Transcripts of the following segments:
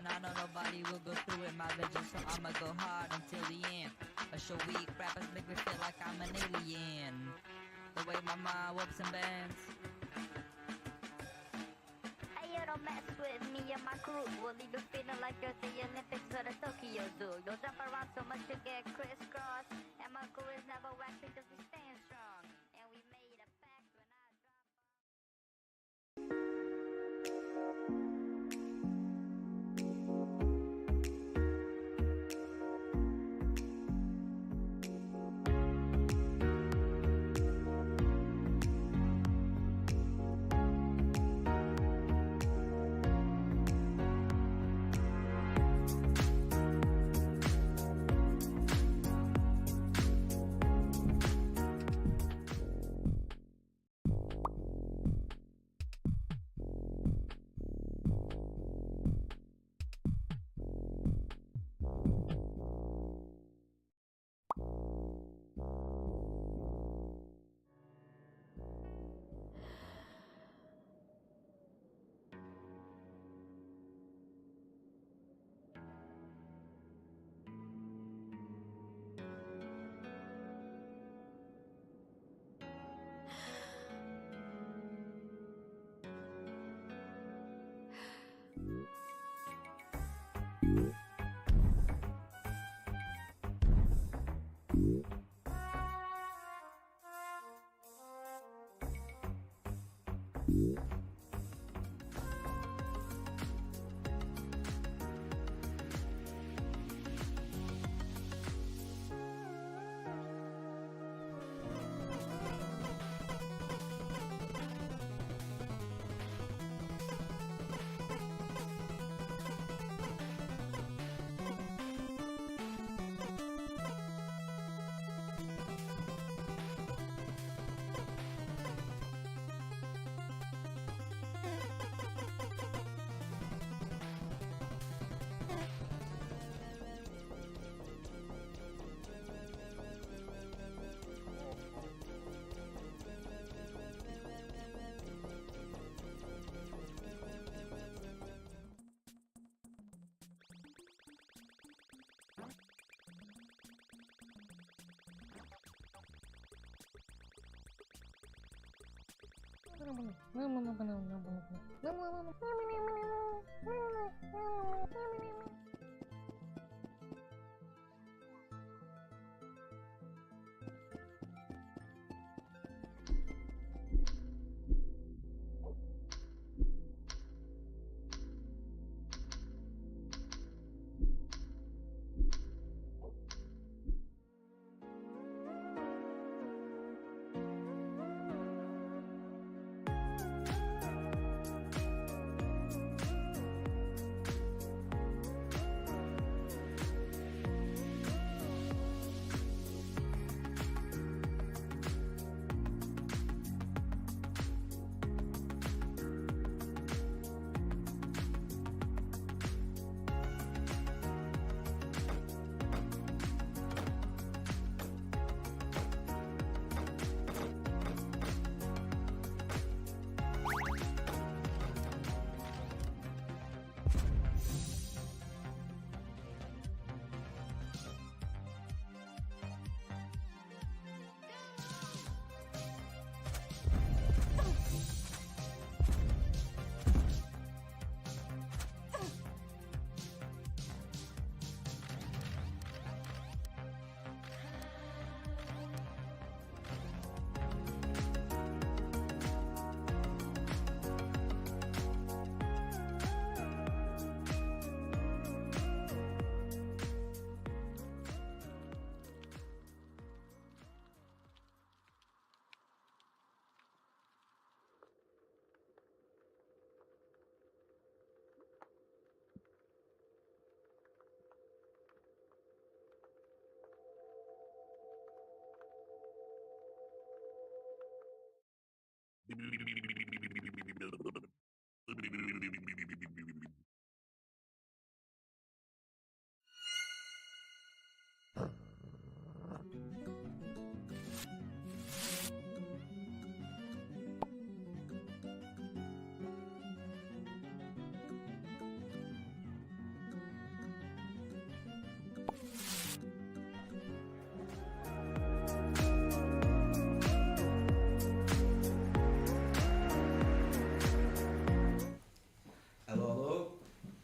I know nobody will go through it, my vision, so I'ma go hard until the end. A show week, rappers make me feel like I'm an alien. The way my mind whoops and bends. Hey, you don't mess with me and my crew. We'll leave you feeling like you're the Olympics or the Tokyo Zoo. You'll jump around so much you get crisscrossed. And my crew is never whack because we stand strong. And we made a pact when I drop off.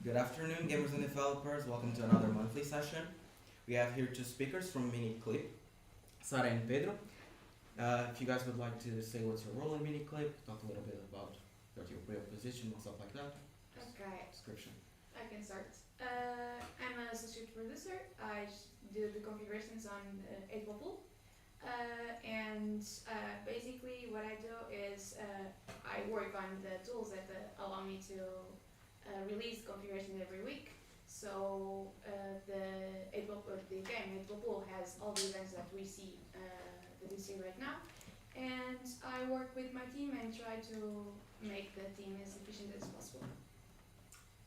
Good afternoon, gamers and developers. Welcome to another monthly session. We have here two speakers from Miniclip, Sara and Pedro. If you guys would like to say what's your role in Miniclip, talk a little bit about your real position and stuff like that. Okay, Description. I can start. I'm an associate producer. I do the configurations on 8-Bubble. Basically what I do is I work on the tools that allow me to release configuration every week. So the game 8-Bubble has all the events that we see right now, and I work with my team and try to make the team as efficient as possible.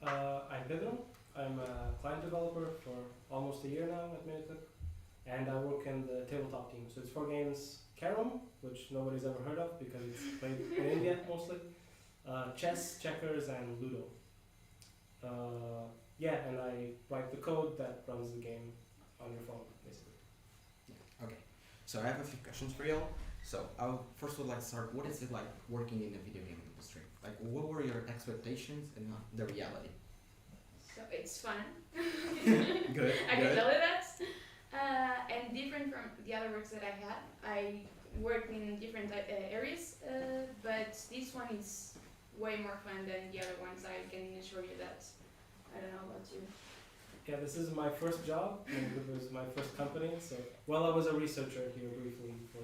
I'm Pedro. I'm a client developer for almost a year now at Miniclip, and I work in the tabletop team. So it's for games Carom, which nobody's ever heard of because it's played in India mostly, chess, checkers, and Ludo. And I write the code that runs the game on your phone, basically. Yeah. Okay. So I have a few questions for y'all. So I first would like to start. What is it like working in the video game industry? Like, what were your expectations and the reality? So it's fun. Good. I can tell you that. And different from the other works that I had. I worked in different areas, but this one is way more fun than the other ones. I can assure you that. I don't know about you. Yeah, this is my first job, and it was my first company. So, I was a researcher here briefly for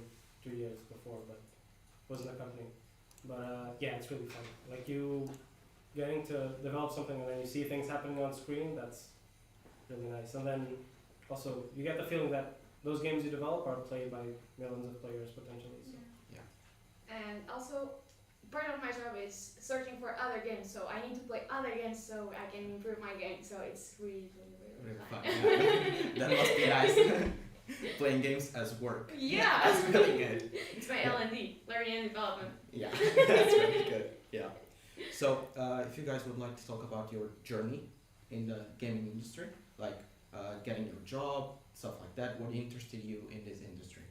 2 years before, but wasn't a company. But it's really fun. Like you getting to develop something and then you see things happening on screen. That's really nice. And then also you get the feeling that those games you develop are played by millions of players potentially. So. Yeah. And also, part of my job is searching for other games, so I need to play other games so I can improve my game. So it's really fun. Yeah. That must be nice. Playing games as work. Yeah. That's really good. It's my L&D, learning and development. Yeah, that's really good. Yeah. So, if you guys would like to talk about your journey in the gaming industry, like getting your job, stuff like that, what interested you in this industry?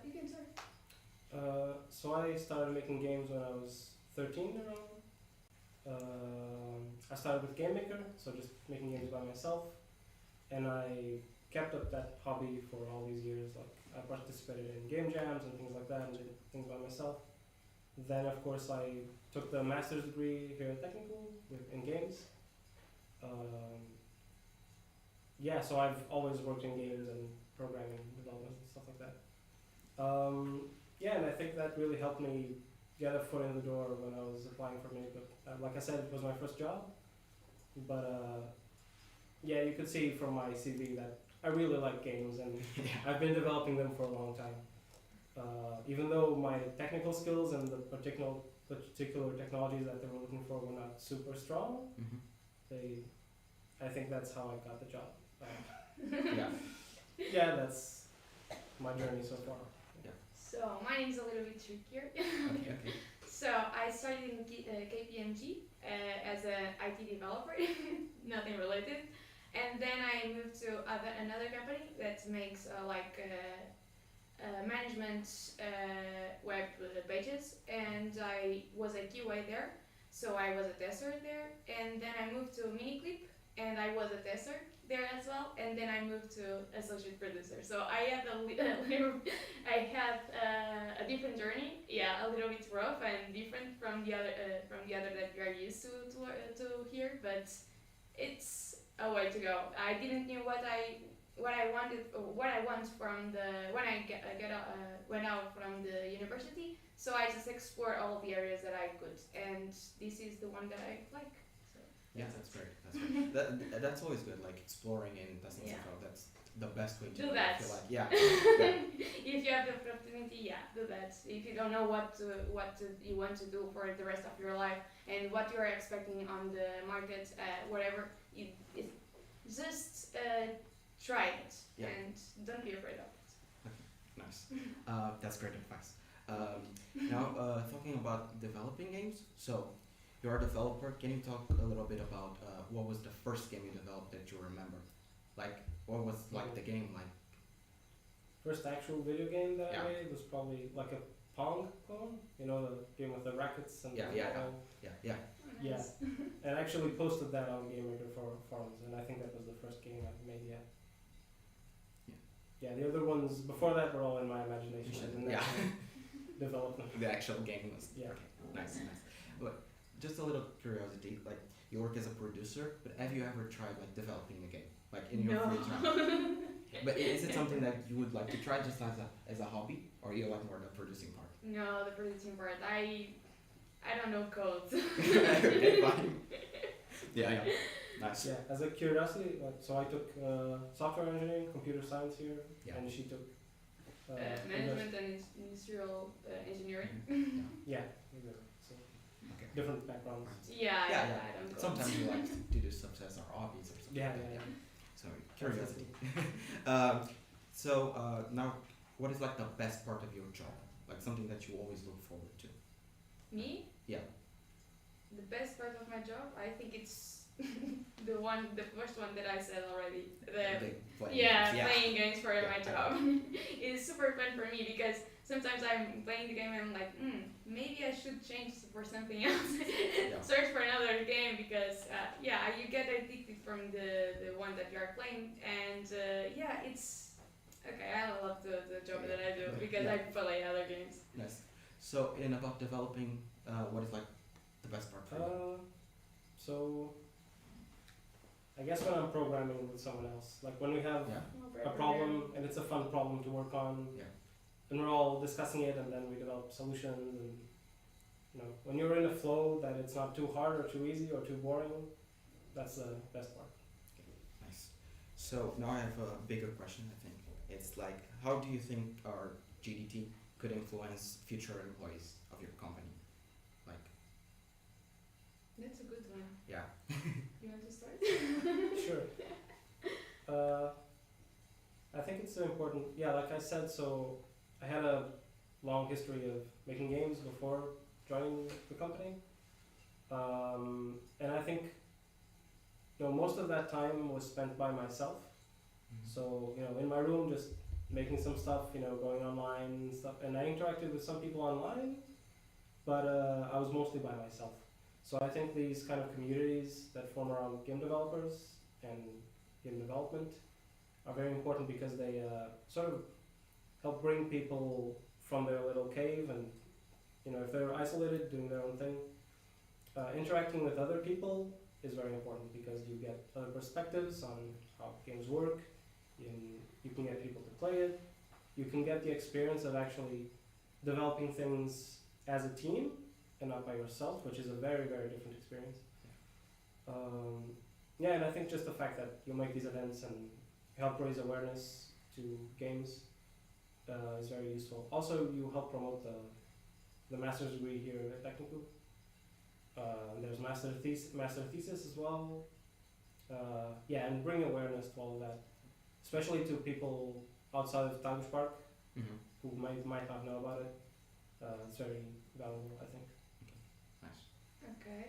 You can start. So I started making games when I was 13 around. I started with Game Maker, so just making games by myself, and I kept up that hobby for all these years. Like I participated in game jams and things like that, and did things by myself. Then of course I took the master's degree here at Técnico in games. Yeah, so I've always worked in games and programming, development, and stuff like that. Yeah, and I think that really helped me get a foot in the door when I was applying for Miniclip. Like I said, it was my first job, but yeah, you could see from my CV that I really like games, and I've been developing them for a long time. Even though my technical skills and the particular technologies that they were looking for were not super strong, I think that's how I got the job. Yeah. Yeah, that's my journey so far. So my name's a little bit trickier. Okay. So I started in KPMG as an IT developer, nothing related, and then I moved to another company that makes management web pages, and I was a QA there, so I was a tester there, and then I moved to Miniclip, and I was a tester there as well, and then I moved to associate producer. So I have a different journey, a little bit rough and different from the other that we are used to here, but it's a way to go. I didn't know what I want from went out from the university, so I just explored all the areas that I could, and this is the one that I like. Yeah, that's great. That's always good. Like exploring and testing stuff out. That's the best way to do that. I feel like. Yeah. If you have the opportunity, do that. If you don't know what you want to do for the rest of your life and what you are expecting on the market, whatever, just try it and don't be afraid of it. Okay. Nice. That's great advice. Now, talking about developing games, so. You're a developer. Can you talk a little bit about what was the first game you developed that you remember? Like, what was the game like? First actual video game that I made was probably like a Pong clone. You know, the game with the rackets and Yeah. And I actually posted that on Game Maker for forums, and I think that was the first game I made yet. Yeah, the other ones before that were all in my imagination. I didn't actually develop them. The actual game was okay. Nice. But just a little curiosity, like you work as a producer, but have you ever tried like developing a game, like in your free time? But is it something that you would like to try just as a hobby, or you like more the producing part? No, the producing part. I don't know code. Okay, fine. Yeah. Nice. Yeah, as a curiosity, so I took software engineering, computer science here, and she took management and industrial engineering. Yeah, exactly. So different backgrounds. Yeah. I don't code. Sometimes you like to do stuff as our hobbies or something. Yeah. So curiosity. Now, what is like the best part of your job? Like something that you always look forward to? Me? Yeah. The best part of my job, I think it's the first one that I said already. Playing games for my job. It's super fun for me because sometimes I'm playing the game and I'm like, maybe I should change for something else. Search for another game because you get addicted from the one that you are playing, and it's okay. I love the job that I do because I play other games. Nice. So, about developing, what is like the best part for you? So I guess when I'm programming with someone else, like when we have a problem and it's a fun problem to work on, and we're all discussing it, and then we develop solutions, and when you're in a flow that it's not too hard or too easy or too boring, that's the best part. Nice. So now I have a bigger question. I think it's like, how do you think our GDT could influence future employees of your company? Like. That's a good one. Yeah. You want to start? Sure. I think it's important. Yeah, like I said, so I had a long history of making games before joining the company, and I think most of that time was spent by myself. So in my room, just making some stuff, going online and stuff. And I interacted with some people online, but I was mostly by myself. So I think these kind of communities that form around game developers and game development are very important because they sort of help bring people from their little cave, and if they're isolated doing their own thing, interacting with other people is very important because you get other perspectives on how games work. You can get people to play it. You can get the experience of actually developing things as a team and not by yourself, which is a very, very different experience. And I think just the fact that you make these events and help raise awareness to games is very useful. Also, you help promote the master's degree here at Técnico. There's master thesis as well. And bring awareness to all of that, especially to people outside of Tagus Park who might not know about it. It's very valuable, I think. Nice. Okay.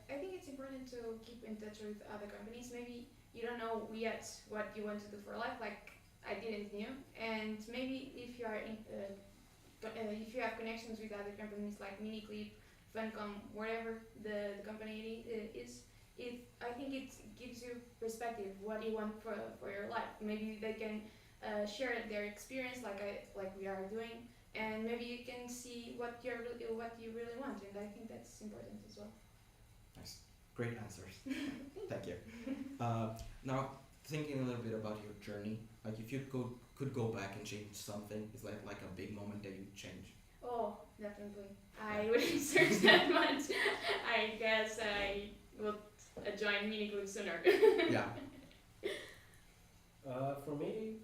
I think it's important to keep in touch with other companies. Maybe you don't know yet what you want to do for life, like I didn't know. And maybe if you are if you have connections with other companies like Miniclip, Funcom, whatever the company is, I think it gives you perspective what you want for your life. Maybe they can share their experience like we are doing, and maybe you can see what you really want, and I think that's important as well. Nice. Great answers. Thank you. Now, thinking a little bit about your journey, like if you could go back and change something, is like a big moment that you change? Oh, definitely. I wouldn't search that much. I guess I would join Miniclip sooner. Yeah. For me,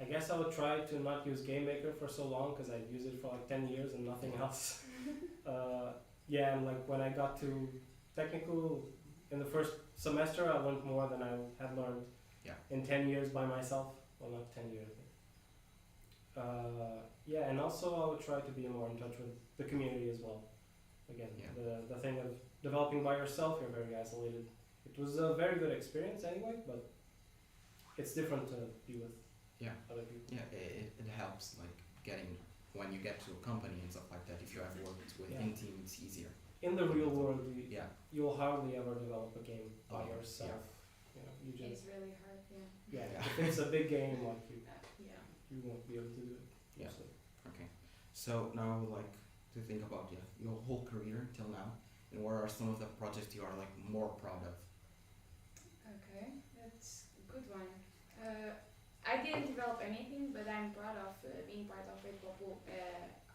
I guess I would try to not use Game Maker for so long because I'd use it for like 10 years and nothing else. And like when I got to Técnico in the first semester, I learned more than I had learned in 10 years by myself. Well, not 10 years. And also I would try to be more in touch with the community as well. Again, the thing of developing by yourself, you're very isolated. It was a very good experience anyway, but it's different to be with other people. Yeah, it helps, like getting, when you get to a company and stuff like that, if you have worked within team, it's easier. In the real world, you'll hardly ever develop a game by yourself. You just, it's really hard, if it's a big game, like you won't be able to do it. Yeah. Okay. So now I would like to think about your whole career until now, and what are some of the projects you are like more proud of? Okay, that's a good one. I didn't develop anything, but I'm proud of being part of it.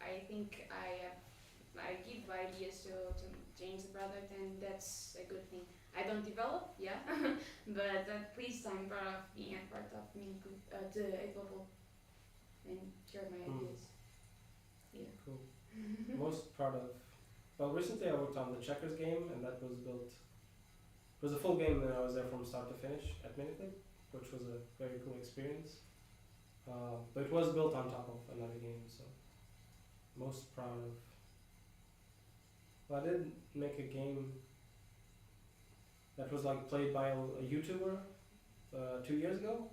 I think I give ideas to change the product, and that's a good thing. I don't develop, but at least I'm proud of being a part of the Apple and share my ideas. Yeah. Cool. Most proud of. Well, recently I worked on the Checkers game, and that was built. It was a full game, and I was there from start to finish at Miniclip, which was a very cool experience. But it was built on top of another game, so most proud of. Well, I did make a game that was like played by a YouTuber 2 years ago.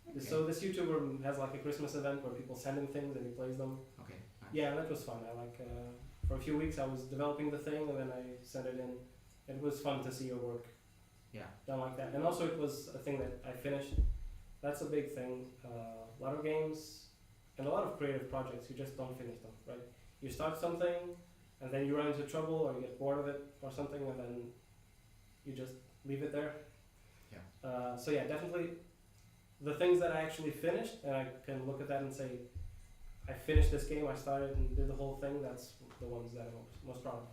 Okay. So this YouTuber has like a Christmas event where people send him things and he plays them. Okay. Nice. Yeah, that was fun. I for a few weeks I was developing the thing and then I sent it in. It was fun to see your work done like that. And also it was a thing that I finished. That's a big thing. A lot of games and a lot of creative projects, you just don't finish them, right? You start something and then you run into trouble or you get bored of it or something and then you just leave it there. Yeah. Definitely the things that I actually finished, and I can look at that and say, I finished this game, I started and did the whole thing, that's the ones that I'm most proud of.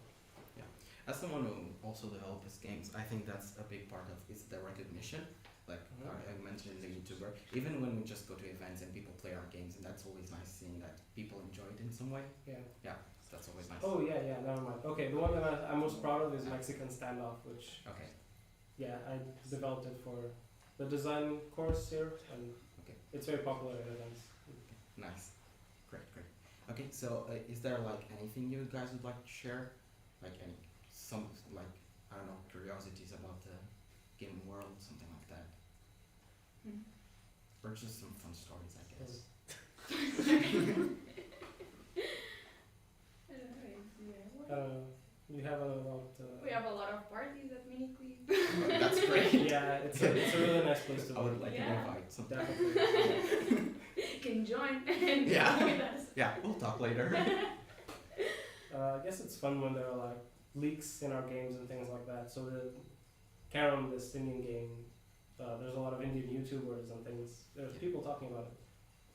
Yeah. As someone who also develops games, I think that's a big part of is the recognition. Like I mentioned the YouTuber, even when we just go to events and people play our games, and that's always nice seeing that people enjoy it in some way. Yeah, that's always nice. Oh yeah, never mind. Okay, the one that I'm most proud of is Mexican Standoff, which I developed it for the design course here, and it's very popular at events. Nice, great. Okay, so is there like anything you guys would like to share, like some I don't know, curiosities about the gaming world, something like that? or just some fun stories, I guess. I don't know. I don't know. You have a lot. We have a lot of parties at Miniclip. Oh, that's great. Yeah, it's a really nice place to I would work. like Yeah. an invite. So. Definitely. You can join and Yeah. go with us. Yeah, we'll talk later. I guess it's fun when there are like leaks in our games and things like that. So the Carom, this Indian game, there's a lot of Indian YouTubers and things. There's people talking about it.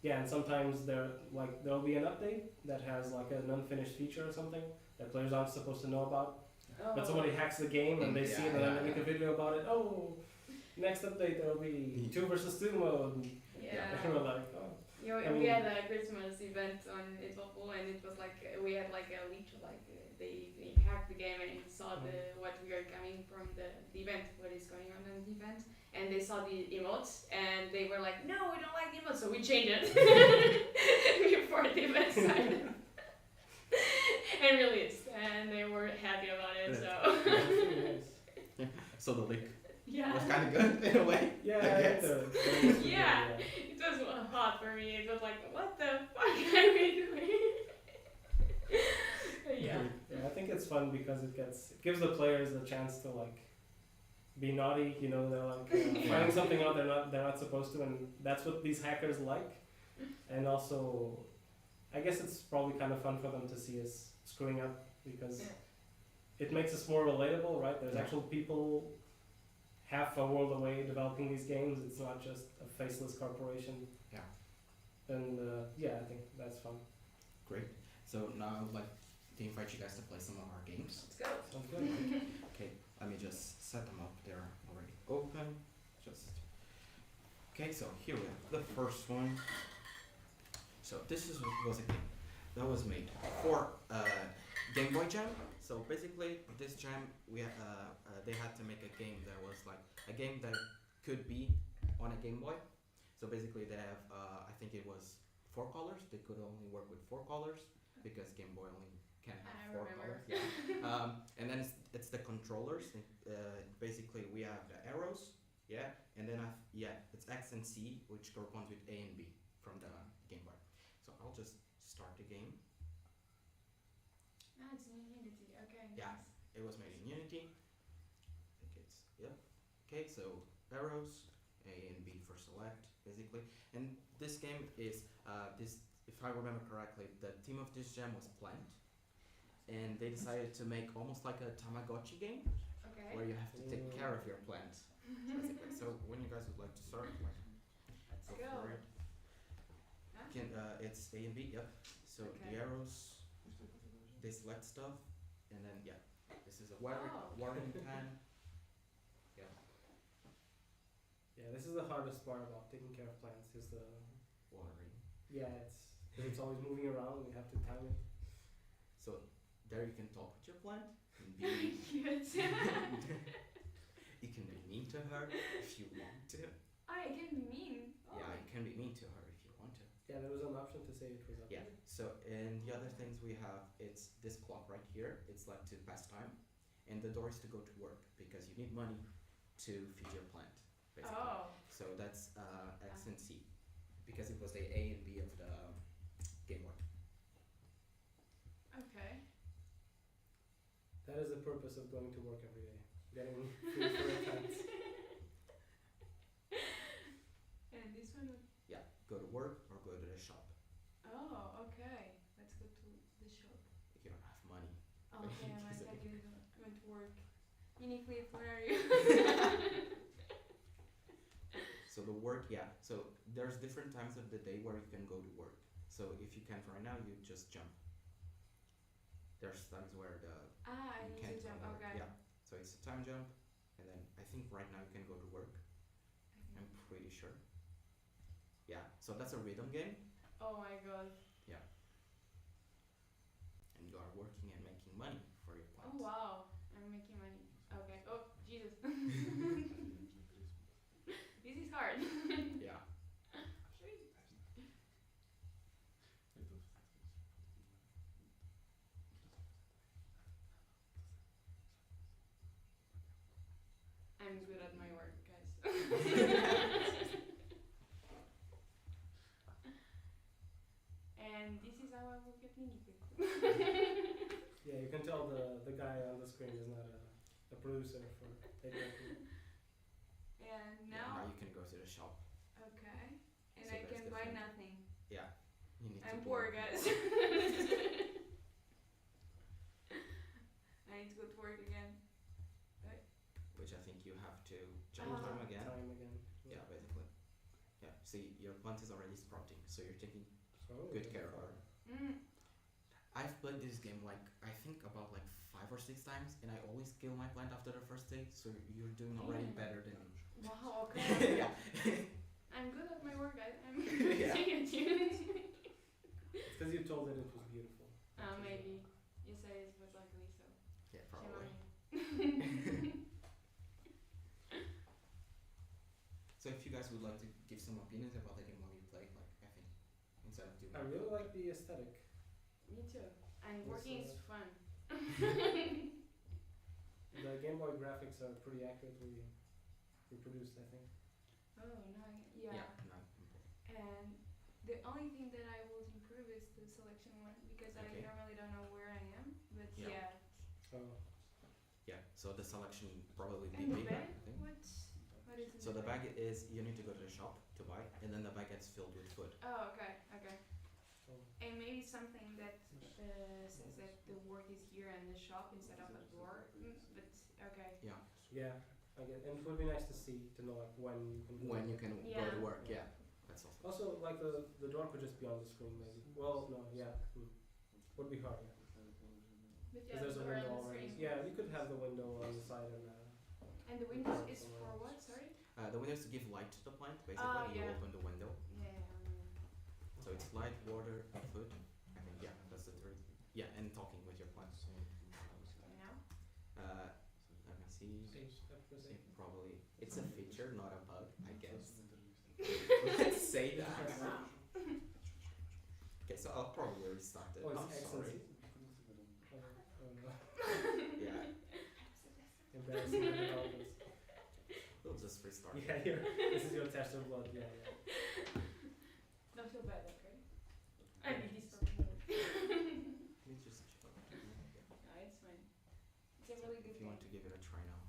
Yeah, and sometimes there'll be an update that has like an unfinished feature or something that players aren't supposed to know about. Oh. But somebody hacks the game and they see it and then they make a Yeah. video about it. Oh, next update there'll be 2 versus 2 mode. Yeah. And we're like, oh. Yeah, I we mean- had a Christmas event on Itwapel and it was like we had like a leak, like they hacked the game and saw what we are coming from the event, what is going on in the event, and they saw the emotes and they were like, no, we don't like the emotes, so we changed it before the event started. And released, and they were happy about it. So Yeah, it's really nice. So the leak yeah. was kind of good in a way. Yeah, I I guess. think the Yeah. It was hot for me. It was like, what the fuck are we doing? Yeah. Yeah, I think it's fun because it gives the players a chance to like be naughty. You know, they're like finding something out they're not supposed to, and that's what these hackers like. And also, I guess it's probably kind of fun for them to see us screwing up because it makes us more relatable, right? There's Yeah. actual people half a world away developing these games. It's not just a faceless corporation. Yeah. And yeah, I think that's fun. Great. So now I would like to invite you guys to play some of our games. Let's go. Sounds good. Okay, let me just set them up. They're already open. Okay, so here we have the first one. So this was a game that was made for Game Boy Jam. So basically, this jam they had to make a game that was like a game that could be on a Game Boy. So basically, they have I think it was 4 colors. They could only work with 4 colors because Game Boy only can have I 4 remember. colors. Yeah. And then it's the controllers. Basically, we have the arrows. Yeah, and then it's X and C, which corresponds with A and B from the Game Boy. So I'll just start the game. Ah, it's in Unity. Okay. Yeah. Nice. It was made in Unity. I think it's Okay, so arrows, A and B for select, basically. And this game is if I remember correctly, the theme of this jam was plant, and they decided to make almost like a Tamagotchi game Okay. where you have to take care of your plant. Basically. So when you guys would like to start, like, Let's go go. for it. Huh? It's A and B. Yep. So Okay. the arrows, they select stuff, and then this is a watering pan. Yeah. Yeah, this is the hardest part about taking care of plants is the Watering. it's always moving around. We have to time it. So there you can talk with your plant and be Cute. you can be mean to her if you want to. I can be mean. Oh. Yeah, you can be mean to her if you want to. Yeah, there was an option to say it was up. Yeah. So and the other things we have, it's this clock right here. It's like to pass time, and the door is to go to work because you need money to feed your plant. Basically. Oh. So that's X and C because it was the A and B of the Game Boy. Okay. That is the purpose of going to work every day. Getting food for your plants. And this one. Go to work or go to the shop Oh, okay. Let's go to the shop. if you don't have money. Oh, okay, I'm going to work. Miniclip, where are you? So the work, so there's different times of the day where you can go to work. So if you can't right now, you just jump. There's times where I you need can't to jump. run work. Okay. Yeah. So it's a time jump, and then I think right now you can go to work. I'm pretty sure. Yeah. So that's a rhythm game, Oh my god. and you are working and making money for your plant. Oh wow. I'm making money. Okay. Oh Jesus. This is hard. Yeah. I'm good at my work, guys. tell the guy on the screen is not a producer for exactly. And Yeah, now, now you can go to the shop. okay, and So I there's can buy different- nothing. Yeah. You need I'm to poor, do- guys. I need to go to work again. Which I think you have to jump Ah. time again. Time again. Yeah, basically. Yeah. See, your plant is already sprouting, so you're taking Oh, good care of her. Mm. I've played this game like I think about like 5 or 6 times, and I always kill my plant after the first day. So you're doing already Yeah. better than me. Wow, okay. Yeah. I'm good at my work, guys. I'm Yeah. seeing it. It's because you told it it was beautiful. Maybe. You say it's but ugly, so Yeah, shame on probably. me. So if you guys would like to give some opinions about the game while you play, like I think instead of doing I really like the aesthetic. Me too. And Yes, working is fun. The Game Boy graphics are pretty accurately reproduced, I think. Oh no, yeah. no. And the only thing that I would improve is the selection one because Okay. I normally don't know where I am. But Yeah. yeah. Oh, Yeah, so the selection probably be And the bigger, bag? I think. What is in So the bag? bag is you need to go to the shop to buy, and then the bag gets filled with food. Oh, okay. oh. And maybe something that says that the work is here in the shop instead of a door. But okay. Yeah. Yeah, I get. And it would be nice to see, to know like when you can. When you can go Yeah. to work, yeah. That's awesome. Also, like the door could just be on the screen, maybe. Well, no, yeah, would be hard. Yeah. But Because there's a door on window the already. screen. Yeah, you could have the window on the side and. And the windows is for what? Sorry. The window is to give light to the plant. Basically, Oh, you yeah. open the window, Yeah. so it's light, water, and food. I think yeah, that's the third. Yeah, and talking with your plants. Now. Let me see. See, probably it's a feature, not a bug, I guess. Let's say that. Okay, so I'll probably restart it. Oh, I'm it's sorry. excellency. Yeah, Embarrassing developments. we'll just restart. Yeah, this is your test of blood. Yeah. Don't feel bad, okay? I need this for more. Let me just check. No, it's fine. It's a really good If you want to game. give it a try now.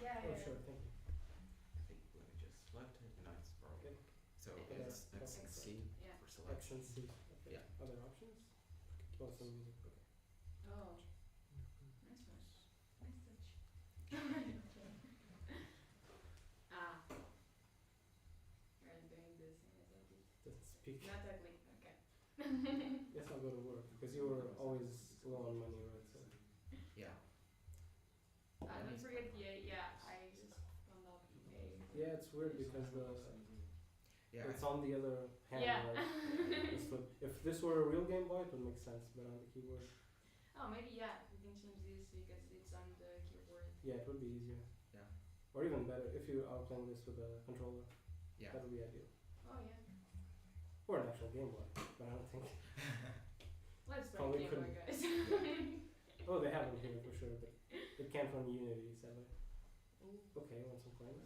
Yeah, Oh, sure. Thank you. I think let me just select it. No, it's probably. So Okay. it's X and C Yeah. for selection. Action C. Okay. Yeah. Other options? Oh, some music. Okay. Oh, nice one. Nice touch. Ah. You're doing this thing as ugly. Doesn't speak. Not ugly, okay. Yes, I'll go to work because you were always low on money, right? So. Yeah. Don't forget the A, yeah, I just found out the A. Yeah, it's weird because Yeah. it's on the other hand. Yeah. Right? If this were a real Game Boy, it would make sense, but on the keyboard, Oh, maybe, yeah, we can change this because it's on the keyboard. yeah, it would be easier. Yeah. Or even better if you are playing this with a controller. Yeah. That would be ideal. Oh, yeah. Or an actual Game Boy, but I don't think. Let's play Probably Game Boy, couldn't. guys. Oh, they have them here for sure, but it can't run Unity, sadly. Ooh, Okay, want some coins?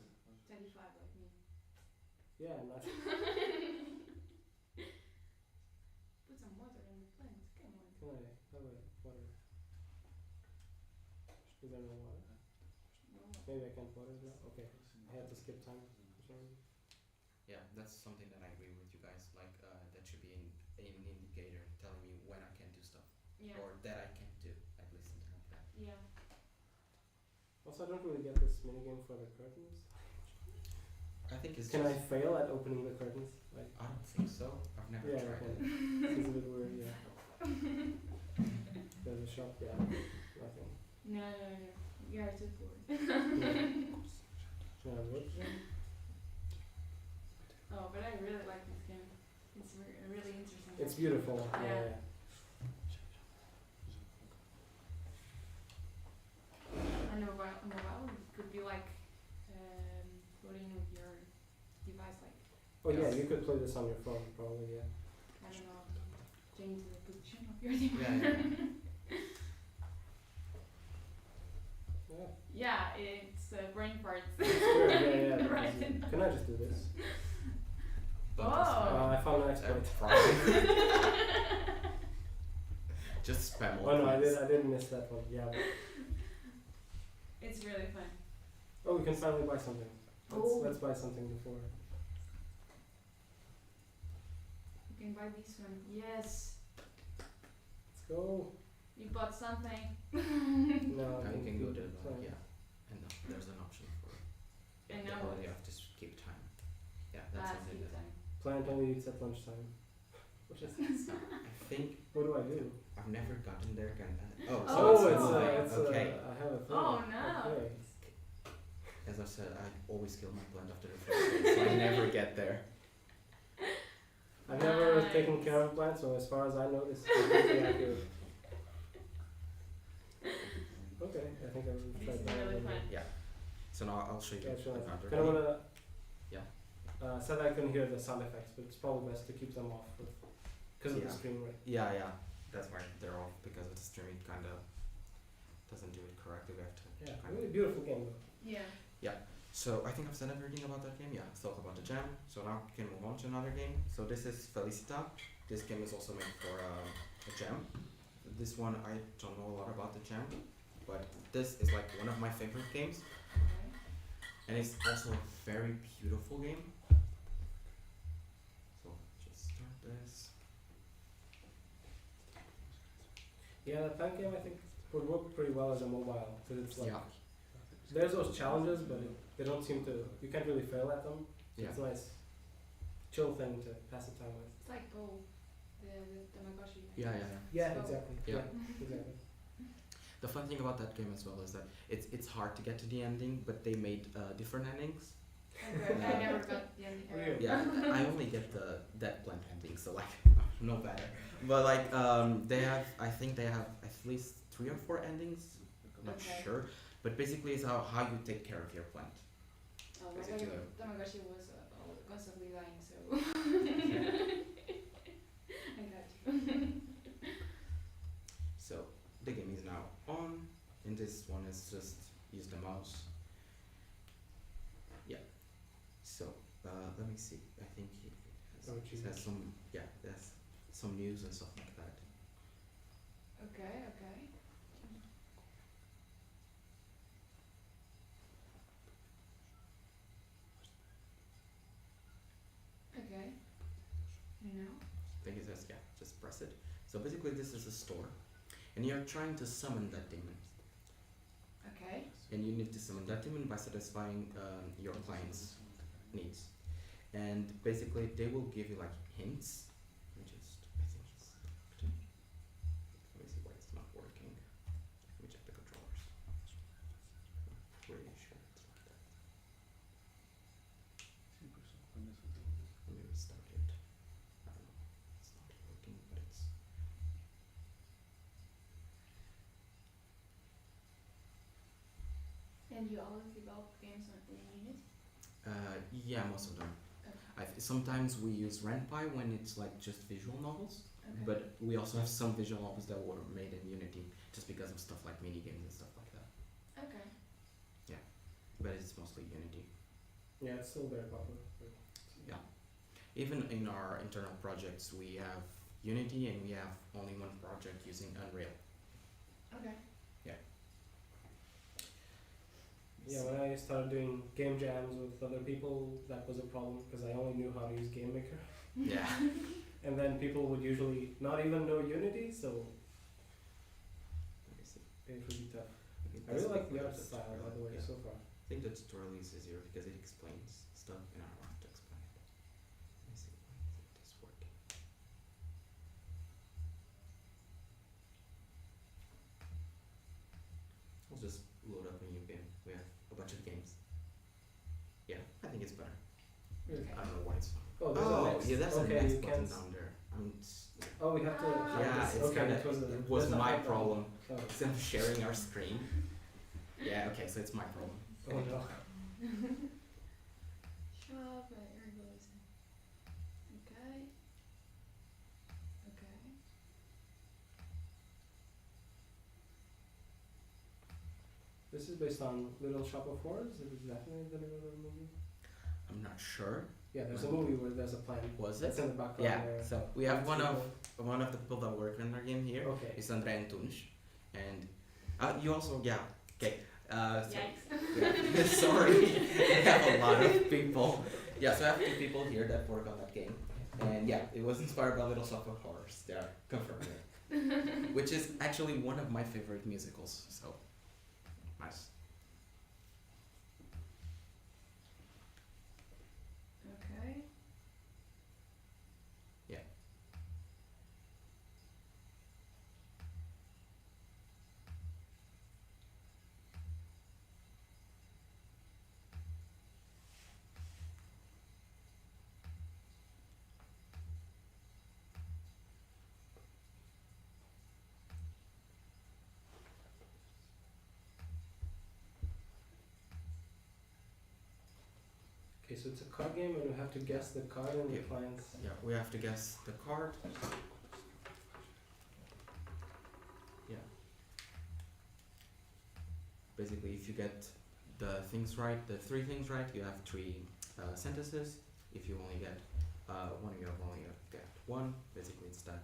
25 like me. Yeah, I'm not. Put some water in the plant, come on. Can I have a water? Is there no water? No. Maybe I can't water now. Okay, I had to skip time. for some reason. Yeah, that's something that I agree with you guys. Like that should be an indicator telling me when I can do stuff Yeah. or that I can't do. At least something like that. Yeah. Also, I don't really get this minigame for the curtains. I think it's Can I just. fail at opening the curtains? Like, I don't think so. I've never yeah, tried okay. it. Seems a bit weird. Yeah. There's a shop. Yeah, nothing. No. You are too poor. Yeah, what? Oh, but I really like this game. It's really interesting. It's beautiful. Yeah. Yeah. Yeah. And mobile could be like putting with your device, like, Oh yeah, Yes. you could play this on your phone, probably. Yeah. I don't know, change the position of your device. Yeah. Yeah. Yeah, it's brain parts. It's weird. Yeah. Yeah. Right. Can I just do this? But Oh. this time, I found an exploit. probably. Just spam all Oh no, I points. didn't miss that one. Yeah. But, It's really fun. oh, we can finally buy something. Oh. Let's buy something before. You can buy this one. Yes. Let's go. You bought something. No, Now you can go to it's fine. yeah, and there's an option for And yeah, now well, what? you have to keep time. Yeah, that's something Keep that time. Plant only eats at lunchtime. Which is I think what do I do? I've never gotten there. Oh, it's it's okay. I have a thing. Oh, no. Okay. As I said, I always kill my plant after the first day, so I never get there. I've never Nice. taken care of plants, so as far as I know, this is completely accurate. Okay, I think I will This try is that. really one. fun. So now I'll show you Yeah, the sure. counter. Kind of wanna. Yeah. Said I couldn't hear the sound effects, but it's probably best to keep them off because of the Yeah. screen rate. Yeah, that's why they're off because of the stream. It kind of doesn't do it correctly. We have to. Yeah, kind of- really beautiful game though. Yeah. So I think I've said everything about that game. Yeah, I've talked about the jam. So now we can move on to another game. So this is Felicita. This game is also made for a jam. This one I don't know a lot about the jam, but this is like one of my favorite games, Okay. and it's also a very beautiful game. So just start this. Yeah, that tank game I think would work pretty well as a mobile because it's like Yeah, there's those challenges, but they don't seem to. You can't really fail at them. yeah, It's a nice, chill thing to pass the time with. It's like Bo, the Tamagotchi. yeah. Yeah, So- exactly. Yeah. Exactly. The fun thing about that game as well is that it's hard to get to the ending, but they made different endings. Okay. I never got the ending. Weird. Yeah, I only get the dead plant ending, so like no better. But like I think they have at least 3 or 4 endings. I'm not Okay. sure, but basically it's how you take care of your plant. Oh, my Basically. Tamagotchi was constantly dying, so. I got you. So the game is now on, and this one is just use the mouse. Yeah. So let me see. I think it has some there's some news and stuff like that. Okay, okay. Okay. No. I think it says just press it. So basically this is a store, and you're trying to summon that demon, Okay. and you need to summon that demon by satisfying your client's needs, and basically they will give you like hints. I think it's let me see why it's not working. Let me check the controllers. I'm pretty sure it's like that. Let me restart it. I don't know. It's not working, but it's. And you always develop games in Unity? Yeah, most of them. Okay. Sometimes we use RenPy when it's like just visual novels, Okay. but we also have some visual novels that were made in Unity just because of stuff like mini games and stuff like that. Okay. But it's mostly Unity. Yeah, it's still very popular. Yeah. Even in our internal projects, we have Unity and we have only one project using Unreal. Okay. Yeah, when I started doing game jams with other people, that was a problem because I only knew how to use Game Maker, Yeah. and then people would usually not even know Unity, so Let me see. it would be tough. Okay, I really this like the is art the style, by tutorial, the way, yeah. so far. I think the tutorial is easier because it explains stuff and I don't have to explain it. Let me see. Why isn't this working? I'll just load up a new game. We have a bunch of games. Yeah, I think it's better. Really? Okay. I don't know why it's not. Oh, there's a next. yeah, that's okay, a next you button can't. down there. Oh, we have to. Ah. Yeah, this- it's okay, kinda, it was, it was that's not my my problem. Oh. Instead of sharing our screen. Yeah, okay, so it's my problem. Oh no. Shop, here goes. Okay. Okay. This is based on Little Shop of Horrors. It is definitely the name of the movie. I'm not sure. Yeah, there's a movie where there's a plan. Was it? It's in the background Yeah. there. So we have one of People- the people that work on our game here. Okay. It's André Antunes, and you also okay. So, Yikes. yeah. Sorry, we have a lot of people. Yeah, so I have 2 people here that work on that game, and yeah, it was inspired by Little Shop of Horrors. They are confirming it, which is actually one of my favorite musicals. So nice. Okay. Yeah. Okay, so it's a card game, and you have to guess the card and the Yeah. clients. Yeah, we have to guess the card. Yeah. Basically, if you get the things right, the 3 things right, you have 3 sentences. If you only get one, you have only get 1. Basically, it's that.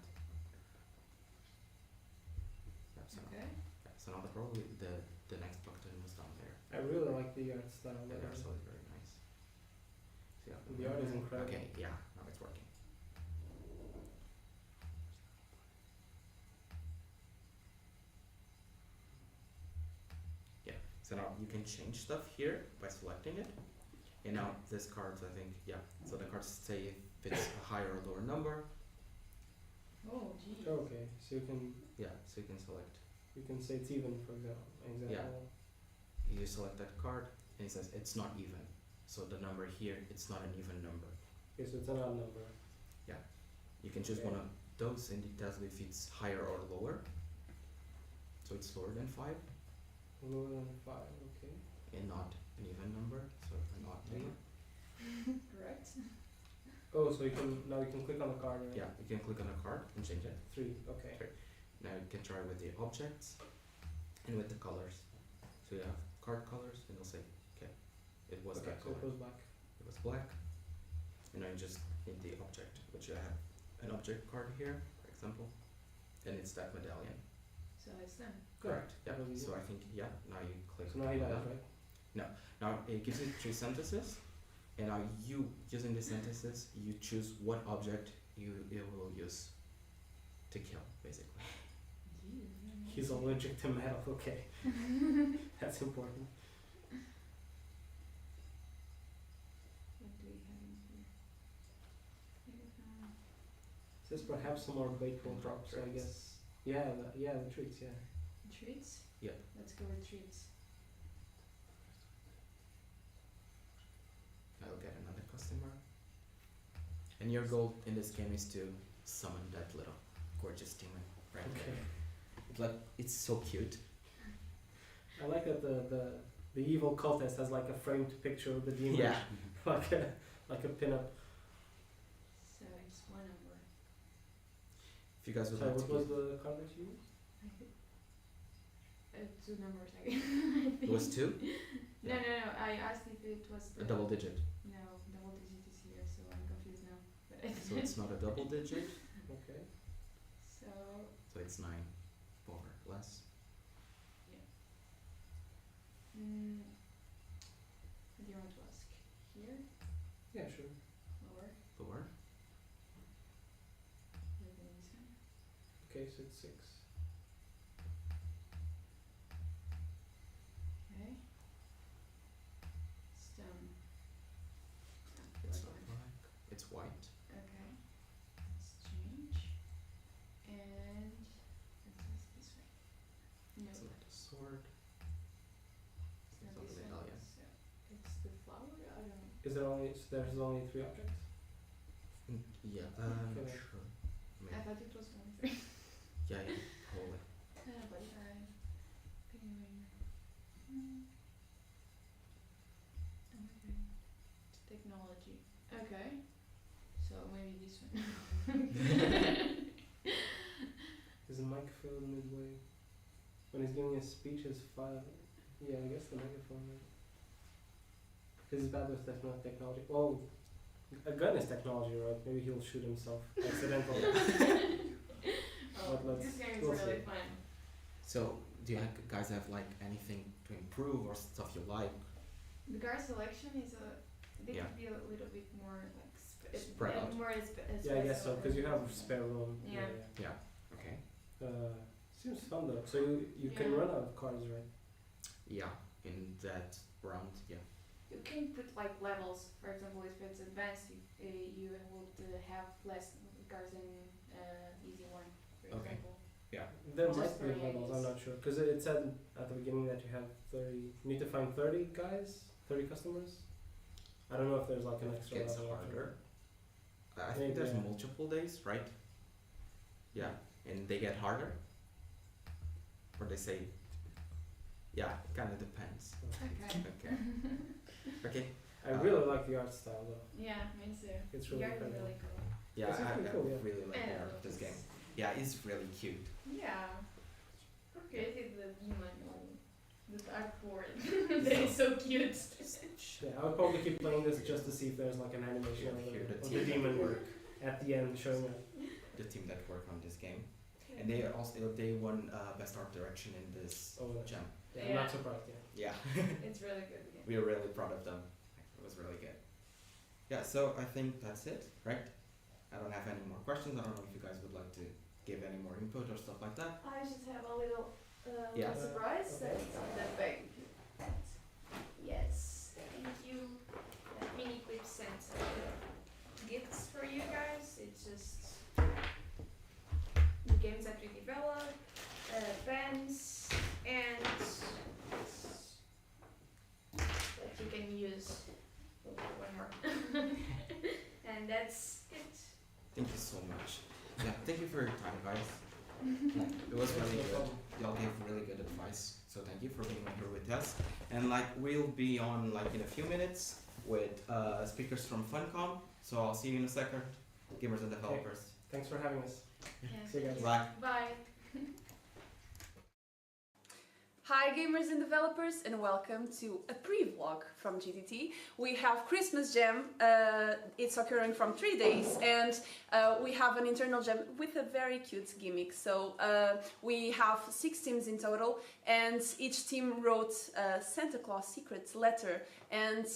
Yeah, so, Okay. yeah, so now probably the next button was down there. I really like the art style. Yeah, there. so it's very nice. So, yeah. The art is incredible. Okay, yeah, now it's working. Yeah, so now you can change stuff here by selecting it. And now this cards, I think, yeah, so the cards say if it's a higher or lower number. Oh, geez. Okay, so Yeah, so you can select. you can say it's even, for example. You select that card and it says it's not even. So the number here, it's not an even number. Okay, so it's an odd number. You can choose Okay. one of those and it tells you if it's higher or lower. So it's lower than 5 Lower than 5, okay. and not an even number. So an odd number. Correct. Oh, so now you can click on the card, right? Yeah, you can click on a card and change it. 3, okay. Now you can try with the objects and with the colors. So you have card colors and it'll say, okay, it was Okay, that so color. it goes back. It was black. And now you just need the object, which I have an object card here, for example, and it's that medallion. So it's done. Correct. Yeah. That was So easy. I think now you click. So now he on dies, that. right? Now it gives you 3 sentences, and now you using the sentences, you choose what object you will use to kill, basically. Jeez. He's allergic to metal, okay. That's important. What do we have in here? It says perhaps some more bait will drop, so I Treats. guess. Yeah, the treats, yeah. Treats? Yeah. Let's go with treats. I'll get another customer. And your goal in this game is to summon that little gorgeous demon right Okay. there. It's like it's so cute. I like that the evil cultist has like a framed picture of the demon. Yeah. like a pinup. So it's one number. If you guys would Sorry, like what to was the card that you used? I think. 2 numbers again. it was 2? No. I asked if it was A double digit. No, double digit is here, so I'm confused now. But So it's not a double digit. Okay. so So it's 9 or less. what do you want to ask? Here? Yeah, sure. Lower? Lower. Like in this one? Okay, so it's 6. Okay. Stone. It's Like not one. black. It's white. Okay. Let's change. And let's this way. No, It's not a sword. it's not It's not this a one. medallion. So it's the flower? I don't know. Is there only there's only 3 objects? Yeah. Not Okay. sure. I Maybe. thought it was one thing. Yeah. Probably. But anyway. Okay. Technology. Okay. So maybe this one. Is the mic filled midway? When he's giving his speech, his file. Yeah, I guess the microphone. This is bad with technology. Oh, A gun is technology, right? Maybe he'll shoot himself accidentally. Oh, But this game is we'll really see. fun. So, do you guys have like anything to improve or stuff you like? The guard selection is they Yeah. could be a little bit more like Spread out. more Yeah, I guess so, because you have spare room. Yeah. Yeah. Okay. Seems fun though. So you can Yeah. run out of cards, right? Yeah. In that round, yeah. You can put like levels. For example, if it's advanced, you would have less cards than easy one. For Okay. example. There Just might be for levels, I'm ease. not sure. Because it said at the beginning that you have 30, you need to find 30 guys, 30 customers. I don't know if there's like an extra Gets level after harder. I Maybe, think there's yeah. multiple days, right? Yeah, and they get harder. Or they say, yeah, it kind of depends. Okay. Okay. Okay. I really like the art style though. Yeah, me too. It's really The art is pretty. really cool. Yeah, This is I pretty cool, yeah. really like the And art of this it's- game. Yeah, it's really cute. Yeah. Who created the demon on the dark board? That is so cute. Yeah, I would probably keep playing this just to see if there's like an animation Here the of the team demon that work, at the end showing up. the team that worked on this game, and they won best art direction in this Oh, jam. yeah, I'm Yeah. not surprised, yeah. Yeah, It's really good again. we were really proud of them. It was really good. Yeah, so I think that's it, right? I don't have any more questions. I don't know if you guys would like to give any more input or stuff like that. I just have a little Yeah. surprise Okay. that's on the bag. Yes, thank you. Miniclip sent gifts for you guys. It's just the games that we develop, pens, and that you can use. One more. And that's it. Thank you so much. Yeah, thank you for your time, guys. It was really good. Y'all gave really good advice, so thank you for being here with us. And like we'll be on like in a few minutes with speakers from Funcom. So I'll see you in a second, gamers and developers. Thanks for having us. Yeah. See you guys. Bye. Bye. Hi gamers and developers, and welcome to a pre-vlog from GDT. We have Christmas Jam, it's occurring from 3 days, and we have an internal jam with a very cute gimmick. So we have 6 teams in total, and each team wrote a Santa Claus secret letter, and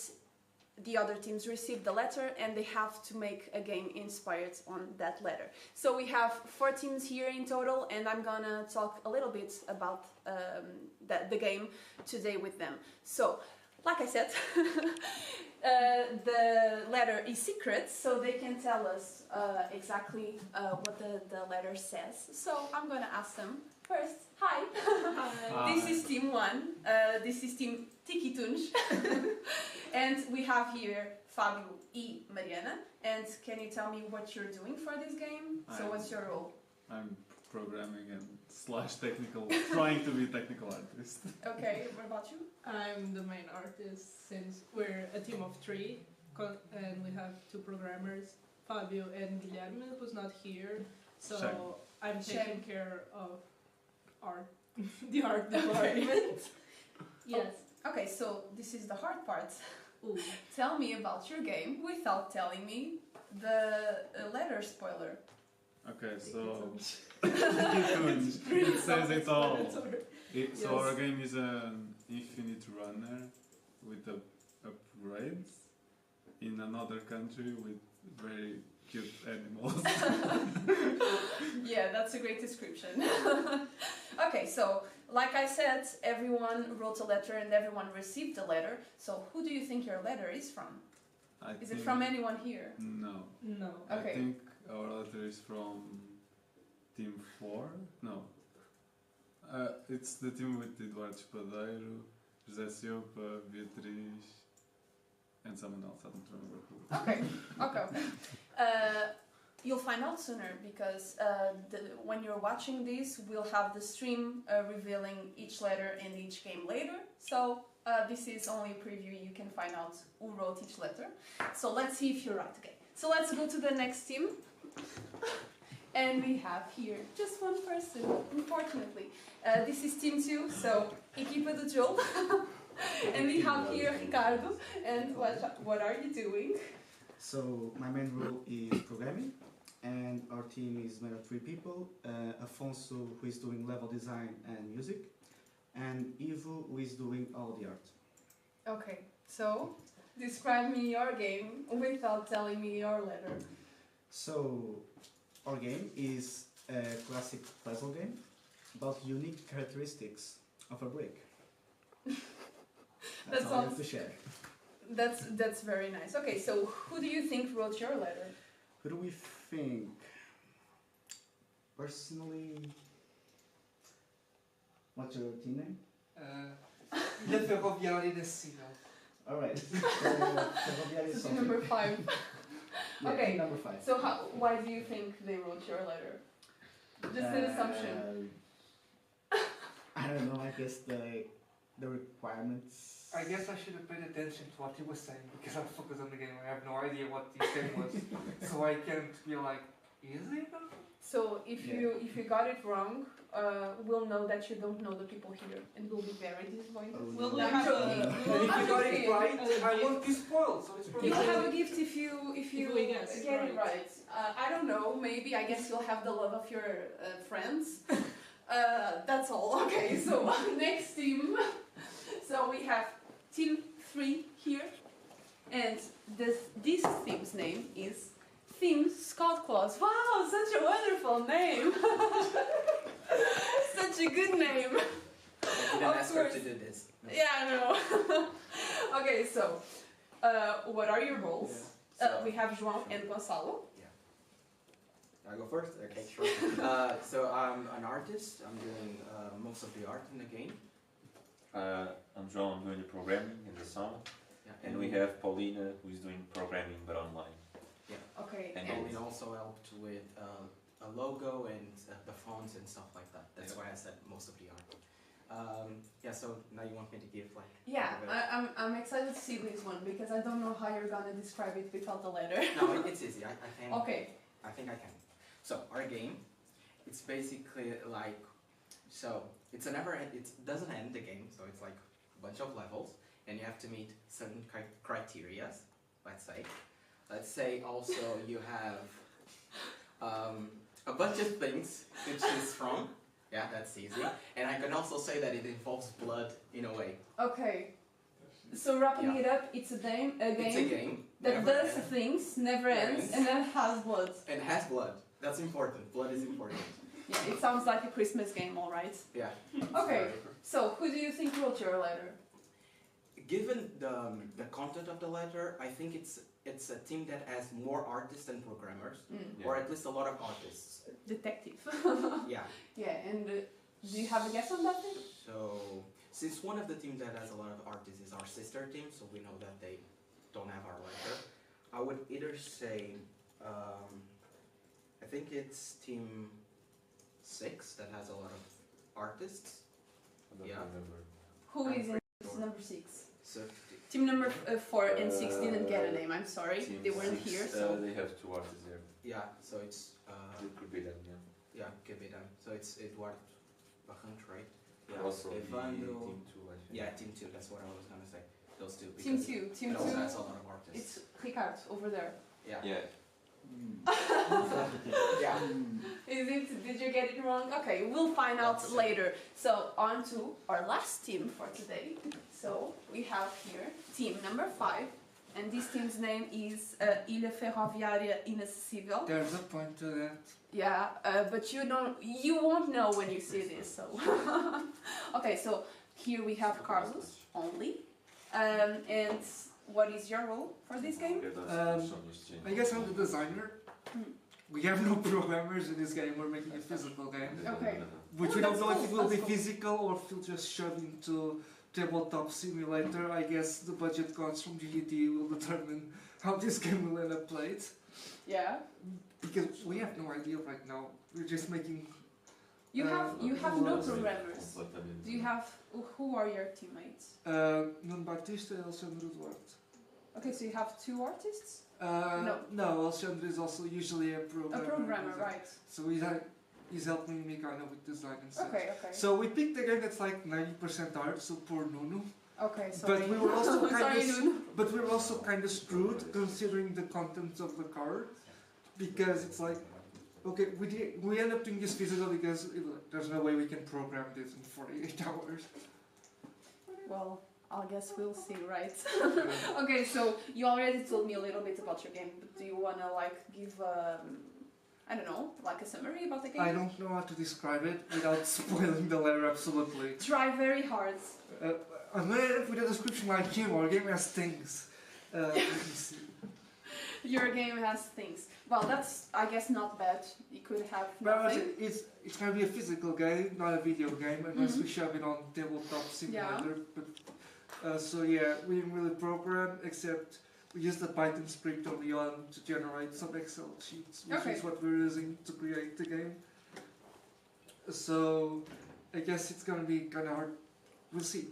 the other teams received the letter and they have to make a game inspired on that letter. So we have 4 teams here in total, and I'm gonna talk a little bit about the game today with them. So, like I said, the letter is secret, so they can tell us exactly what the letter says. So I'm gonna ask them first. Hi! This is team 1, this is team Tiki Tunj. And we have here Fabio e Mariana. And can you tell me what you're doing for this game? So what's your role? I'm programming and / technical, trying to be technical artist. Okay, what about you? I'm the main artist since we're a team of 3 and we have 2 programmers, Fabio and Guilherme, who's not here. So Shame. I'm Shame. taking care of art, the art department. Yes. Okay, so this is the hard part. Ooh. Tell me about your game without telling me the letter spoiler. Okay, so it says it all. So our game is an infinite runner with a parade in another country with very cute animals. Yeah, that's a great description. Okay, so like I said, everyone wrote a letter and everyone received a letter. So who do you think your letter is from? Is it from anyone here? No. No. Okay. I think our letter is from Team 4. No. It's the team with Eduardo Espadeiro, José Silva, Beatriz, and someone else. I don't remember who. Okay. You'll find out sooner because when you're watching this, we'll have the stream revealing each letter in each game later. So this is only a preview. You can find out who wrote each letter. So let's see if you're right. Okay. So let's go to the next team. And we have here just one person, unfortunately. This is team 2, so equipa do jogo. And we have here Ricardo. And what are you doing? So my main role is programming, and our team is made of 3 people. Afonso, who is doing level design and music, and Ivo, who is doing all the art. Okay, so describe me your game without telling me your letter. So our game is a classic puzzle game about unique characteristics of a brick. That's all I have to share. That's very nice. Okay, so who do you think wrote your letter? Who do we think? Personally, what's your team name? The Ferroviária Inacessível. Alright. So number 5. Yeah, Okay, number 5. so why do you think they wrote your letter? Just an assumption. I don't know, I guess the requirements. I guess I should have paid attention to what he was saying because I'm focused on the game. I have no idea what this game was, so I can't be like, is it? So if you got it wrong, we'll know that you don't know the people here, and we'll be very disappointed. Will we I'm have joking. And if you got it right, I won't be spoiled. So it's You'll have a gift if you we guess get it right. I don't know. Maybe I guess you'll have the love of your friends. That's all. Okay. So next team. So we have team 3 here, and this team's name is Team Scott Claus. Wow, such a wonderful name. Such a good name. I didn't ask her to do this. No. Yeah, I know. Okay, so what are your roles? Yeah. We have João and Gonçalo. I go first? Okay, sure. So I'm an artist. I'm doing most of the art in the game. I'm João, I'm doing the programming and the sound. Yeah. And we have Paulina, who's doing programming but online. Yeah. Okay. And Paulina also helped with a logo and the fonts and stuff like that. That's why I said most of the art. Yeah, so now you want me to give like... Yeah, I'm excited to see this one because I don't know how you're gonna describe it without the letter. No, it's easy. I can. Okay. I think I can. So our game, it's basically like, so it's a never end. It doesn't end the game. So it's like a bunch of levels, and you have to meet certain criteria. Let's say also you have a bunch of things to choose from. Yeah, that's easy. And I can also say that it involves blood in a way. Okay. So wrapping it up, it's a game. It's a game that does things, never ends, and then has blood. And has blood. That's important. Blood is important. Yeah, it sounds like a Christmas game, all right. Yeah. Okay. So who do you think wrote your letter? Given the content of the letter, I think it's a team that has more artists than programmers, or at least a lot of artists. Detective. Yeah. Yeah, and do you have a guess on that thing? So, since one of the teams that has a lot of artists is our sister team, so we know that they don't have our letter, I would either say, I think it's team 6 that has a lot of artists. I don't remember. Who is in number 6? So, Team number 4 and 6 didn't get a name, I'm sorry. They weren't 6, here, so... they have 2 artists there. yeah, so it's... It could be them, yeah. yeah, could be them. So it's Eduardo Barranco, right? Yeah. Also Evandro, team 2, I think. yeah, team 2, that's what I was gonna say. Those two. Team because 2, Team it also 2. has a lot of artists. It's Ricardo, over there. Yeah. Yeah. Yeah. Is it? Did you get it wrong? Okay, we'll find out later. So on to our last team for today. So we have here team number 5, and this team's name is Ilha Ferroviária Inacessível. There's a point to that. Yeah, but you won't know when you see this. So okay, so here we have Carlos only, and what is your role for this game? I guess I'm the designer. We have no programmers in this game. We're making a physical game. Okay. Which Oh, we don't that's know if cool, it will be that's cool. physical or if it'll just shove into tabletop simulator. I guess the budget gods from GDT will determine how this game will end up played. Yeah. Because we have no idea right now. We're just making... You have no programmers. Completamente. Do you have... Who are your teammates? Nuno Batista and Alexandre Duarte. Okay, so you have 2 artists? No, Alexandre is also usually a programmer. A programmer, right. So he's helping me kind of with design and stuff. Okay. So we picked a game that's like 90% art, so poor Nuno. Okay, sorry. But we were also kind Sorry, of, Noon. but we were also kind of screwed considering the contents of the card, because it's like, okay, we end up doing this physical because there's no way we can program this in 48 hours. Well, I guess we'll see, right? Okay, so you already told me a little bit about your game, but do you wanna like give I don't know, like a summary about the game? I don't know how to describe it without spoiling the letter absolutely. Try very hard. I'm gonna end up with a description like you. Our game has things. Let me see. Your game has things. Well, that's, I guess, not bad. You could have But nothing. it's gonna be a physical game, not a video game, unless we shove it on tabletop simulator. But so yeah, we didn't really program, except we used the Python script early on to generate some Excel sheets, which is what we're using to create the game. So I guess it's gonna be kind of hard. We'll see.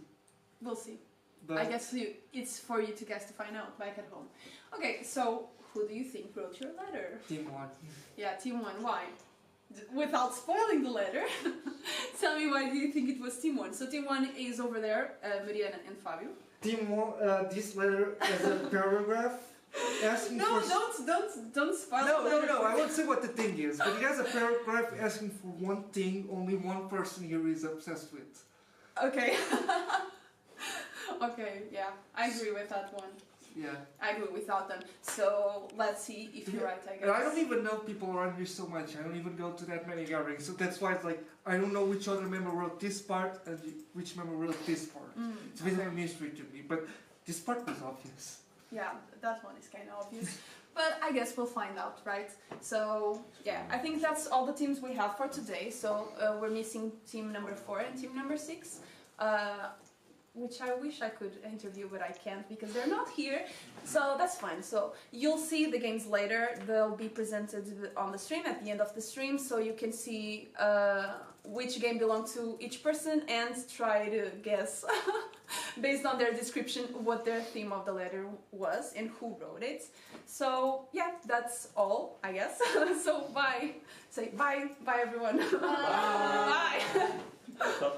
We'll see. But I guess it's for you to guys to find out back at home. Okay, so who do you think wrote your letter? Team 1. Yeah, Team 1. Why? Without spoiling the letter, tell me why do you think it was Team 1? So Team 1 is over there, Mariana and Fabio. Team 1, this letter has a paragraph asking No, for... don't spoil the No, letter. I won't say what the thing is, but it has a paragraph asking for one thing only one person here is obsessed with. Okay. Okay, yeah, I agree with that one. Yeah. I agree without them. So let's see if you're right, I guess. And I don't even know people around here so much. I don't even go to that many gatherings. So that's why it's like, I don't know which other member wrote this part and which member wrote this part. It's a bit of a mystery to me, but this part was obvious. Yeah, that one is kind of obvious. But I guess we'll find out, right? So, yeah, I think that's all the teams we have for today. So we're missing team number 4 and team number 6. Which I wish I could interview, but I can't because they're not here. So that's fine. So you'll see the games later. They'll be presented on the stream at the end of the stream, so you can see which game belonged to each person and try to guess based on their description what their theme of the letter was and who wrote it. So yeah, that's all, I guess. So bye. Say bye. Bye everyone. Bye. Bye.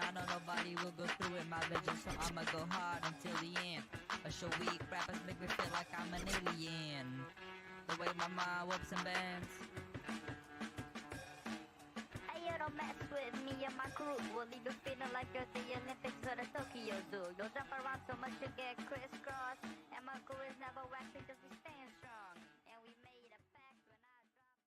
I know nobody will go through it, my vision, so I'ma go hard until the end. A show week, rappers make me feel like I'm an alien. The way my mind whoops and bends. Hey, you don't mess with me and my crew. We'll leave you feeling like you're the Olympics or the Tokyo Zoo. You'll jump around so much you get crisscross. And my crew is never whack because we stand strong. And we made a pact when I drop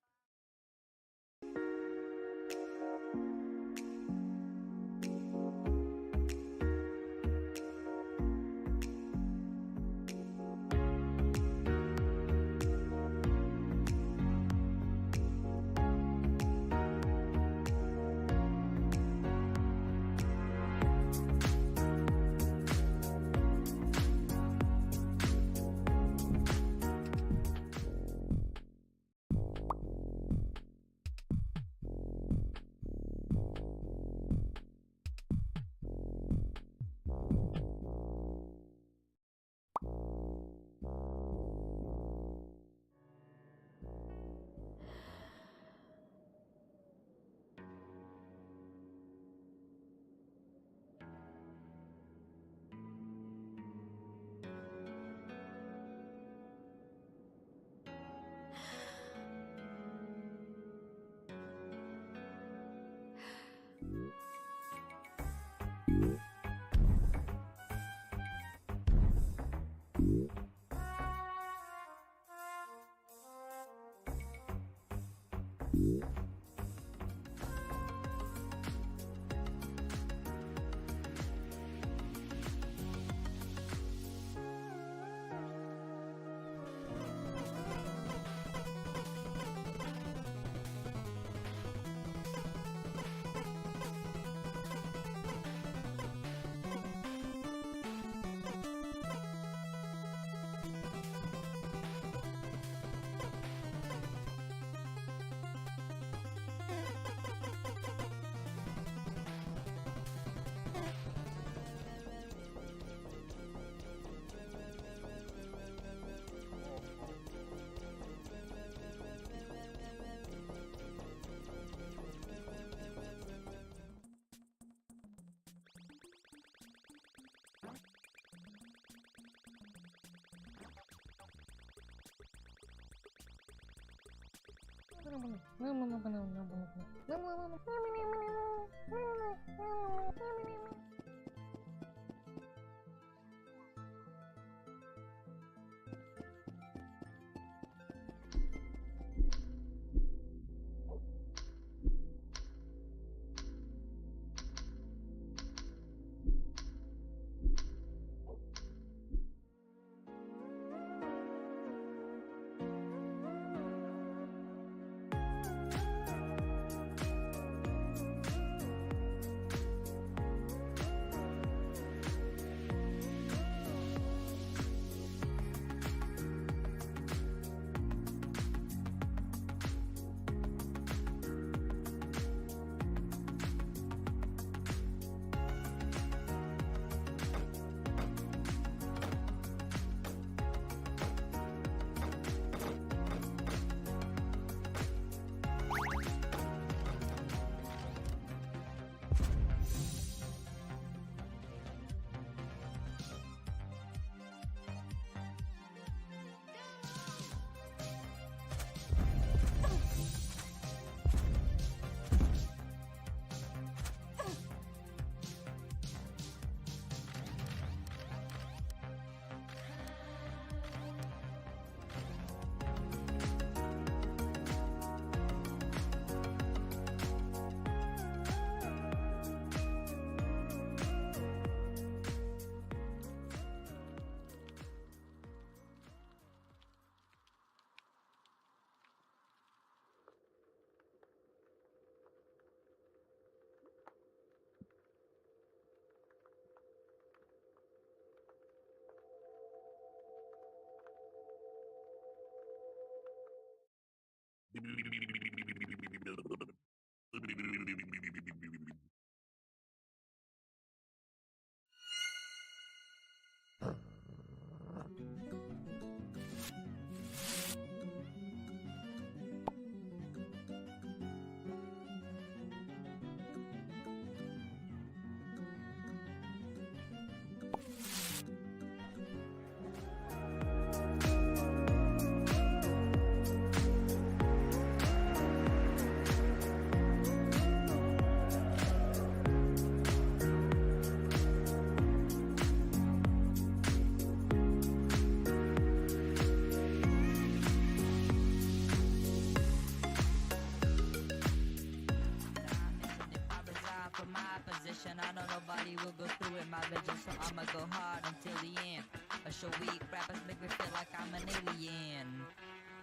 I know nobody will go through it, my vision, so I'ma go hard until the end. A show week, rappers make me feel like I'm an alien.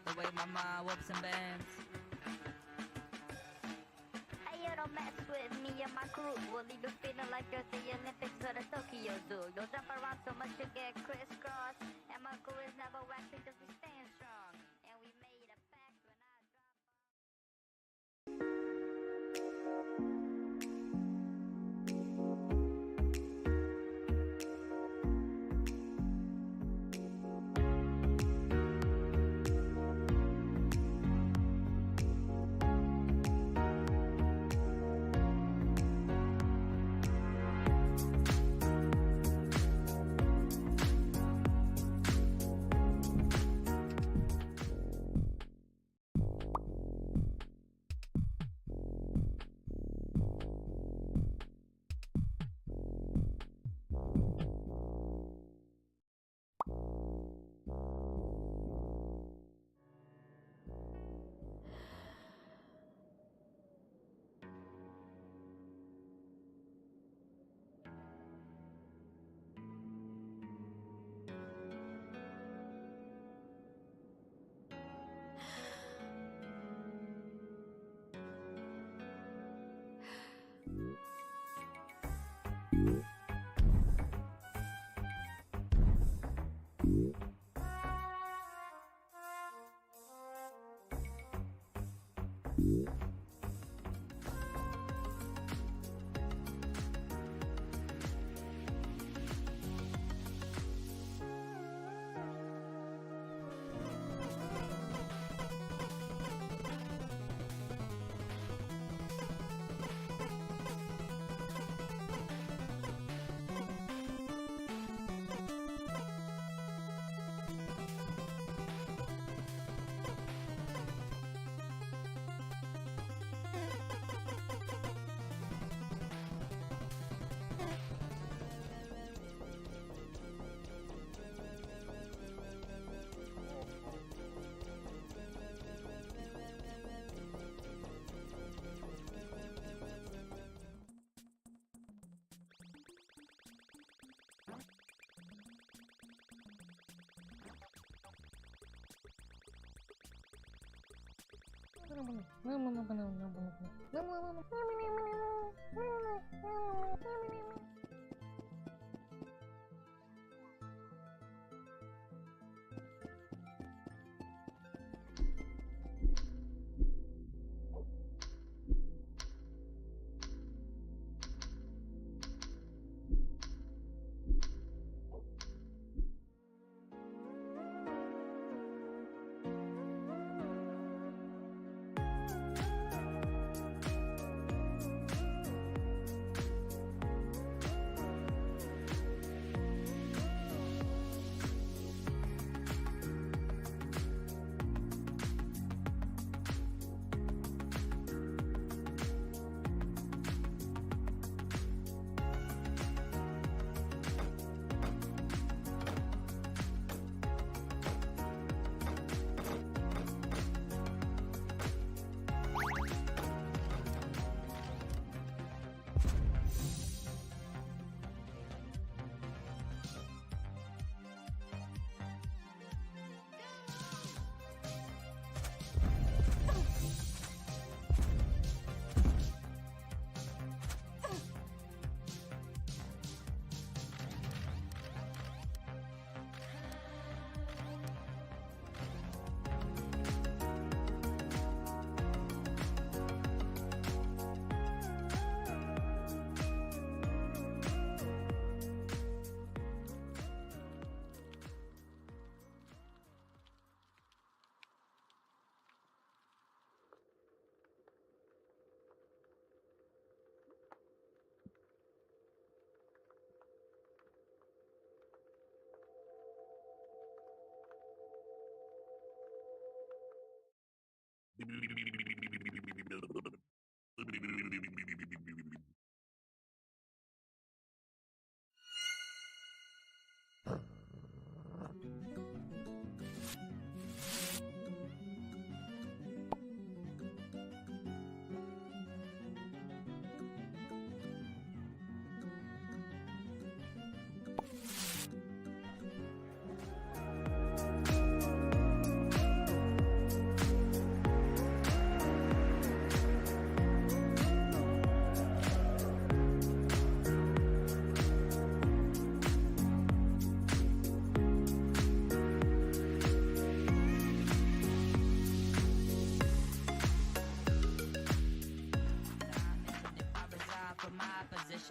The way my mind whoops and bends. Hey, you don't mess with me and my crew. We'll leave you feeling like you're the Olympics or the Tokyo Zoo. You'll jump around so much you get crisscross. And my crew is never waxing because we stand strong. And we made a pact when I drop.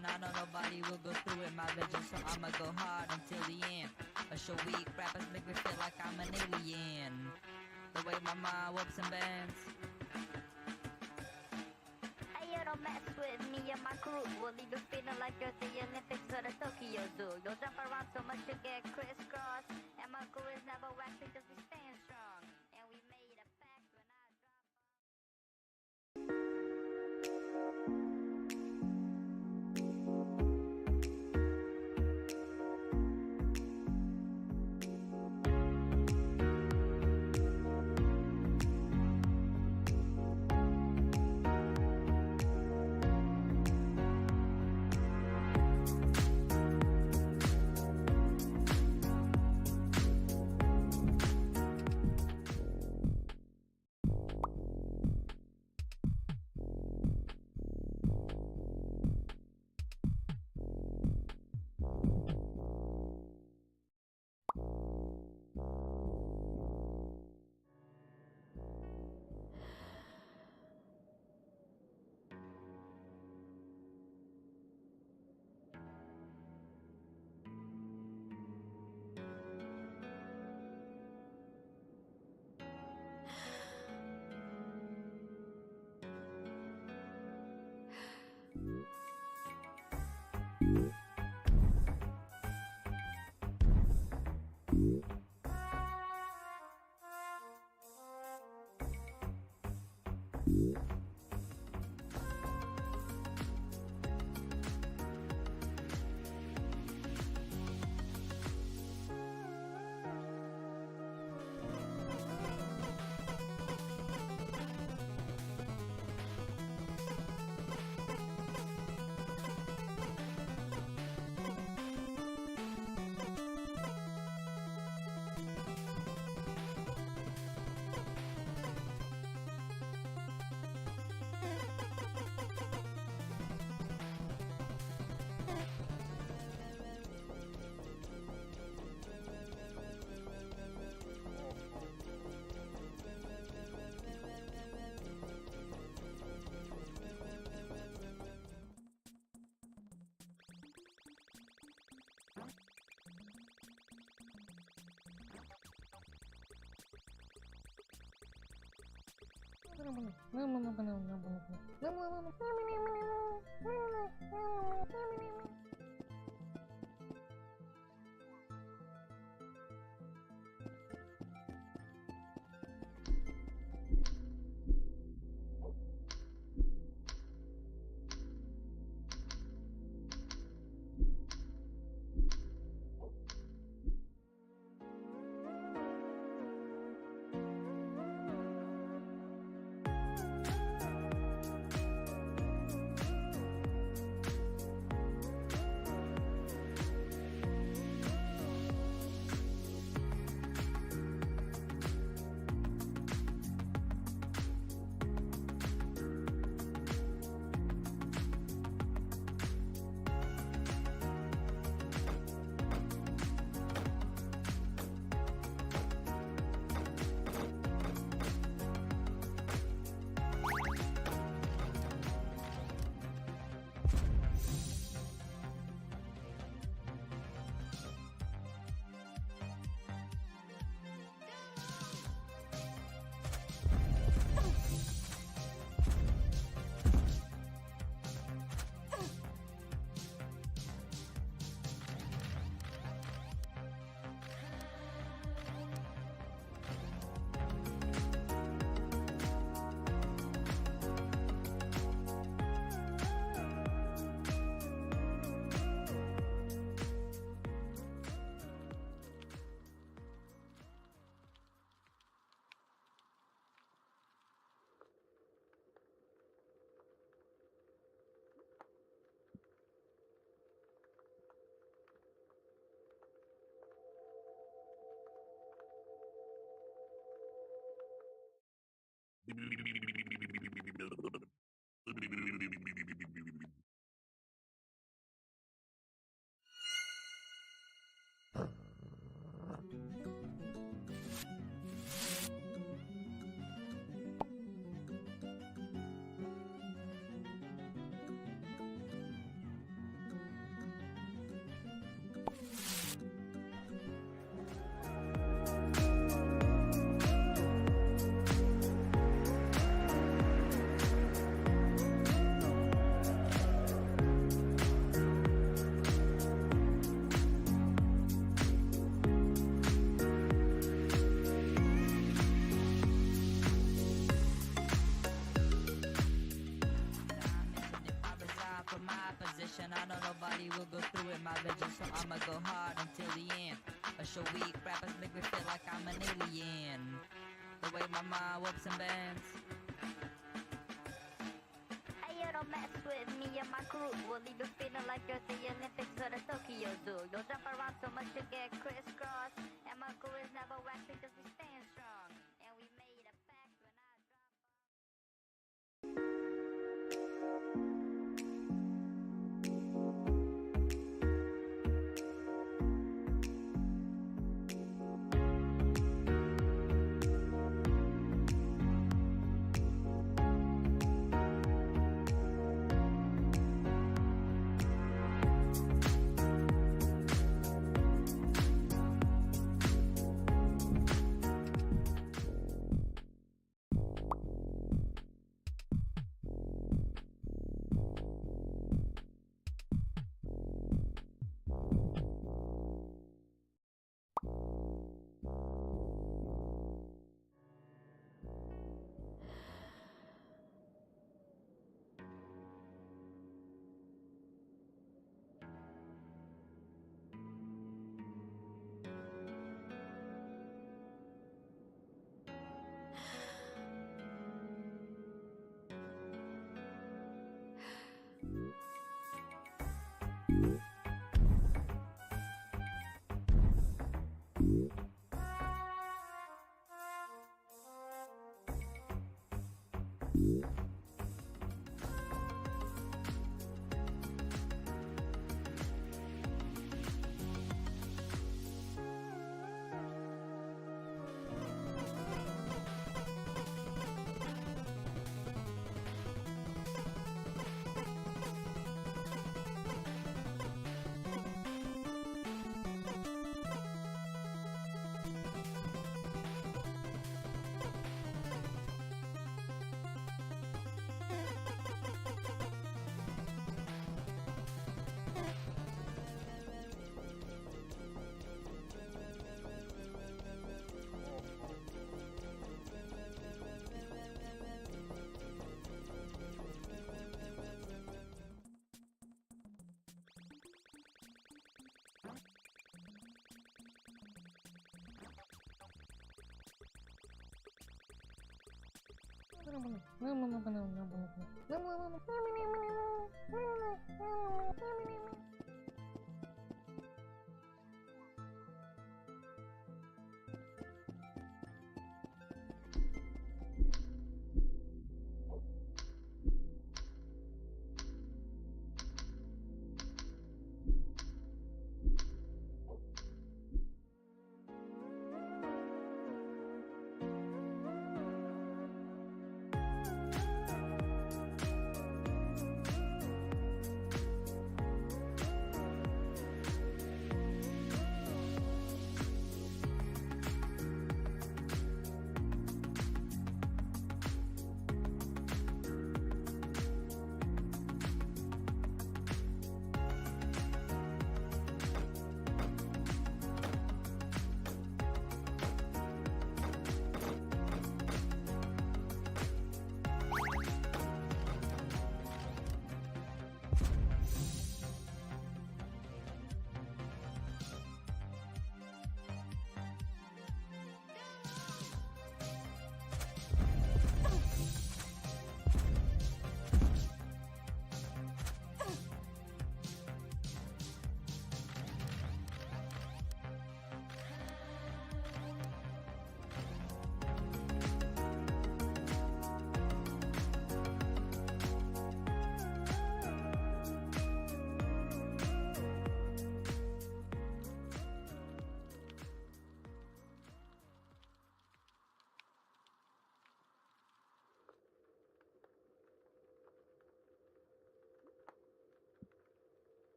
I know nobody will go through it, my vision, so I'ma go hard until the end. A show week, rappers make me feel like I'm an alien. The way my mind whoops and bends. Hey, you don't mess with me and my crew. We'll leave you feeling like you're the Olympics or the Tokyo Zoo. You'll jump around so much you get crisscross. And my crew is never whack because we stand strong. And we made a pact when I drop off. I know nobody will go through it, my vision, so I'ma go hard until the end. A show week, rappers make me feel like I'm an alien. The way my mind whoops and bends. Hey, you don't mess with me and my crew. We'll leave you feeling like you're the Olympics or the Tokyo Zoo. You'll jump around so much you get crisscross. And my crew is never whacked because we stand strong. And we made a pact when I drop.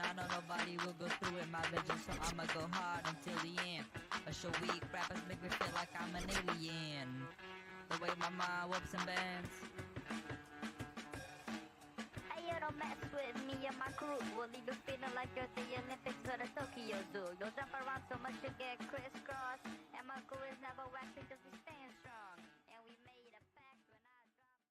I know nobody will go through it, my vision, so I'ma go hard until the end. A show week, rappers make me feel like I'm an alien. The way my mind whoops and bends. Hey, you don't mess with me and my crew. We'll leave you feeling like you're the Olympics or the Tokyo Zoo. You'll jump around so much you get crisscross. And my crew is never whacked because we stand strong. And we made a pact when I drop off.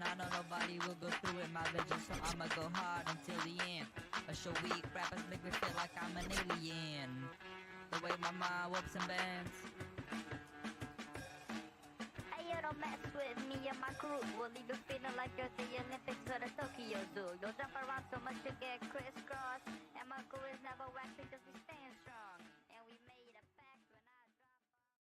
I know nobody will go through it, my vision, so I'ma go hard until the end. A show week, rappers make me feel like I'm an alien. The way my mind whoops and bends. Hey, you don't mess with me and my crew. We'll leave you feeling like you're the Olympics or the Tokyo Zoo. You'll jump around so much you get crisscross. And my crew is never whacked because we stand strong. And we made a pact when I drop off.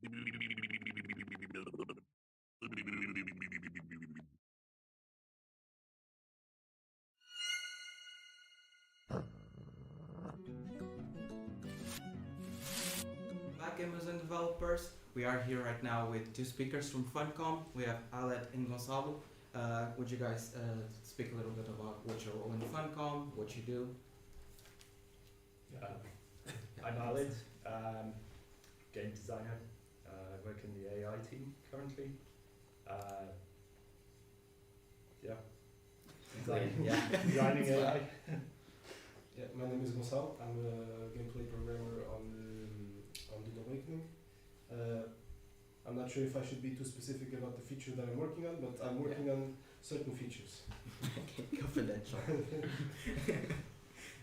Back gamers and developers, we are here right now with two speakers from Funcom. We have Aled and Gonçalo. Would you guys speak a little bit about what your role in Funcom, what you do? I'm Aled, game designer. I work in the AI team currently. Designing AI. Yeah, my name is Gonçalo. I'm a gameplay programmer on Dune Awakening. I'm not sure if I should be too specific about the feature that I'm working on, but I'm working on certain features. Confidential.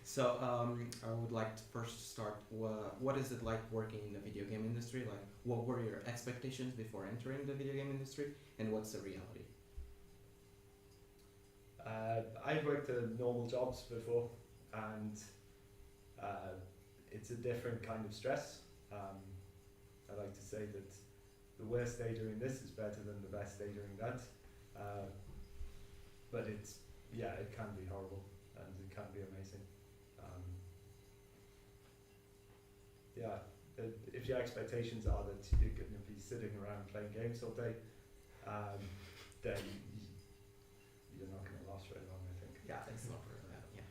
So I would like to first start. What is it like working in the video game industry? Like, what were your expectations before entering the video game industry, and what's the reality? I've worked at normal jobs before, and it's a different kind of stress. I like to say that the worst day doing this is better than the best day doing that. But it can be horrible and it can be amazing. If your expectations are that you're going to be sitting around playing games all day, then you're not going to last very long, I think. Yeah, it's not really bad. Yeah.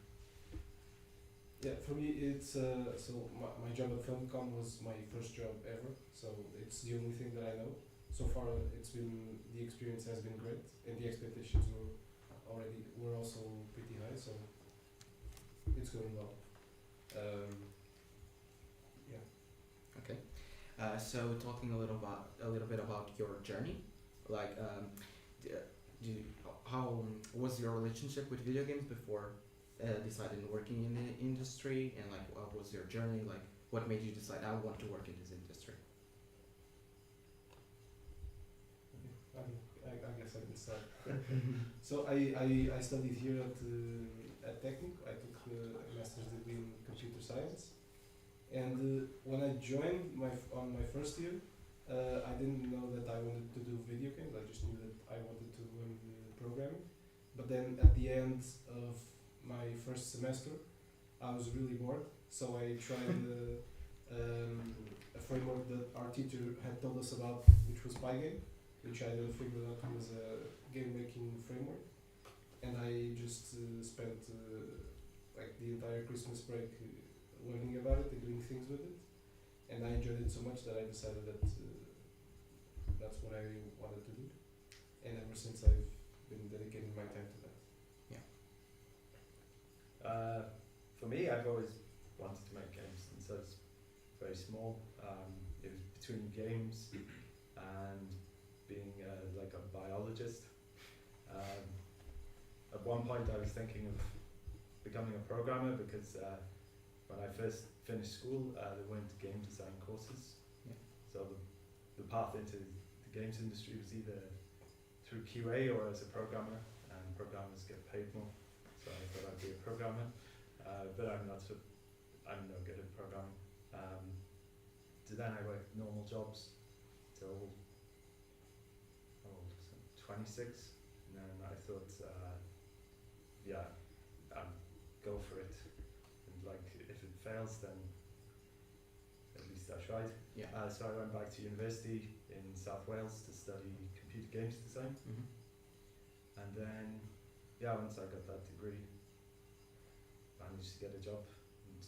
Yeah, for me it's so my job at Funcom was my first job ever, so it's the only thing that I know. So far the experience has been great, and the expectations were also pretty high, so it's going well. Okay. So talking a little bit about your journey, like how was your relationship with video games before deciding working in the industry, and like what was your journey, like what made you decide I want to work in this industry? I guess I can start. So I studied here at Técnico. I took a master's degree in computer science, and when I joined on my first year, I didn't know that I wanted to do video games. I just knew that I wanted to learn programming. But then at the end of my first semester, I was really bored, so I tried a framework that our teacher had told us about, which was Pygame, which I then figured out was a game making framework. And I just spent like the entire Christmas break learning about it and doing things with it. And I enjoyed it so much that I decided that that's what I wanted to do. And ever since I've been dedicating my time to that. For me, I've always wanted to make games since I was very small. It was between games and being like a biologist. At one point I was thinking of becoming a programmer because when I first finished school there weren't game design courses. Yeah. So the path into the games industry was either through QA or as a programmer, and programmers get paid more. So I thought I'd be a programmer, but I'm no good at programming. So then I worked normal jobs till 26, and then I thought, go for it. And like, if it fails, then at least I tried. Yeah. So I went back to university in South Wales to study computer games design. Mm-hmm. And then, once I got that degree, managed to get a job and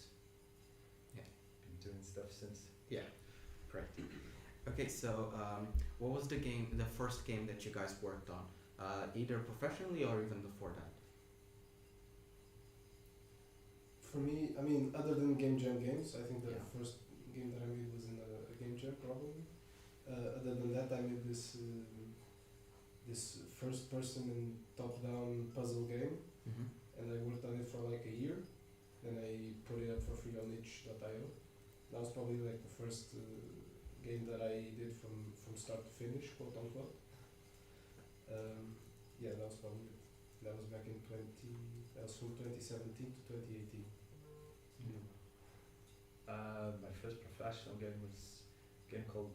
been doing stuff since. Yeah, great. Okay, so what was the first game that you guys worked on, either professionally or even before that? For me, I mean, other than Game Jam games, I think the first game that I made was in a Game Jam, probably. Other than that, I made this first-person and top-down puzzle game, and I worked on it for like a year. Then I put it up for free on itch.io. That was probably like the first game that I did from start to finish, quote unquote. That was probably it. That was back in that was from 2017 to 2018. My first professional game was a game called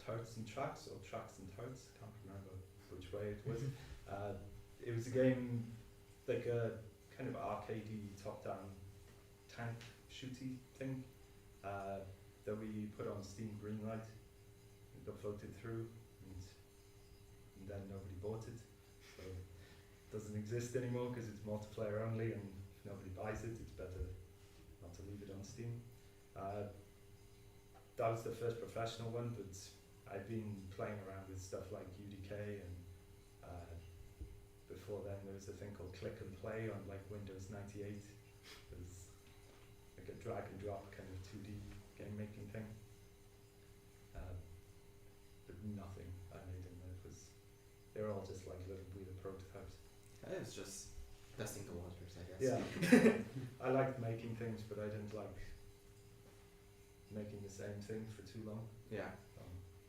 Turrets and Tracks, or Tracks and Turrets, I can't remember which way it was. It was a game like a kind of arcadey top-down tank shooty thing that we put on Steam Greenlight. It got floated through, and then nobody bought it. So it doesn't exist anymore because it's multiplayer only, and if nobody buys it, it's better not to leave it on Steam. That was the first professional one, but I've been playing around with stuff like UDK, and before then there was a thing called Click and Play on like Windows 98. It was like a drag and drop kind of 2D game making thing. But nothing I made in there was, they were all just like little weird prototypes. It's just testing the waters, I guess. Yeah. I liked making things, but I didn't like making the same thing for too long. Yeah.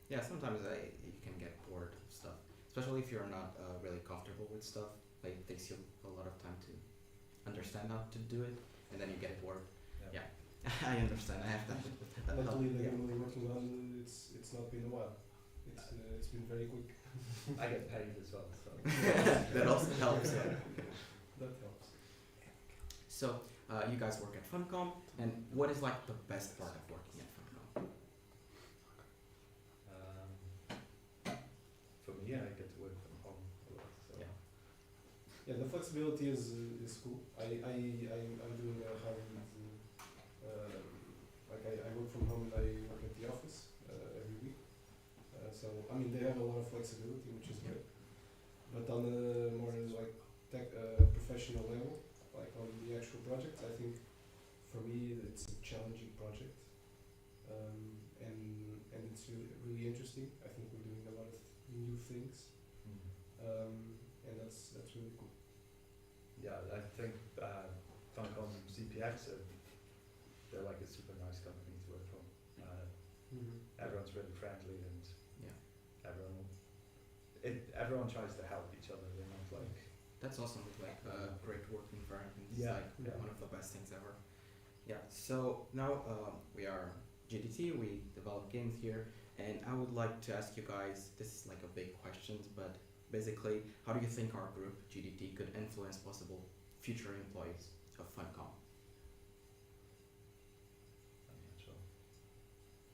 Yeah, sometimes you can get bored of stuff, especially if you're not really comfortable with stuff. Like, it takes you a lot of time to understand how to do it, and then you get bored. Yeah. I understand. I have that. Luckily, the game we're working on, it's not been a while. It's been very quick. I get paid as well, so that also helps. Yeah. That helps. So, you guys work at Funcom, and what is like the best part of working at Funcom? For me, I get to work from home a lot. So. Yeah. Yeah, the flexibility is cool. I'm doing a hybrid. I work from home and I work at the office every week. So I mean they have a lot of flexibility, which is great. But on a more like professional level, like on the actual project, I think for me it's a challenging project, and it's really interesting. I think we're doing a lot of new things, and that's really cool. Yeah, I think Funcom CPX they're like a super nice company to work for. Everyone's really friendly, and everyone tries to help each other. They're not like. That's awesome. Like great work environment. It's like one of the best things ever. Yeah. So now we are GDT. We develop games here, and I would like to ask you guys. This is like a big question, but basically, how do you think our group GDT could influence possible future employees of Funcom?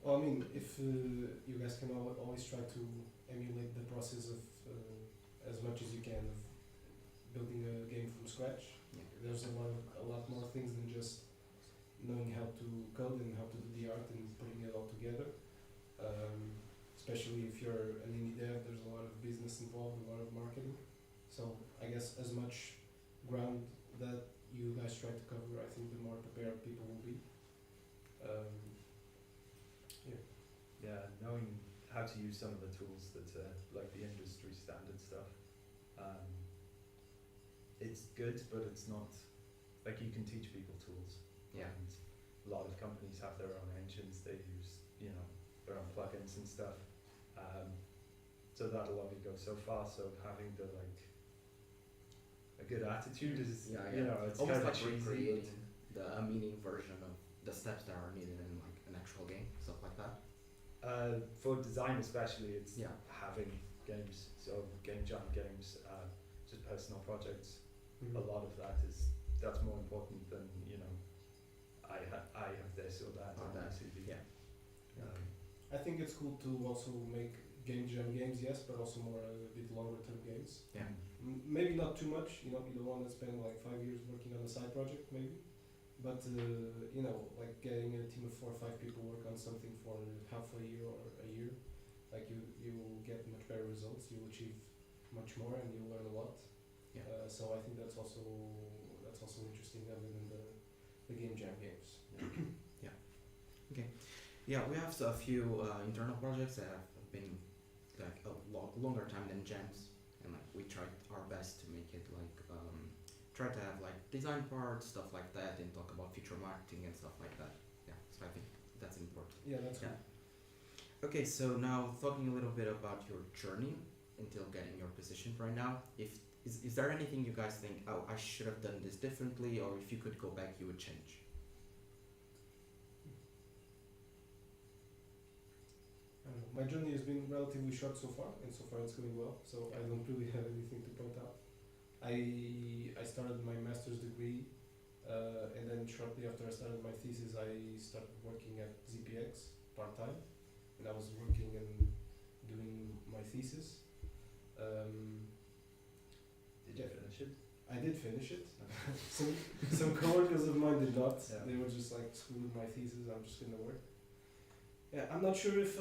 Well, I mean, if you guys can always try to emulate the process of as much as you can of building a game from scratch. Yeah. There's a lot more things than just knowing how to code and how to do the art and putting it all together. Especially if you're an indie dev, there's a lot of business involved, a lot of marketing. So I guess as much ground that you guys try to cover, I think the more prepared people will be. Yeah, knowing how to use some of the tools that like the industry standard stuff. It's good, but it's not like you can teach people tools. Yeah. And a lot of companies have their own engines. They use their own plugins and stuff. So that'll only go so far. So having the a good attitude is it's almost kind like of cheesy, recreating a mini version of the steps that are needed in like an actual game, stuff like that. For design especially, it's Yeah. having games, so game jam games, just personal projects. A lot of that's more important than I have this or that on my CV. Yeah. I think it's cool to also make game jam games, yes, but also more a bit longer term games. Yeah. Maybe not too much, you don't want to spend like 5 years working on a side project maybe, but like getting a team of 4 or 5 people work on something for half a year or a year, like you will get much better results, you'll achieve much more and you'll learn a lot. Yeah. So I think that's also interesting other than the game jam games. Yeah. Okay. Yeah, we have a few internal projects that have been like a longer time than jams, and like we tried our best to make it like try to have like design parts, stuff like that, and talk about future marketing and stuff like that. Yeah, so I think that's important. Yeah, that's cool. Okay, so now talking a little bit about your journey until getting your position right now. Is there anything you guys think, oh, I should have done this differently, or if you could go back, you would change? I don't know. my journey has been relatively short so far, and so far it's going well. So I don't really have anything to point out. I started my master's degree, and then shortly after I started my thesis, I started working at ZPX part time, and I was working and doing my thesis. Did you finish it? I did finish it. some coworkers of mine did not. Yeah. They were just like, screw with my thesis, I'm just gonna work. Yeah, I'm not sure if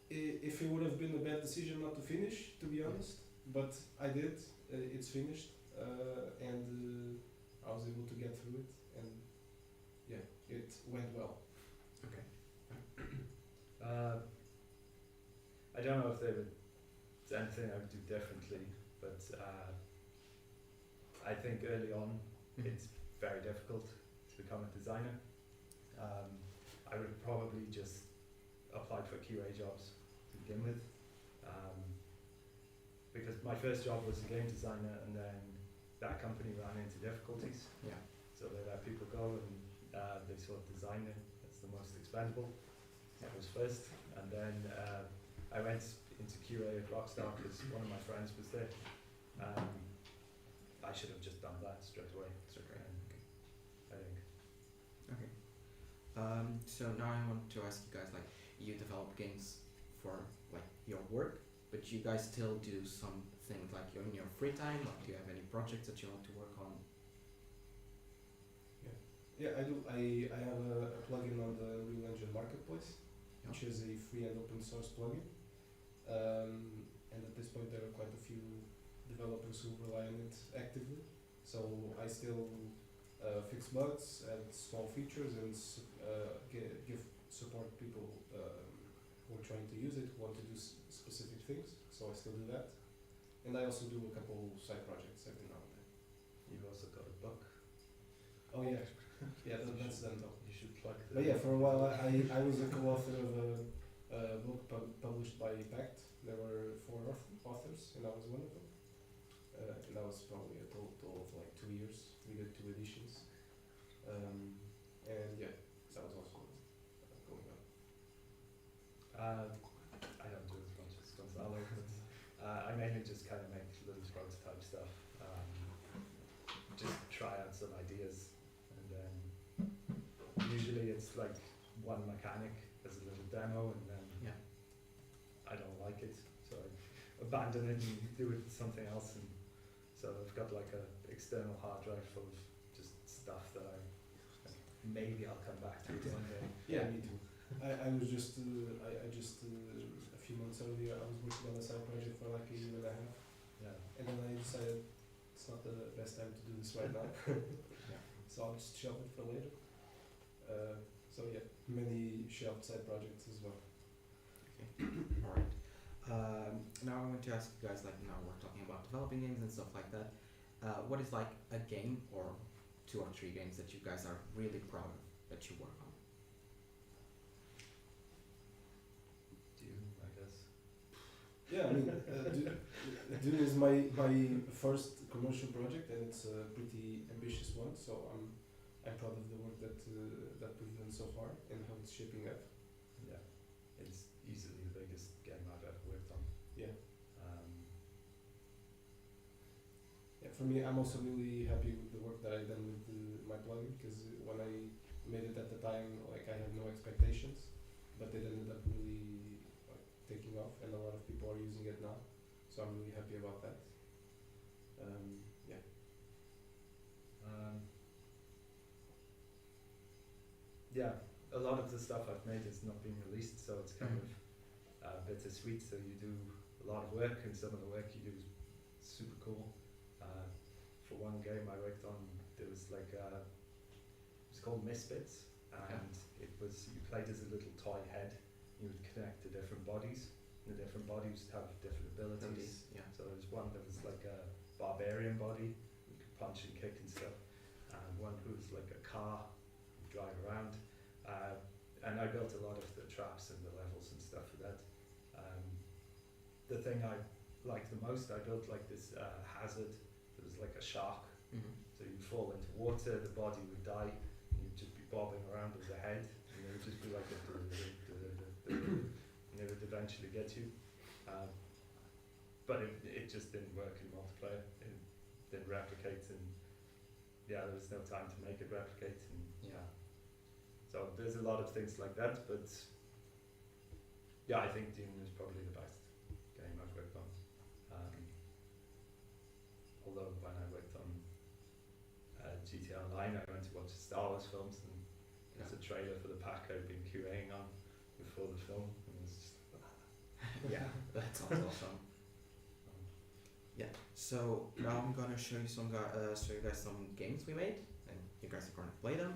it would have been a bad decision not to finish, to be honest. But I did. It's finished, and I was able to get through it, and yeah, it went well. Okay. I don't know if there's anything I would do differently, but I think early on it's very difficult to become a designer. I would probably just applied for QA jobs to begin with, because my first job was a game designer, and then that company ran into difficulties. Yeah. So they let people go, and they saw designer as the most expendable. That was first, and then I went into QA at Rockstar because one of my friends was there. I should have just done that straight away. I think. Okay. So now I want to ask you guys, like, you develop games for like your work, but you guys still do something like in your free time. Like, do you have any projects that you want to work on? Yeah, I do. I have a plugin on the Real Engine Marketplace, which is a free and open source plugin. And at this point, there are quite a few developers who rely on it actively. So I still fix bugs, add small features, and give support people who are trying to use it, who want to do specific things. So I still do that. And I also do a couple side projects every now and then. You've also got a book. Oh yeah, yeah, that's done though. You should plug the. But yeah, for a while I was a co-author of a book published by Pact. There were 4 authors, and I was one of them. And that was probably a total of like 2 years. We did 2 editions. And yeah, that was also going on. I don't do as much as Gonçalo, but I mainly just kind of make little prototype stuff. Just try out some ideas, and then usually it's like one mechanic as a little demo, and then I don't like it, so I abandon it and do it with something else. And so I've got like a external hard drive full of just stuff that maybe I'll come back to one day. Yeah, me too. I was just I just a few months earlier I was working on a side project for like a year and a half. Yeah. And then I decided it's not the best time to do this right now. So I'll just shelve it for later. So yeah, many shelved side projects as well. Okay. All right. Now I want to ask you guys, like, now we're talking about developing games and stuff like that. What is like a game or 2 or 3 games that you guys are really proud of that you work on? Dune, I guess. Yeah, I mean, Dune is my first commercial project, and it's a pretty ambitious one. So I'm proud of the work that we've done so far and how it's shaping up. Yeah, it's easily the biggest game I've ever worked on. Yeah. Yeah, for me, I'm also really happy with the work that I've done with my plugin, because when I made it at the time, like, I had no expectations, but it ended up really like taking off, and a lot of people are using it now. So I'm really happy about that. Yeah. Yeah, a lot of the stuff I've made has not been released, so it's kind of bittersweet. So you do a lot of work, and some of the work you do is super cool. For one game I worked on, there was like it was called Misfits, and it was, you played as a little toy head. You would connect to different bodies, and the different bodies would have different abilities. Yeah. So there was one that was like a barbarian body, you could punch and kick and stuff, and one who was like a car, you drive around. And I built a lot of the traps and the levels and stuff for that. The thing I liked the most, I built like this hazard. It was like a shark. So you'd fall into water, the body would die, and you'd just be bobbing around as a head, and there would just be like a eventually get you. But it just didn't work in multiplayer. It didn't replicate, and there was no time to make it replicate. And so there's a lot of things like that, but I think Doom is probably the best game I've worked on. Although when I worked on GTA Online, I went to watch the Star Wars films, and there's a trailer for the pack I'd been QAing on before the film, and it was just that sounds awesome. So now I'm gonna show you guys some games we made, and you guys are gonna play them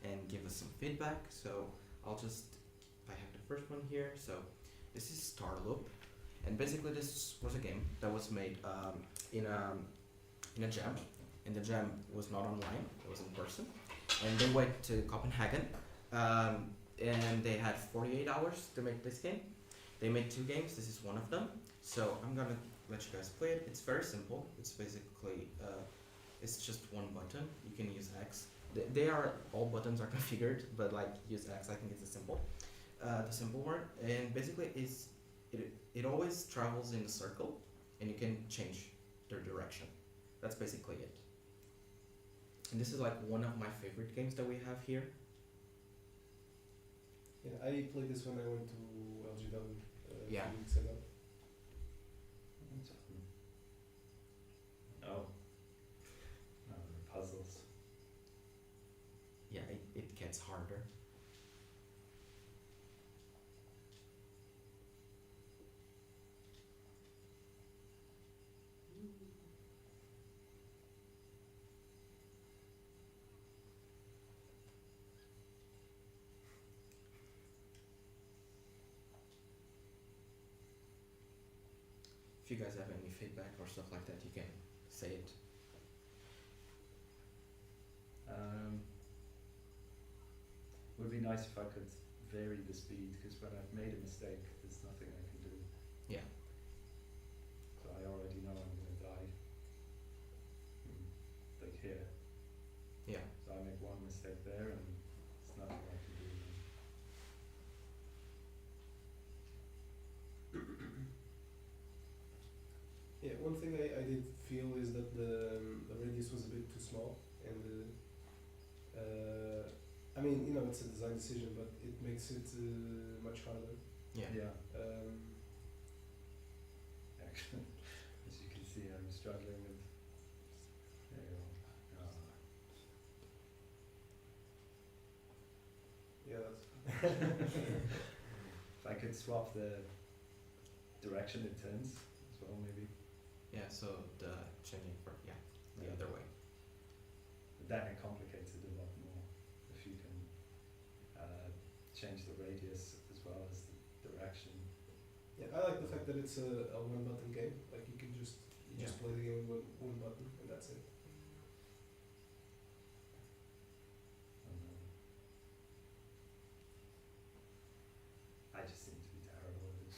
and give us some feedback. So I have the first one here. So this is Starloop, and basically this was a game that was made in a jam, and the jam was not online; it was in person. And they went to Copenhagen, and they had 48 hours to make this game. They made 2 games. This is one of them. So I'm gonna let you guys play it. It's very simple. It's basically it's just one button. You can use X. All buttons are configured, but like use X. I think it's the simple one. And basically it always travels in a circle, and you can change their direction. That's basically it. And this is like one of my favorite games that we have here. Yeah, I played this when I went to LGW a Yeah. few weeks ago. The puzzles. Yeah, it gets harder. If you guys have any feedback or stuff like that, you can say it. Would be nice if I could vary the speed, because when I've made a mistake, there's nothing I can do. Yeah. So I already know I'm gonna die. Like here. Yeah. So I make one mistake there, and there's nothing I can do. Yeah, one thing I did feel is that the radius was a bit too small, and I mean, it's a design decision, but it makes it much harder. Yeah. Actually, as you can see, I'm struggling with. There you go. Yeah, If I could swap the direction it turns as well, maybe. Yeah, so the changing for the other way. But then it complicates it a lot more if you can change the radius as well as the direction. Yeah, I like the fact that it's a one-button game. Like you can just play the game with one button, and that's it. I just seem to be terrible at it.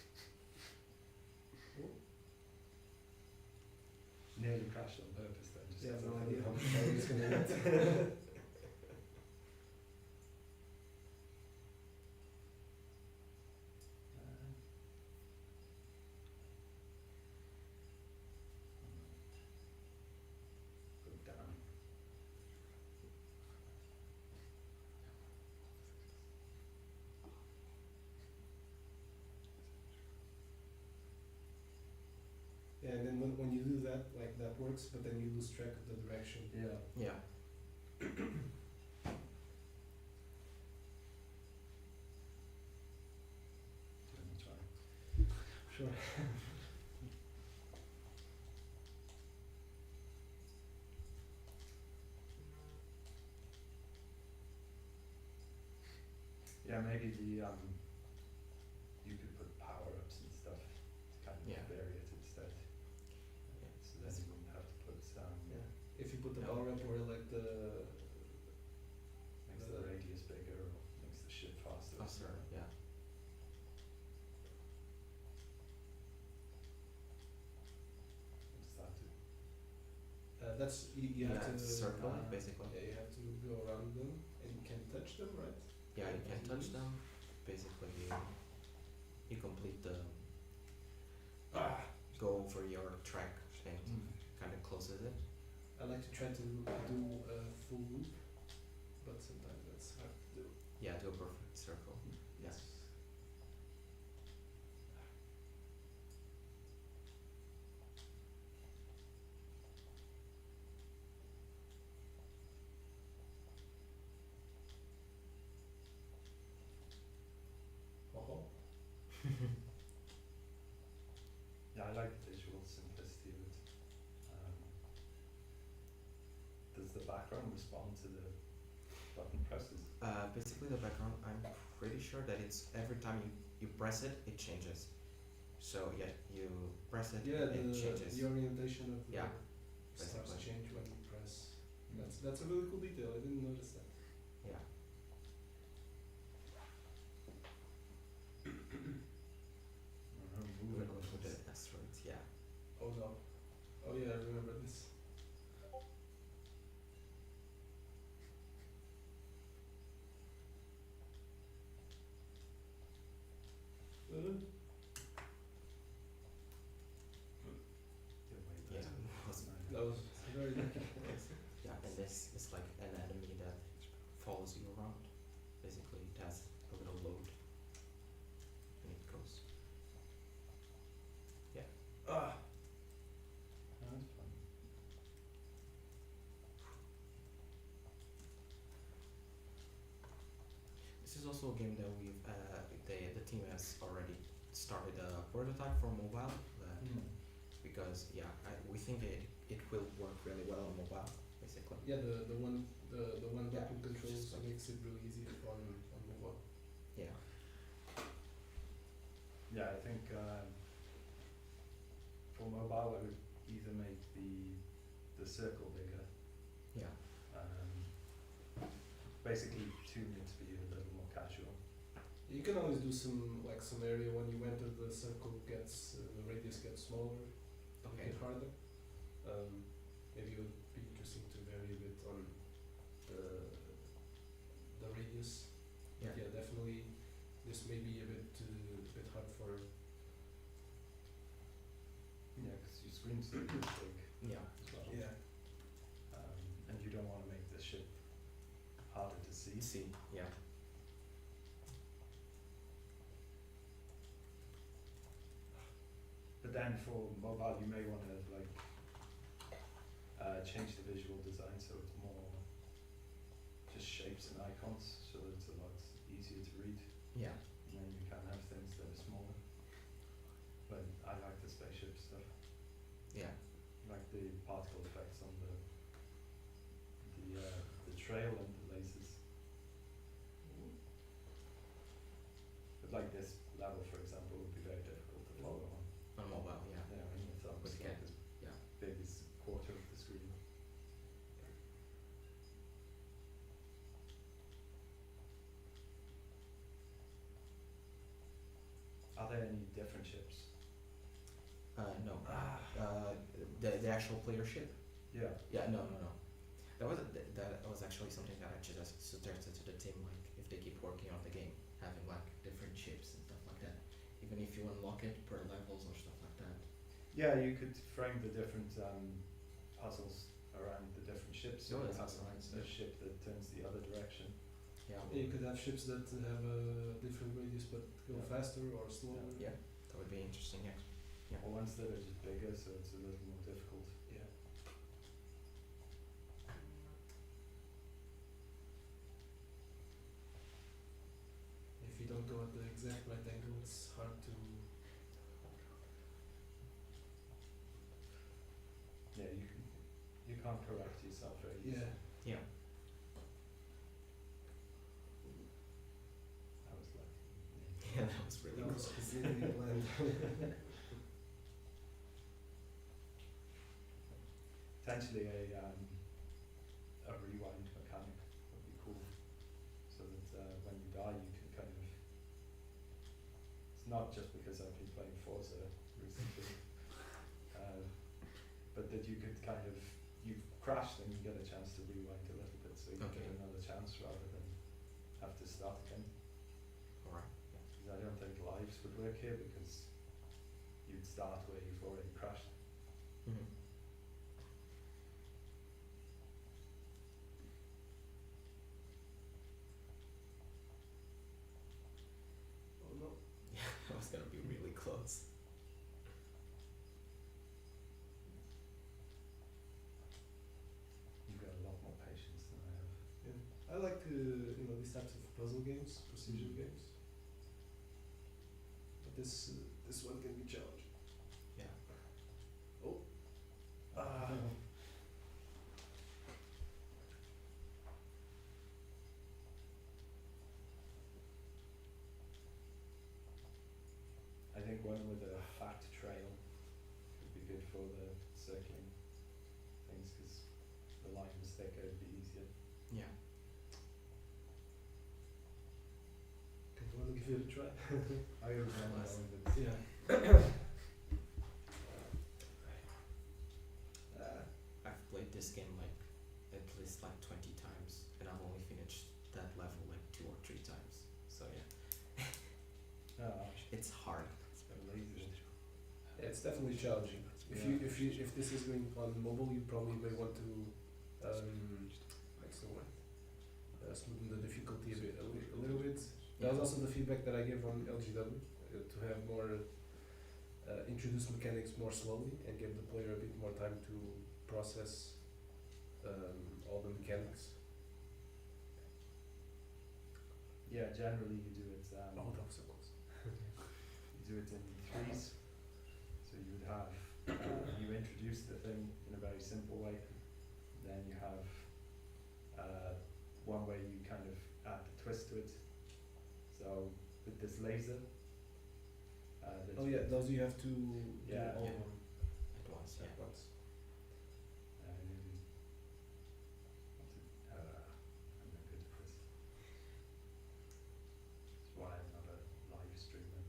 Nearly crashed on purpose then. Just Yeah, because no I idea how thought- much time it's gonna get. Go down. Yeah, and then when you do that, like that works, but then you lose track of the direction. Yeah. Yeah. Let me try. Sure. Yeah, maybe you could put power-ups and stuff to kind of vary it instead. Yeah. So then you wouldn't have to put Yeah. If you put the No. power up or like makes the radius bigger or makes the ship faster. Faster, yeah. What does that do? that's you have to circle it, basically. Yeah, you have to go around them, and you can touch them, right? Yeah, you can touch them. Basically, you complete the go over your track and kind of closes it. I like to try to do a full loop, but sometimes that's hard to do. Yeah, do a perfect circle. Yes. Oh. Yeah, I like the visual simplicity of it. Does the background respond to the button presses? Basically the background, I'm pretty sure that it's every time you press it, it changes. So yeah, you press it, Yeah, it changes. the orientation of the Yeah, stars basically. change when you press. That's a really cool detail. I didn't notice that. Yeah. With the asteroids, yeah. Oh no. Oh yeah, I remember this. Yeah. That was very lucky. Yeah, and this is like an enemy that follows you around. Basically, it has a little load, and it goes. Yeah. Ah. That's fun. This is also a game that we've the team has already started a prototype for mobile. Because we think it will work really well on mobile, basically. Yeah, the one button controls just like- makes it really easy on mobile. Yeah. Yeah, I think for mobile I would either make the circle bigger. Yeah. Basically tune it to be a little more casual. You can always do some area when you enter the circle gets the radius gets smaller, Okay. a bit harder. Maybe it would be interesting to vary a bit on the radius. Yeah. Yeah, definitely. This may be a bit hard for. Yeah, because your screen's so big Yeah. as well. Yeah. And you don't want to make the ship harder to see. Yeah. But then for mobile you may want to like change the visual design so it's more just shapes and icons so that it's a lot easier to read. Yeah. And then you can have things that are smaller. But I like the spaceship stuff. Yeah. Like the particle effects on the trail and the lasers. But like this level, for example, would be very difficult to follow on. On mobile, yeah. Yeah, I mean, it's almost With like cat. as Yeah. big as a quarter of the screen. Are there any different ships? No. The actual player ship. Yeah. Yeah. No. That was actually something that I just suggested to the team. Like, if they keep working on the game, having like different ships and stuff like that. Even if you unlock it per levels or stuff like that. Yeah, you could frame the different puzzles around the different ships. Oh, You that's have nice. a ship that turns the other direction. Yeah. You could have ships that have a different radius but go Yeah. faster or slower. Yeah. That would be interesting. Yeah. Yeah. Or ones that are just bigger, so it's a little more difficult. Yeah. If you don't go at the exact right angle, it's hard to. Yeah, you can't correct yourself very easily. Yeah. Yeah. That was lucky. Yeah. That was really That cool. was completely planned. Potentially a rewind mechanic would be cool, so that when you die you can kind of. It's not just because I've been playing Forza recently, but that you could kind of you've crashed and you get a chance to rewind a little bit, so you Okay. get another chance rather than have to start again. Alright. Because I don't think live lives would work here because you'd start where you've already crashed. Mhm. Oh no. Yeah, that was gonna be really close. You've got a lot more patience than I have. Yeah. I like these types of puzzle games, procedure games. But this one can be challenging. Yeah. Oh. Ah. I think one with a fat trail would be good for the circling things because the line was thicker, it'd be easier. Yeah. Okay, you want to give it a try? I always want that one, but Yeah. I've played this game like at least like 20 times, and I've only finished that level like 2 or 3 times. So yeah, it's hard. it's got a laser. Yeah, it's definitely challenging. If this is going on mobile, you probably may want to what's the word? Smoothen the difficulty a little bit. That was also the feedback that I gave on LGW to have more introduce mechanics more slowly and give the player a bit more time to process all the mechanics. Yeah, generally you do it. Oh, that was so close. You do it in threes. So you would have you introduce the thing in a very simple way. Then you have one way you kind of add the twist to it. So with this laser. Oh yeah, those you have to Yeah. do all Yeah. of them At once, at yeah. once. I'm no good at this. That's why I'm not a live streamer.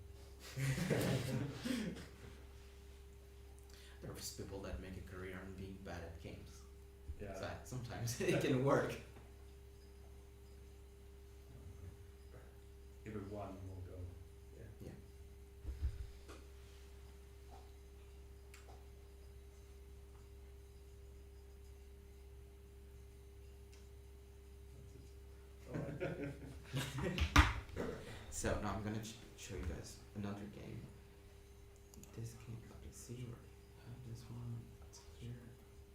There's people that make a career in being bad at games. Yeah. So sometimes it can work. Give it one and we'll go. Yeah. Yeah. So now I'm gonna show you guys another game. This game, let me see where I have this one. It's here.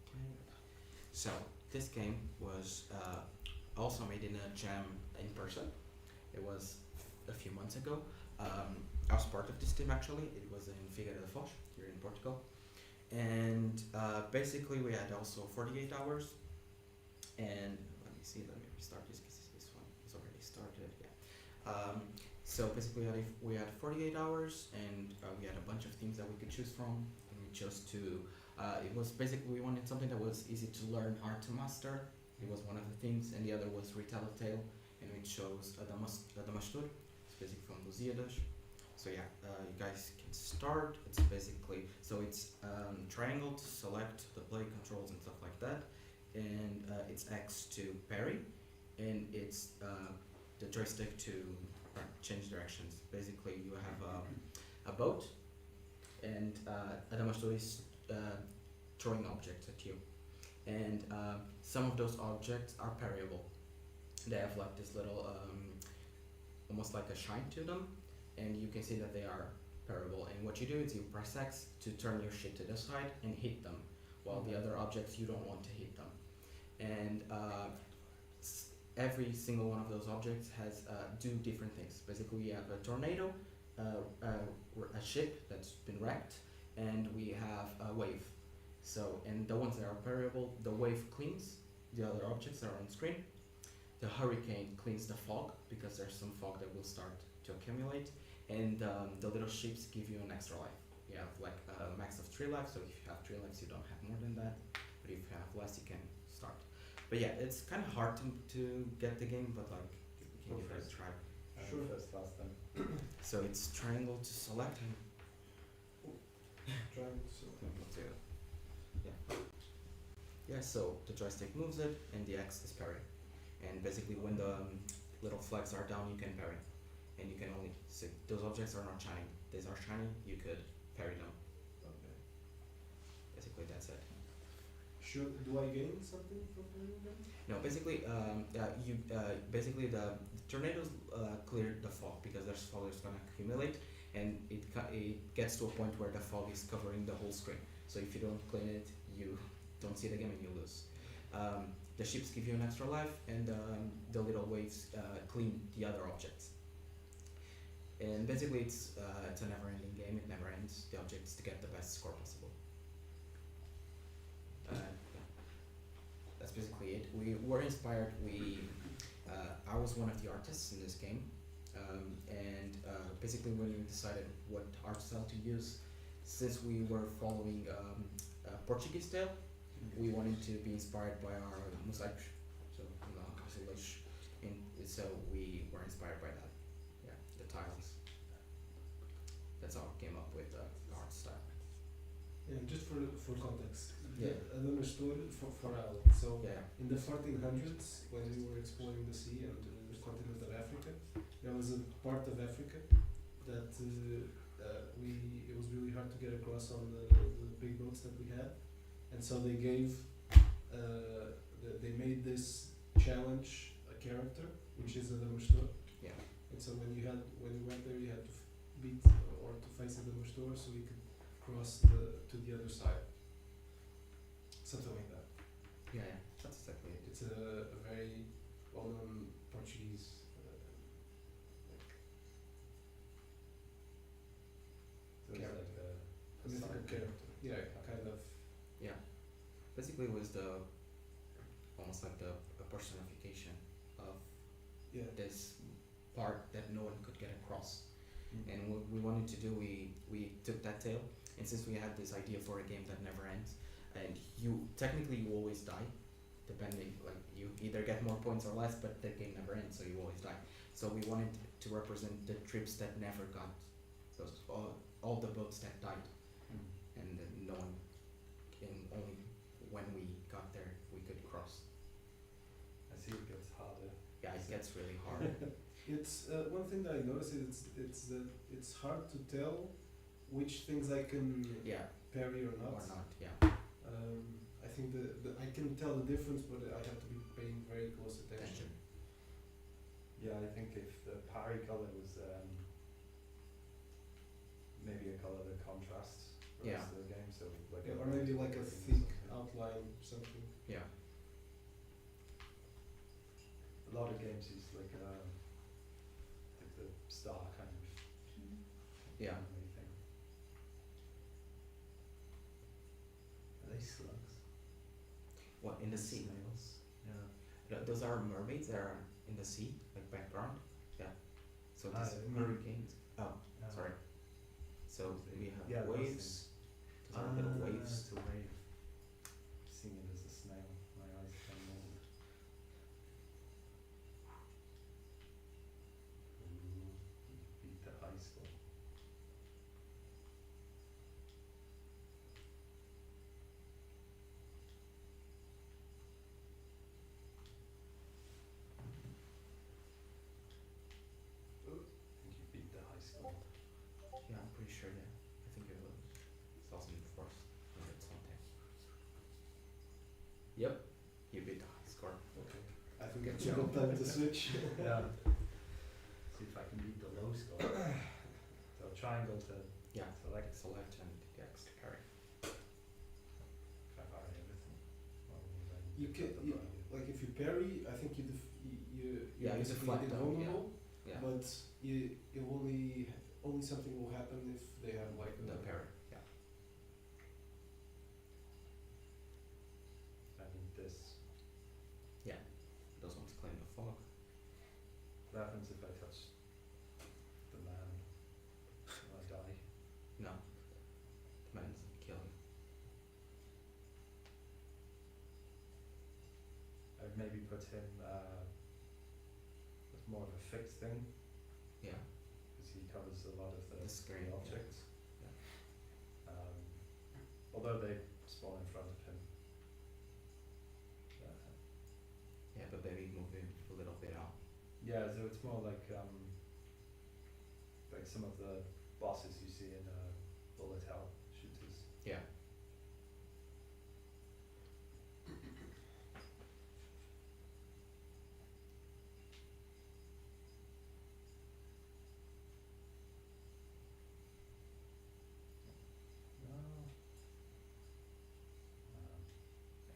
Okay. So this game was also made in a jam in person. It was a few months ago. I was part of this team actually. It was in Figueira da Foz here in Portugal, and basically we had also 48 hours. And let me see. Let me restart this because this one is already started. Yeah. So basically we had 48 hours, and we had a bunch of themes that we could choose from, and we chose to. It was basically we wanted something that was easy to learn, hard to master. It was one of the themes, and the other was Retell a Tale, and we chose Adamastur. It's basically from Lusíadas. So yeah, you guys can start. It's basically it's triangle to select the play controls and stuff like that, and it's X to parry, and it's the joystick to change directions. Basically, you have a boat, and Adamastur is throwing objects at you, and some of those objects are parryable. They have like this little almost like a shine to them, and you can see that they are parryable. And what you do is you press X to turn your ship to the side and hit them, while the other objects you don't want to hit them. And every single one of those objects has do different things. Basically, we have a tornado, a ship that's been wrecked, and we have a wave. So, and the ones that are parryable, the wave cleans the other objects that are on screen. The hurricane cleans the fog, because there's some fog that will start to accumulate, and the little ships give you an extra life. You have like a max of 3 lives, so if you have 3 lives you don't have more than that, but if you have less you can start. But yeah, it's kind of hard to get the game, but like we can give it a try. Sure. First last time. So it's triangle to select and Triangle, so. yeah, so the joystick moves it, and the X is parry. And basically when the little flags are down, you can parry. And you can only those objects are not shiny. These are shiny. You could parry them. Okay. Basically, that's it. Do I gain something from playing them? No, basically, basically the tornadoes clear the fog because there's fog that's gonna accumulate, and it gets to a point where the fog is covering the whole screen. So if you don't clean it, you don't see the game and you lose. The ships give you an extra life, and the little waves clean the other objects. And basically, it's a never-ending game. It never ends. The object is to get the best score possible. That's basically it. We were inspired. I was one of the artists in this game, and basically when we decided what art style to use, since we were following Portuguese style, we wanted to be inspired by our mosaic, so and so we were inspired by that. Yeah, the tiles. That's how we came up with the art style. And just for context, Yeah. another story for Al. So Yeah. in the 1400s, when we were exploring the sea and the continent of Africa, there was a part of Africa that it was really hard to get across on the big boats that we had, and so they gave they made this challenge a character, which is a Damastor. Yeah. And so when you went there, you had to beat or to face a Damastor so you could cross to the other side. Something like that. Yeah, that's exactly it. It's a very well-known Portuguese character. A mythical character. Yeah, kind of. Yeah. Basically, it was almost like the personification of this part that no one could get across. And what we wanted to do, we took that tale, and since we had this idea for a game that never ends, and you always die, depending, like you either get more points or less, but the game never ends, so you always die. So we wanted to represent the trips that never got those all the boats that died, and no one, and only when we got there we could cross. I see it gets harder. Yeah, it gets really hard. It's one thing that I noticed is it's that it's hard to tell which things I can parry or not. Yeah. I think I can tell the difference, but I have to be paying very close attention. Yeah, I think if the parry color was maybe a color that contrasts the rest of the game, so like or maybe like a thick outline or something. Yeah. A lot of games use like the star kind of Yeah. thing. Are they slugs? What, in the sea? Snails? Yeah. Those are mermaids that are in the sea, like background. Yeah. So these hurricanes. Oh, sorry. So we have waves. Those are little waves. It's a wave. Seeing it as a snail. My eyes kind of old. Beat the ice wall. Yeah, I'm pretty sure. Yeah, I think it was 2004. It's on there. Yep, you beat the high score. Okay, I think it's a good time to switch. Yeah. See if I can beat the low score. So triangle to select and get extra carry. Can I parry everything? You can like if you parry, I think you deflect them, invulnerable. Yeah. But it only something will happen if they have like The parry. Yeah. I need this. Yeah. Those ones claim the fog. What happens if I touch the man? Will I die? No. The man doesn't kill you. I'd maybe put him with more of a fixed thing. Yeah. Because he covers a lot of the screen objects. Yeah. Although they spawn in front of him. Yeah, but maybe move him a little bit out. Yeah, so it's more like like some of the bosses you see in bullet hell shooters. Yeah.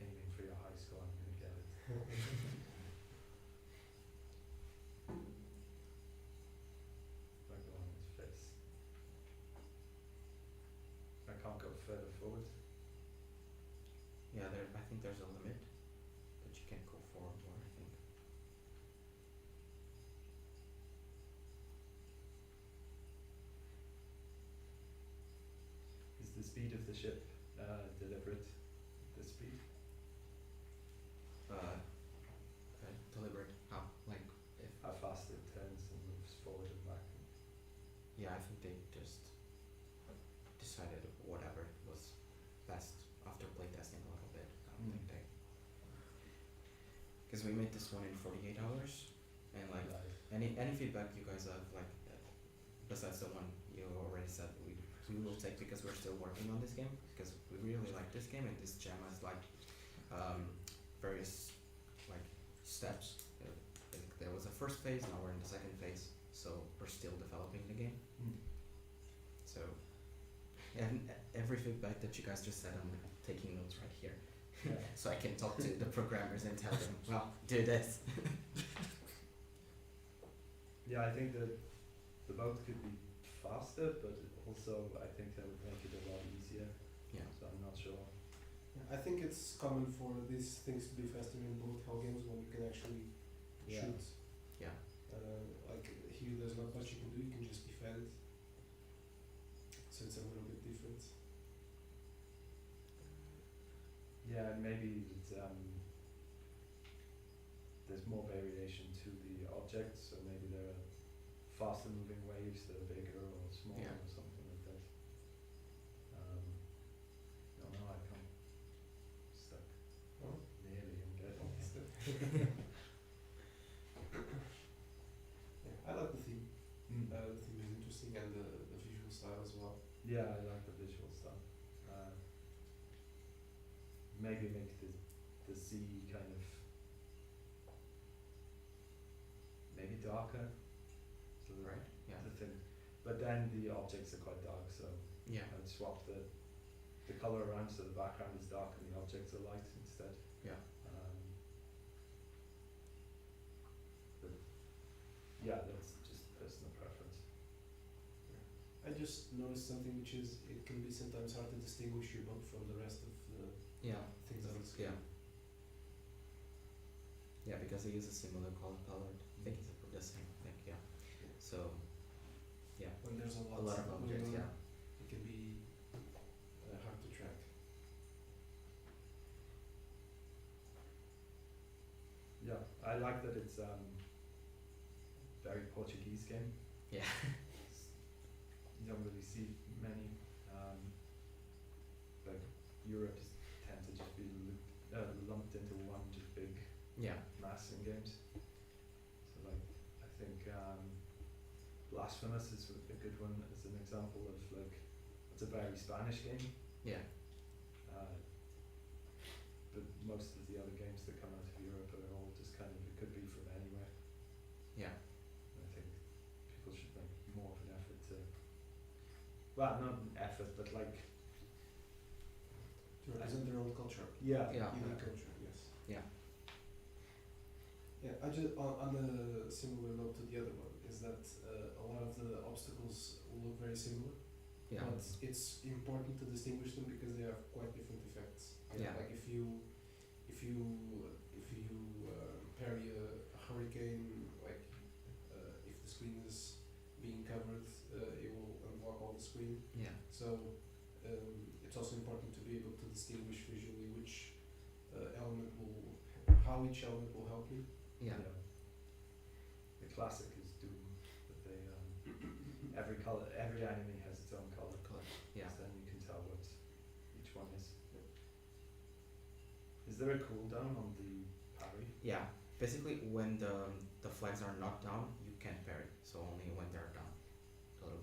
Aiming for your high score, I'm gonna get it. If I go on his face. I can't go further forward. Yeah, I think there's a limit that you can't go forward more, I think. Is the speed of the ship deliberate? The speed? Deliberate. How? Like, if. How fast it turns and moves forward and back. Yeah, I think they just decided whatever was best after playtesting a little bit. I don't think they. Because we made this one in 48 hours, and like any feedback you guys have, like besides the one you already said we will take, because we're still working on this game, because we really like this game, and this jam has like various like steps. There was a first phase, now we're in the second phase, so we're still developing the game. So, and every feedback that you guys just said, I'm taking notes right here. Yeah. So I can talk to the programmers and tell them, well, do this. Yeah, I think that the boat could be faster, but also I think that would make it a lot easier. Yeah. So I'm not sure. I think it's common for these things to be faster in bullet hell games when you can actually shoot. Yeah. Like here, there's not much you can do. You can just defend. So it's a little bit different. Yeah, and maybe it's, there's more variation to the objects, so maybe there are faster moving waves that are bigger or smaller or something like that. No, I can't. Stuck. Oh. Nearly, I'm getting Stuck. Yeah, I like the theme. The theme is interesting, and the visual style as well. Yeah, I like the visual stuff. Maybe make the sea kind of maybe darker. So Right. Yeah. the thing, but then the objects are quite dark, so Yeah. I'd swap the color around so the background is dark and the objects are light instead. Yeah. But yeah, that's just personal preference. I just noticed something, which is it can be sometimes hard to distinguish your boat from the rest of the Yeah. things on the screen. Yeah. Yeah, because they use a similar color palette. I think it's the same thing. Yeah. So. Yeah. When there's a lot of going objects. on, Yeah. it can be hard to track. Yeah, I like that it's very Portuguese game. Yeah. You don't really see many. Like Europe tend to just be lumped into one just big Yeah. mass in games. So like I think Blasphemous is a good one as an example of like it's a very Spanish game. Yeah. But most of the other games that come out of Europe are all just kind of, it could be from anywhere. Yeah. And I think people should make more of an effort to, well, not an effort, but like, To represent their own culture. yeah, Yeah. Unique culture, yes. Yeah. Yeah, I just on a similar note to the other one is that a lot of the obstacles look very similar, Yeah. but it's important to distinguish them because they have quite different effects. Yeah. Like if you parry a hurricane, like if the screen is being covered, it will unblock all the screen. Yeah. So it's also important to be able to distinguish visually which element will, how each element will help you. Yeah. The classic is Doom, that they every color, every enemy has its own color. Yeah. So then you can tell what each one is. Is there a cooldown on the parry? Yeah. Basically, when the flags are knocked down, you can't parry. So only when they're down. So the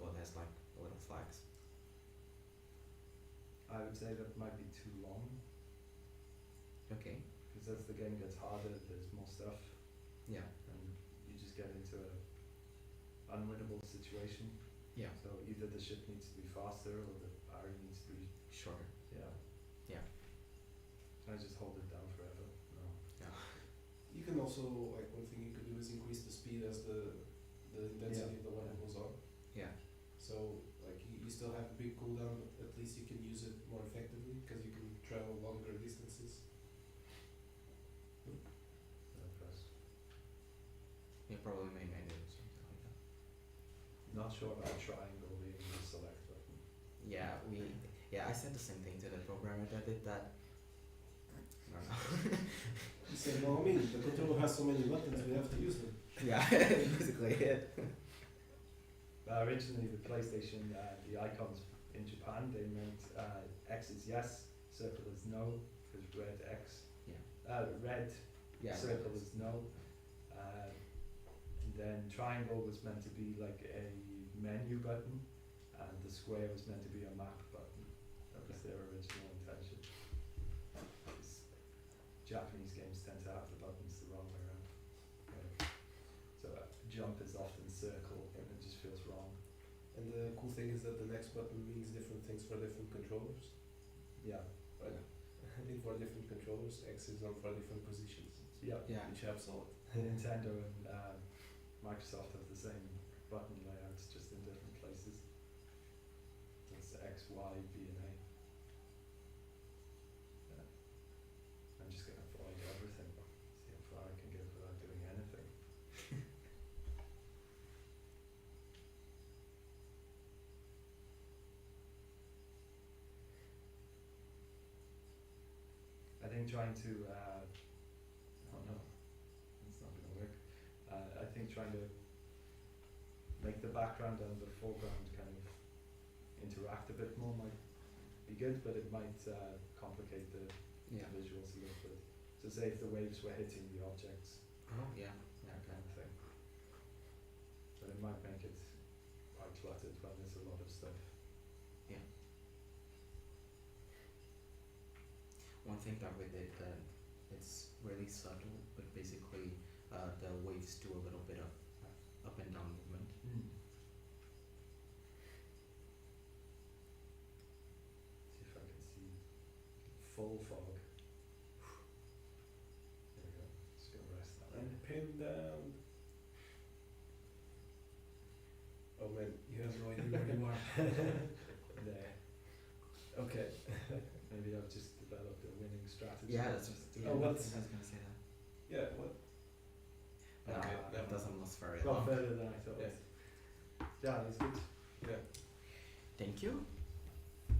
I would say that might be too long. Okay. Because as the game gets harder, there's more stuff. Yeah. And you just get into a unwinnable situation. Yeah. So either the ship needs to be faster or the parry needs to be shorter. Yeah. Yeah. Can I just hold it down forever? No. Yeah. You can also, like, one thing you could do is increase the speed as the intensity of the weapon goes on. Yeah. So, like, you still have a big cooldown, but at least you can use it more effectively because you can travel longer distances. Yeah, probably main menu or something like that. Not sure about triangle being the select button. Yeah, I said the same thing to the programmer that did that. I don't know. You said, well, I mean, the controller has so many buttons, we have to use them. Yeah, basically it. Originally, the PlayStation, the icons in Japan, they meant X is yes, circle is no, because red X. Yeah. Red circle is no. Then triangle was meant to be like a menu button, and the square was meant to be a map button. That was their original intention. Because Japanese games tend to have the buttons the wrong way around. So jump is often circle, and it just feels wrong. And the cool thing is that the next button means different things for different controllers. Yeah. Right. I think for different controllers, X is on for different positions. Yeah. Which helps a lot. Nintendo and Microsoft have the same button layouts, just in different places. It's X, Y, B, and A. Yeah. I'm just gonna avoid everything. See how far I can get without doing anything. I think trying to, oh no, it's not going to work. I think trying to make the background and the foreground kind of interact a bit more might be good, but it might complicate the visuals a little bit. So say if the waves were hitting the objects, that kind of thing. But it might make it quite cluttered when there's a lot of stuff. Yeah. One thing that we did that it's really subtle, but basically the waves do a little bit of up and down movement. See if I can see full fog. There we go. Just gonna rest that. And pin down. Oh man, you have no idea where you are. There. Okay. Maybe I've just developed a winning strategy. Yeah, that's just. Oh, what? I was gonna say that. Yeah, what? Okay, that doesn't last very Got long. better than I thought. Yeah, it's good. Yeah. Thank you.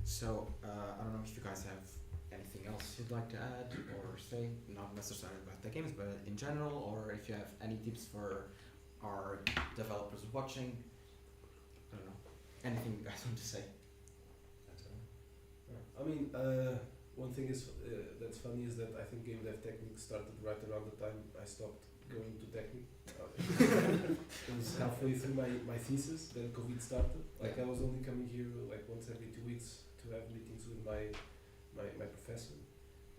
So, I don't know if you guys have anything else you'd like to add or say, not necessarily about the games, but in general, or if you have any tips for our developers watching. I don't know. Anything you guys want to say? I mean, one thing is that's funny is that I think GameDev Técnico started right around the time I stopped going to Technic. It was halfway through my thesis, then COVID started. Like I was only coming here like once every 2 weeks to have meetings with my professor,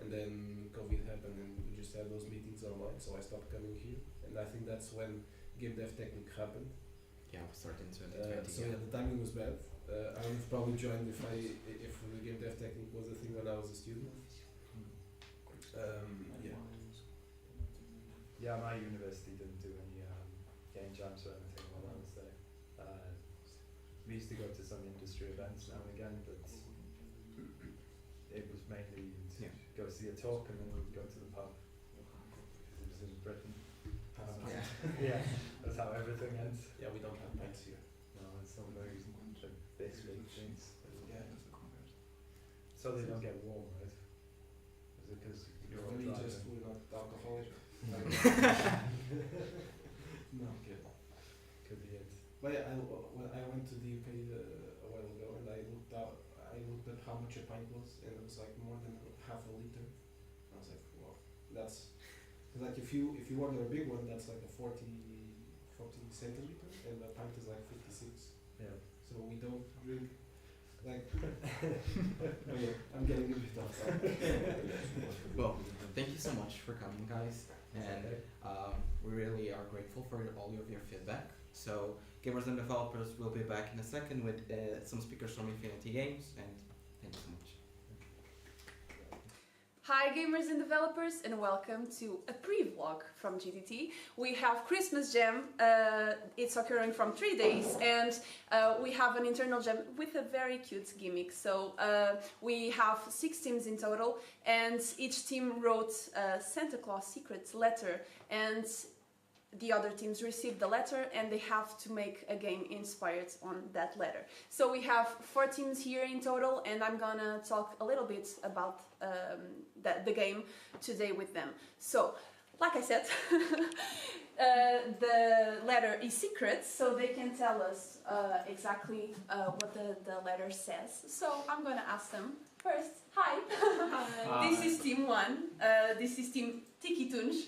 and then COVID happened and we just had those meetings online, so I stopped coming here, and I think that's when GameDev Técnico happened. Yeah, we started in 2020. So yeah, the timing was bad. I would have probably joined if the GameDev Técnico was a thing when I was a student. Yeah. Yeah, my university didn't do any game jams or anything while I was there. We used to go to some industry events now and again, but it was mainly to go see a talk and then we'd go to the pub. Because it was in Britain. Yeah, that's how everything ends. Yeah, we don't have pints here. No, it's not very like this big things. Yeah. So they don't get warm, right? Is it because you're all Really driving? just we're not alcoholic. No. Okay. Could be it. But yeah, when I went to the UK a while ago, and I looked up how much a pint was, and it was like more than half a liter. I was like, wow, that's like if you order a big one, that's like a 40 centiliter, and a pint is like 56. Yeah. So we don't drink Like, okay, I'm getting a bit off. Well, thank you so much for coming, guys, and we really are grateful for all of your feedback. So, gamers and developers will be back in a second with some speakers from Infinity Games, and thank you so much. Hi gamers and developers, and welcome to a pre-vlog from GDT. We have Christmas Jam, it's occurring from 3 days, and we have an internal jam with a very cute gimmick. So we have 6 teams in total, and each team wrote a Santa Claus secret letter, and the other teams received the letter and they have to make a game inspired on that letter. So we have 4 teams here in total, and I'm gonna talk a little bit about the game today with them. So, like I said, the letter is secret, so they can tell us exactly what the letter says. So I'm gonna ask them first. Hi! Hi. This is Team 1, this is Team Tiki Tunj.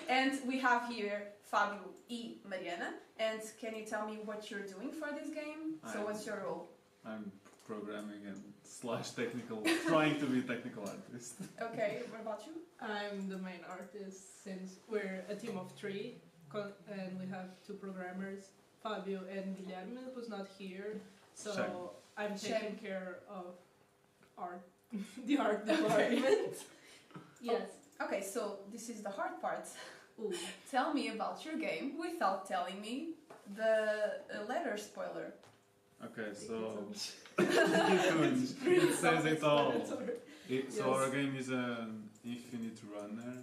And we have here Fabio and Mariana. And can you tell me what you're doing for this game? So what's your role? I'm programming and / technical, trying to be technical artist. Okay, what about you? I'm the main artist since we're a team of 3 and we have 2 programmers, Fabio and Guilherme, who's not here. So Shame. I'm taking care of art, the art department. Yes. Okay, so this is the hard part. Ooh. Tell me about your game without telling me the letter spoiler. Okay, so it says it all. So our game is an infinite runner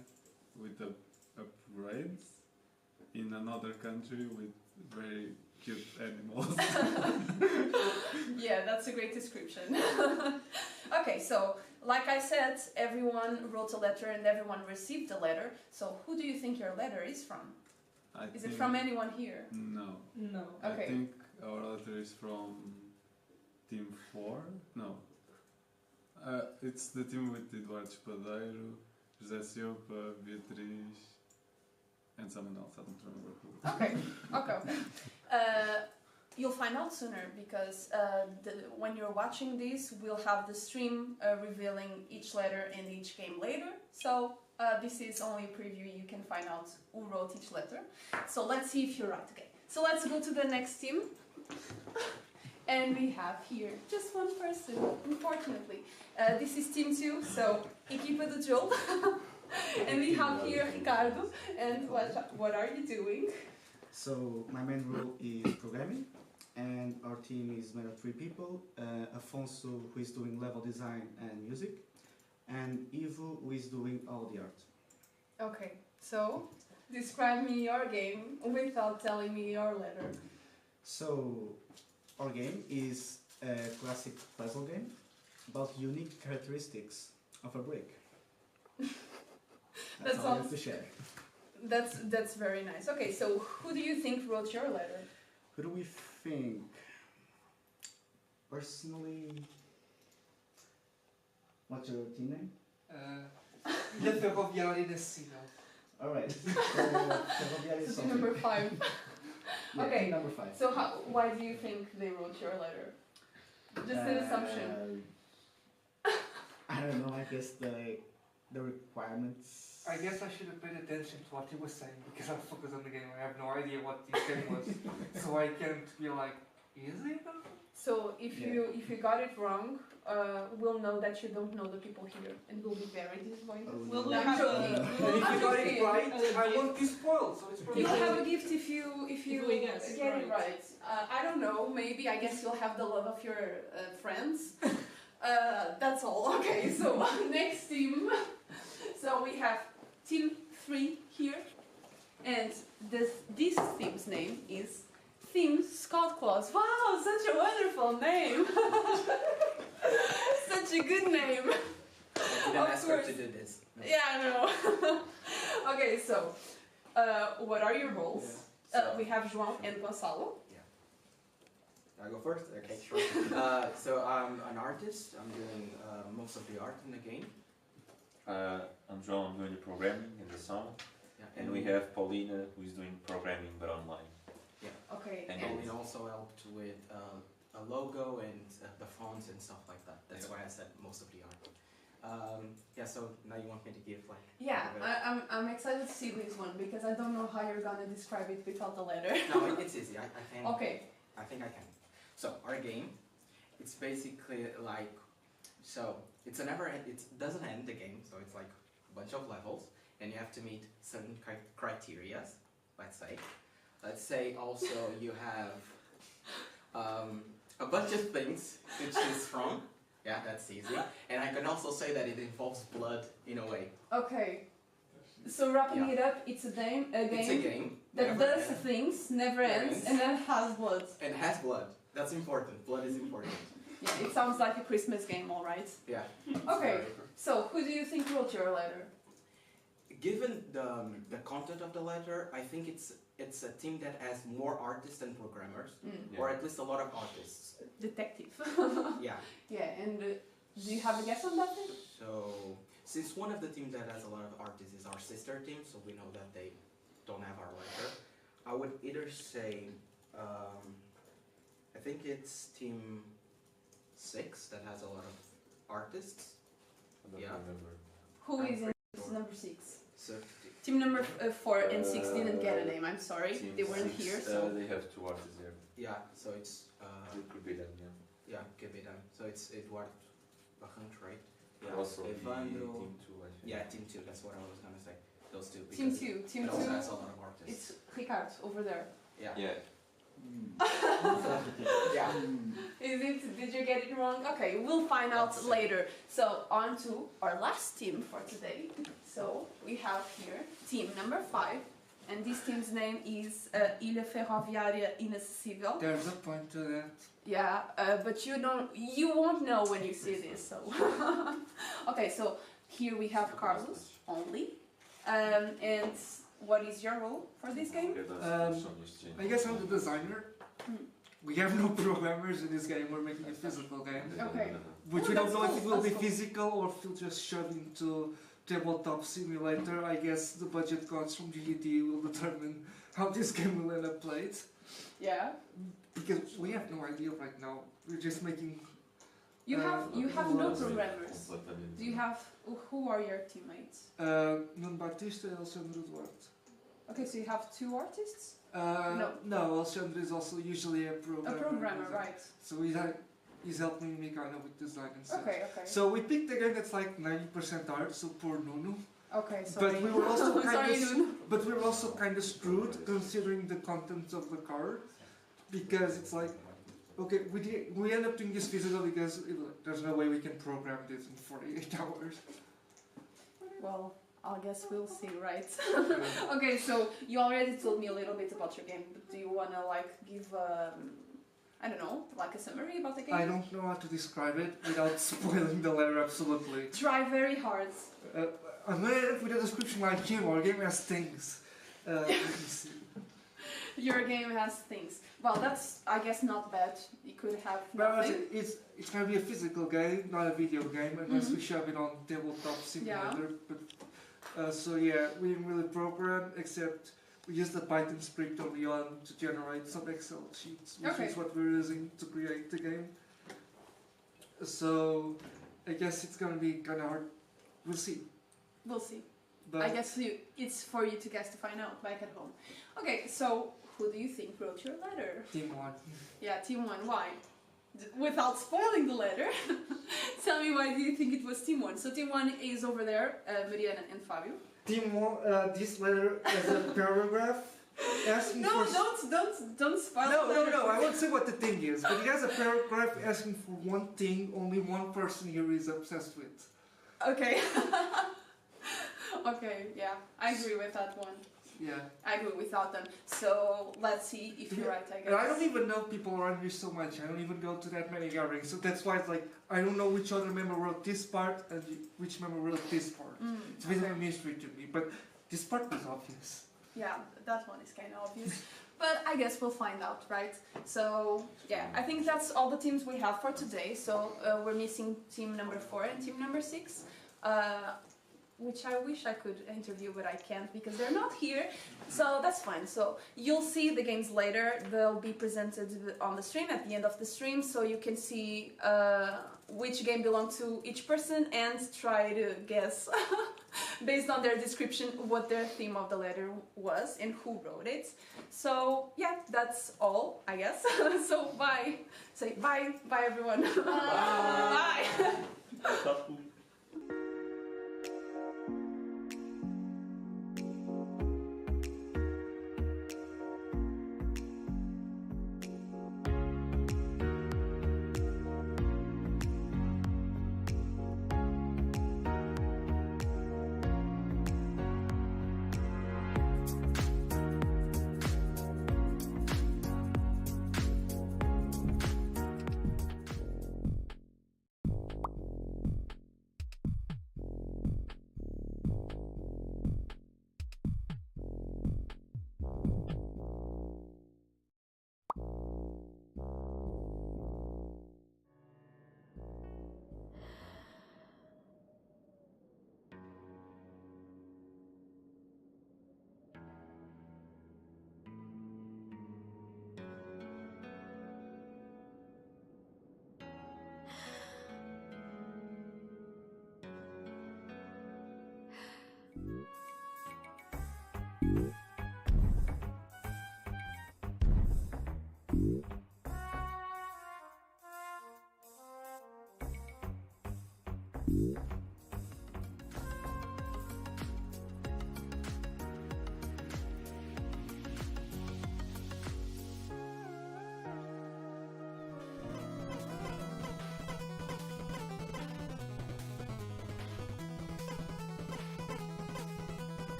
with a parade in another country with very cute animals. Yeah, that's a great description. Okay, so like I said, everyone wrote a letter and everyone received a letter. So who do you think your letter is from? Is it from anyone here? No. No. Okay. I think our letter is from Team 4. No. It's the team with Eduardo Espadeiro, José Silva, Beatriz, and someone else. I don't remember who. Okay. You'll find out sooner because when you're watching this, we'll have the stream revealing each letter in each game later. So this is only a preview. You can find out who wrote each letter. So let's see if you're right. Okay. So let's go to the next team. And we have here just one person, unfortunately. This is Team 2, so Equipa do Jogo. And we have here Ricardo. And what are you doing? So my main role is programming, and our team is made of 3 people. Afonso, who is doing level design and music, and Ivo, who is doing all the art. Okay, so describe me your game without telling me your letter. So our game is a classic puzzle game about unique characteristics of a brick. That's all I have to share. That's very nice. Okay, so who do you think wrote your letter? Who do we think? Personally, what's your team name? Le Ferroviário Nacional. Alright. Ferroviário This is number 5. Yeah, Okay, number 5. so why do you think they wrote your letter? Just an assumption. I don't know, I guess the requirements. I guess I should have paid attention to what he was saying because I'm focused on the game. I have no idea what the game was, so I can't be like, is it? So if you got it wrong, we'll know that you don't know the people here, and we'll be very disappointed. Will we I'm have joking. if you got it right, I won't be spoiled. So it's probably You'll have a gift if you we guess get it right. I don't know. Maybe I guess you'll have the love of your friends. That's all. Okay. So next team. So we have Team 3 here, and this team's name is Team Scott Claus. Wow, such a wonderful name! Such a good name. I didn't ask her to do this. No. Yeah, I know. Okay, so what are your roles? We have João and Gonçalo. I go first? Okay, sure. So I'm an artist. I'm doing most of the art in the game. I'm João, I'm doing the programming and the sound. Yeah. And we have Paulina, who is doing programming but online. Yeah. Okay. And Paulina also helped with a logo and the fonts and stuff like that. That's why I said most of the art. Yeah, so now you want me to give like... Yeah, I'm excited to see this one because I don't know how you're gonna describe it without the letter. No, it's easy. I can. Okay. I think I can. So our game, it's basically like, so it's a never end, it doesn't end the game, so it's like a bunch of levels, and you have to meet certain criteria, let's say. Let's say also you have a bunch of things to choose from. Yeah, that's easy. And I can also say that it involves blood in a way. Okay. So wrapping it up, it's a game. It's a game that does things, never ends, and then has blood. And has blood. That's important. Blood is important. Yeah, it sounds like a Christmas game, all right. Yeah. Okay. So who do you think wrote your letter? Given the content of the letter, I think it's a team that has more artists than programmers, or at least a lot of artists. Detective. Yeah. Yeah, and do you have a guess on that thing? So, since one of the teams that has a lot of artists is our sister team, so we know that they don't have our letter, I would either say, I think it's team 6 that has a lot of artists. I don't remember. Who is in number 6? So, team number 4 and 6 didn't get a name, I'm sorry. They weren't here, so... They have 2 artists there. Yeah, so it's... it could be them, yeah. Yeah, could be them. So it's Eduardo Barranco, right? Yeah. Also Evandro. team 2, I think. Yeah, team 2, that's what I was gonna say. Those two. Team 2. Team 2 also has a lot of artists. It's Ricardo, over there. Yeah. Yeah. Yeah. Is it? Did you get it wrong? Okay, we'll find out later. So on to our last team for today. So we have here team number 5, and this team's name is Ilha Ferroviária Inacessível. There's a point to that. Yeah, but you won't know when you see this. So okay, so here we have Carlos only, and what is your role for this game? I guess I'm the designer. We have no programmers in this game. We're making a physical game. Okay. Which we don't know if it will be physical or if it'll just shove into tabletop simulator. I guess the budget costs from GDT will determine how this game will end up played. Yeah. Because we have no idea right now. We're just making. You have no programmers. Do you have? Who are your teammates? Nuno Batista and Alexandre Duarte. Okay, so you have 2 artists? No, Alexandre is also usually a programmer. A programmer, right. So he's helping me kind of with design and stuff. Okay. So we picked a game that's like 90% art, so poor Nuno. Okay, sorry. But we were also sorry, Nuno. But we were also kind of screwed considering the contents of the card, because it's like, okay, we end up doing this physical because there's no way we can program this in 48 hours. Well, I guess we'll see, right? Okay, so you already told me a little bit about your game, but do you wanna like give I don't know, like a summary about the game? I don't know how to describe it without spoiling the letter absolutely. Try very hard. I'm gonna end up with a description like him. Our game has things. Let me see. Your game has things. Well, that's, I guess, not bad. You could have nothing. It's gonna be a physical game, not a video game, unless we shove it on tabletop simulator. But so yeah, we didn't really program, except we used the Python script early on to generate some Excel sheets, which is what we're using to create the game. So I guess it's gonna be kind of hard. We'll see. We'll see. But I guess it's for you to guess to find out back at home. Okay, so who do you think wrote your letter? Team 1. Yeah, Team 1. Why? Without spoiling the letter, tell me why do you think it was Team 1? So Team 1 is over there, Mariana and Fabio. Team 1, this letter has a paragraph asking no, for... don't spoil the letter. No, I won't say what the thing is, but it has a paragraph asking for one thing only one person here is obsessed with. Okay. Okay, yeah, I agree with that one. Yeah. I agree without them. So let's see if you're right, I guess. And I don't even know people around here so much. I don't even go to that many gatherings. So that's why it's like, I don't know which other member wrote this part and which member wrote this part. It's a bit of a mystery to me. But this part was obvious. Yeah, that one is kind of obvious. But I guess we'll find out, right? So, yeah, I think that's all the teams we have for today. So we're missing team number 4 and team number 6. which I wish I could interview, but I can't because they're not here. So that's fine. So you'll see the games later. They'll be presented on the stream at the end of the stream, so you can see which game belonged to each person and try to guess based on their description what their theme of the letter was and who wrote it. So yeah, that's all, I guess. So bye. Say bye. Bye everyone. Bye. Bye.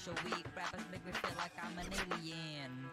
show weak, rappers make me feel like I'm an alien.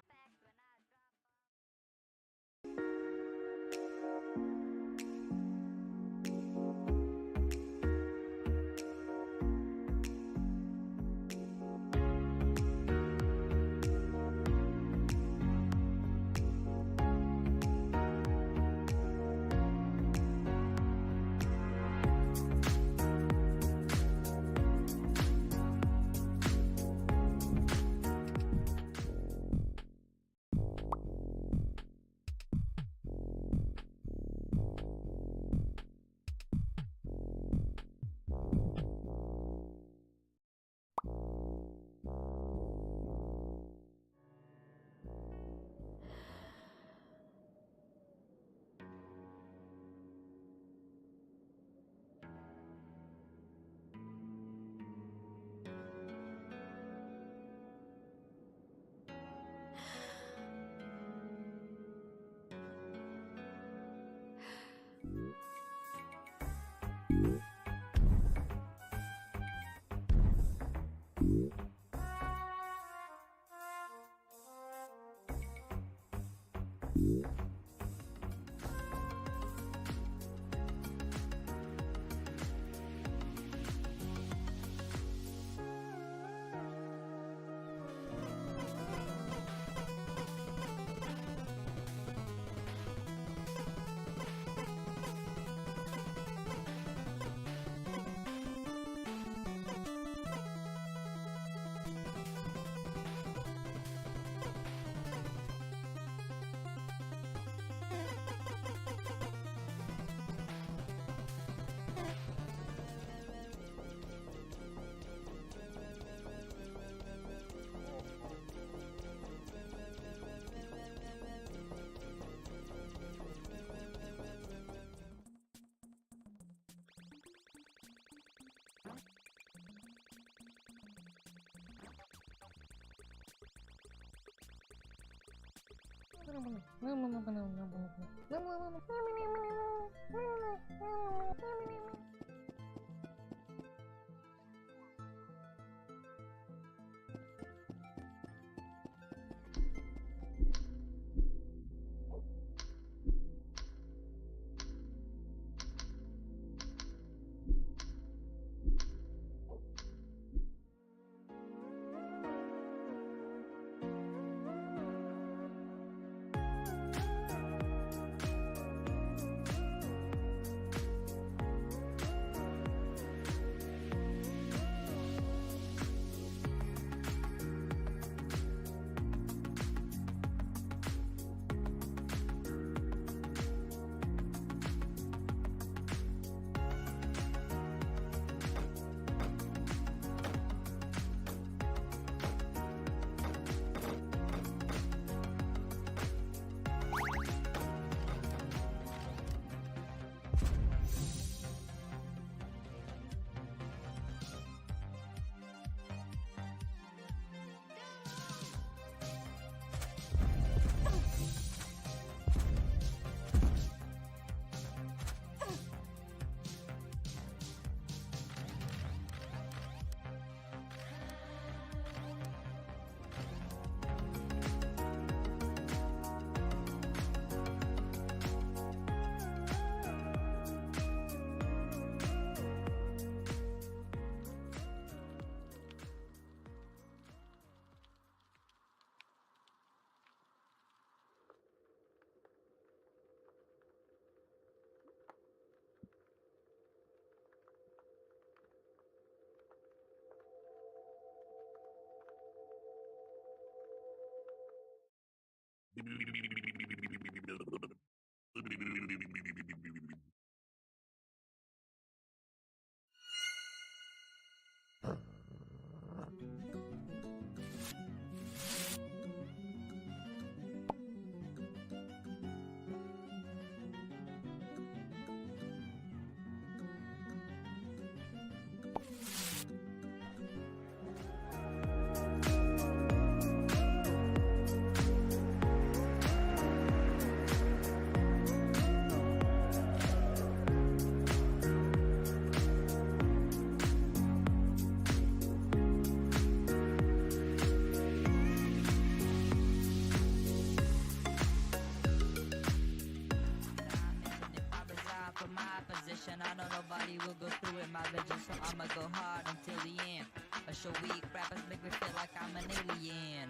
vision, so I'ma go hard until the end. A show week, rappers make me feel like I'm an alien.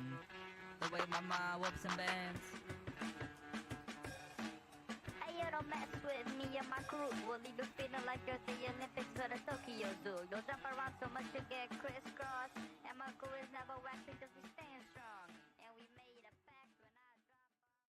The way my mind whoops and bends. Hey, you don't mess with me and my crew. We'll leave you feeling like you're the Olympics or the Tokyo Zoo. You'll jump around so much you get crisscross. And my crew is never whacked because we stand strong. And we made a pact when I drop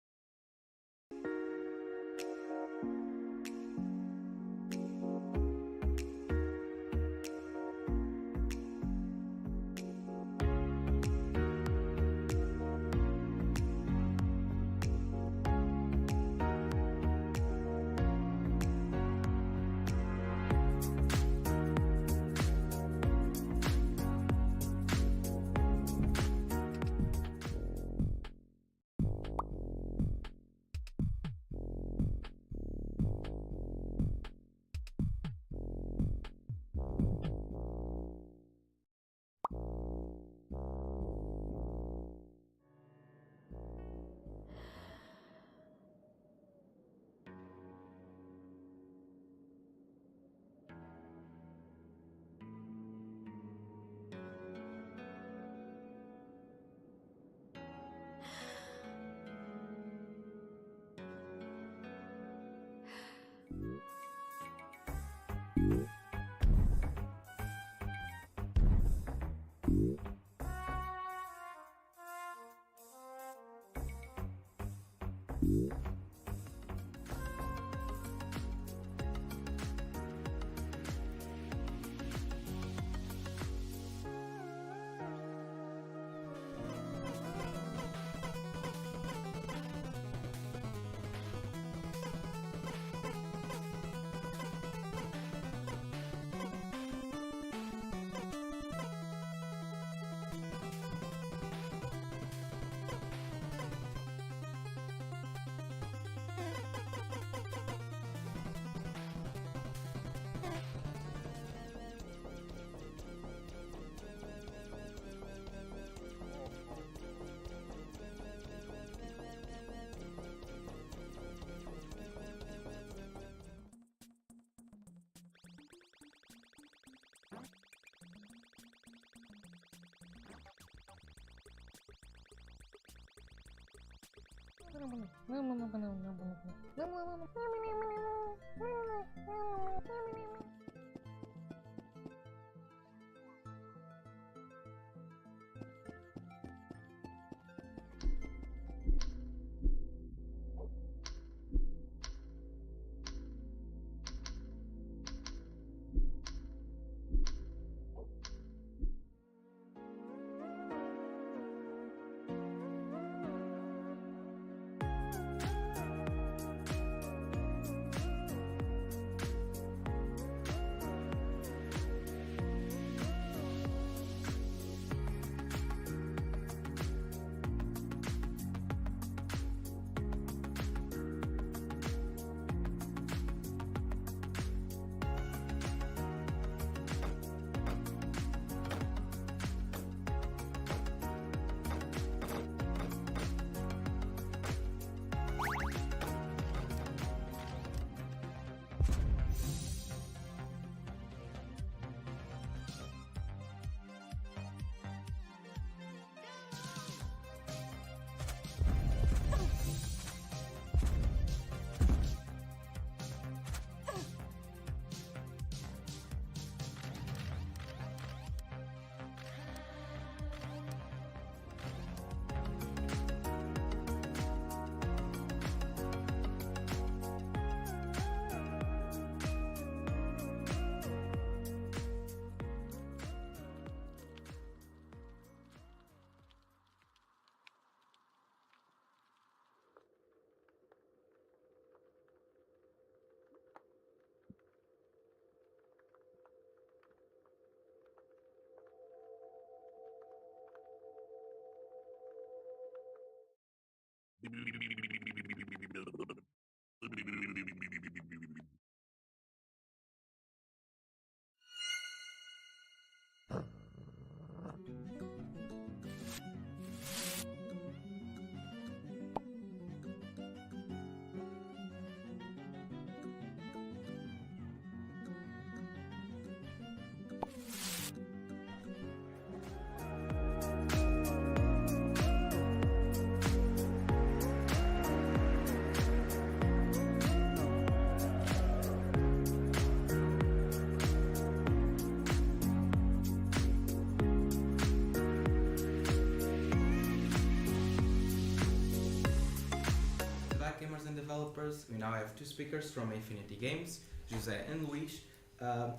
Developers. We now have two speakers from Infinity Games, José and Luis. I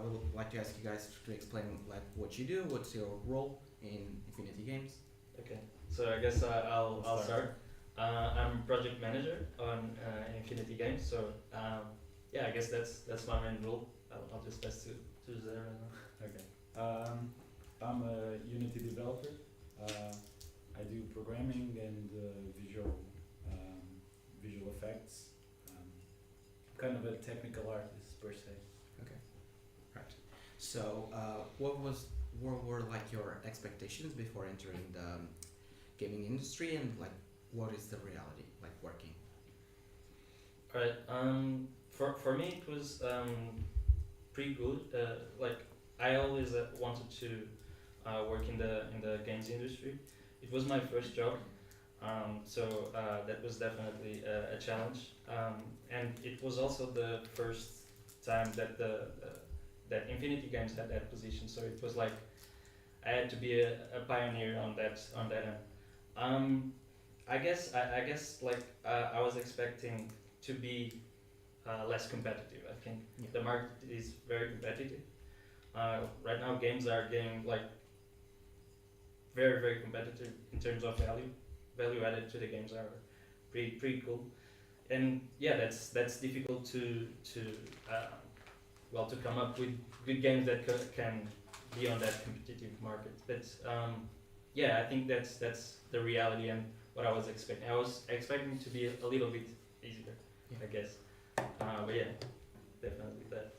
would like to ask you guys to explain like what you do, what's your role in Infinity Games. Okay, so I guess I'll start. I'm project manager on Infinity Games, so yeah, I guess that's my main role. I'll just pass to José right now. Okay. I'm a Unity developer. I do programming and visual effects. Kind of a technical artist per se. Okay, right. So, what were like your expectations before entering the gaming industry, and like what is the reality like working? Alright. For me it was pretty good. Like I always wanted to work in the games industry. It was my first job, so that was definitely a challenge. And it was also the first time that that Infinity Games had that position. So it was like I had to be a pioneer on that end. I guess like I was expecting to be less competitive. I think the market is very competitive. Right now games are getting like very competitive in terms of value added to the games are pretty cool, and yeah, that's difficult to come up with good games that can be on that competitive market. But yeah, I think that's the reality and what I was expecting. I was expecting to be a little bit easier, I guess. But yeah, definitely that.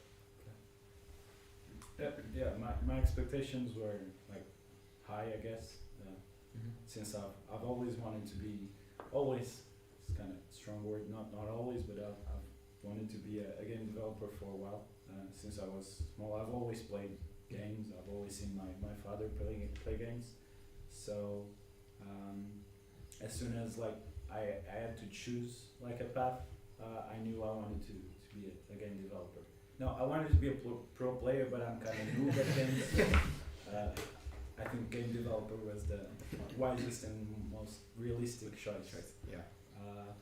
Yeah, my expectations were like high, I guess. Since I've always wanted to be, always, it's kind of a strong word, not always, but I've wanted to be a game developer for a while. Since I was small, I've always played games. I've always seen my father play games. So as soon as like I had to choose like a path, I knew I wanted to be a game developer. No, I wanted to be a pro player, but I'm kind of noob at games. I think game developer was the wisest and most realistic choice. Yeah.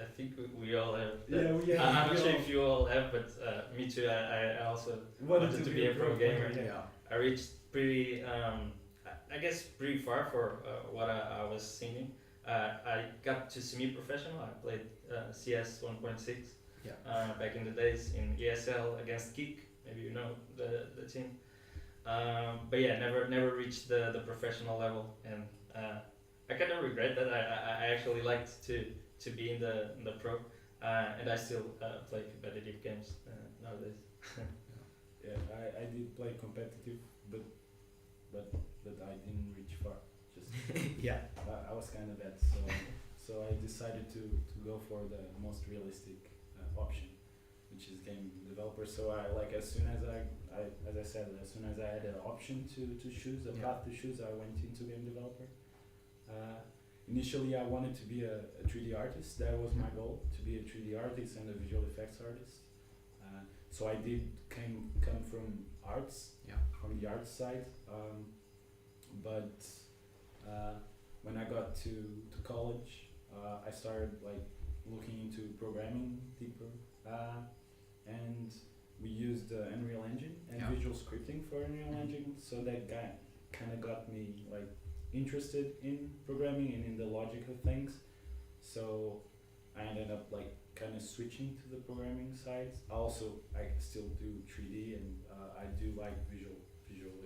I think we all have. I'm not sure if you all have, but me too. I also wanted to be a pro gamer. Yeah. I reached pretty, I guess, pretty far for what I was singing. I got to semi-professional. I played CS 1.6 back in the days in ESL against Geek. Maybe you know the team. But yeah, never reached the professional level, and I kind of regret that. I actually liked to be in the pro, and I still play competitive games nowadays. Yeah, I did play competitive, but I didn't reach far. Just yeah, I was kind of bad, so I decided to go for the most realistic option, which is game developer. So I like as soon as as soon as I had an option to choose a path to choose, I went into game developer. Initially, I wanted to be a 3D artist. That was my goal, to be a 3D artist and a visual effects artist. So I did come from arts, from the arts side. But when I got to college, I started like looking into programming deeper, and we used Unreal Engine and visual scripting for Unreal Engine. So that kind of got me like interested in programming and in the logic of things. So I ended up like kind of switching to the programming side. I still do 3D, and I do like visual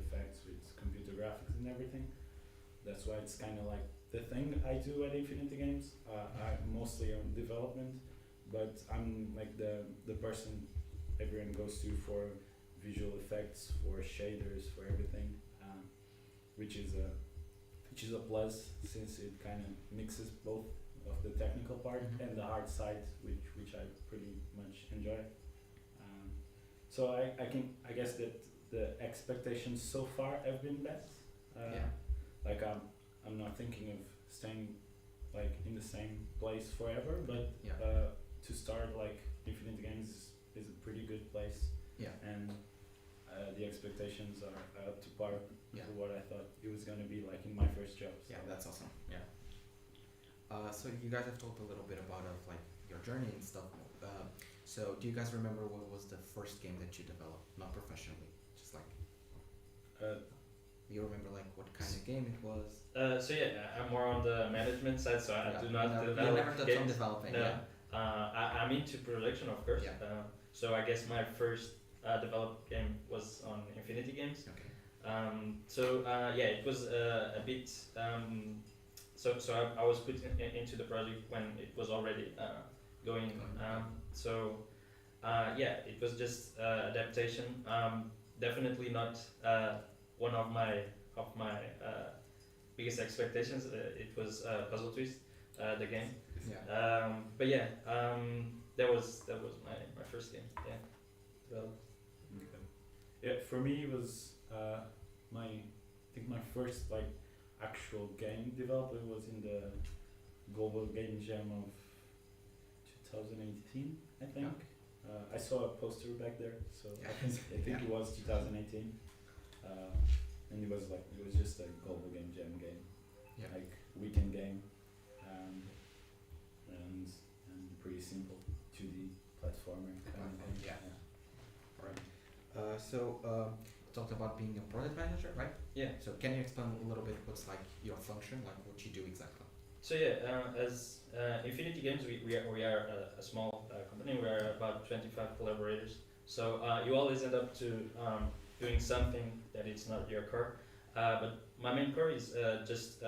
effects with computer graphics and everything. That's why it's kind of like the thing I do at Infinity Games. I'm mostly on development, but I'm like the person everyone goes to for visual effects, for shaders, for everything, which is a plus, since it kind of mixes both of the technical part and the hard side, which I pretty much enjoy. So I guess that the expectations so far have been met. Like I'm not thinking of staying like in the same place forever, but to start like Infinite Games is a pretty good place. And the expectations are up to par to what I thought it was going to be like in my first job. So. Yeah, that's awesome. Yeah. So you guys have talked a little bit about like your journey and stuff. So do you guys remember what was the first game that you developed, not professionally, just like? You remember like what kind of game it was? So yeah, I'm more on the management side, so I do not develop. You never touched on developing. No. Yeah. I'm into production, of course. Yeah. So I guess my first developed game was on Infinity Games. Okay. Yeah, it was a bit. So I was put into the project when it was already going. Yeah, it was just adaptation. Definitely not one of my biggest expectations. It was Puzzle Twist, the game. Yeah. But yeah, that was my first game. Yeah. Developed. Okay. Yeah, for me it was I think my first like actual game development was in the Global Game Jam of 2018, I think. I saw a poster back there, so I think it was 2018. And it was just a Global Game Jam game, like weekend game, and pretty simple 2D platformer kind of game. Yeah. Alright. Talked about being a product manager, right? Yeah. So can you explain a little bit what's like your function, like what you do exactly? So yeah, as Infinity Games, we are a small company. We are about 25 collaborators. So you always end up to doing something that it's not your core. But my main core is just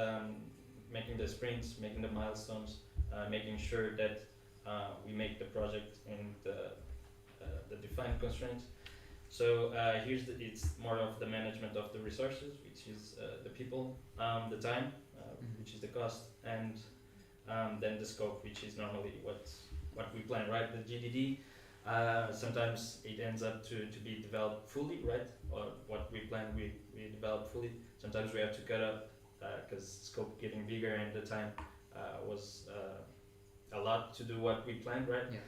making the sprints, making the milestones, making sure that we make the project in the defined constraints. So it's more of the management of the resources, which is the people, the time, which is the cost, and then the scope, which is normally what we plan, right? The GDD, sometimes it ends up to be developed fully, right? Or what we plan, we develop fully. Sometimes we have to cut up because scope getting bigger and the time was a lot to do what we planned, right? Yeah.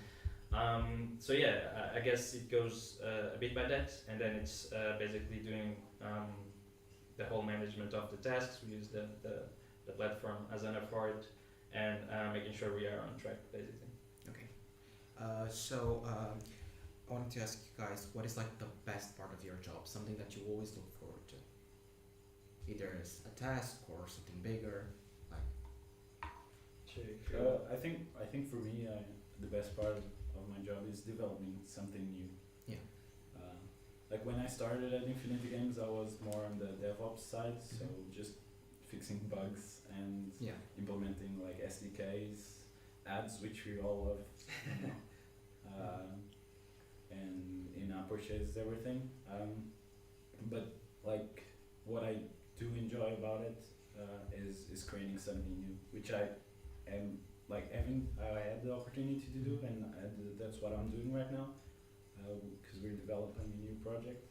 I guess it goes a bit by that, and then it's basically doing the whole management of the tasks. We use the platform Asana for it, and making sure we are on track, basically. Okay. I wanted to ask you guys, what is like the best part of your job? Something that you always look forward to? Either as a task or something bigger, like. I think for me, the best part of my job is developing something new. Yeah. Like when I started at Infinity Games, I was more on the DevOps side, so just fixing bugs and implementing like SDKs, ads, which we all love, you know, and in-app purchases, everything. But like what I do enjoy about it is creating something new, which I am like I had the opportunity to do, and that's what I'm doing right now, because we're developing a new project.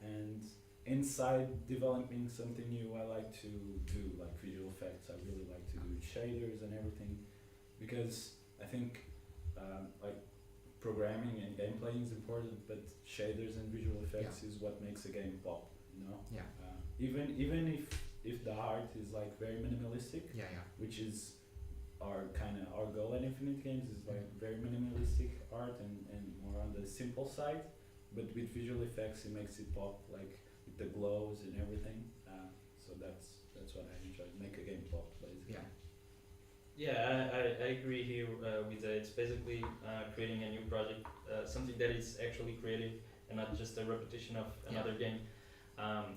And inside developing something new, I like to do like visual effects. I really like to do shaders and everything, because I think like programming and gameplay is important, but shaders and visual effects is what makes a game pop, you know? Yeah. Even if the art is like very minimalistic, which is our goal at Infinite Games is like very minimalistic art and more on the simple side, but with visual effects it makes it pop, like with the glows and everything. So that's what I enjoy, make a game pop, basically. Yeah, I agree here with that. It's basically creating a new project, something that is actually creative and not just a repetition of another game.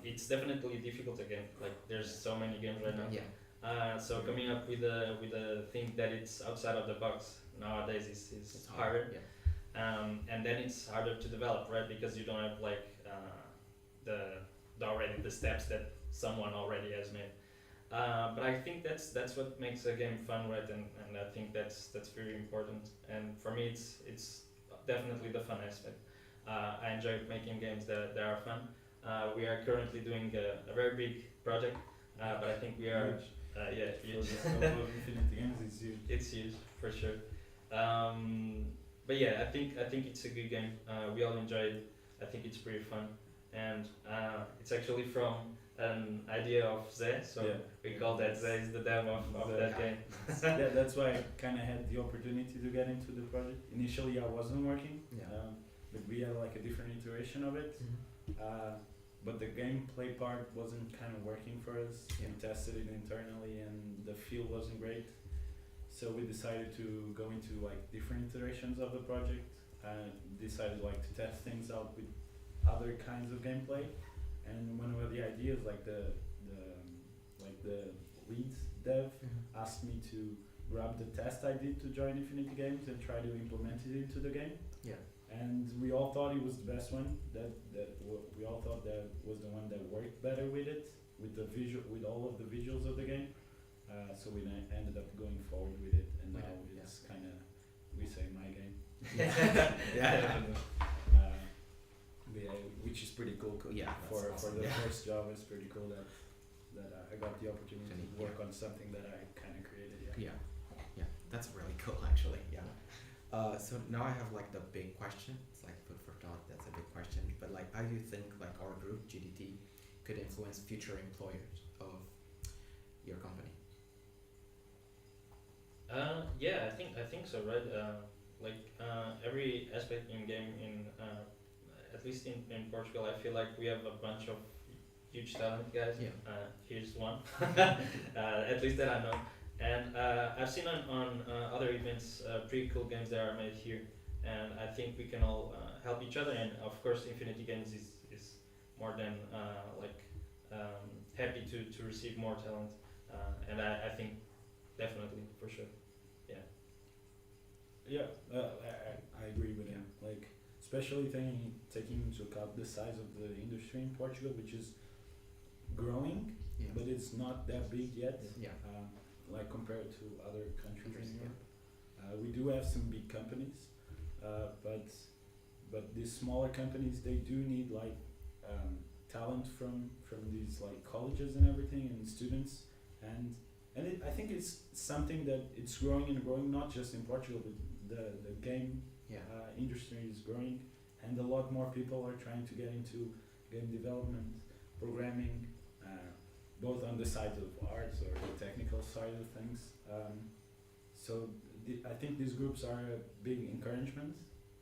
It's definitely difficult again. Like there's so many games right now. So coming up with a thing that it's outside of the box nowadays is harder. And then it's harder to develop, right? Because you don't have like the steps that someone already has made. But I think that's what makes a game fun, right? And I think that's very important. And for me, it's definitely the fun aspect. I enjoy making games that are fun. We are currently doing a very big project, but I think we are huge. Infinity Games is huge. It's huge for sure. But yeah, I think it's a good game. We all enjoy it. I think it's pretty fun, and it's actually from an idea of Zé, so we call that Zé is the dev of that game. Yeah, that's why I kind of had the opportunity to get into the project. Initially, I wasn't working, but we had like a different iteration of it. But the gameplay part wasn't kind of working for us. We tested it internally, and the feel wasn't great. So we decided to go into like different iterations of the project. Decided like to test things out with other kinds of gameplay. And one of the ideas, like the lead dev asked me to grab the test I did to join Infinity Games and try to implement it into the game. And we all thought it was the best one. We all thought that was the one that worked better with it, with the with all of the visuals of the game. So we ended up going forward with it, and now it's kind of, we say, my game. Which is pretty cool. For awesome. the first job, it's pretty cool that I got the opportunity to work on something that I kind of created. Yeah, that's really cool actually. So now I have like the big question. It's like food for thought. That's a big question. But like, how do you think like our group GDT could influence future employers of your company? I think so, right? Every aspect in game at least in Portugal, I feel like we have a bunch of huge talented guys. Here's one, at least that I know. And I've seen on other events pretty cool games that are made here, and I think we can all help each other. And of course, Infinity Games is more than happy to receive more talent, and I think definitely for sure. I agree with him. Like, especially taking into account the size of the industry in Portugal, which is growing, but it's not that big yet. Like compared to other countries in Europe. We do have some big companies, but these smaller companies, they do need like talent from these like colleges and everything, and students, and I think it's something that it's growing and growing, not just in Portugal, but the game industry is growing, and a lot more people are trying to get into game development, programming, both on the side of arts or the technical side of things. I think these groups are a big encouragement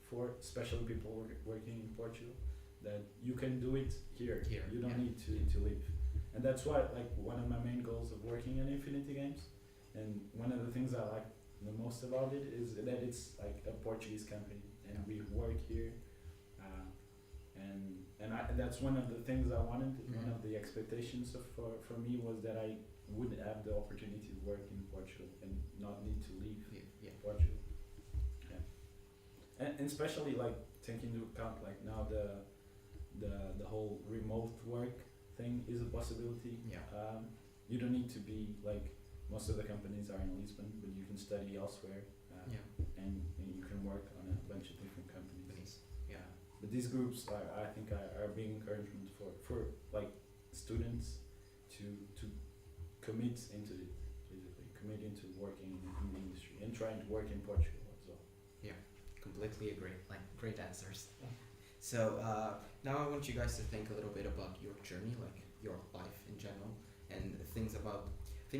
for especially people working in Portugal, that you can do it here. You don't need to leave. And that's why, like, one of my main goals of working in Infinity Games, and one of the things I like the most about it is that it's like a Portuguese company, and we work here, and that's one of the things I wanted. One of the expectations for me was that I would have the opportunity to work in Portugal and not need to leave Portugal. And especially like taking into account like now the whole remote work thing is a possibility. You don't need to be like, most of the companies are in Lisbon, but you can study elsewhere, and you can work on a bunch of different companies. But these groups I think are a big encouragement for like students to commit into it, basically commit into working in the industry and trying to work in Portugal as well. Completely agree. Like, great answers. So now I want you guys to think a little bit about your journey, like your life in general, and things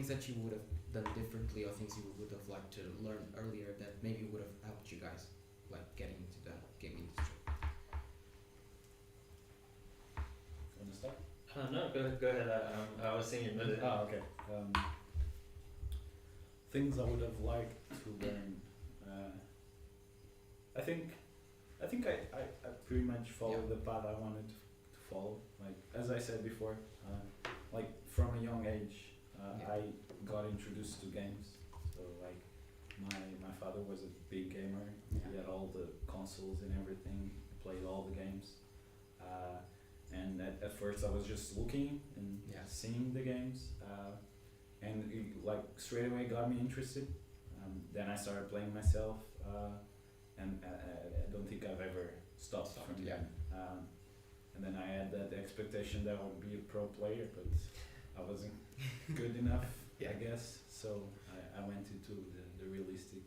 that you would have done differently, or things you would have liked to learn earlier that maybe would have helped you guys like getting into the game industry. Want to start? No, go ahead. I was thinking about it. Okay. Things I would have liked to learn. I think I pretty much followed the path I wanted to follow. Like, as I said before, like from a young age, I got introduced to games. So like my father was a big gamer. He had all the consoles and everything. Played all the games. And at first I was just looking and seeing the games, and it like straight away got me interested. Then I started playing myself, and I don't think I've ever stopped from there. And then I had that expectation that I would be a pro player, but I wasn't good enough, I guess. So I went into the realistic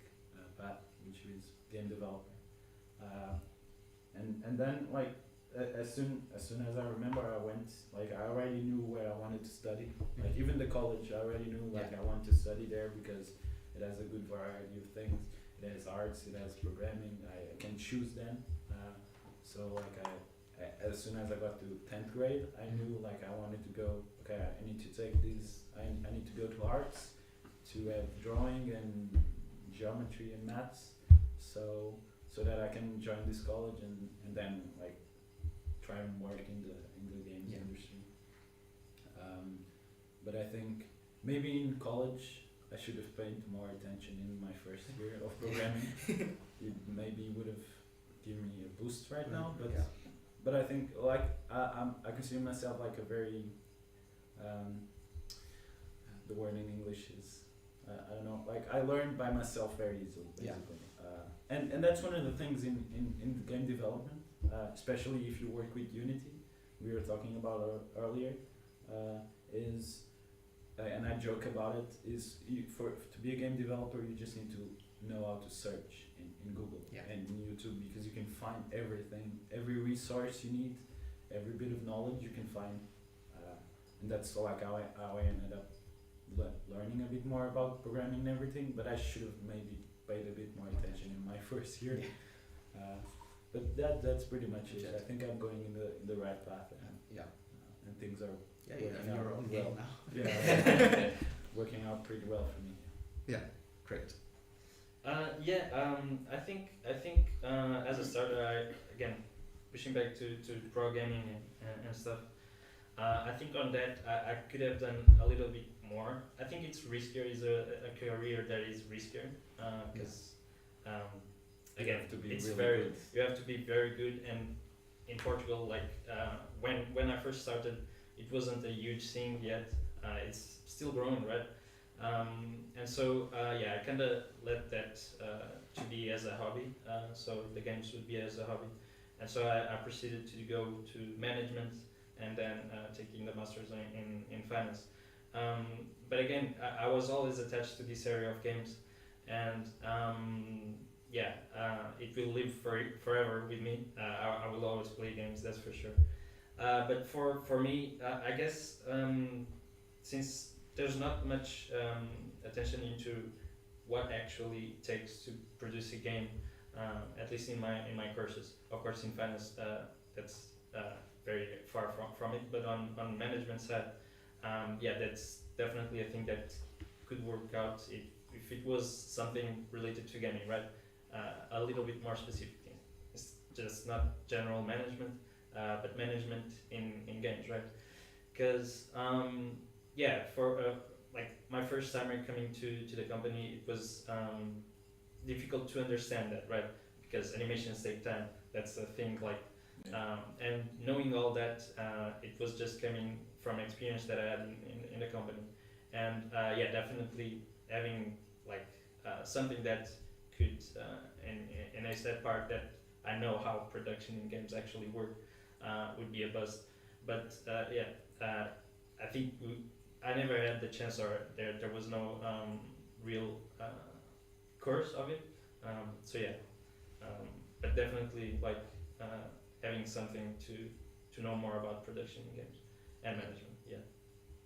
path, which is game developer. And then like as soon as I remember, I went, like, I already knew where I wanted to study. Like, even the college, I already knew, like, I wanted to study there because it has a good variety of things. It has arts, it has programming. I can choose then. So like I as soon as I got to 10th grade, I knew like I wanted to go. Okay, I need to take these. I need to go to arts to have drawing and geometry and maths. So that I can join this college and then like try and work in the games industry. But I think maybe in college I should have paid more attention in my first year of programming. It maybe would have given me a boost right now, but I think like I consider myself like a very the word in English is I don't know, like I learned by myself very easily basically. And that's one of the things in game development, especially if you work with Unity, we were talking about earlier, is and I joke about it, is to be a game developer you just need to know how to search in Google and in YouTube, because you can find everything, every resource you need, every bit of knowledge you can find, and that's like how I ended up learning a bit more about programming and everything. But I should have maybe paid a bit more attention in my first year. But that's pretty much it. I think I'm going in the right path, and things are working out your own well game now. Working out pretty well for me. Yeah, great. I think as a starter, again pushing back to pro gaming and stuff. I think on that I could have done a little bit more. I think it's riskier. Is a career that is riskier because again it's really very good. You have to be very good. And in Portugal, like when I first started, it wasn't a huge thing yet. It's still growing, right? And so I kind of let that to be as a hobby. So the games would be as a hobby, and so I proceeded to go to management and then taking the masters in finance. But again, I was always attached to this area of games, and it will live forever with me. I will always play games, that's for sure. But for me, I guess since there's not much attention into what actually takes to produce a game, at least in my courses. Of course, in finance, that's very far from it. But on management side, that's definitely a thing that could work out if it was something related to gaming, right? A little bit more specific. It's just not general management, but management in games, right? Because for like my first time coming to the company, it was difficult to understand that, right? Because animations take time. That's the thing. Like, and knowing all that, it was just coming from experience that I had in the company, and definitely having like something that could enhance that part, that I know how production in games actually work, would be a bust. But I think I never had the chance, or there was no real course of it. But definitely like having something to know more about production in games and management. Yeah,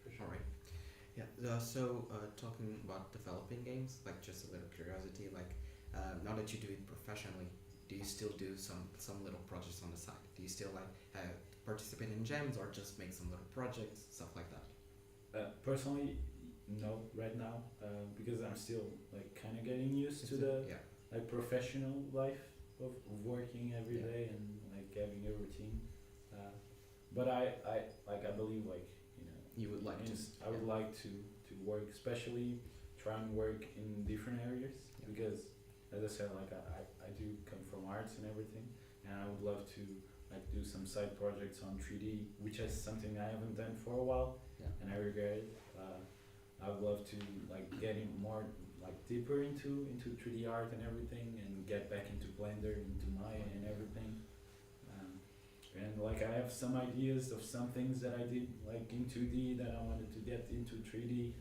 for sure. Alright. Talking about developing games, like just a little curiosity, like now that you do it professionally, do you still do some little projects on the side? Do you still like participate in jams, or just make some little projects, stuff like that? Personally, no, right now, because I'm still like kind of getting used to the like professional life of working every day and like having a routine. But I believe like you would like to. I would like to work, especially try and work in different areas, because as I said, like I do come from arts and everything, and I would love to like do some side projects on 3D, which is something I haven't done for a while, and I regret it. I would love to like get in more like deeper into 3D art and everything, and get back into Blender, into Maya and everything. And like I have some ideas of some things that I did like in 2D that I wanted to get into 3D.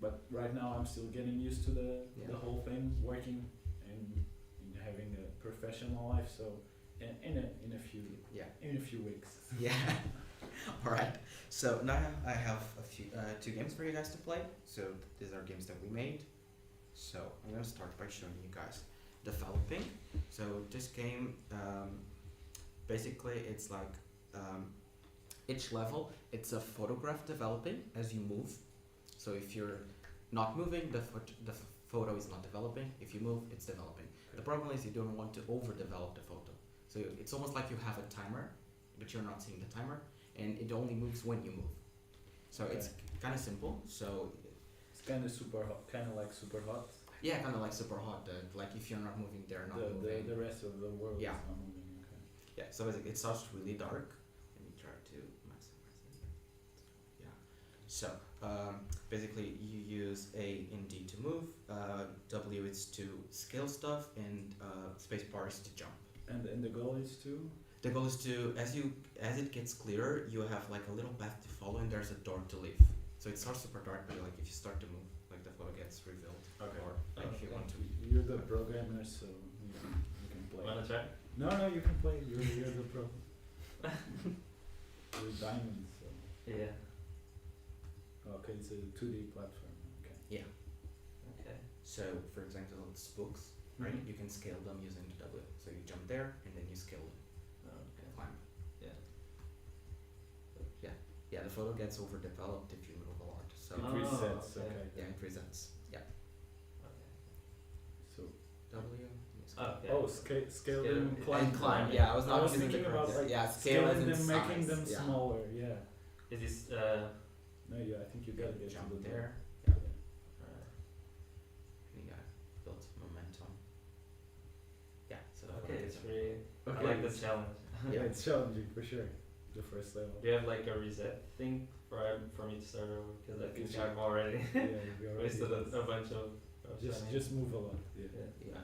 But right now I'm still getting used to the whole thing, working and having a professional life. So in a few weeks. Yeah. All right. So now I have two games for you guys to play. So these are games that we made. So I'm gonna start by showing you guys developing. So this game, basically, it's like each level, it's a photograph developing as you move. So if you're not moving, the photo is not developing. If you move, it's developing. The problem is you don't want to overdevelop the photo. So it's almost like you have a timer, but you're not seeing the timer, and it only moves when you move. So it's kind of simple. So it's kind of super hot, kind of like super hot. Yeah, kind of like super hot. Like if you're not moving, they're not moving. The rest of the world is not moving. Okay. Yeah. So basically, it starts really dark. Let me try to maximize it. Yeah. So basically, you use A and D to move. W is to scale stuff, and space bar is to jump. And the goal is to? The goal is to, as it gets clearer, you have like a little path to follow, and there's a door to leave. So it starts super dark, but like if you start to move, like the photo gets revealed. Okay. Or like if you want to. You're the programmer, so you can play. Wanna try? No, you can play. You're the pro. You're diamond, so. Yeah. Okay, it's a 2D platform. Okay. Yeah. Okay. So for example, it's books, right? You can scale them using the W. So you jump there, and then you scale them. Okay. Climb. Yeah. Yeah, the photo gets overdeveloped if you move a lot. So it resets. Okay. Yeah, it presents. Yeah. Okay. So W. Okay. Oh, scale them, And climb. Yeah, I was not using thinking the about correct- like yeah, scale scaling as in them, making size, them yeah. smaller. Yeah. Is this No, yeah, I think you gotta get jump to the there. Yeah. You gotta build momentum. Yeah. So the okay? photo It's gets- really. Okay. I like the challenge. Yeah, it's challenging for sure. The first level. Do you have like a reset thing for me to start over? Because I think I'm already Yeah, you already wasted a bunch of just move a lot. Yeah. Yeah.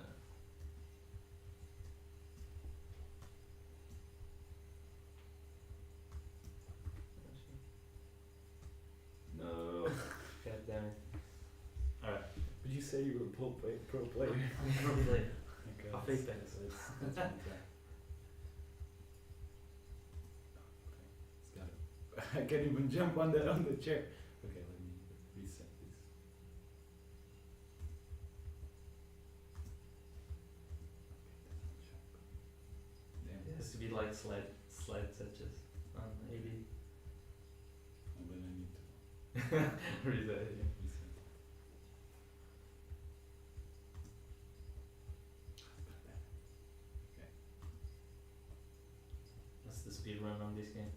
No. God damn it. Alright. Would you say you were pro player? I'm a pro player. Okay. I'll fake that. So that's one track. Okay, it's got it. I can't even jump on the chair. Okay, let me reset this. Damn. It has to be like slide touches on AD. Oh, but I need to Reset. Yeah. reset. Okay. What's the speed run on this game?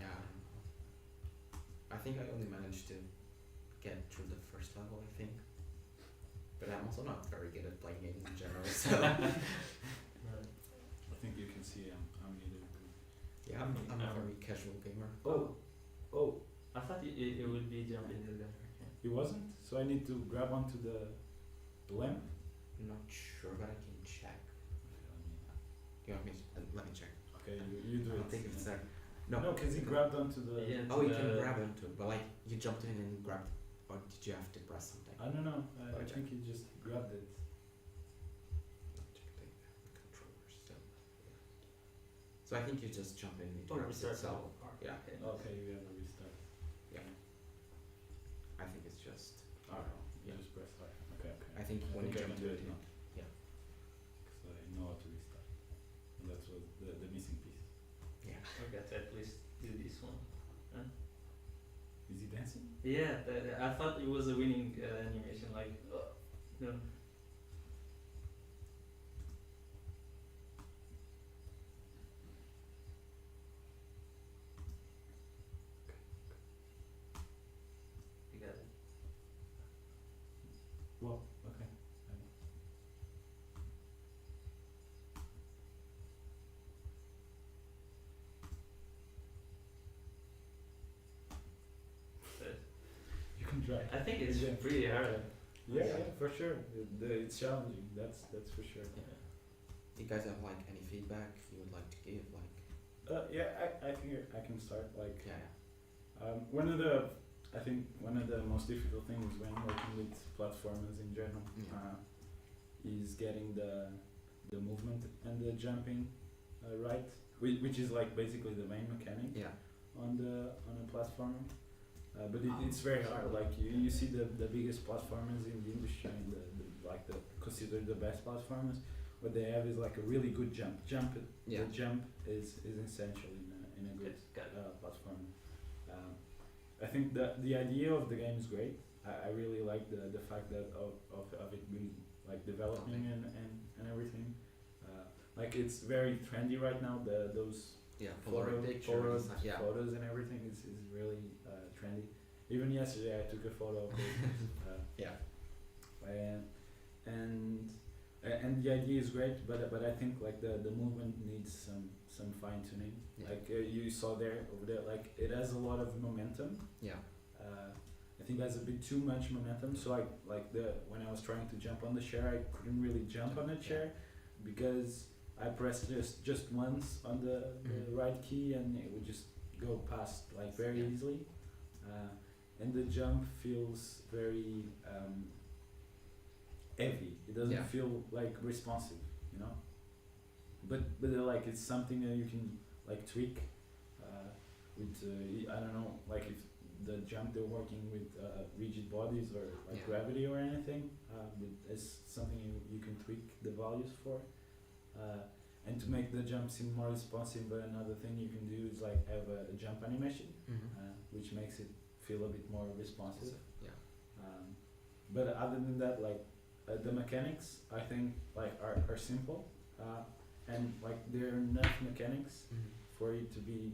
Yeah. I think I only managed to get through the first level, I think. But I'm also not very good at playing games in general, so. Right. I think you can see I'm either good. Yeah, I'm a very casual gamer. Oh, I thought it would be jumping together. it wasn't? So I need to grab onto the lamp? Not sure, but I can check. Okay, You want me to, let me check. you do I it. don't think it's there. No, because he grabbed onto the. Yeah. Oh, you can grab into it, but like, you jumped in and grabbed, or did you have to press something? I don't know. I Okay. think he just grabbed it. Check the controllers still. So I think you just jump in and it Oh, grabs restart itself. level. Yeah. Okay. Okay, you have a restart. Yeah. I think it's just. Oh, Yeah. you just press R. Okay. I think when you think I jump can to do it, it now. yeah. Because I know how to restart. And that was the missing piece. Yeah. I got to at least do this one. Huh? Is he dancing? Yeah, I thought it was a winning animation. Like, no. You got it. Well, okay. You can try. I think it's Yeah. pretty hard. Yeah, for sure. It's challenging. That's for sure. Yeah. Do you guys have like any feedback you would like to give? Like. Yeah, I think I can start. Like, Yeah. I think one of the most difficult things when working with platformers in general Yeah. is getting the the movement and the jumping right, which is like basically the main mechanic on a platformer. But it's very hard. Like you see the biggest platformers in the industry and the considered the best platformers. What they have is like a really good jump. The jump is essential in a good platformer. I think the idea of the game is great. I really like the fact that of it being like developing and everything. Like it's very trendy right now. Those photos and everything is really trendy. Even yesterday I took a photo of it. And the idea is great, but I think like the movement needs some fine tuning. Like you saw over there, like it has a lot of momentum. I think it has a bit too much momentum. So when I was trying to jump on the chair, I couldn't really jump on the chair because I pressed just once on the right key and it would just go past like very easily. And the jump feels very heavy. It doesn't feel like responsive, you know. But like it's something that you can like tweak with I don't know, like if the jump they're working with rigid bodies or like gravity or anything. It's something you can tweak the values for. And to make the jump seem more responsive, another thing you can do is like have a jump animation, which makes it feel a bit more responsive. But other than that, like the mechanics, I think like are simple, and like there are enough mechanics for it to be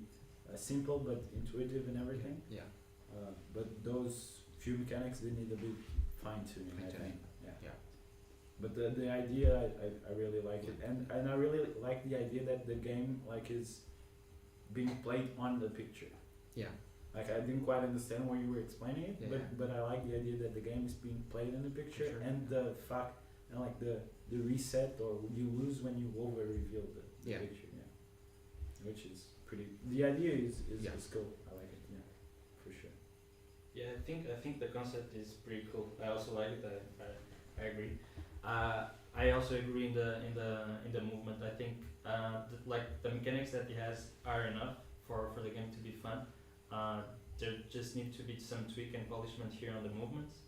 simple but intuitive and everything. But those few mechanics they need a bit fine tuning. I think. But the idea I really like it, and I really like the idea that the game like is being played on the picture. Like I didn't quite understand why you were explaining it, but I like the idea that the game is being played in the picture, and the fact and like the reset or you lose when you over reveal the picture. Which is pretty. The idea is cool. I like it. For sure. Yeah, I think the concept is pretty cool. I also like it. I agree. I also agree in the movement. I think like the mechanics that he has are enough for the game to be fun. There just need to be some tweak and polishment here on the movements.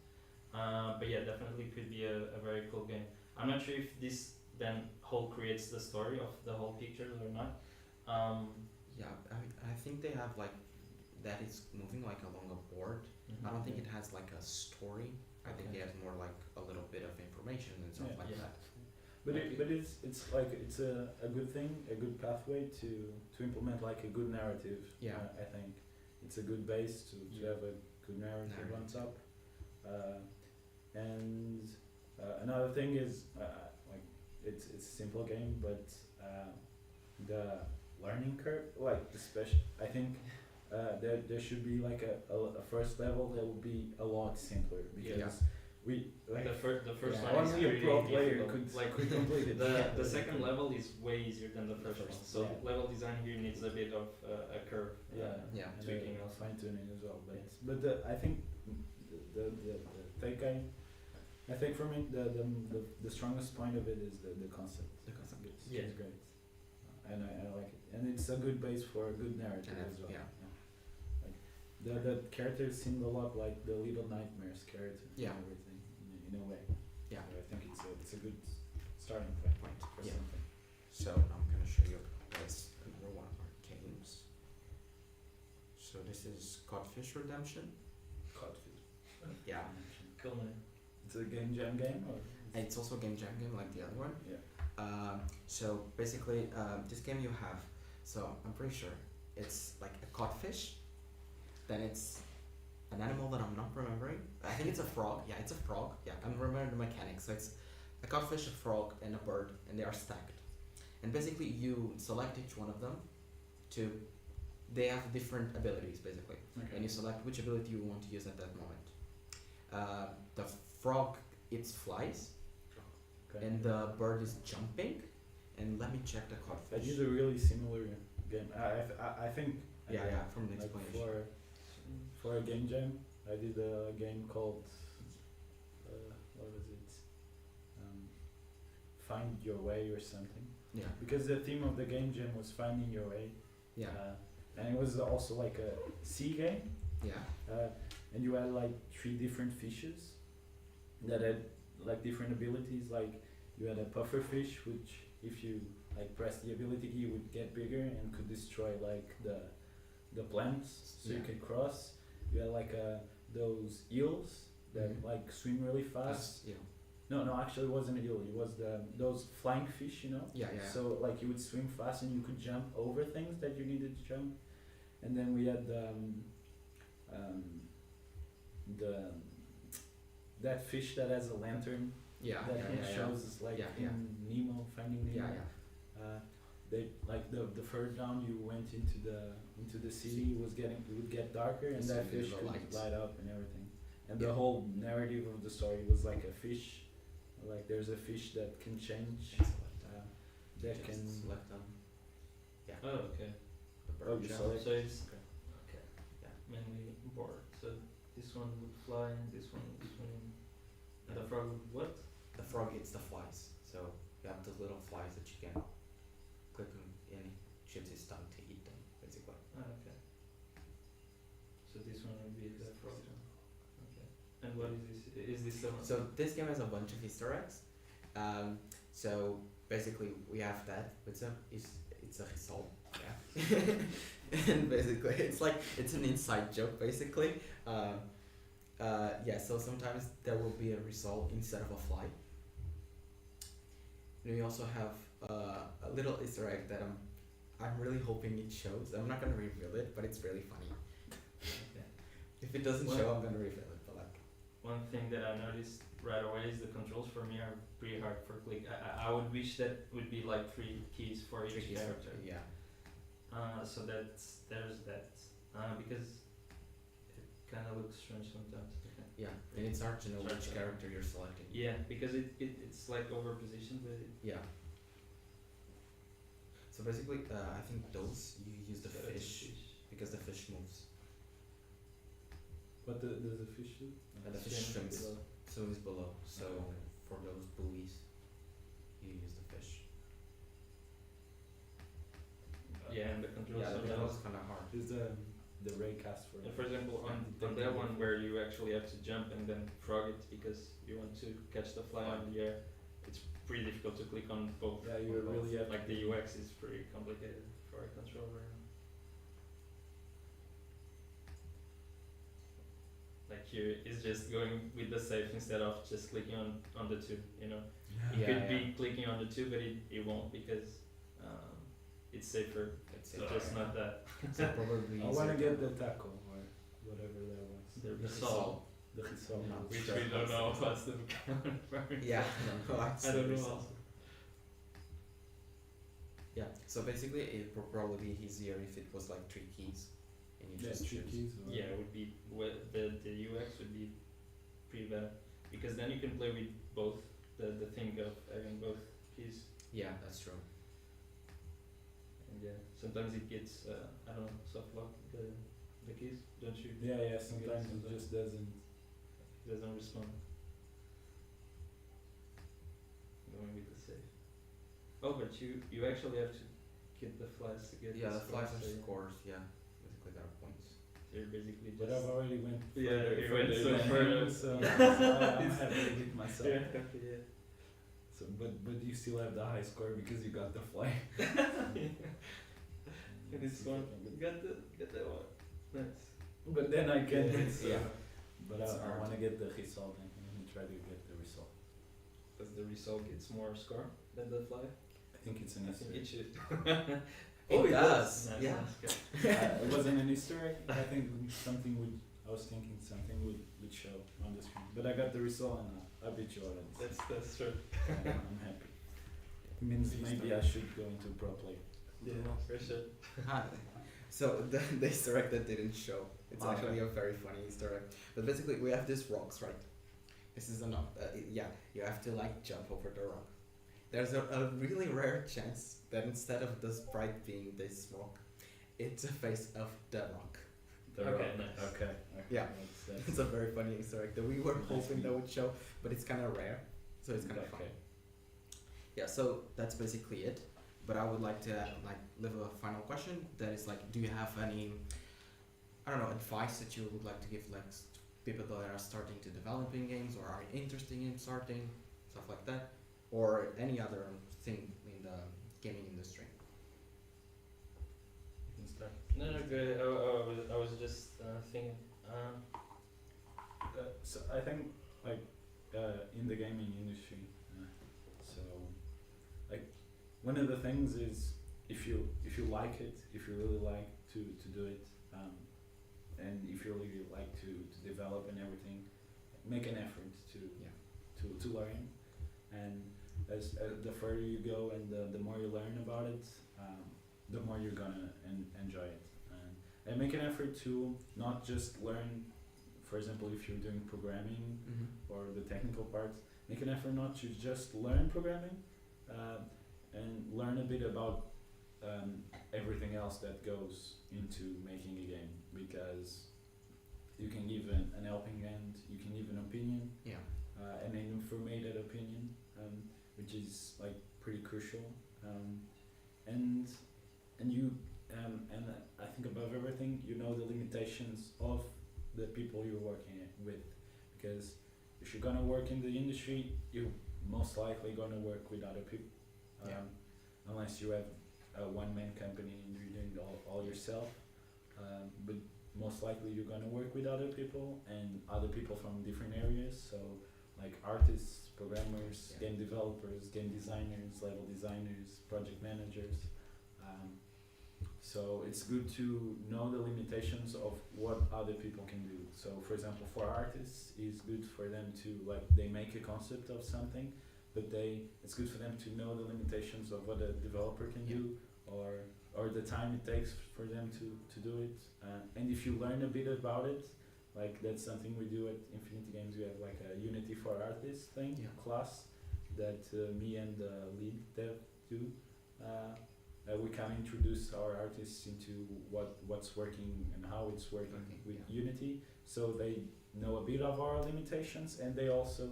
But yeah, definitely could be a very cool game. I'm not sure if this then whole creates the story of the whole pictures or not. I think they have like that is moving like along a board. I don't think it has like a story. I think it has more like a little bit of information and stuff like that. But it's like it's a good thing, a good pathway to implement like a good narrative. I think it's a good base to have a good narrative on top. And another thing is like it's a simple game, but the learning curve, like especially I think there should be like a first level that would be a lot simpler because we like the first one is only a pro player could complete it. The second level is way easier than the first one. So level design here needs a bit of a curve. Tweaking also. Fine tuning as well. But I think the take I think for me the strongest point of it is the concept. The concept is great. And I like it. And it's a good base for a good narrative as well. Like the characters seem a lot like the Little Nightmares character and everything in a way. So I think it's a good starting point for something. So I'm gonna show you guys another one of our games. So this is Codfish Redemption. Codfish. Cool name. It's a game jam game, or it's also a game jam game like the other one. So basically, this game you have. So I'm pretty sure it's like a codfish. Then it's an animal that I'm not remembering. I think it's a frog. Yeah, it's a frog. Yeah, I'm remembering the mechanics. So it's a codfish, a frog, and a bird, and they are stacked. And basically, you select each one of them. They have different abilities basically, and you select which ability you want to use at that moment. The frog eats flies, and the bird is jumping. And let me check the codfish. I did a really similar game. I think. From the explanation. For a game jam, I did a game called what was it? find your way or something. Yeah. Because the theme of the game jam was finding your way. Yeah. And it was also like a sea game. Yeah. And you had like 3 different fishes that had like different abilities. Like you had a puffer fish, which if you like press the ability key would get bigger and could destroy like the plants, so you could cross. You had like those eels that like swim really fast. No, actually it wasn't an eel. It was those flying fish, you know. Yeah. So like you would swim fast and you could jump over things that you needed to jump. And then we had that fish that has a lantern. That shows us like in Nemo, Finding Nemo. They like the further down you went into the city, it would get darker, and that fish could light up and everything. And the whole narrative of the story was like a fish. Like there's a fish that can change. That can select them. Yeah. Oh, okay. Oh, you select. So it's okay. Yeah, mainly board. So this one would fly, and this one would swim. And the frog would what? The frog eats the flies. So you have the little flies that you can click on and it shoots his tongue to eat them, basically. Ah, okay. So this one would be the frog. Okay. And what is this? Is this the one? So this game has a bunch of Easter eggs. So basically we have that. It's a result. Yeah. And basically it's an inside joke basically. So sometimes there will be a result instead of a fly. And we also have a little Easter egg that I'm really hoping it shows. I'm not gonna reveal it, but it's really funny. Okay. If it doesn't show, I'm gonna reveal it. But like one thing that I noticed right away is the controls for me are pretty hard for click. I would wish that would be like 3 keys for each character. Yeah. So there's that. Because it kind of looks strange sometimes. Okay. Yeah, and it's hard to know which character you're selecting. Yeah, because it's like over positioned, but yeah. So basically, I think those you use the fish because the fish moves. What does the fish do? The fish swims below. So for those buoys, you use the fish. Yeah, and the controls. Yeah, the controls kind of hard. Is the raycast for? For example, on that one where you actually have to jump and then frog it because you want to catch the fly on the air, it's pretty difficult to click on both. Yeah, you really have like the UX is pretty complicated for a controller. Like here, it's just going with the safe instead of just clicking on the 2. You know, you could be clicking on the 2, but it won't because it's safer. It's just not that. So probably I want to get the taco or whatever that was. The risol. The risol. Which we don't know what's the yeah, I don't know. Yeah, so basically it would probably be easier if it was like 3 keys. And you just 3 keys. Yeah, it would be the UX would be pretty bad because then you can play with both the thing of having both keys. Yeah, that's true. And yeah, sometimes it gets I don't know, soft lock the keys, don't you? Yeah, sometimes it just doesn't respond. Going with the safe. Oh, but you actually have to get the flies to get the flies are scores, yeah. Basically there are points. So you're basically but I've already went further so further. So I'm happy with myself. Yeah. So but you still have the high score because you got the fly. This one, get that one. Nice. But then I can But It's I want to get the result and try to get the result. Does the result gets more score than the fly? I think it's an Easter egg. It should. It does. Nice, Yeah. nice. It wasn't an Easter egg. I think I was thinking something would show on the screen. But I got the result and I beat you already. That's true. I'm happy. It means maybe I should go into pro play. Yeah, for sure. So the Easter egg that didn't show. It's actually a very funny Easter egg. But basically we have these rocks, right? This is enough. You have to like jump over the rock. There's a really rare chance that instead of the sprite being this rock, it's a face of the rock. Nice. Okay. Yeah, it's a very funny Easter egg that we were hoping that would show, but it's kind of rare, so it's kind of fun. Yeah, so that's basically it. But I would like to leave a final question. That is do you have any, I don't know, advice that you would like to give people that are starting to develop in games or are interested in starting stuff like that, or any other thing in the gaming industry? You can start. No, good. I was just thinking. So I think in the gaming industry, so one of the things is if you like it, if you really like to do it, and if you really like to develop and everything, make an effort to learn, and as the further you go and the more you learn about it, the more you're gonna enjoy it, and make an effort to not just learn. For example, if you're doing programming or the technical parts, make an effort not to just learn programming, and learn a bit about everything else that goes into making a game, because you can give an helping hand, you can give an opinion, an informated opinion, which is pretty crucial, and you and I think above everything, you know the limitations of the people you're working with, because if you're gonna work in the industry, you're most likely gonna work with other people, unless you have a one-man company and you're doing all yourself, but most likely you're gonna work with other people and other people from different areas, so artists, programmers, game developers, game designers, level designers, project managers. So it's good to know the limitations of what other people can do. So for example, for artists, it's good for them to they make a concept of something, but it's good for them to know the limitations of what a developer can do, or the time it takes for them to do it. And if you learn a bit about it, that's something we do at Infinity Games. We have a Unity for Artists class that me and the lead dev do. We can introduce our artists into what's working and how it's working with Unity, so they know a bit of our limitations, and they also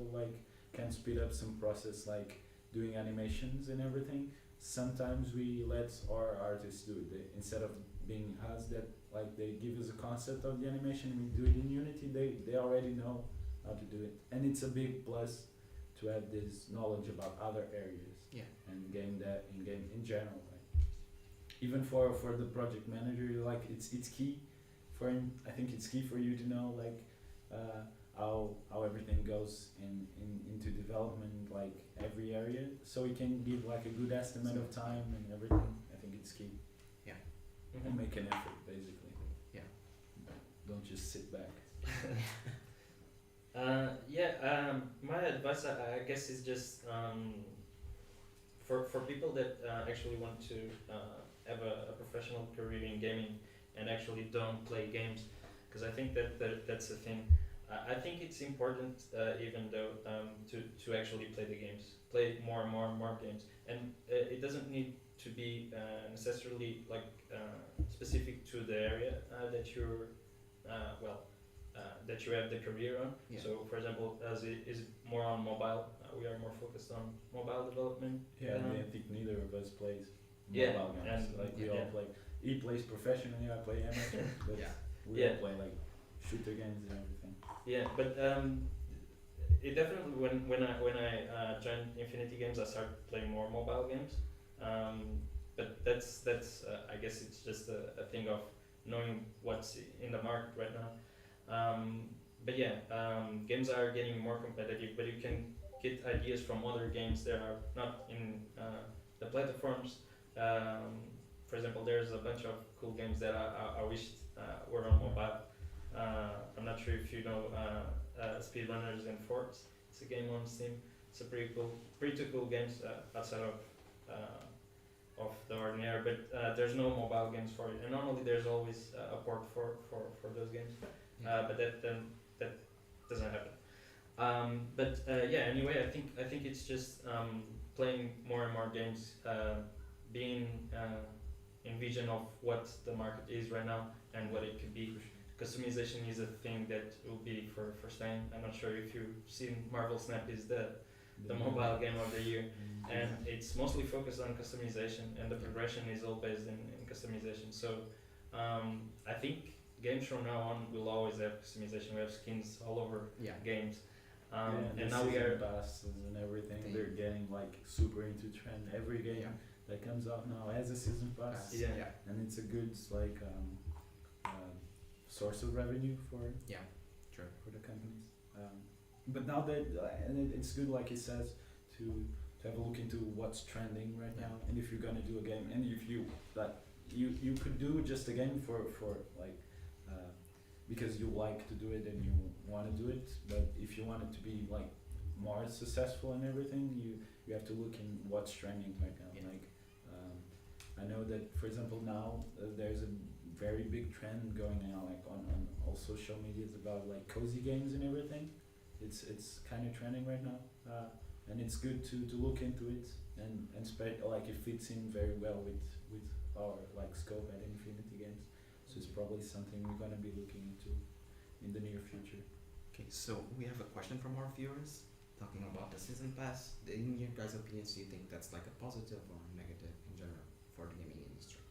can speed up some process doing animations and everything. Sometimes we let our artists do it. Instead of being us that they give us a concept of the animation, we do it in Unity, they already know how to do it, and it's a big plus to have this knowledge about other areas and game in general. Even for the project manager, it's key I think it's key for you to know how everything goes into development, every area, so we can give a good estimate of time and everything. I think it's key. And make an effort, basically. Don't just sit back. My advice, I guess, is just for people that actually want to have a professional career in gaming and actually don't play games, because I think that's the thing. I think it's important, even though, to actually play the games, play more and more games, and it doesn't need to be necessarily specific to the area that you're that you have the career on. So, for example, as it is more on mobile, we are more focused on mobile development. I think neither of us plays mobile games. And we all play. He plays professionally, I play amateur, but we all play shooter games and everything. But it definitely when I joined Infinity Games, I started playing more mobile games. But that's I guess it's just a thing of knowing what's in the market right now. Games are getting more competitive, but you can get ideas from other games that are not in the platforms. For example, there's a bunch of cool games that I wished were on mobile. I'm not sure if you know Speedrunners and Forks. It's a game on Steam. It's a pretty cool games outside of the ordinary, but there's no mobile games for it, and normally there's always a port for those games, but that doesn't happen. Anyway, I think it's just playing more and more games, being in vision of what the market is right now and what it could be. Customization is a thing that will be for staying. I'm not sure if you've seen Marvel Snap is the the mobile game of the year, and it's mostly focused on customization, and the progression is all based in customization. So I think games from now on will always have customization. We have skins all over games. And now we are passes and everything. They're getting like super into trend. Every game that comes out now has a season pass. And it's a good like source of revenue for for the companies. But now that and it's good, like he says, to have a look into what's trending right now. And if you're gonna do a game, and if you like you could do just a game for like. Because you like to do it and you want to do it, but if you want it to be like more successful and everything, you have to look in what's trending right now. Like I know that, for example, now there's a very big trend going on like on all social medias about like cozy games and everything. It's kind of trending right now, and it's good to look into it and like it fits in very well with our like scope at Infinity Games. So it's probably something we're going to be looking into in the near future. Okay, so we have a question from our viewers talking about the season pass. In your guys' opinions, do you think that's like a positive or negative in general for the gaming industry?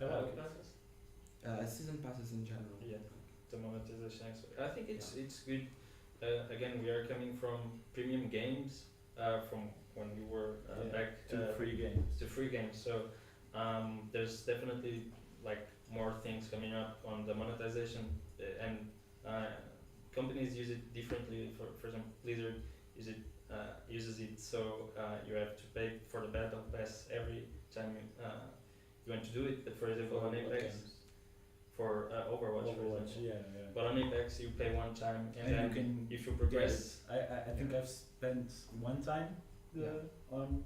Passes? Season passes in general. Yeah, the monetization aspect. I think it's good. Again, we are coming from premium games from when we were back to free games. To free games. So there's definitely like more things coming up on the monetization, and companies use it differently. For example, Blizzard uses it so you have to pay for the battle pass every time you want to do it. But for example, on Apex, for Overwatch, for example. But on Apex, you pay one time, and then you can, if you progress, I think I've spent one time on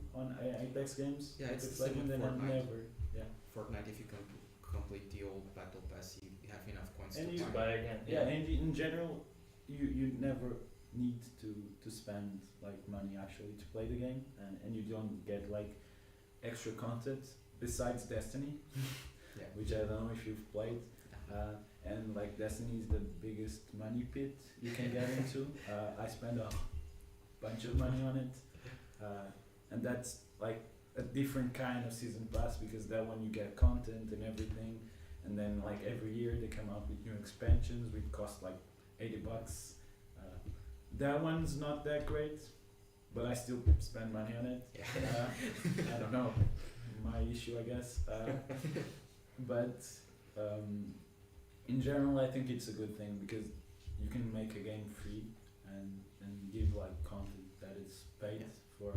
Apex games. Yeah, it's the same with Fortnite. Fortnite, if you can complete the old battle pass, you have enough coins and to you buy again. And in general, you never need to spend like money actually to play the game, and you don't get like extra content besides Destiny, which I don't know if you've played. And like Destiny is the biggest money pit you can get into. I spend a bunch of money on it, and that's like a different kind of season pass, because that one you get content and everything, and then like every year they come out with new expansions which cost like $80. That one's not that great, but I still spend money on it. I don't know, my issue I guess. But in general I think it's a good thing, because you can make a game free and give like content that is paid for.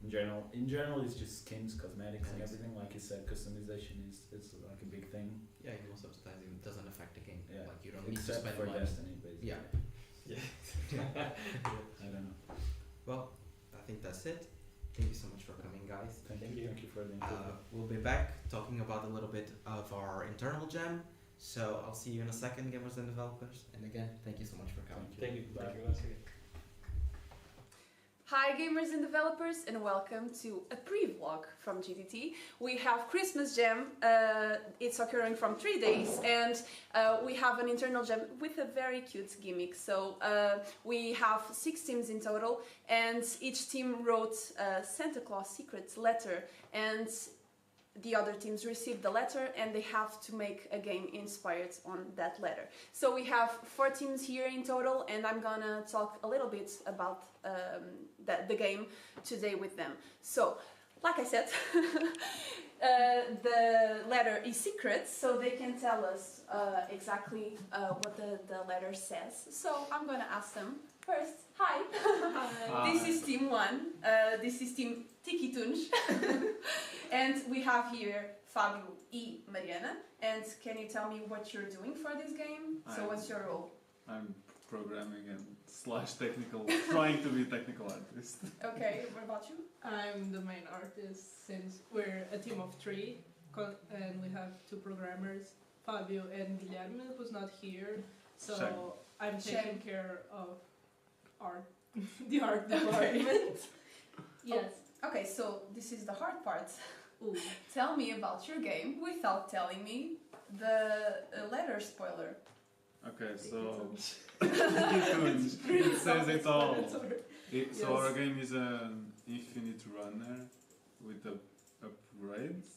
In general, it's just skins, cosmetics, and everything. Like you said, customization is like a big thing. Yeah, most of the time it doesn't affect the game. Yeah, like you don't need to except spend for money. Destiny, basically. I don't know. Well, I think that's it. Thank you so much for coming, guys. Thank you for the interview. We'll be back talking about a little bit of our internal jam. So I'll see you in a second, gamers and developers. And again, thank you so much for coming. Thank you. Bye. Thank you once again. Hi gamers and developers, and welcome to a pre-vlog from GDT. We have Christmas Jam, it's occurring from 3 days, and we have an internal jam with a very cute gimmick. So we have 6 teams in total, and each team wrote a Santa Claus secret letter, and the other teams received the letter and they have to make a game inspired on that letter. So we have 4 teams here in total, and I'm gonna talk a little bit about the game today with them. So, like I said, the letter is secret, so they can tell us exactly what the letter says. So I'm gonna ask them first. Hi. Hi. This is team 1. This is team Tiki Tunj. And we have here Fabio and Mariana. And can you tell me what you're doing for this game? So what's your role? I'm programming and / technical, trying to be technical artist. Okay, what about you? I'm the main artist, since we're a team of 3 and we have 2 programmers, Fabio and Guilherme, who's not here. So Shame. I'm taking care of the art department. Yes. Okay, so this is the hard part. Ooh. Tell me about your game without telling me the letter spoiler. Okay, so it says it all. So our game is an infinite runner with upgrades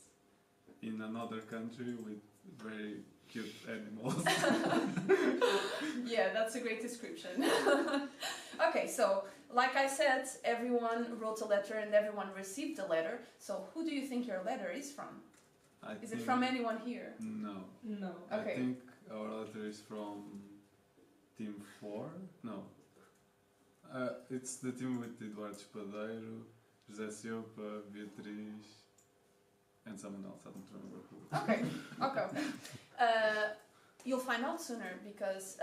in another country with very cute animals. Yeah, that's a great description. Okay, so like I said, everyone wrote a letter and everyone received a letter. So who do you think your letter is from? Is it from anyone here? No. No. Okay. I think our letter is from Team 4. No. It's the team with Eduardo Espadeiro, José Silva, Beatriz, and someone else. I don't remember who. Okay. You'll find out sooner because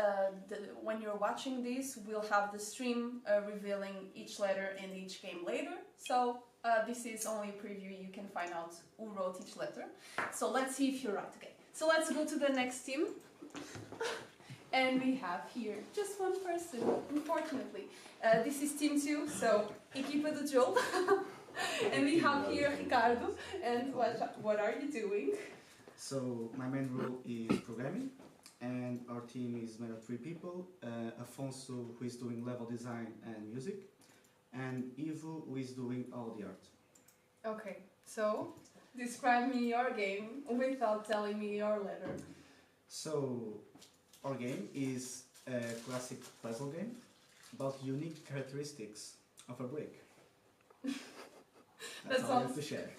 when you're watching this, we'll have the stream revealing each letter in each game later. So this is only a preview. You can find out who wrote each letter. So let's see if you're right. Okay. So let's go to the next team. And we have here just one person, unfortunately. This is Team 2, so Equipa do Jogo. And we have here Ricardo. And what are you doing? So my main role is programming, and our team is made of 3 people. Afonso, who is doing level design and music, and Ivo, who is doing all the art. Okay, so describe me your game without telling me your letter. So our game is a classic puzzle game about unique characteristics of a brick. That's all I have to share.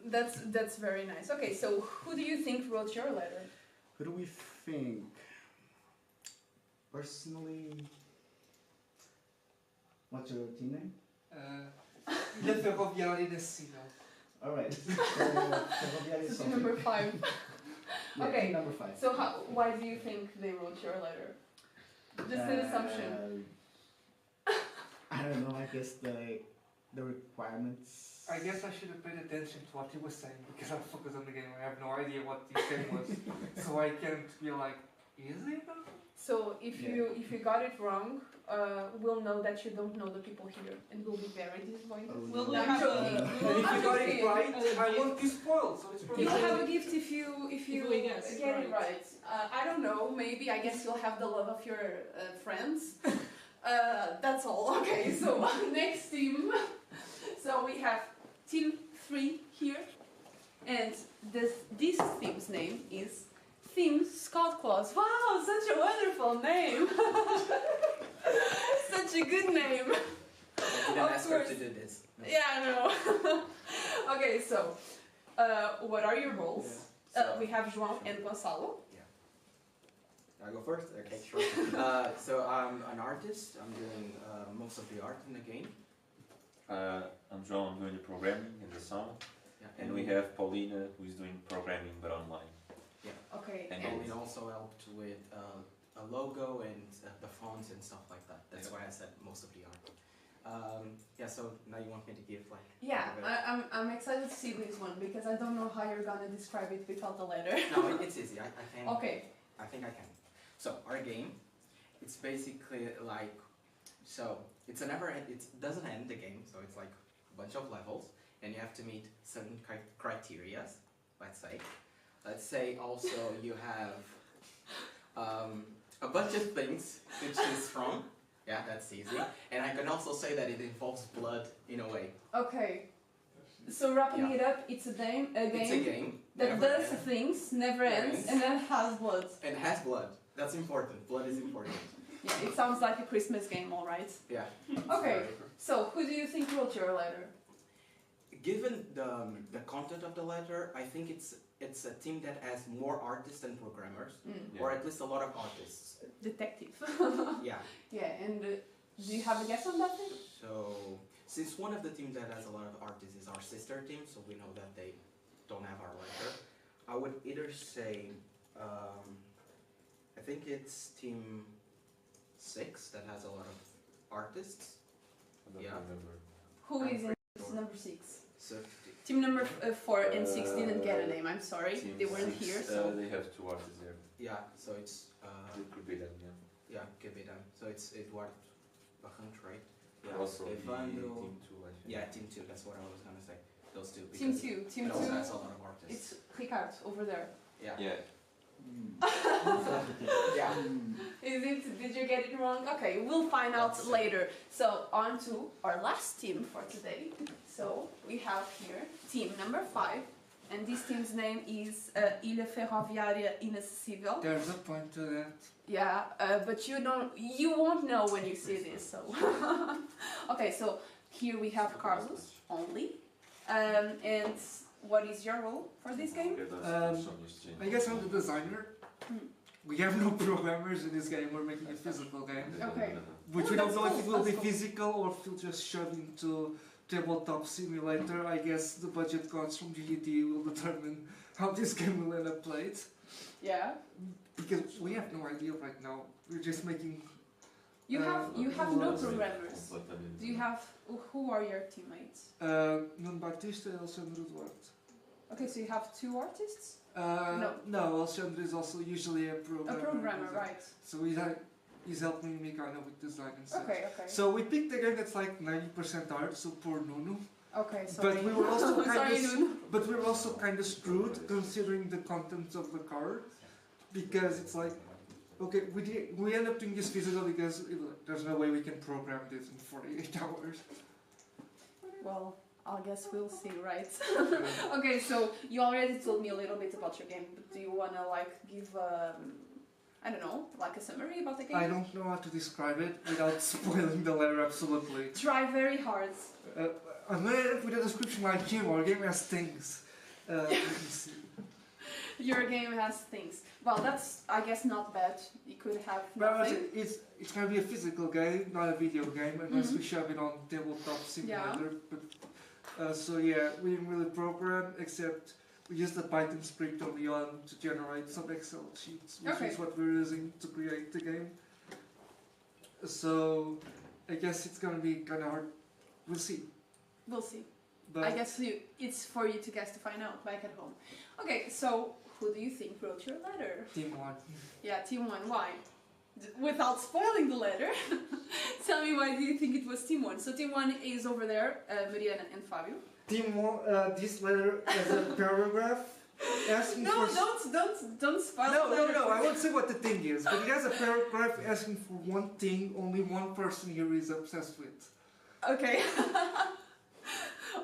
That's very nice. Okay, so who do you think wrote your letter? Who do we think? Personally, what's your team name? Le Ferroviário Inacessível. Alright. Ferroviário Team number 5. Yeah, Okay, number 5. so why do you think they wrote your letter? Just an assumption. I don't know, I guess the requirements. I guess I should have paid attention to what he was saying because I'm focused on the game. I have no idea what this game was, so I can't be like, is it? So if you got it wrong, we'll know that you don't know the people here, and we'll be very disappointed. Will we I'm have joking. And if you got it right, I won't be spoiled. So it's probably You'll have a gift if you we guess get it right. I don't know. Maybe I guess you'll have the love of your friends. That's all. Okay. So next team. So we have Team 3 here, and this team's name is Team Scott Claus. Wow, such a wonderful name! Such a good name. I didn't ask her to do this. No. Yeah, I know. Okay, so what are your roles? Yeah. We have João and Gonçalo. I go first? Okay, sure. So I'm an artist. I'm doing most of the art in the game. I'm João, I'm doing the programming and the sound. Yeah. And we have Paulina, who is doing programming but online. Yeah. Okay. And Pauline also helped with a logo and the fonts and stuff like that. That's why I said most of the art. Yeah, so now you want me to give like... Yeah, I'm excited to see this one because I don't know how you're gonna describe it without the letter. No, it's easy. I can. Okay. I think I can. So our game, it's basically like, so it's a never end, it doesn't end the game, so it's like a bunch of levels, and you have to meet certain criteria, let's say. Let's say also you have a bunch of things to choose from. Yeah, that's easy. And I can also say that it involves blood in a way. Okay. So wrapping it up, it's a game. It's a game that does things, never ends, and then has blood. And has blood. That's important. Blood is important. Yeah, it sounds like a Christmas game, all right. Yeah. Okay. So who do you think wrote your letter? Given the content of the letter, I think it's a team that has more artists than programmers, or at least a lot of artists. Detective. Yeah. Yeah, and do you have a guess on that thing? So, since one of the teams that has a lot of artists is our sister team, so we know that they don't have our letter, I would either say, I think it's Team 6 that has a lot of artists. I don't remember. Who is in number 6? So, Team number 4 and 6 didn't get a name, I'm sorry. They weren't here, so... They have 2 artists there. Yeah, so it's... it could be them, yeah. Yeah, could be them. So it's Eduardo Barranco, right? Yeah. Also Evandro, Team 2, I think. Yeah, Team 2, that's what I was going to say. Those two. Team 2. Team 2. Also has a lot of artists. It's Ricardo over there. Yeah. Yeah. Yeah. Is it? Did you get it wrong? Okay, we'll find out later. So on to our last team for today. So we have here team number 5, and this team's name is Ilha Ferroviária Inacessível. There's a point to that. Yeah, but you won't know when you see this. So okay, so here we have Carlos only, and what is your role for this game? I guess I'm the designer. We have no programmers in this game. We're making a physical game. Okay. Which Oh, we don't that's know cool, if it will be that's cool. physical or if it'll just shove into tabletop simulator. I guess the budget gods from GDT will determine how this game will end up played. Yeah. Because we have no idea right now. We're just making. You have no programmers. Do you have? Who are your teammates? Nuno Batista and Alexandre Duarte. Okay, so you have 2 artists. No, Alexandre is also usually a programmer. A programmer, right? So he's helping me kind of with design and stuff. Okay. So we picked a game that's like 90% art, so poor Nuno. Okay, sorry. But we were also Sorry, Nuno. but we were also kind of screwed considering the contents of the card, because it's like, okay, we end up doing this physical because there's no way we can program this in 48 hours. Well, I guess we'll see, right? Okay, so you already told me a little bit about your game, but do you wanna give I don't know, like a summary about the game? I don't know how to describe it without spoiling the letter absolutely. Try very hard. I'm gonna end up with a description like him. Our game has things. Let me see. Your game has things. Well, that's, I guess, not bad. You could have But nothing. it's gonna be a physical game, not a video game, unless we shove it on tabletop simulator. But so yeah, we didn't really program, except we used the Python script early on to generate some Excel sheets, which is what we're using to create the game. So I guess it's gonna be kind of hard. We'll see. We'll see. But I guess it's for you guys to find out back at home. Okay, so who do you think wrote your letter? Team 1. Yeah, Team 1. Why? Without spoiling the letter, tell me why do you think it was Team 1? So Team 1 is over there, Mariana and Fabio. Team 1, this letter has a paragraph asking No, for... don't spoil the No, letter. I won't say what the thing is, but it has a paragraph asking for one thing only one person here is obsessed with. Okay.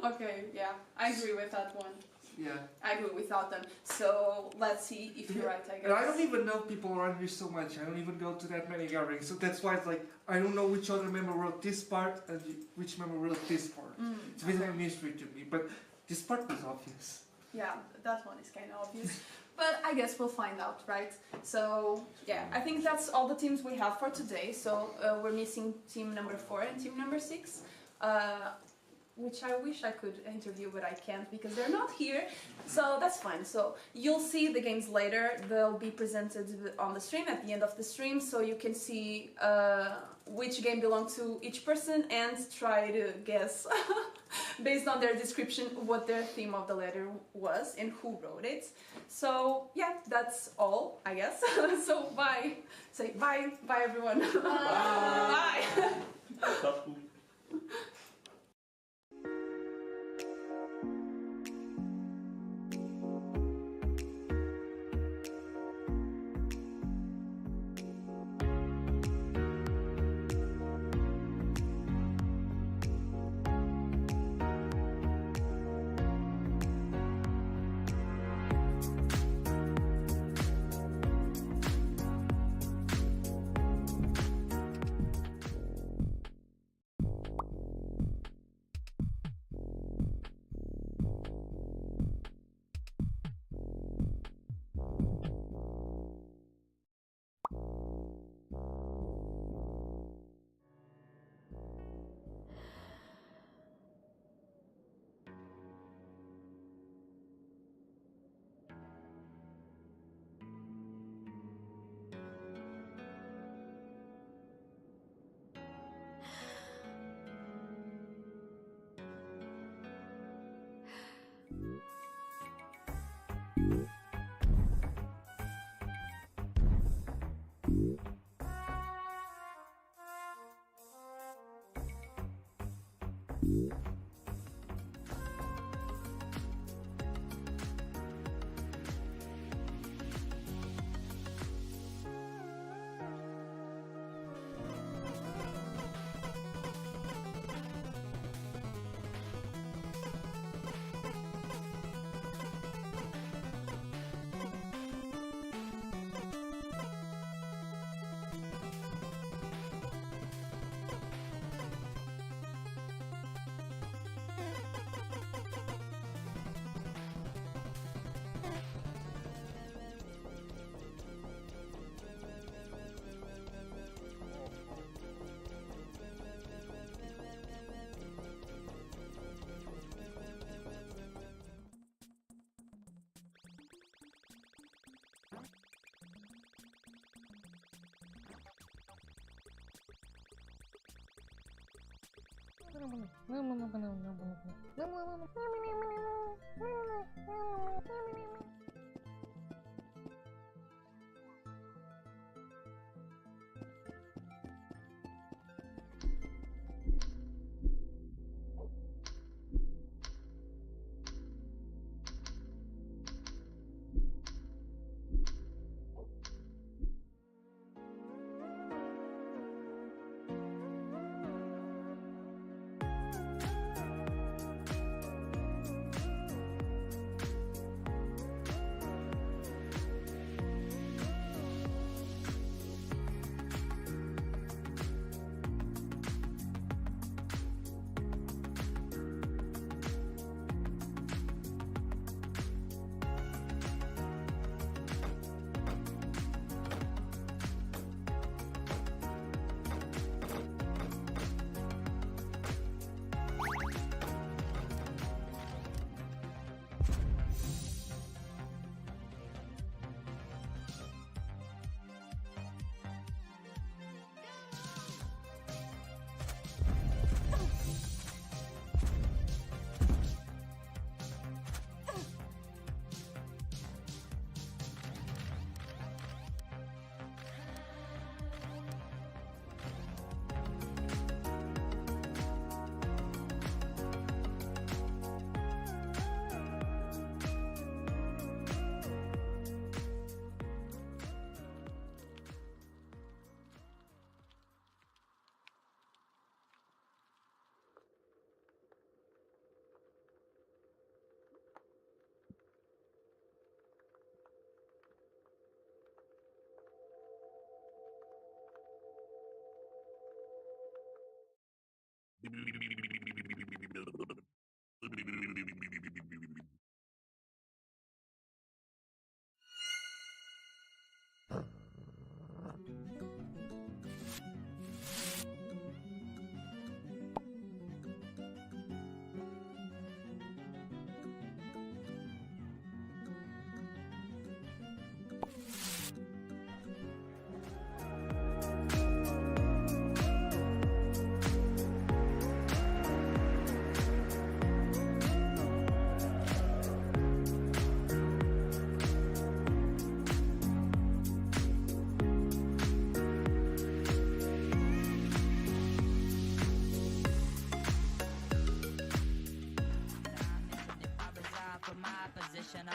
Okay, yeah, I agree with that one. Yeah. I agree without them. So let's see if you're right, I guess. And I don't even know people around here so much. I don't even go to that many gatherings. So that's why it's like, I don't know which other member wrote this part and which member wrote this part. It's a bit of a mystery to me, but this part was obvious. Yeah, that one is kind of obvious. But I guess we'll find out, right? So, yeah, I think that's all the teams we have for today. So we're missing team number 4 and team number 6. Which I wish I could interview, but I can't because they're not here. So that's fine. So you'll see the games later. They'll be presented on the stream at the end of the stream, so you can see which game belonged to each person and try to guess based on their description what their theme of the letter was and who wrote it. So yeah, that's all, I guess. So bye. Say bye. Bye everyone. Bye.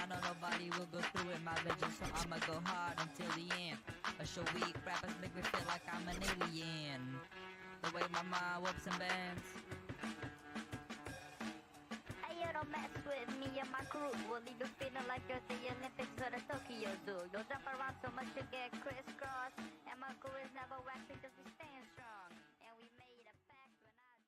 I know nobody will go through it, my vision, so I'ma go hard until the end. A show week, rappers make me feel like I'm an alien. The way my mind whoops and bends. Hey, you don't mess with me and my crew. We'll leave you feeling like you're the Olympics or the Tokyo Zoo. You'll jump around so much you get crisscross. And my crew is never whack because we stand strong. And we made a pact when I drop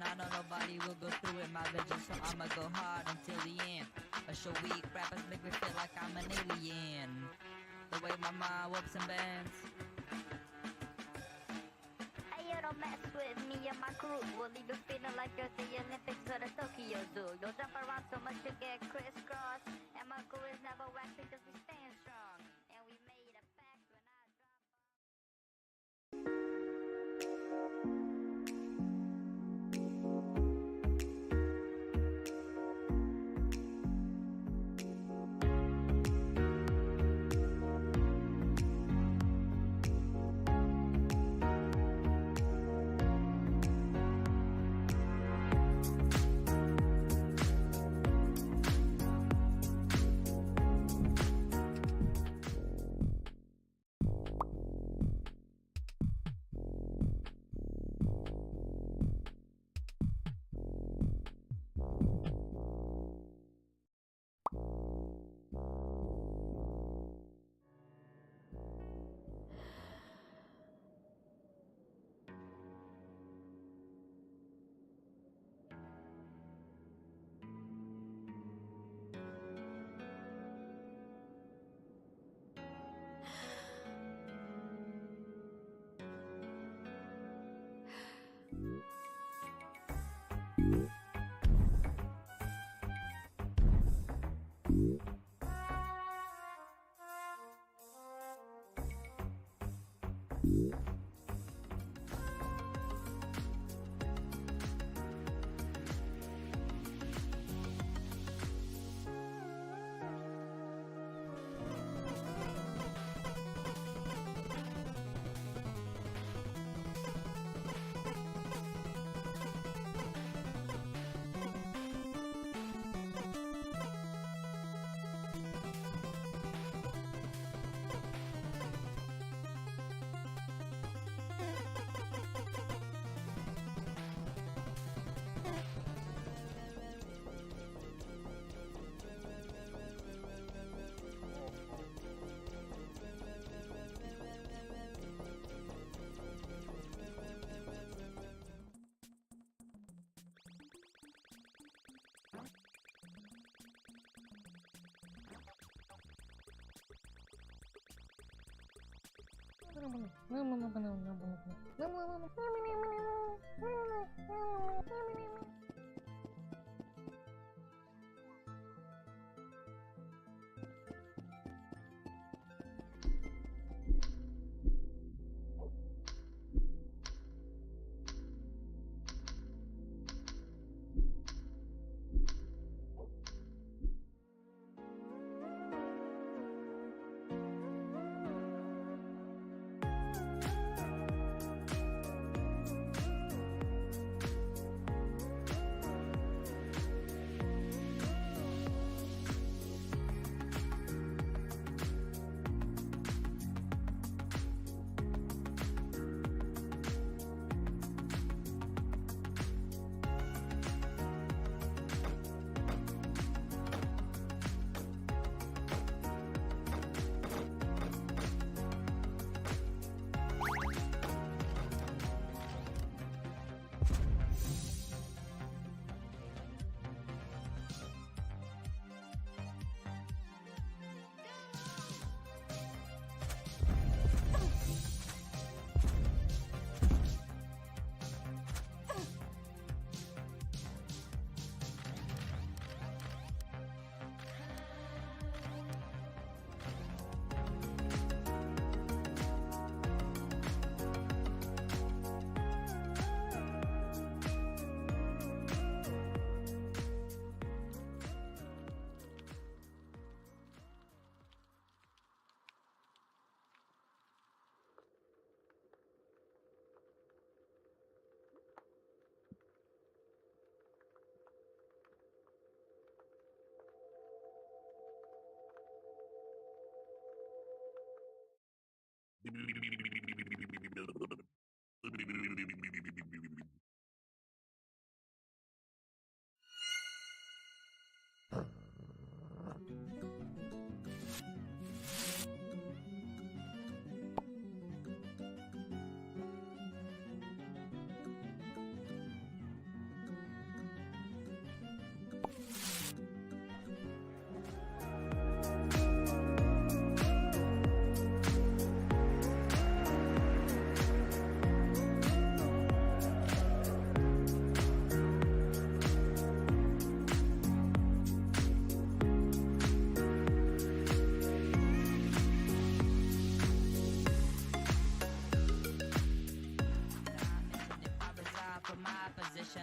I know nobody will go through it, my vision, so I'ma go hard until the end. A show week, rappers make me feel like I'm an alien. The way my mind whoops and bends. Hey, you don't mess with me and my crew. We'll leave you feeling like you're the Olympics or the Tokyo Zoo. You'll jump around so much you get crisscross. And my crew is never whack because we stand strong. And we made a pact when I drop off.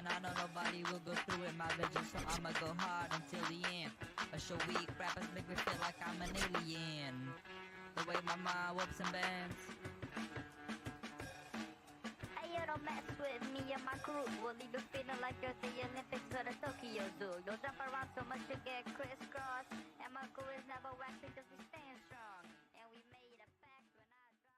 I know nobody will go through it, my vision, so I'ma go hard until the end. A show week, rappers make me feel like I'm an alien. The way my mind whoops and bends. Hey, you don't mess with me and my crew. We'll leave you feeling like you're the Olympics or the Tokyo Zoo. You'll jump around so much you get crisscross. And my crew is never waxing because we stand strong. And we made a pact when I drop off.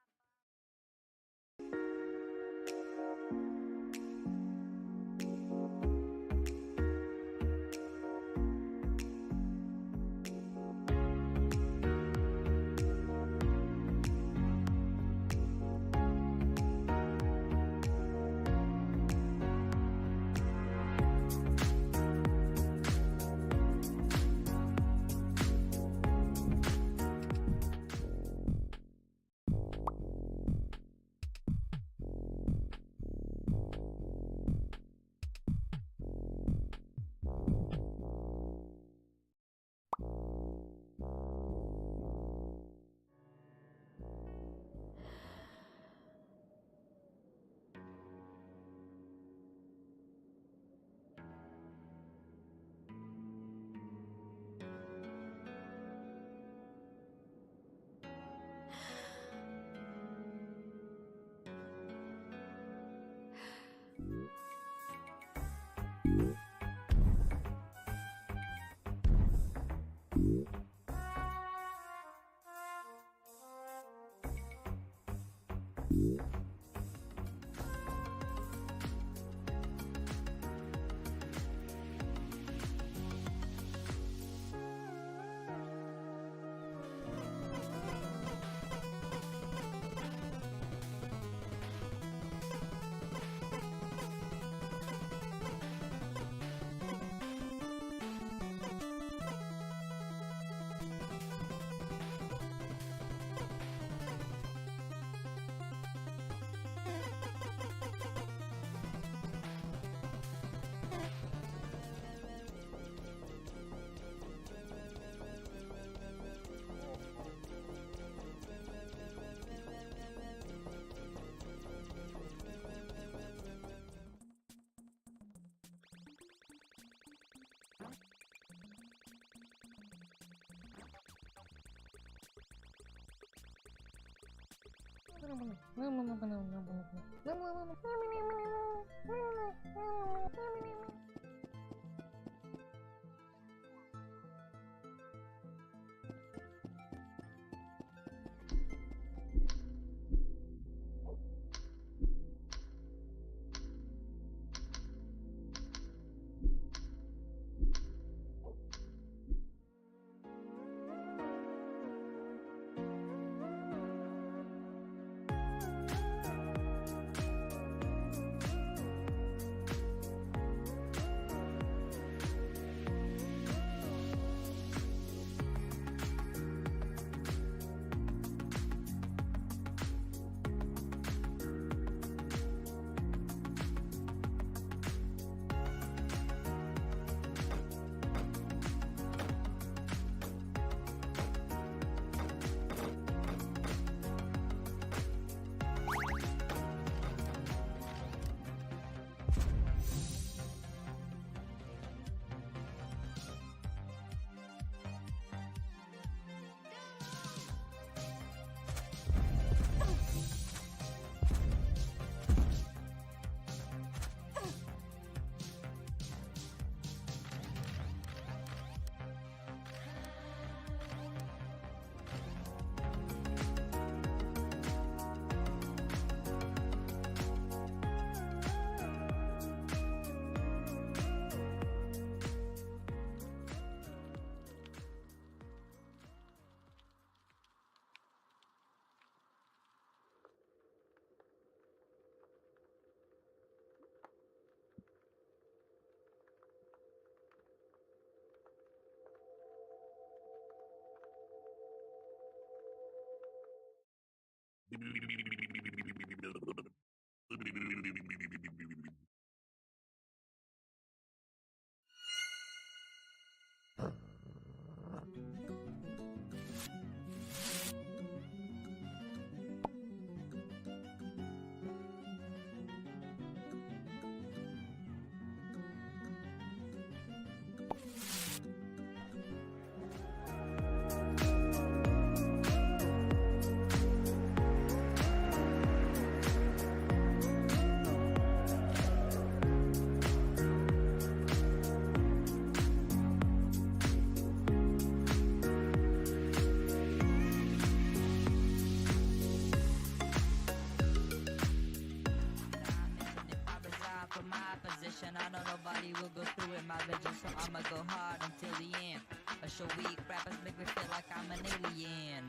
I know nobody will go through in my vision, so I'ma go hard until the end. A show week, rappers make me feel like I'm an alien.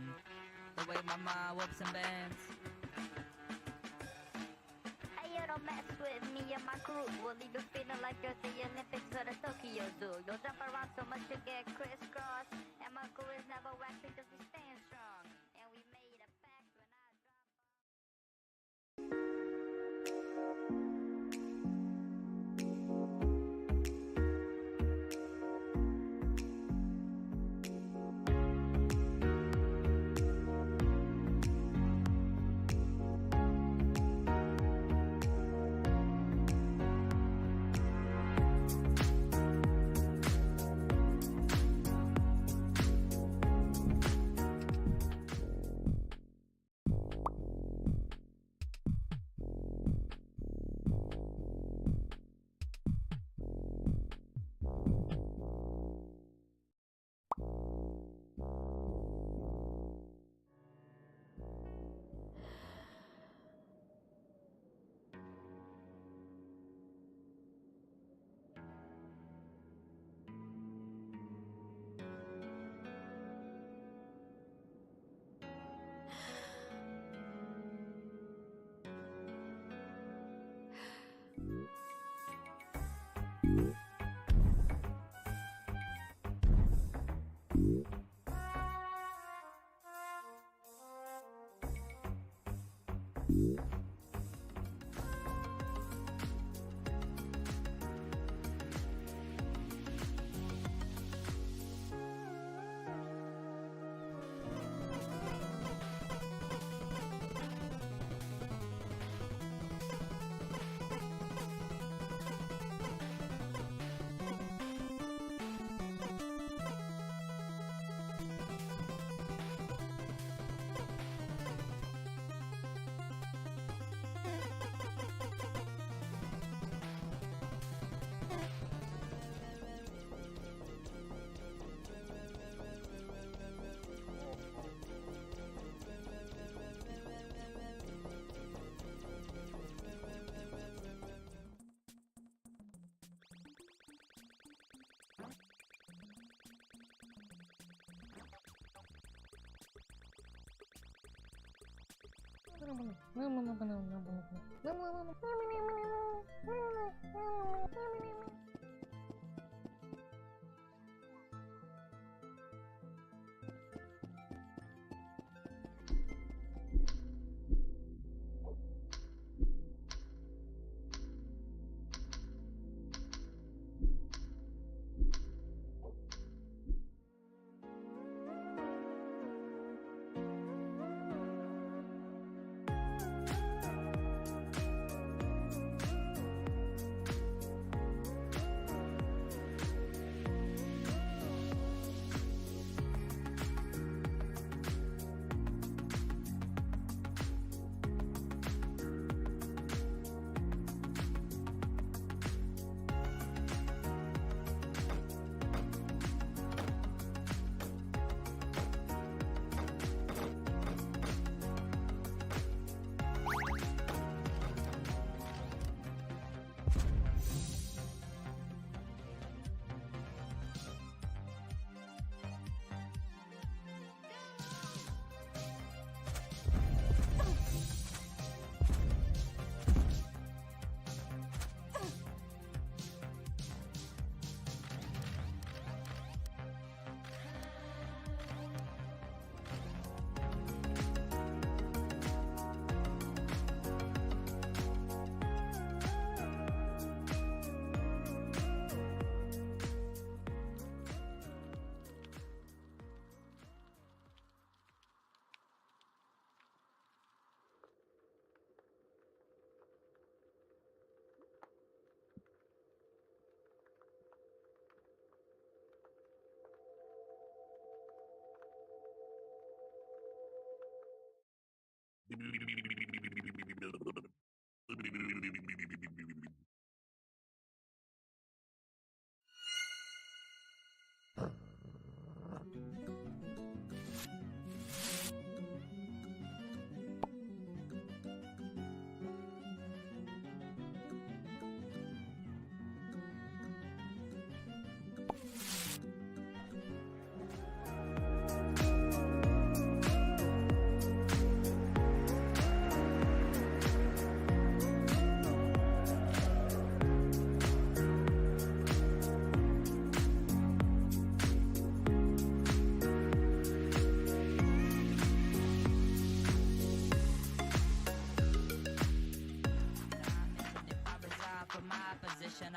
The way my mind whoops and bends. Hey, you don't mess with me and my crew. We'll leave you feeling like you're the Olympics or the Tokyo Zoo. You'll jump around so much you get crisscross. And my crew is never whack because we stand strong. And we made a pact when I drop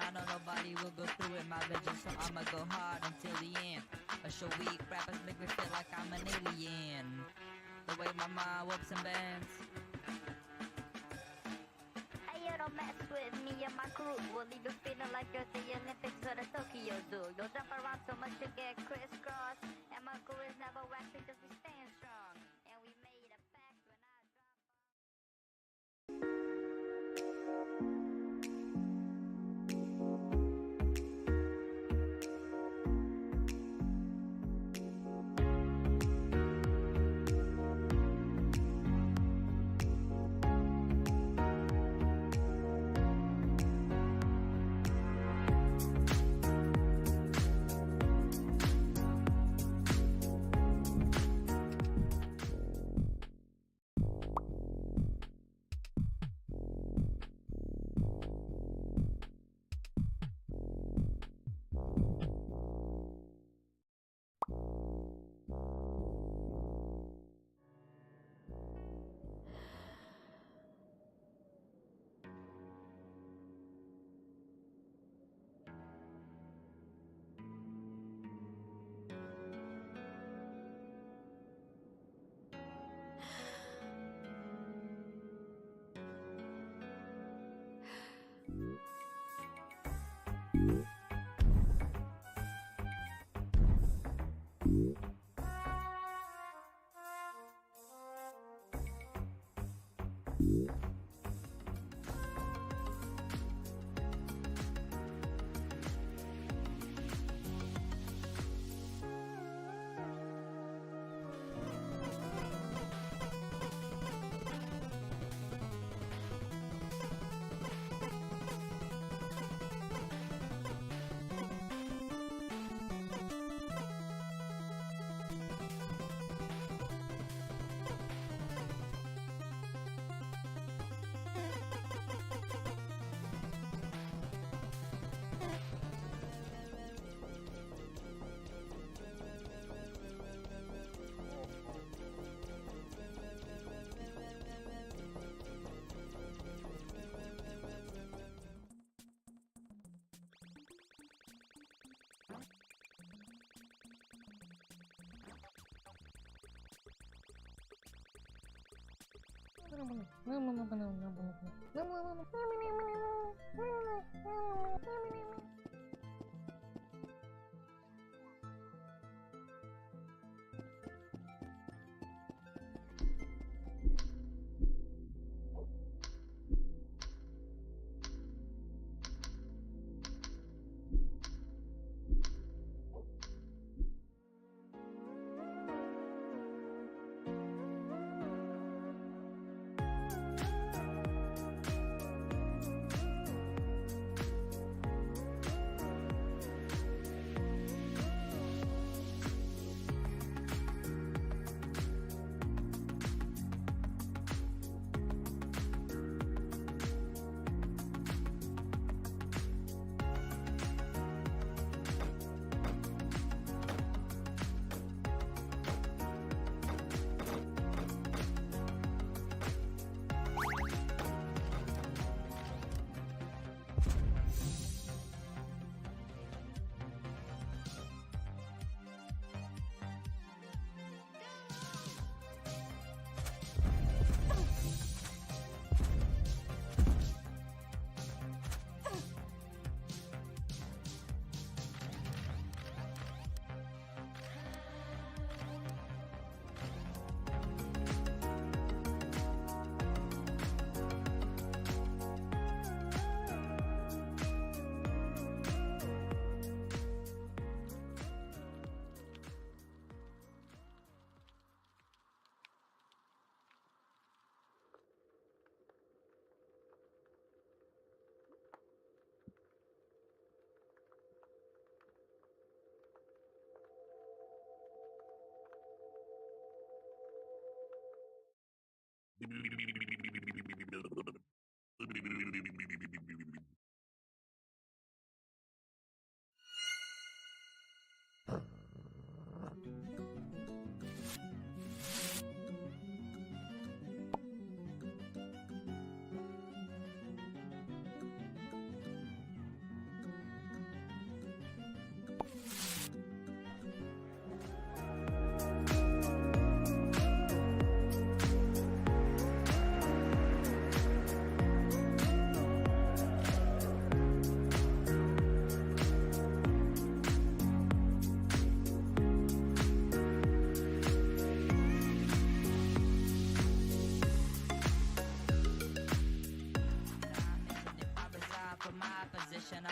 I know nobody will go through it, my vision, so I'ma go hard until the end. A show week, rappers make me feel like I'm an alien. The way my mind whoops and bends. Hey, you don't mess with me and my crew. We'll leave you feeling like you're the Olympics or the Tokyo Zoo. You'll jump around so much you get crisscross. And my crew is never whack because we stand strong. And we made a pact when I drop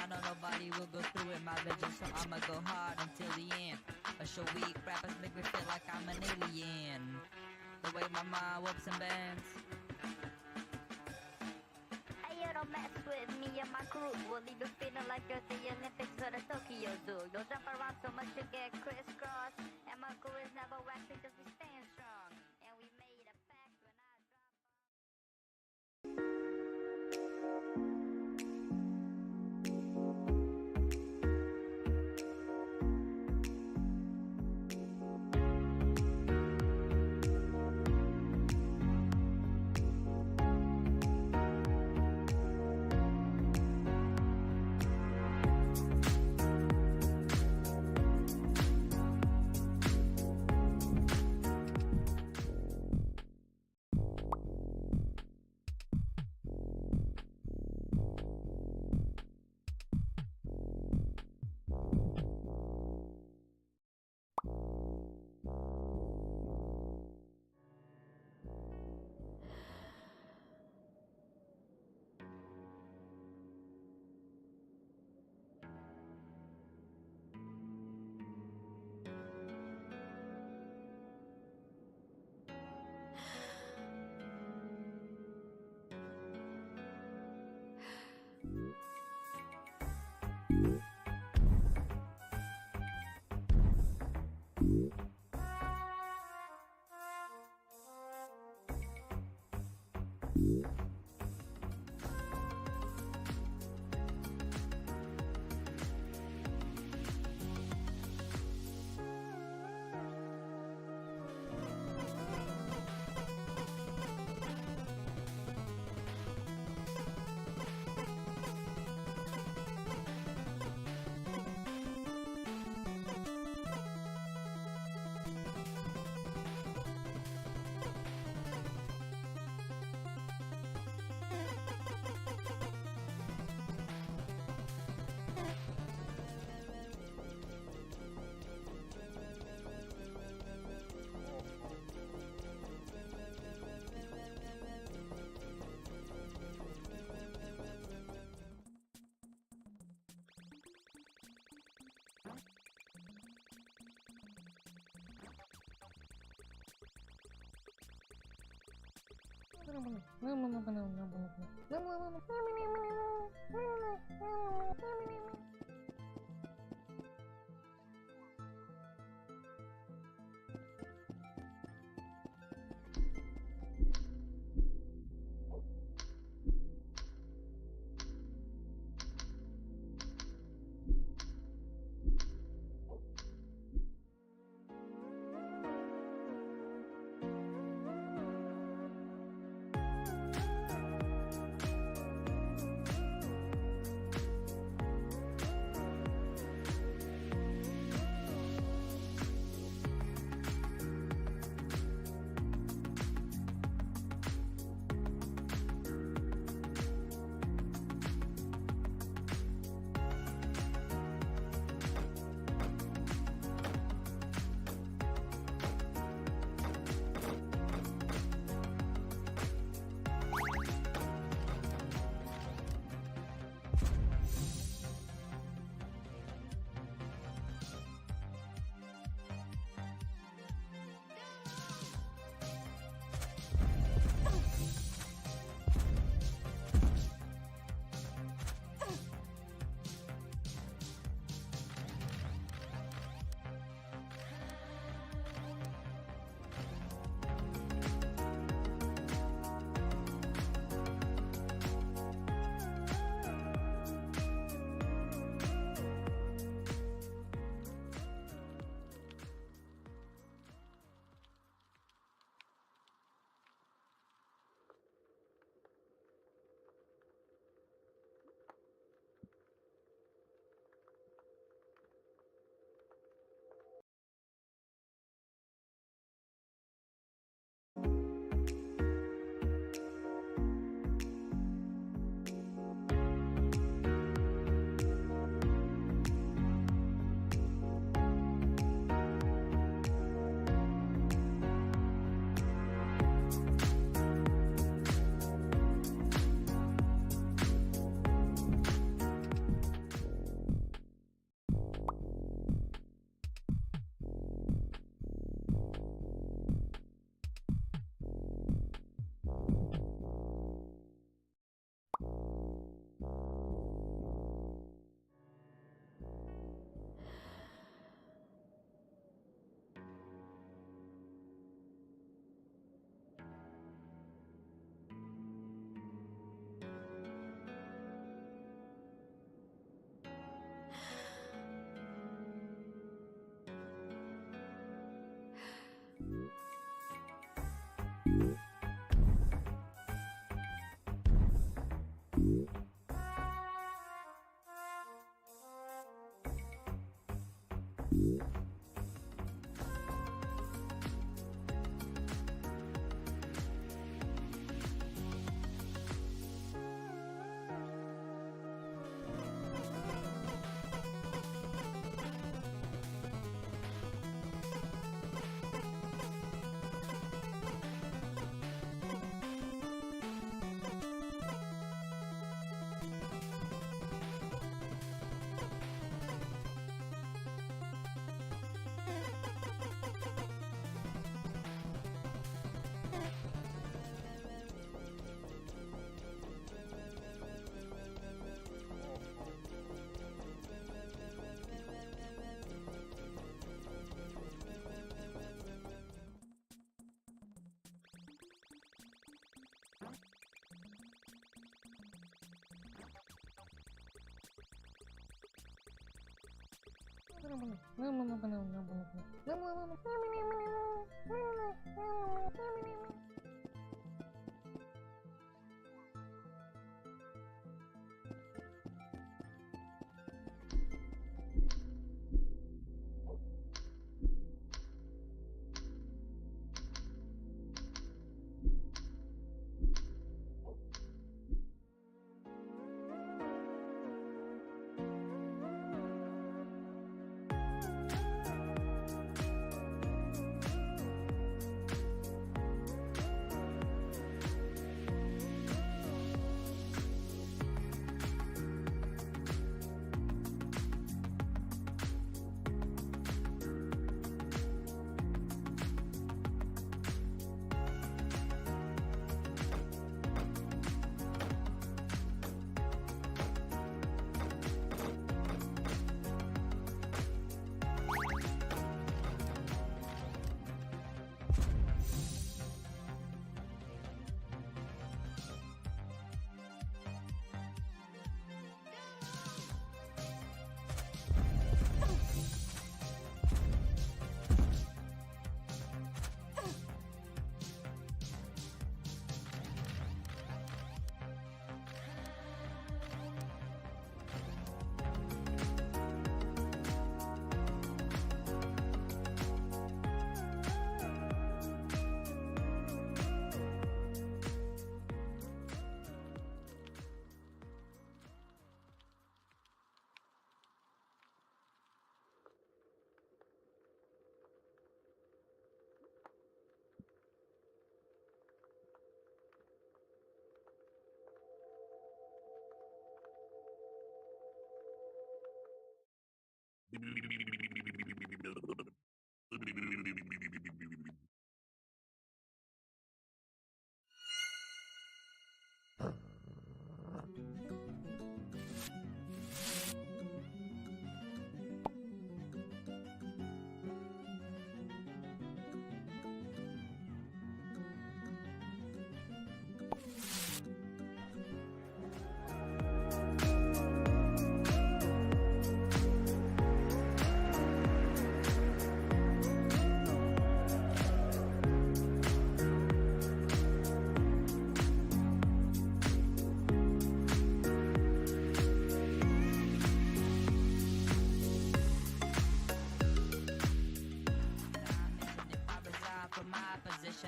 I know nobody will go through it, my vision, so I'ma go hard until the end. A show week, rappers make me feel like I'm an alien. The way my mind whoops and bends. Hey, you don't mess with me and my crew. We'll leave you feeling like you're the Olympics or the Tokyo Zoo. You'll jump around so much you get crisscross. And my crew is never whacked because we stand strong. And we made a pact when I drop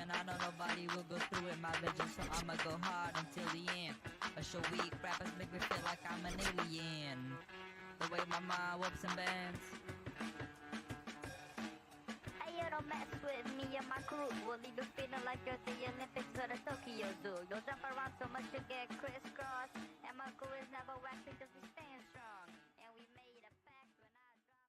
I know nobody will go through it, my vision, so I'ma go hard until the end. A show week, rappers make me feel like I'm an alien. The way my mind whoops and bends. Hey, you don't mess with me and my crew. We'll leave you feeling like you're the Olympics or the Tokyo Zoo. You'll jump around so much you get crisscross. And my crew is never whacked because we stand strong. And we made a pact when I drop.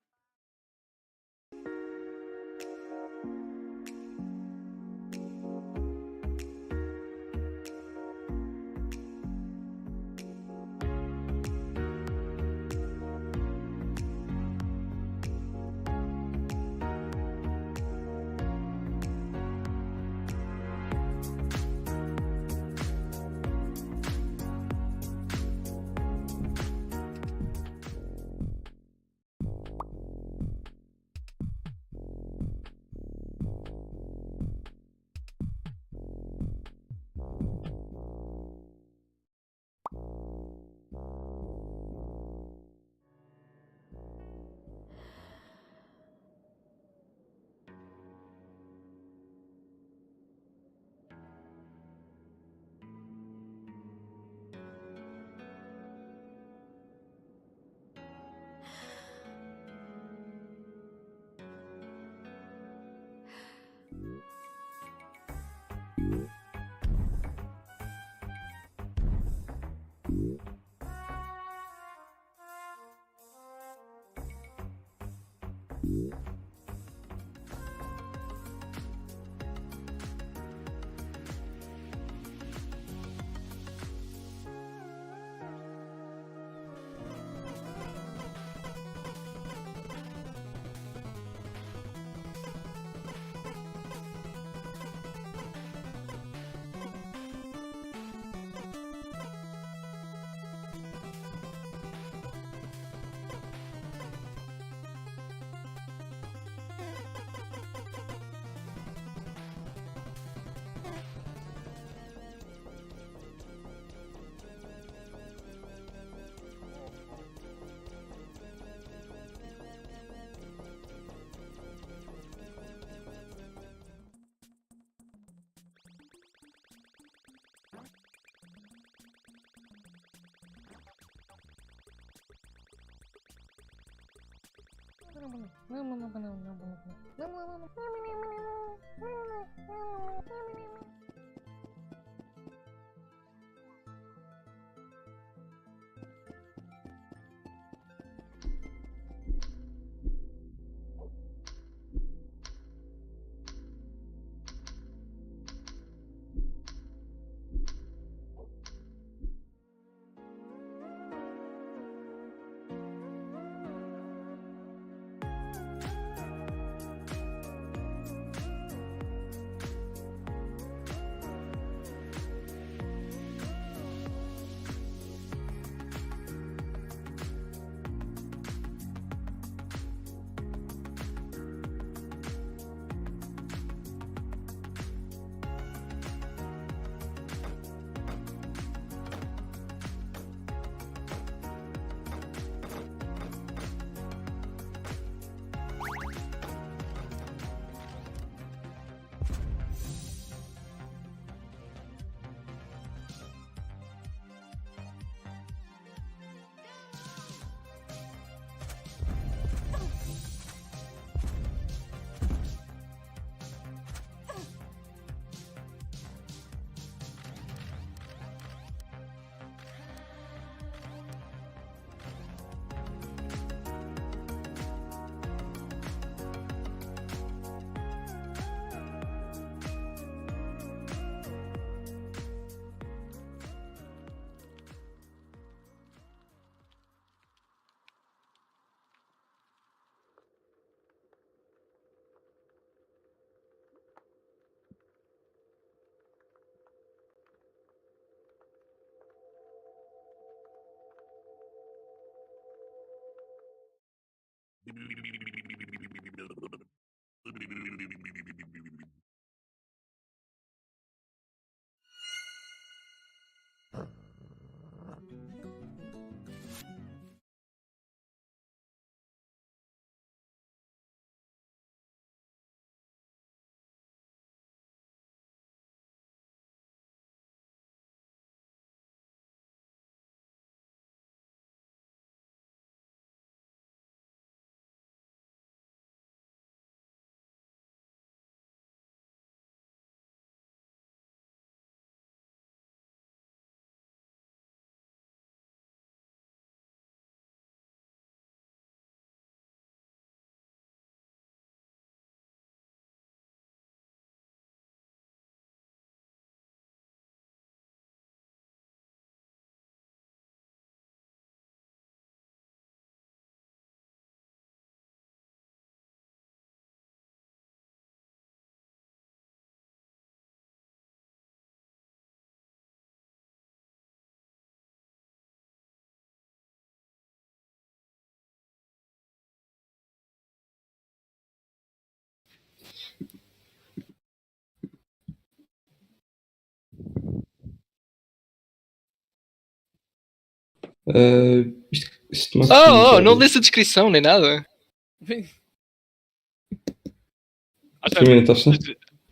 Não lês a descrição nem nada.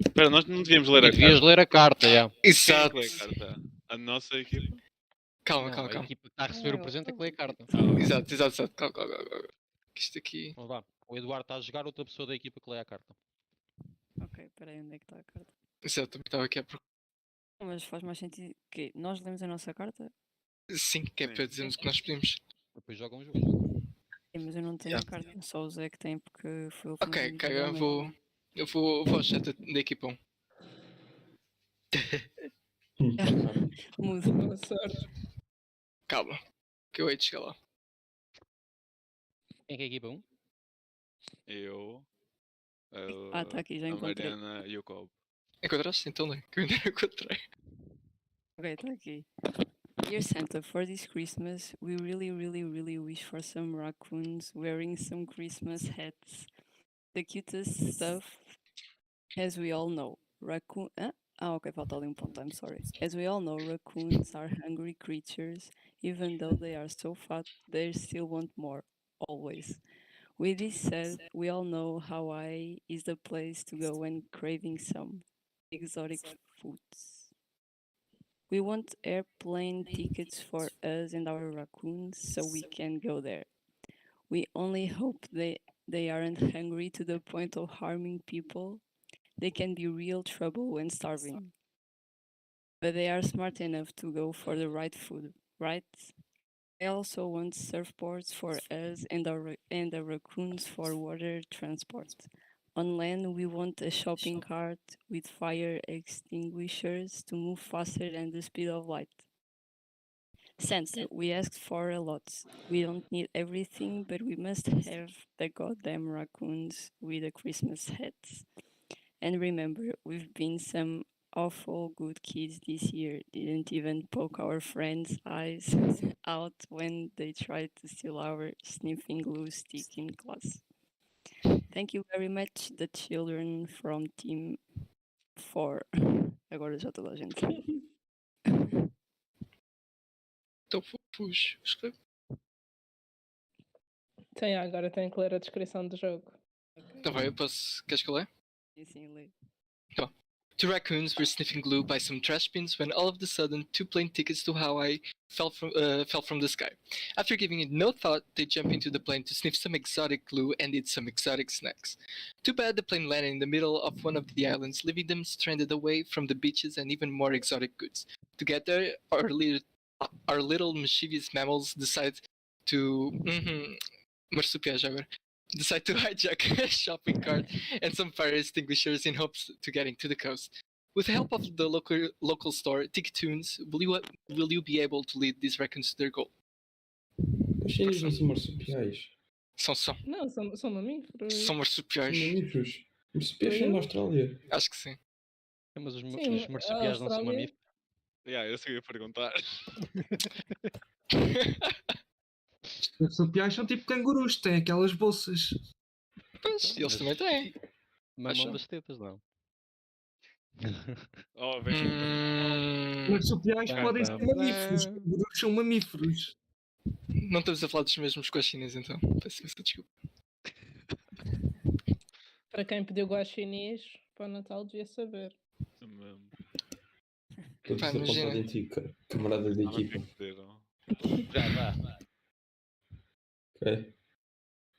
Espera, nós não devíamos ler a carta. Devias ler a carta, já. Exato. Quem é que lê a carta? A nossa equipa? Calma. A equipa que está a receber o presente é que lê a carta. Exato. Calma. Isto aqui. Vamos lá. O Eduardo está a jogar, outra pessoa da equipa que lê a carta. Ok, peraí, onde é que está a carta? Exato, também estava aqui a procurar. Mas faz mais sentido que nós lemos a nossa carta? Sim, que é para dizermos o que nós pedimos. Depois jogam o jogo. Sim, mas eu não tenho a carta, só o Zé que tem porque foi o Ok, eu vou ao chat da equipa 1. Mudo. Boa sorte. Calma, que eu hei de chegar lá. Quem é que é a equipa 1? Eu. Tá aqui, já a encontrei. Mariana e o Cobb. Encontraste? Então lê, que eu ainda não encontrei. Ok, tá aqui. Dear Santa, for this Christmas, we really wish for some raccoons wearing some Christmas hats. The cutest stuff, as we all know. Ok, falta ali ponto, I'm sorry. As we all know, raccoons are hungry creatures. Even though they are so fat, they still want more, always. With this said, we all know Hawaii is the place to go when craving some exotic foods. We want airplane tickets for us and our raccoons so we can go there. We only hope they aren't hungry to the point of harming people. They can be real trouble when starving. But they are smart enough to go for the right food, right? I also want surfboards for us and the raccoons for water transport. On land, we want a shopping cart with fire extinguishers to move faster than the speed of light. Santa, we asked for a lot. We don't need everything, but we must have the goddamn raccoons with the Christmas hats. And remember, we've been some awful good kids this year. Didn't even poke our friends' eyes out when they tried to steal our sniffing glue stick in class. Thank you very much, the children from Team 4. Agora já toda a gente sabe. Então vou escrever. Sim, agora tenho que ler a descrição do jogo. Tá bem, eu posso. Queres que eu leia? Sim, lê. Tá. 2 raccoons were sniffing glue by some trash bins when all of a sudden 2 plane tickets to Hawaii fell from the sky. After giving it no thought, they jumped into the plane to sniff some exotic glue and eat some exotic snacks. Too bad the plane landed in the middle of one of the islands, leaving them stranded away from the beaches and even more exotic goods. Together, our little mischievous mammals decide to decide to hijack a shopping cart and some fire extinguishers in hopes to getting to the coast. With the help of the local store, Ticketoons, will you be able to lead these raccoons to their goal? Os sínios não são marsupiais. São. Não, são mamíferos. São marsupiais. São mamíferos. Marsupiais são na Austrália. Acho que sim. Mas os marsupiais não são mamíferos. Eu sei o que ia perguntar. Marsupiais são tipo cangurus, têm aquelas bolsas. Pois, eles também têm. Mamam das tetas, não. Oh, vejo Marsupiais podem ser mamíferos, cangurus são mamíferos. Não estamos a falar dos mesmos coxinhas, então. Peço imensa desculpa. Para quem pediu guaxinins para o Natal devia saber. Estou desapontado em ti, camarada da equipa. Já vá. Ok.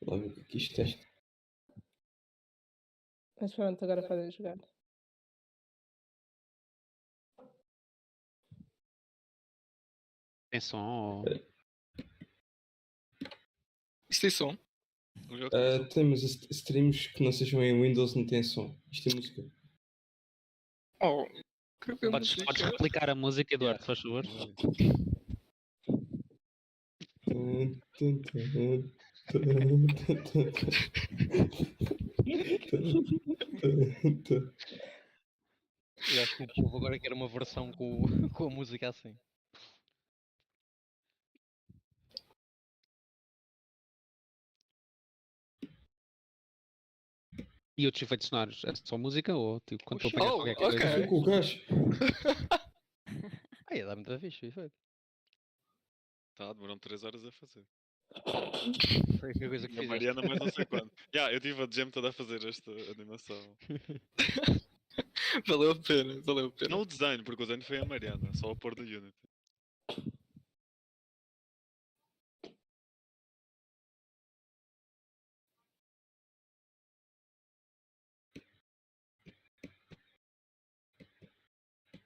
Vamos lá ver o que é que isto é. Mas pronto, agora podem jogar. Tem som? Isto tem som? Tem, mas streams que não sejam em Windows não têm som. Isto é música. Oh, podes replicar a música, Eduardo, se faz favor? Eu acho que o povo agora quer uma versão com a música assim. E outros efeitos sonoros? É só música ou tipo, quando tu apanhas qualquer coisa? Eu com o gajo. Ai, dá muito fixe o efeito. Tá, demoram 3 horas a fazer. Foi a coisa que E a fizeste. Mariana mais não sei quando. Eu tive a jam toda a fazer esta animação. Valeu a pena, valeu a pena. Não o desenho, porque o desenho foi a Mariana, só a pôr do Unity.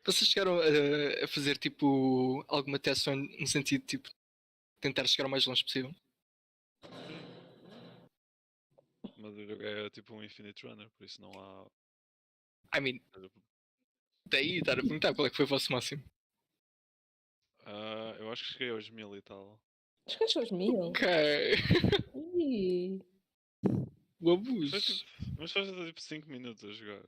Vocês chegaram a fazer tipo alguma teste no sentido tipo tentar chegar o mais longe possível? Mas o jogo é tipo um Infinite Runner, por isso não há. I mean, daí estar a perguntar qual é que foi o vosso máximo. Eu acho que cheguei aos 1000 e tal. Chegaste aos 1000? Ok. Ih. O abuso. Mas faz tipo 5 minutos a jogar.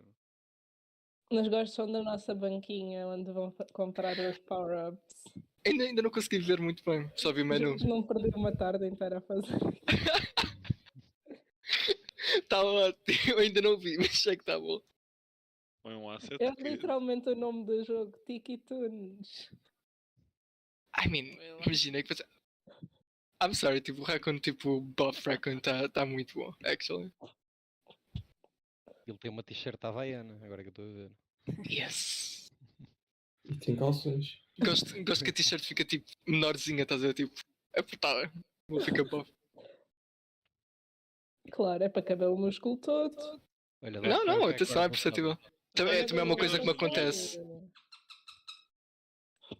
Mas gostam da nossa banquinha onde vão comprar os power-ups. Ainda não consegui ver muito bem, só vi o menu. Não perdi uma tarde inteira a fazer. Tá ótimo, eu ainda não vi, mas sei que tá bom. Foi um asset É literalmente o nome do jogo, Tiki Toons. I mean, imagina que você... I'm sorry, tipo, o Raccoon, tipo, Buff Raccoon tá muito bom, actually. Ele tem uma t-shirt havaiana, agora que eu estou a ver. Yes! E tem calções. Gosto que a t-shirt fica tipo menorzinha, estás a ver? Tipo, apertada. Não fica buff. Claro, é para caber o músculo todo. Olha, Não, atenção, é perceptível. Também é uma coisa que me acontece.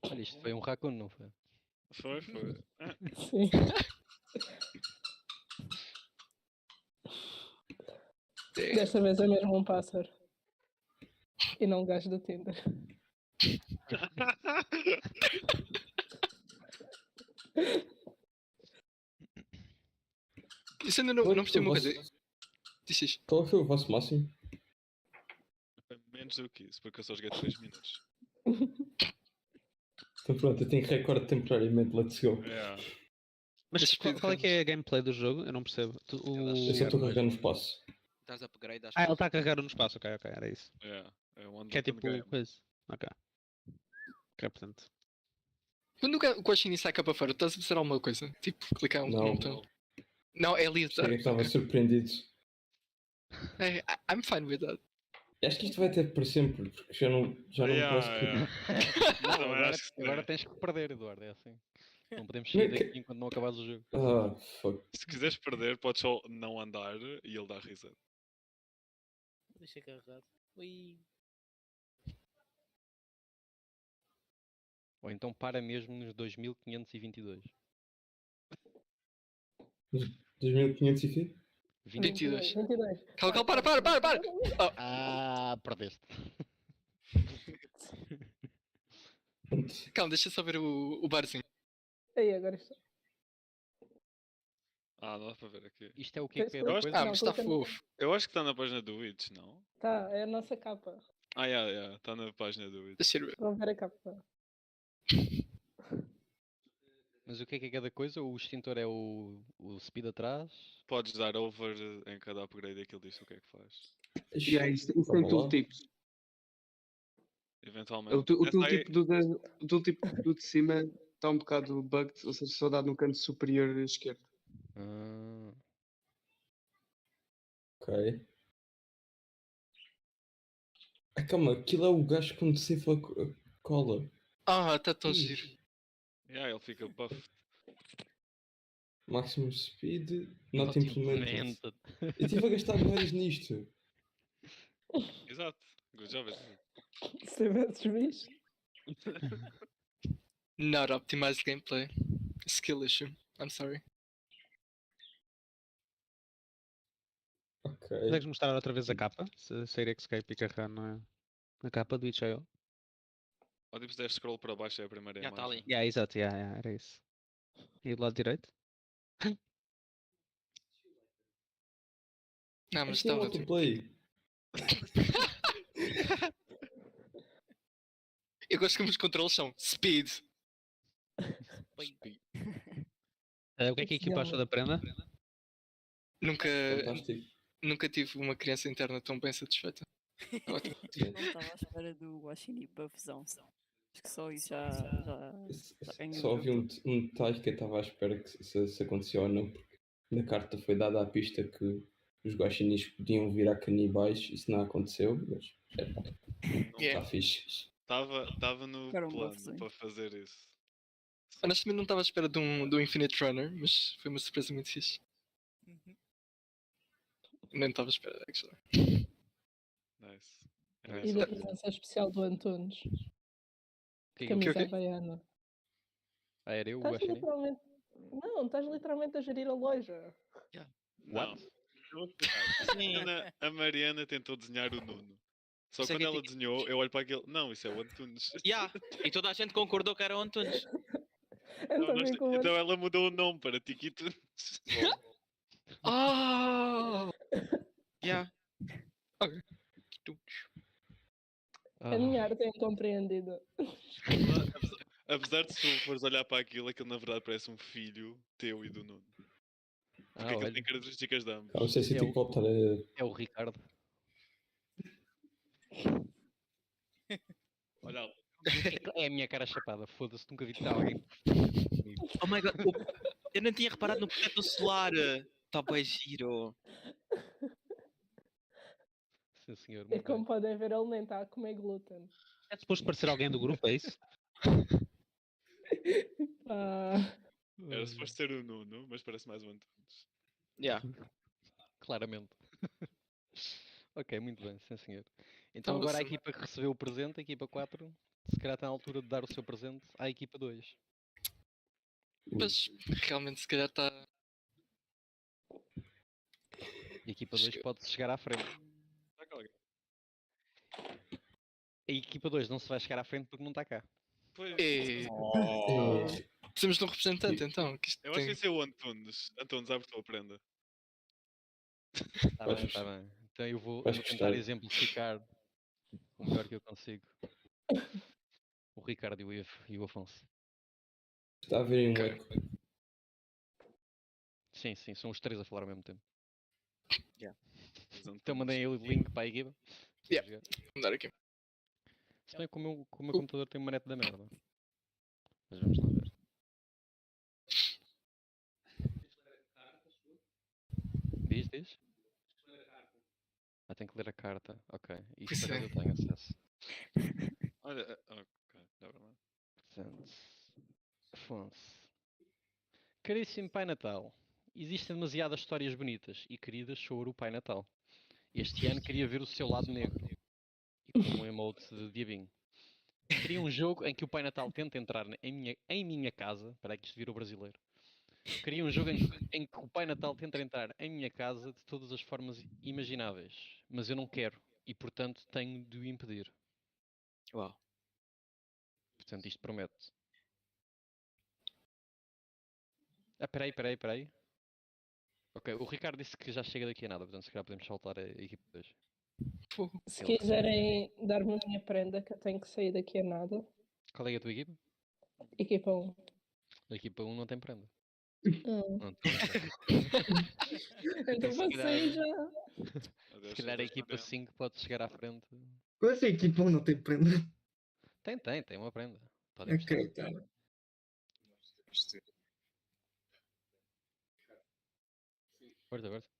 Olha, isto foi um Raccoon, não foi? Foi. Sim. Desta vez é mesmo um pássaro. E não um gajo do Tinder. Isso ainda não percebi uma coisa. Diz. Qual foi o vosso máximo? Foi menos do que isso, porque eu só joguei 3 minutos. Então pronto, eu tenho recorde temporariamente, let's go. Mas qual é que é a gameplay do jogo? Eu não percebo. Eu só estou carregando no espaço. Ele está a carregar no espaço, ok, era isso. É um que é tipo coisa. Ok. Ok, portanto. Quando o Guaxinim sai cá para fora, estás a fazer alguma coisa? Tipo, clicar um botão. Não, é ali. Chega que estava surpreendido. Hey, I'm fine with that. Acho que isto vai ter para sempre, porque já não posso. Agora tens que perder, Eduardo, é assim. Não podemos sair daqui enquanto não acabares o jogo. Fuck. Se quiseres perder, podes só não andar e ele dá reset. Deixa carregado. Ui. Ou então para mesmo nos 2522. 2500 e quê? 22. 22. Calma, para! Oh. Perdeste. Calma, deixa só ver o barzinho. Aí, agora está. Não dá para ver aqui. Isto é o que é Eu acho, mas está fofo. Eu acho que está na página do Witch, não? Tá, é a nossa capa. Está na página do Witch. Vamos ver a capa. Mas o que é cada coisa? O extintor é o speed atrás? Podes dar over em cada upgrade e aquilo diz o que é que faz. Yeah, isso tem tooltips. Eventualmente. O tooltip do de cima está um bocado bugged, ou seja, só dá no canto superior esquerdo. Ok. Calma, aquilo é o gajo quando se cola. Ah, está tão giro. Yeah, ele fica buffed. Maximum speed, not Not implemented. implemented. Eu estive a gastar moedas nisto. Exato. Good job, José. Se tivesses visto. Not optimized gameplay. Skill issue. I'm sorry. Ok. Consegues mostrar outra vez a capa? Se sair escape e carregar na capa do itch.io? Ou tipo, se der scroll para baixo é a primeira Já imagem. está ali. Yeah, exato, era isso. E do lado direito? Não, mas Isto é estava autoplay. Eu gosto que os controles são speed. Speed. O que é que a equipa achou da prenda? Nunca, Fantástico. nunca tive uma criança interna tão bem satisfeita. Ótimo. Não estava à espera do Guaxinim buffzão. Acho que só isso já ganhou Só o ouvi jogo. um detalhe que eu estava à espera que se acontecia ou não, porque na carta foi dada a pista que os guaxinins podiam virar canibais, isso não aconteceu, mas está fixe. Estava no Era um plano buffzinho. para fazer isso. Honestamente não estava à espera de um Infinite Runner, mas foi uma surpresa muito fixe. Nem estava à espera, actually. Nice. E da presença especial do Antunes. Que Camisa havaiana. Era eu o Estás Guaxinim? literalmente... Não, estás literalmente a gerir a loja. Não. Eu vou explicar. A Mariana tentou desenhar o Nuno. Só Isso é quando que ela desenhou, eu olho para aquele. Não, isso é o Antunes. E toda a gente concordou que era o Antunes. Então ela mudou o nome para Tiki Tunes. Ah! Yeah. Ok. A minha arte é incompreendida. Apesar de se tu fores olhar para aquilo na verdade parece um filho teu e do Nuno. Porque aquilo tem características de ambos. Não sei se tipo voltar a... É o Ricardo. Olha lá. É a minha cara chapada, foda-se, nunca vi de alguém. Oh my god, eu não tinha reparado no protetor solar. Está bem giro. Sim, senhor. E como podem ver, ele nem está a comer glúten. É suposto parecer alguém do grupo, é isso? Era suposto ser o Nuno, mas parece mais o Antunes. Yeah. Claramente. Ok, muito bem, sim senhor. Então agora a equipa que recebeu o presente, a equipa 4, se calhar está na altura de dar o seu presente à equipa 2. Mas realmente se calhar está... A equipa 2 pode chegar à frente. A equipa 2 não se vai chegar à frente porque não está cá. Precisamos de um representante então. Que Eu acho que esse é o Antunes. Antunes, abre a tua prenda. Está bem, está bem. Então eu vou tentar exemplificar o melhor que eu consigo. O Ricardo e o Afonso. Está a ver um eco. Sim, são os três a falar ao mesmo tempo. Yeah. Então mandei aí o link para a equipa. Yeah, vou dar aqui. Se bem que o meu computador tem uma net da merda. Mas vamos lá ver. Diz? Tem que ler a carta. Ok. Isso eu tenho acesso. Olha, ok, never mind. Portanto, Afonso. Caríssimo Pai Natal, existem demasiadas histórias bonitas e queridas sobre o Pai Natal. Este ano queria ver o seu lado negro. E com um emote de diabinho. Queria um jogo em que o Pai Natal tenta entrar em minha casa. Para que isto virou brasileiro. Queria um jogo em que o Pai Natal tenta entrar em minha casa de todas as formas imagináveis. Mas eu não quero. E portanto tenho de o impedir. Uau. Portanto isto promete. Peraí. Ok, o Ricardo disse que já chega daqui a nada, portanto se calhar podemos soltar a equipa 2. Se quiserem dar-me a minha prenda, que eu tenho que sair daqui a nada. Qual é a tua equipa? Equipa 1. A equipa 1 não tem prenda. Oh. Não, tô brincando. Então Se você calhar- já. Se calhar a equipa 5 pode chegar à frente. Como assim a equipa 1 não tem prenda? Tem uma prenda. Podem Ok, apostar. tá. Força, força.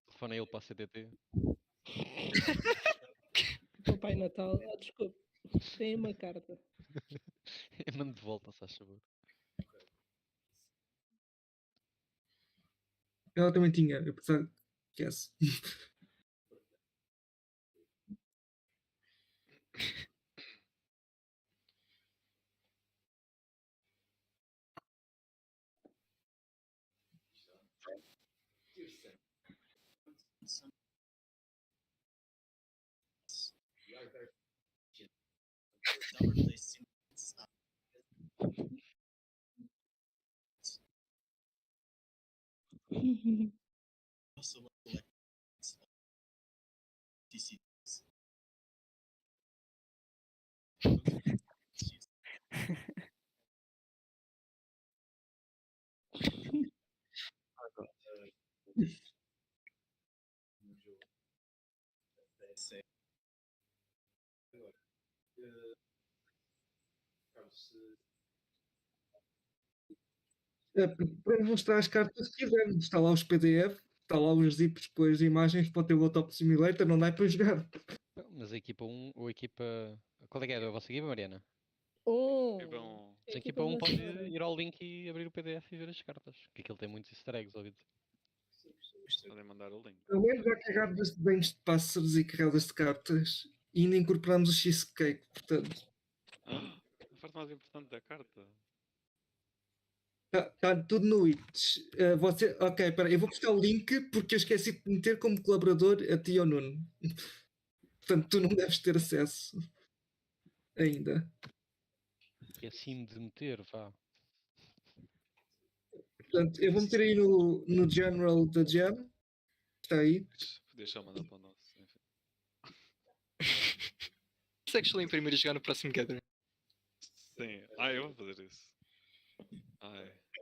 Telefona ele para a CTT. Papai Natal. Ah, desculpe. Tem uma carta. Eu mando de volta, se faz favor. Ela também tinha, eu pensava que essa. Para mostrar as cartas que quisermos, está lá os PDF, está lá os zips com as imagens para o Tabletop Simulator, não dá para jogar. Mas a equipa 1 ou a equipa. Qual é que é a vossa equipa, Mariana? Oh! Mas a equipa 1 pode ir ao link e abrir o PDF e ver as cartas. Que aquilo tem muitos easter eggs, ouvi dizer. Podem mandar o link. Eu lembro já carregadas de bens de pássaros e carregadas de cartas. E ainda incorporamos o cheesecake, portanto. A parte mais importante da carta. Está tudo no Witch. Ok, espera, eu vou buscar o link porque eu esqueci de meter como colaborador a ti ou Nuno. Portanto, tu não deves ter acesso ainda. É assim de meter, vá. Portanto, eu vou meter aí no General da Jam. Está aí. Deixa eu mandar para o nosso. Consegues lá imprimir e jogar no próximo Gathering? Sim. Eu vou fazer isso.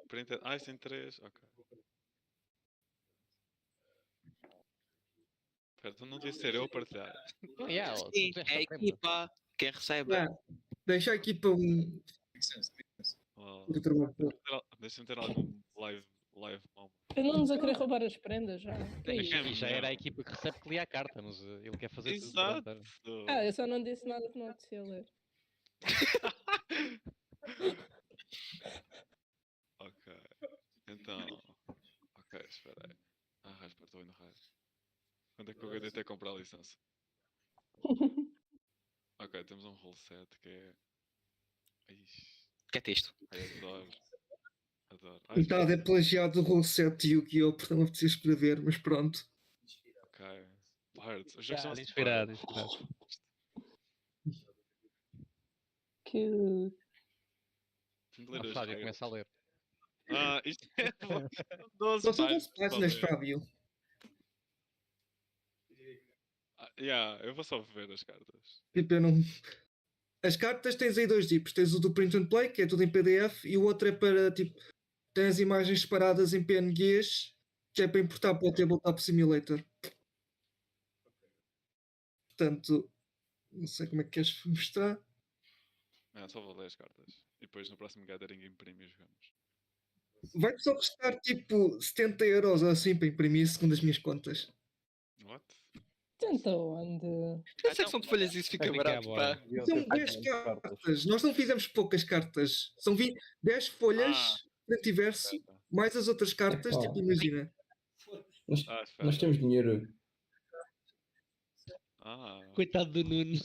Printer. Isso tem 3. Ok. Então não devia ser eu a partilhar. Sim, é a equipa. Quem recebe. Deixa a equipa um. Deixa-me ter algum live moment. Andamos a querer roubar as prendas já. Que é isso? E já era a equipa que recebe que lia a carta, mas ele quer fazer tudo. Exato. Eu só não disse nada que não apetecia ler. Ok. Então. Ok, espera aí. Raspa, estou indo raio. Quando é que eu ganhei até comprar a licença? Ok, temos um rule set que é. Que é texto. Adoro. E está a plagiado do rule set de Yu-Gi-Oh! Portanto, não apetecia escrever, mas pronto. Ok. Parts. Os jogos são inspirado. Que. Flávio, começa a ler. Isto é 12 Só são 12 páginas, Fábio. Eu vou só ver as cartas. Tipo, eu não. As cartas tens aí dois tipos. Tens o do print and play, que é tudo em PDF, e o outro é para tipo. Tens imagens separadas em PNGs, que é para importar para o Tabletop Simulator. Portanto, não sei como é que queres mostrar. Só vou ler as cartas. E depois no próximo gathering imprime e jogamos. Vai-te só custar tipo 70€ ou assim para imprimir, segundo as minhas contas. What? Tenta onde? A secção de folhas isso fica barato, pá. São 10 cartas. Nós não fizemos poucas cartas. São 10 folhas, frente e verso, mais as outras cartas, tipo, imagina. Nós temos dinheiro. Coitado do Nuno.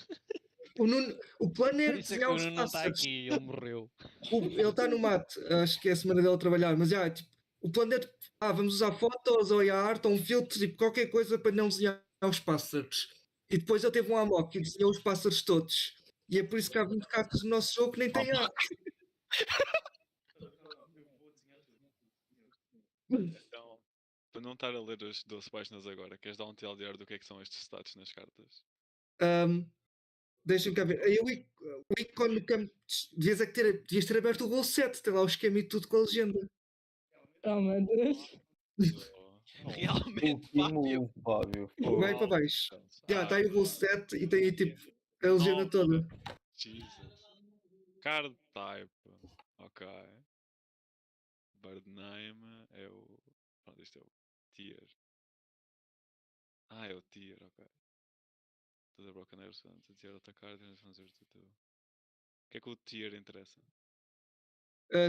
O plano é desenhar os Nuno não está pássaros. aqui, ele morreu. Ele está no mate, acho que é a semana dele a trabalhar, mas tipo, o plano é vamos usar fotos ou a arte ou um filtro, tipo, qualquer coisa para não desenhar os pássaros. E depois ele teve um amok e desenhou os pássaros todos. E é por isso que há 20 cartas no nosso jogo que nem tem arte. Então, para não estar a ler as 12 páginas agora, queres dar um TLDR do que é que são estes status nas cartas? Deixa-me cá ver. O ícone do campo. Devias ter aberto o gol 7, tem lá o esquema e tudo com a legenda. Oh meu Deus. Realmente, Fábio. Vai para baixo. Já, está aí o gol 7 e tem aí tipo a legenda toda. Jesus. Card type. Ok. Bird name é o. Pronto, isto é o tier. É o tier, ok. Toda broken air, a tier atacar, temos fazer tudo. O que é que o tier interessa?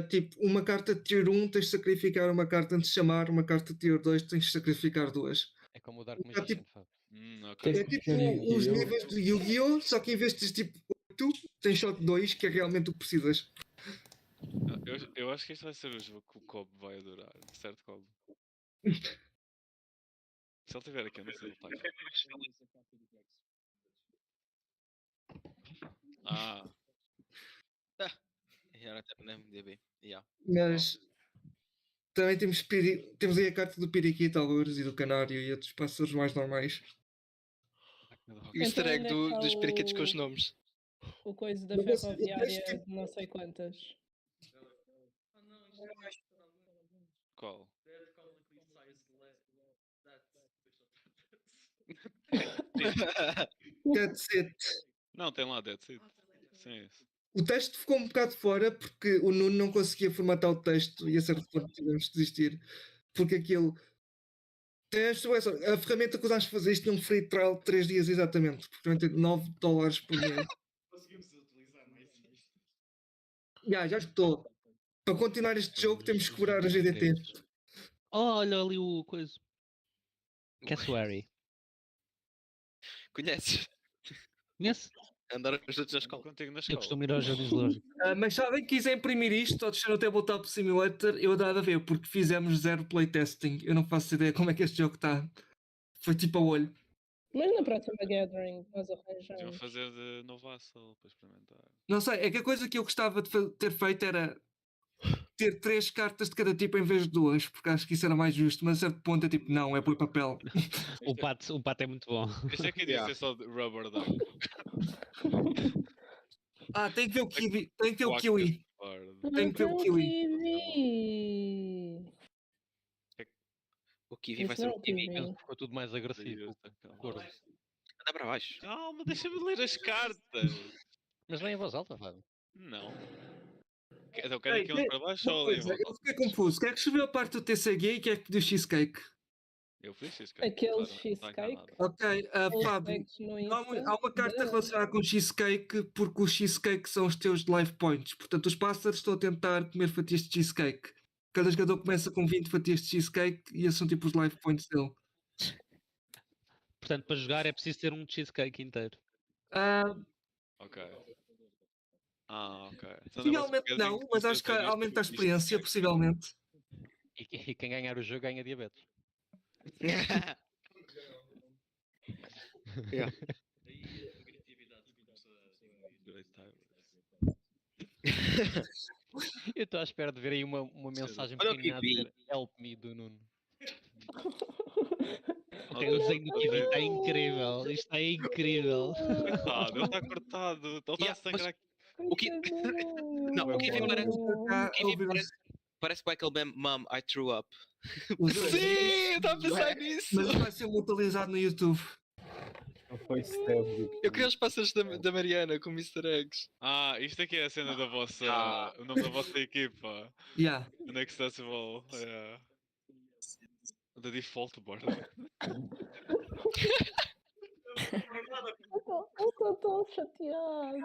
Tipo, uma carta de tier 1 tens de sacrificar uma carta antes de chamar, uma carta de tier 2 tens de sacrificar duas. É como o Dark Magician, Fábio. Ok. É tipo os níveis de Yu-Gi-Oh! Só que em vez de tipo 8, tens só 2, que é realmente o que precisas. Eu acho que este vai ser o jogo que o Cobb vai adorar, certo, Cobb? Se ele estiver aqui, eu não sei se ele está aqui. Era até na MDB. Yeah. Mas também temos aí a carta do Periquito, algures, e do Canário e outros pássaros mais normais. O easter egg dos periquitos com os nomes. O coisa da ferroviária de não sei quantas. Qual? That's it. Não, tem lá That's It. Sim, isso. O texto ficou um bocado fora porque o Nuno não conseguia formatar o texto e a certo ponto tivemos de desistir. Porque aquilo. A ferramenta que usámos para fazer isto tinha um free trial de 3 dias exatamente. Portanto, $9 por mês. Conseguimos utilizar mais isto. Já escutou. Para continuar este jogo temos que curar a GDT. Olha ali o coisa. Cassowary. Conheces? Conhece? Andaram juntos na escola. Contigo na Eu escola. costumo ir ao jardim zoológico. Mas sabem que quiser imprimir isto ou deixar no Tabletop Simulator, eu dava a ver, porque fizemos 0 playtesting. Eu não faço ideia como é que este jogo está. Foi tipo a olho. Mas na próxima Gathering nós Podiam arranjamos. fazer de novo Vassal para experimentar. Não sei, é que a coisa que eu gostava de ter feito era ter 3 cartas de cada tipo em vez de 2, porque acho que isso era mais justo, mas a certo ponto é tipo, não, é por papel. O pato é muito bom. Este aqui devia ser só de rubber duck. Tem que ver o kiwi. Tem que ver o kiwi. Tem que ver o kiwi. O kiwi vai ser o kiwi. Ficou tudo mais agressivo. Anda para baixo. Calma, deixa-me ler as cartas. Mas nem em voz alta, Fábio. Não. Então querem que eu para baixo ou ali em voz Eu alta? fiquei confuso. Quem é que escreveu a parte do TCG e quem é que pediu cheesecake? Eu fiz cheesecake. Aquele cheesecake. Ok, Fábio, há uma carta relacionada com cheesecake porque os cheesecake são os teus life points. Portanto, os pássaros estão a tentar comer fatias de cheesecake. Cada jogador começa com 20 fatias de cheesecake e esses são tipo os life points dele. Portanto, para jogar é preciso ter um cheesecake inteiro. Ok. Ok. Possivelmente não, mas acho que aumenta a experiência, possivelmente. E quem ganhar o jogo ganha diabetes. Yeah. Eu estou à espera de ver aí uma mensagem pequenina a dizer Help me do Nuno. Tem o desenho do Kiwi, está incrível. Isto é incrível. Coitado, ele está cortado. Ele está a sangrar. O Kiwi parece com aquele meme, Mom, I threw up. Sim, está a pensar nisso. Mas vai ser utilizado no YouTube. Eu queria os pássaros da Mariana com Mr. Eggs. Isto aqui é a cena da vossa. O nome da vossa equipa. Yeah. Inaccessible. Yeah. The default board. Eu estou tão chateado.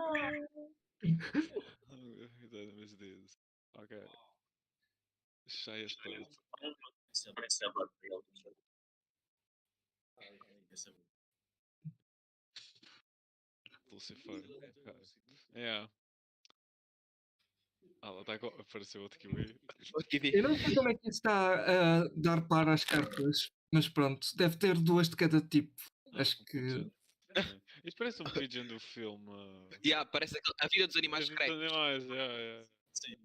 Ok. Cheia de coisa. Lucifer. Yeah. Lá está. Apareceu outro kiwi. Eu não sei como é que isso está a dar para as cartas, mas pronto, deve ter 2 de cada tipo. Acho que. Isto parece um pigeon do filme. Parece a vida dos animais de Dos animais, yeah. Sim.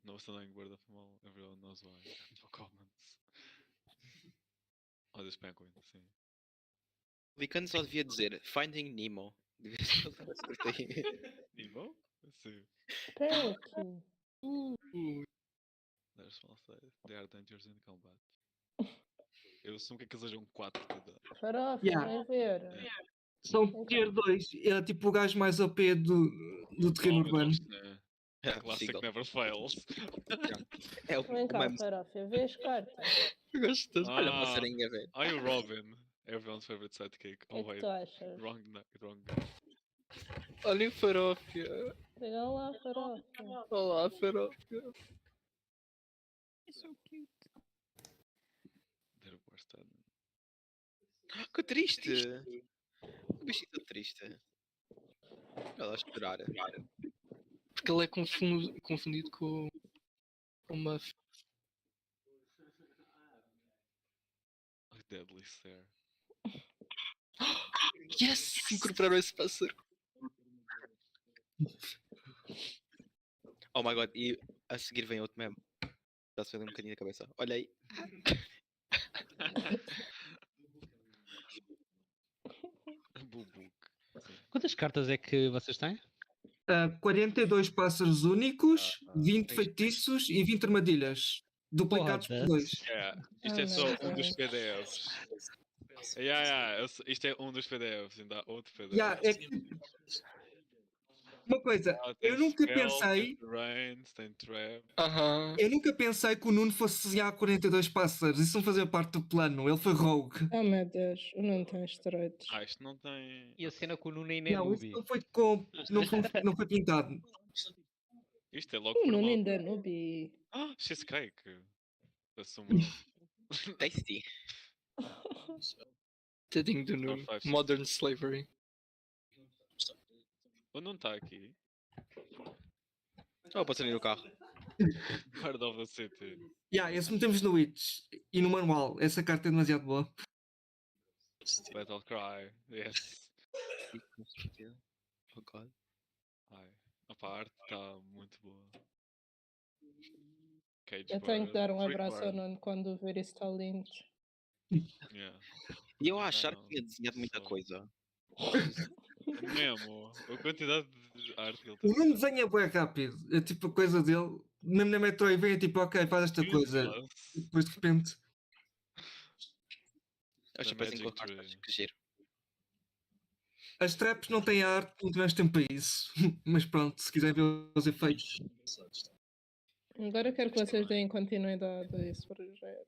No annoying word of mouth, everyone knows why. No comments. Oh, this penguin, sim. O Vicano só devia dizer Finding Nemo. Devia ser escrito aí. Nemo? Sim. Espera aqui. There's small size. They are dangerous in combat. Eu assumo que sejam 4 cada. Farofa, Yeah. vai ver. São tier 2. É tipo o gajo mais OP do terreno urbano. Classic never fails. É o Vem cá, meme. Farofa, vê as cartas. Gostoso. Olha a passarinha, velho. Are you Robin? Everyone's favorite sidekick. O que é que tu achas? Wrong. Olha o Farofa. Diga lá, Farofa. Olá, Farofa. It's so cute. They're worse than... Que triste. O bichinho tá triste. Olha lá esperar. Porque ele é confundido com uma. Deadly stare. Yes! Incorporaram esse pássaro. Oh my god, e a seguir vem outro meme. Já se vê um bocadinho da cabeça. Olha aí. Quantas cartas é que vocês têm? 42 pássaros únicos, 20 feitiços e 20 armadilhas. Duplicados por 2. Isto é só um dos PDFs. Isto é um dos PDFs, ainda há outro PDF. É que, uma coisa, eu nunca pensei. Eu nunca pensei que o Nuno fosse desenhar 42 pássaros. Isso não fazia parte do plano. Ele foi rogue. Oh meu Deus, o Nuno tem esteroides. Isto não tem. E a cena com o Nuno ainda é Não, noob. isso não foi pintado. Isto é logo O por Nuno mal. ainda é noob. Cheesecake. Assumo. Tasty. Tadinho do Nuno. Modern slavery. O Nuno está aqui. Oh, passarinho no carro. Part of the city. Esse metemos no Witch e no manual. Essa carta é demasiado boa. Battle Cry. Yes. Oh god. A arte está muito boa. Eu tenho que dar um abraço ao Nuno quando ver esse talento. E eu a achar que tinha desenhado muita coisa. Mesmo. A quantidade de arte que ele tem. O Nuno desenha bem rápido. É tipo a coisa dele. Mesmo na Metroid vem tipo, ok, faz esta coisa. E depois de repente. Acho que depois encontraste que giro. As traps não têm arte, não tivemos tempo para isso. Mas pronto, se quiserem ver os efeitos. Agora eu quero que vocês deem continuidade a esse projeto.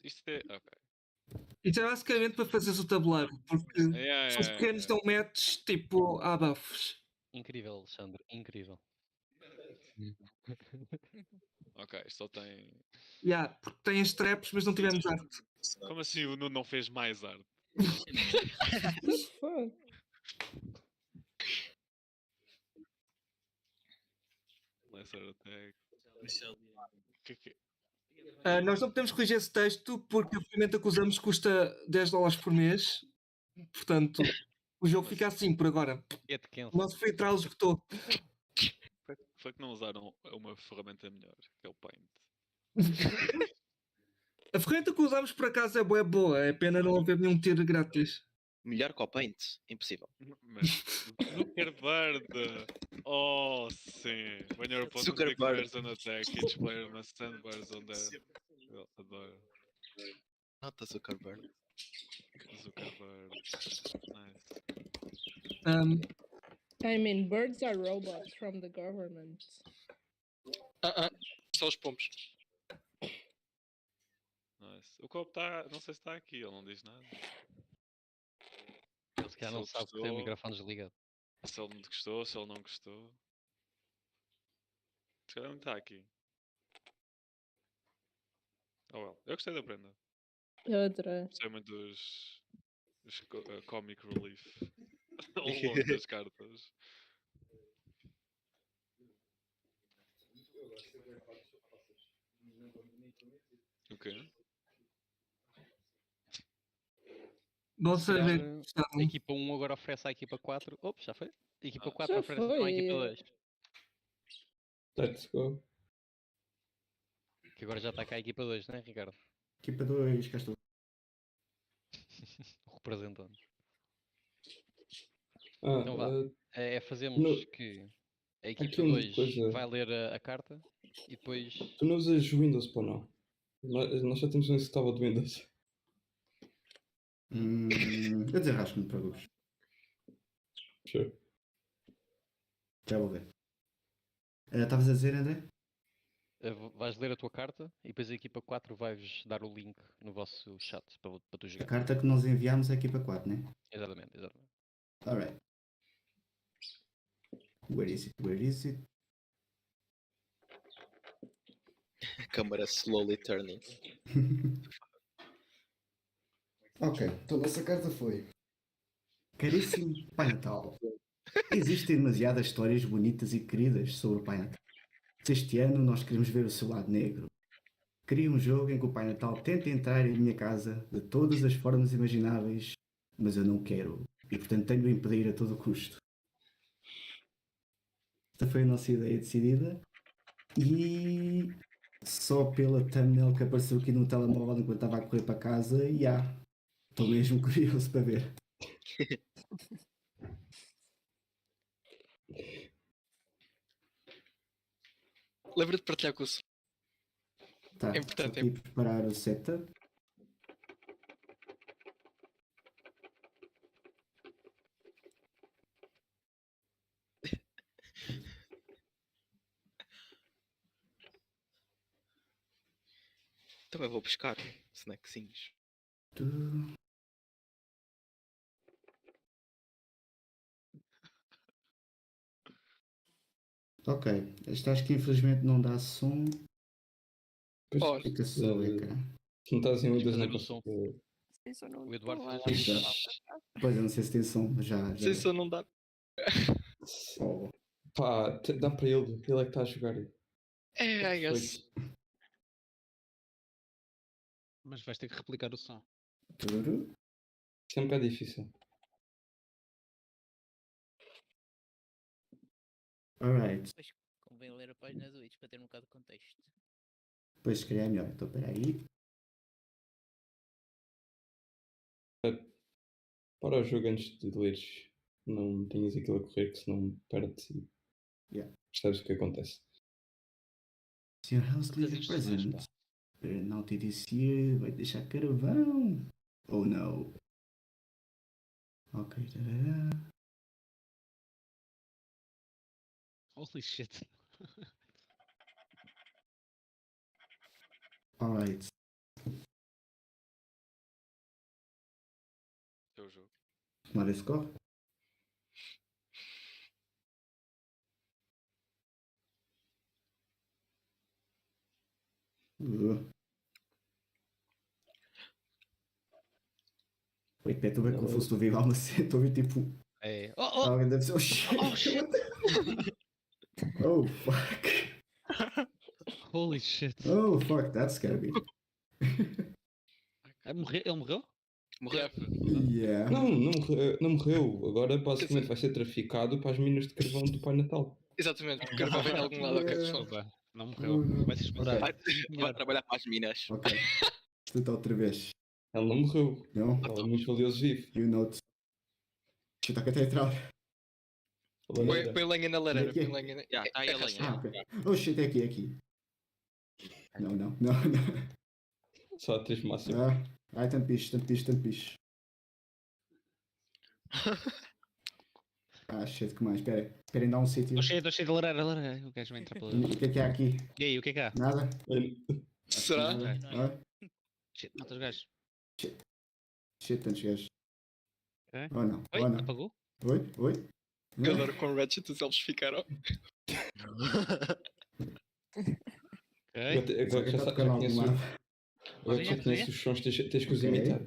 Isto é. Ok. Isto é basicamente para fazeres o tabuleiro, porque se os pequenos dão matches, tipo, há buffs. Incrível, Alexandre, incrível. Ok, isto só tem. Porque tem as traps, mas não tivemos arte. Como assim o Nuno não fez mais arte? Lesser attack. Nós não podemos corrigir esse texto porque a ferramenta que usamos custa $10 por mês. Portanto, o jogo fica assim por agora. O nosso free trial esgotou. Foi que não usaram uma ferramenta melhor, que é o Paint. A ferramenta que usamos por acaso é boa. É pena não haver nenhum tiro grátis. Melhor que o Paint? Impossível. Zuckerberg! Oh, sim. When your opponent declares an attack, each player must stand bars on their... Adoro. Nota Zuckerberg. Zuckerberg. Nice. I mean, birds are robots from the government. Só os pombos. Nice. O copo está... Não sei se está aqui, ele não diz nada. Ele se calhar não sabe que tem o microfone desligado. Se ele gostou, se ele não gostou. Se calhar não está aqui. Oh well. Eu gostei da prenda. Eu adorei. Gostei muito dos comic relief ao longo das cartas. O quê? Bom Se calhar, saber. a equipa 1 agora oferece à equipa 4. Ops, já foi? Equipa 4 Já oferece então à equipa foi. 2. Let's go. Que agora já está cá a equipa 2, não é, Ricardo? Equipa 2, cá estou. O representante. Ah, Então vá. Fazemos no- que a aqui equipa uma 2 coisa. vai ler a carta e depois. Tu não usas Windows para não? Nós já temos um instável de Windows. Eu desarrasco, não te preocupes. Sure. Já vou ver. Estavas a dizer, André? Vais ler a tua carta e depois a equipa 4 vai-vos dar o link no vosso chat para tu A jogar. carta que nós enviámos é a equipa 4, né? Exatamente. Alright. Where is it? Where is it? Câmara slowly turning. Ok, então a nossa carta foi: Caríssimo Pai Natal, existem demasiadas histórias bonitas e queridas sobre o Pai Natal. Este ano nós queremos ver o seu lado negro. Crie um jogo em que o Pai Natal tenta entrar em minha casa de todas as formas imagináveis, mas eu não quero, e portanto tenho de o impedir a todo custo. Esta foi a nossa ideia decidida, e só pela thumbnail que apareceu aqui no telemóvel enquanto estava a correr para casa, estou mesmo curioso para ver. Lembra de partilhar com o som. Tá, É importante. aqui preparar o setup. Também vou buscar snackzinhos. Ok, este acho que infelizmente não dá som. Pois, Fica só o ecrã. Se não estás em Windows, fazer não o som. consigo. O Eduardo fez Pois, eu não sei se tem som, já. Sem som não dá. Oh. Pá, dá para ele é que está a jogar. I guess. Mas vais ter que replicar o som. Sempre é difícil. Alright. Pois convém ler a página 2 para ter um bocado de contexto. Pois se calhar é melhor. Então, espera aí. Para o jogo antes de leres. Não tenhas aquilo a correr, que senão perde-se e percebes o que acontece. Sr. House Leader Present. Naughty this year. Vai deixar carvão. Oh não. Ok, tarará. Holy shit. Alright. É o jogo. Tomar esse corre. Wait, pera, estou bem confuso. Estou a ouvir lá uma cena. Estou a ouvir tipo. É. Alguém deve ser. Oh shit! Oh shit! Oh fuck! Holy shit! Oh fuck, that's scary. Ele morreu? Morreu. Yeah. Não morreu. Agora basicamente vai ser traficado para as minas de carvão do Pai Natal. Exatamente, porque o carvão vem de algum lado. Ok, não morreu. Vai ser explorado. Vai trabalhar para as minas. Ok. Tentar outra vez. Ele não morreu. Não? Ele é muito valioso vivo. You know. Está cá até entrar. Põe lenha na lareira. Põe lenha na... Já, está aí a lenha. Okay. Oh shit, é aqui. Não. Só a 3 máximo. Ai, tanto piche. Shit, que mais? Esperem dar um sítio. Estou cheio de lareira. O gajo vai entrar pela... O que é que há aqui? E aí, o que é que há? Nada? Será? Shit, quantos gajos? Shit, tantos gajos. Okay. Ou não? Oi, ou não? apagou? Oi? Eu adoro com Ratchet os elfos ficaram. Agora já já conheces os sons, tens que os imitar.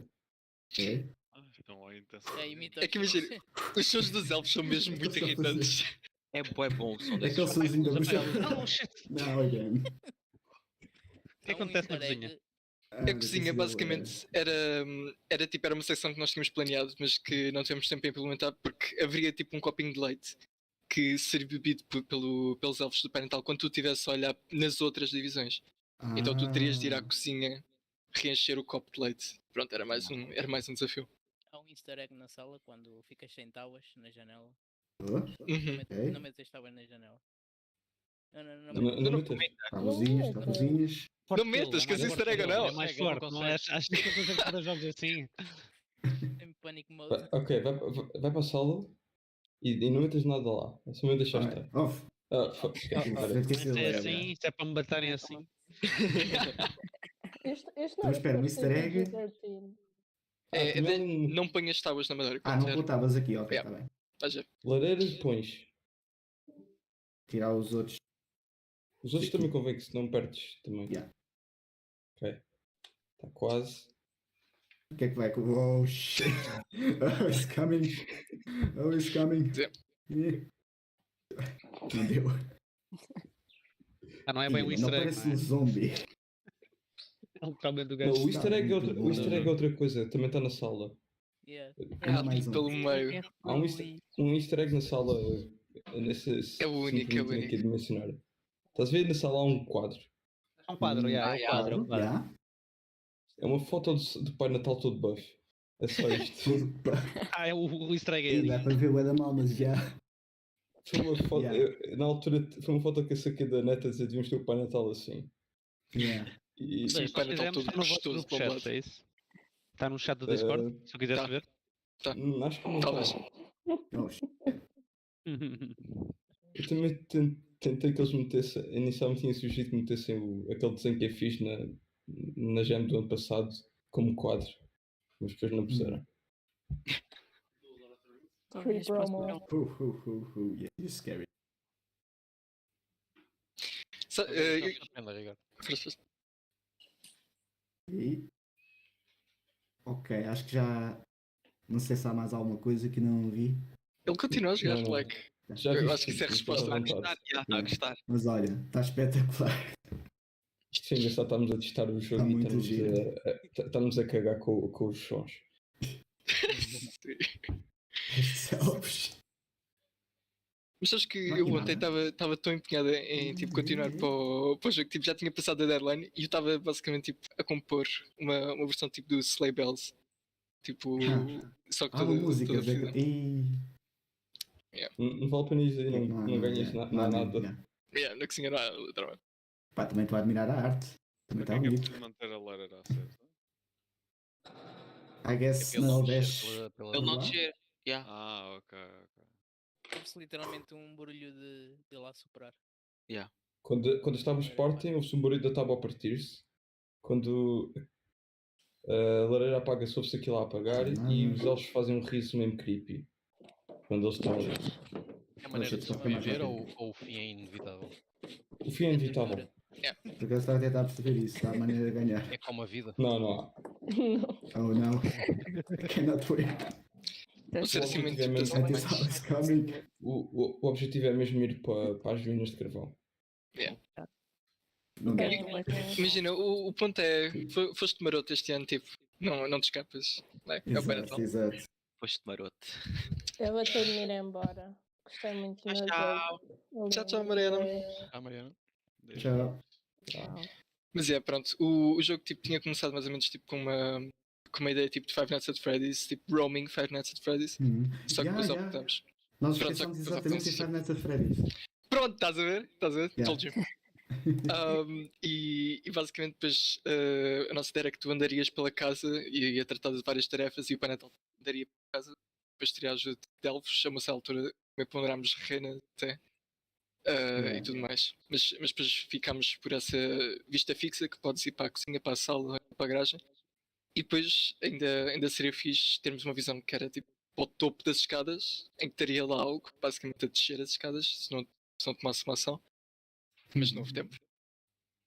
É que imagina, os sons dos elfos são mesmo muito irritantes. É bom o som É desses. aquele sonzinho da música. Oh shit! Não, again. O que acontece na cozinha? A cozinha basicamente era uma secção que nós tínhamos planeado, mas que não tivemos tempo para implementar porque haveria tipo um copinho de leite que seria bebido pelos elfos do parental quando tu estivesse a olhar nas outras divisões. Então tu terias de ir à cozinha reencher o copo de leite. Pronto, era mais um desafio. Há um easter egg na sala quando ficas sem tábuas na janela. Uhum. Não metes as tábuas na janela. Não metas. Tabuzinhas. Não metas, que esse easter egg não. É mais forte, não é? Acho que estou a fazer cada jogos assim. Em panic mode. Ok, vai para a sala e não metas nada lá. É só me deixar estar. Isso é assim, isso é para me baterem assim. Este não Então, espera, um easter egg. Não ponhas tábuas na madeira. Não botavas aqui, ok, está bem. Lareiras pões. Tirar os outros. Os outros também convém que se não perdes também. Ok. Está quase. O que é que vai com. Oh shit! Oh, it's coming! Oh, it's coming! Não deu. Não é bem um easter egg. Não parece um zombie. O easter egg é outra coisa, também está na sala. Pelo meio. Há um easter egg na sala. Nesse, é único, é único. Aqui de mencionar. Estás a ver? Na sala há um quadro. É um quadro, é um quadro. É uma foto do Pai Natal todo buff. É só isto. É o easter egg. Dá para ver o da mal, mas já. Foi uma foto, na altura foi uma foto que eu saquei da neta a dizer devíamos ter o Pai Natal assim. E o Pai Natal todo gostoso para o lado. É isso? Está no chat do Discord, se eu quiser saber. Acho que não está. Eu também tentei que eles metessem, inicialmente tinha sugerido que metessem aquele desenho que eu fiz na Jam do ano passado como quadro, mas depois não puseram. Free promo. Yeah, you're scary. Ok, acho que já. Não sei se há mais alguma coisa que não vi. Ele continua a jogar, moleque. Eu acho que isso é a resposta. Está a gostar. Mas olha, está espetacular. Isto é engraçado, estamos a testar o jogo e estamos a cagar com os sons. Mas sabes que eu ontem estava tão empenhado em tipo, continuar para o jogo, tipo, já tinha passado a deadline e eu estava basicamente tipo, a compor uma versão tipo do Sleigh Bells. Tipo, só que toda música. Não vale a pena dizer, não ganhas nada. Na cozinha não há, literalmente. Pá, também estou a admirar a arte. Também está bonito. Manter a lareira acesa. I guess não desce. Ele não descer. Ok. Houve-se literalmente um barulho de lá superar. Quando estávamos partem, houve-se um barulho da tábua a partir-se. Quando a lareira apaga-se, ouve-se aquilo a apagar e os elfos fazem um riso mesmo creepy. Quando eles estão ali. É maneira de sobreviver ou o fim é inevitável? O fim é inevitável. Porque eu estava a tentar perceber isso, há maneira de ganhar. É como a vida. Não há. Oh não. Cannot wait. O objetivo é mesmo ir para as ruínas de carvão. Imagina, o ponto é, foste maroto este ano, tipo, não te escapas. Exato. Foste maroto. Eu vou ter de me ir embora. Gostei muito do jogo. Tchau, Mariana. Tchau. Mas pronto, o jogo tipo, tinha começado mais ou menos tipo, com uma ideia tipo de Five Nights at Freddy's, tipo roaming Five Nights at Freddy's. Só que depois optamos. Nós esquecemos exatamente em Five Nights at Freddy's. Pronto, estás a ver? Told you. E basicamente depois a nossa ideia era que tu andarias pela casa e ia tratar de várias tarefas e o Pai Natal andaria pela casa, depois teria a ajuda de elfos, chama-se a altura, também ponderámos rena até e tudo mais. Mas depois ficámos por essa vista fixa que podes ir para a cozinha, para a sala, para a garagem e depois ainda seria fixe termos uma visão que era tipo ao topo das escadas, em que estaria lá algo basicamente a descer as escadas se não tomasse uma ação. Mas não houve tempo.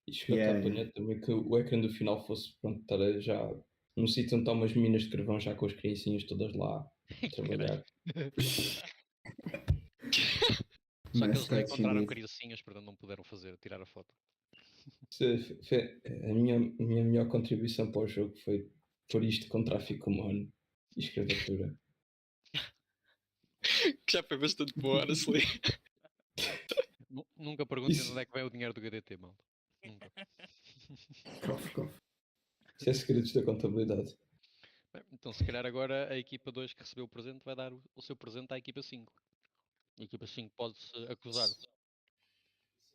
E espetáculo também que o ecrã do final fosse pronto, estar já num sítio onde estão umas minas de carvão já com as criancinhas todas lá a trabalhar. Só que eles não encontraram criancinhas, portanto não puderam tirar a foto. A minha melhor contribuição para o jogo foi pôr isto com tráfico humano e escravatura. Que já foi bastante boa, honestly. Nunca perguntem Isso- onde é que vai o dinheiro do GDT, malta. Nunca. Isso é segredos da contabilidade. Bem, então, se calhar agora a equipa 2 que recebeu o presente vai dar o seu presente à equipa 5. A equipa 5 pode-se acusar.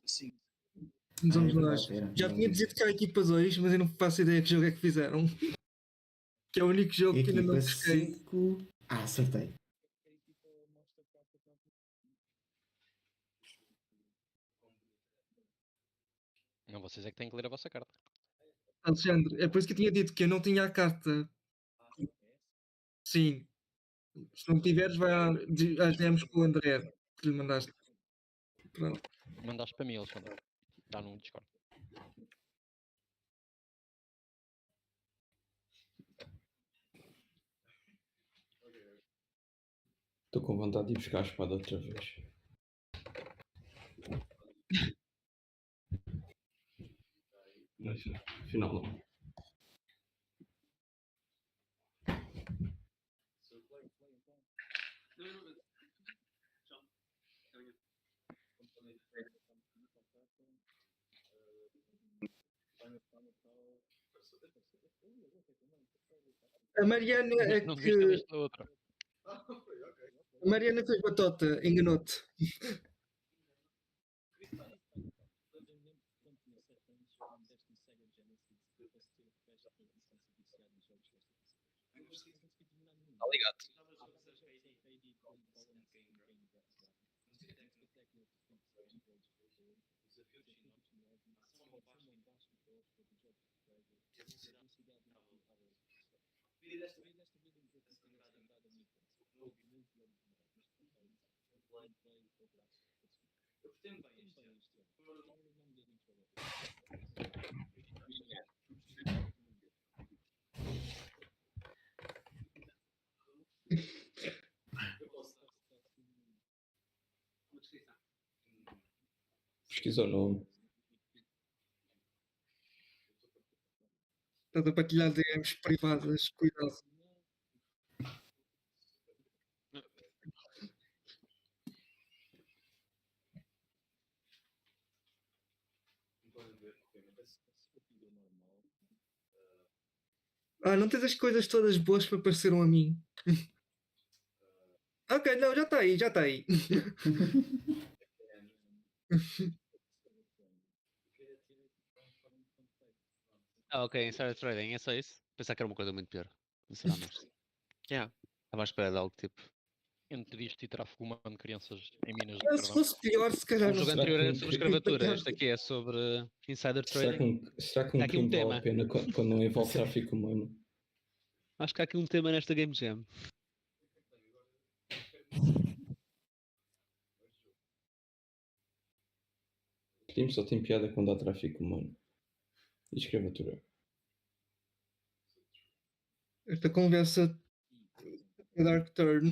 Sim. Vamos nós. Já tinha dito que há equipa 2, mas eu não faço ideia que jogo é que fizeram. Que é o único jogo que ainda não pesquei. 5. Acertei. Não, vocês é que têm que ler a vossa carta. Alexandre, é por isso que eu tinha dito que eu não tinha a carta. Sim. Se não tiveres, vai às DMs com o André que lhe mandaste. Pronto. Mandaste para mim, Alexandre. Está no Discord. Estou com vontade de ir buscar a espada outra vez. Mas, afinal não. A Mariana é Não que. deviste ter visto a outra. A Mariana fez batota, enganou-te. Obrigado. Pesquisa o nome. Estás a partilhar DMs privadas, cuidado. Ah, não tens as coisas todas boas para pareceram a mim. Ok, não, já está aí, já está aí. Ok, Insider Trading, é só isso? Pensar que era uma coisa muito pior. Sinceramente. Yeah. Estava à espera de algo tipo. Entre isto e tráfico humano de crianças em minas de Se carvão. fosse pior, se calhar O não jogo sei. anterior era sobre escravatura, este aqui é sobre Insider Trading. Será que Há um aqui um crime vale tema. a pena quando não envolve tráfico humano? Acho que há aqui um tema nesta Game Jam. Crime só tem piada quando há tráfico humano. E escravatura. Esta conversa é Dark Turn.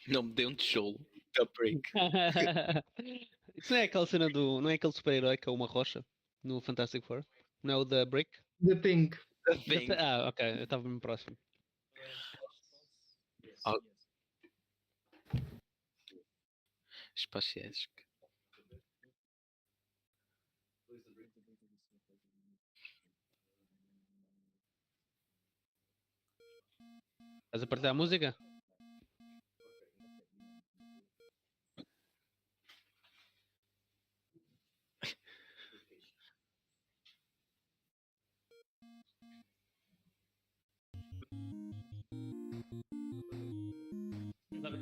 Não me dê um tijolo. A break. Isso não é aquela cena do. Não é aquele super-herói que é uma rocha no Fantastic Four? Não é o da Brick? The Thing. Ah, ok, eu estava mesmo próximo. Oh. Espaciesco. Estás a partilhar a música?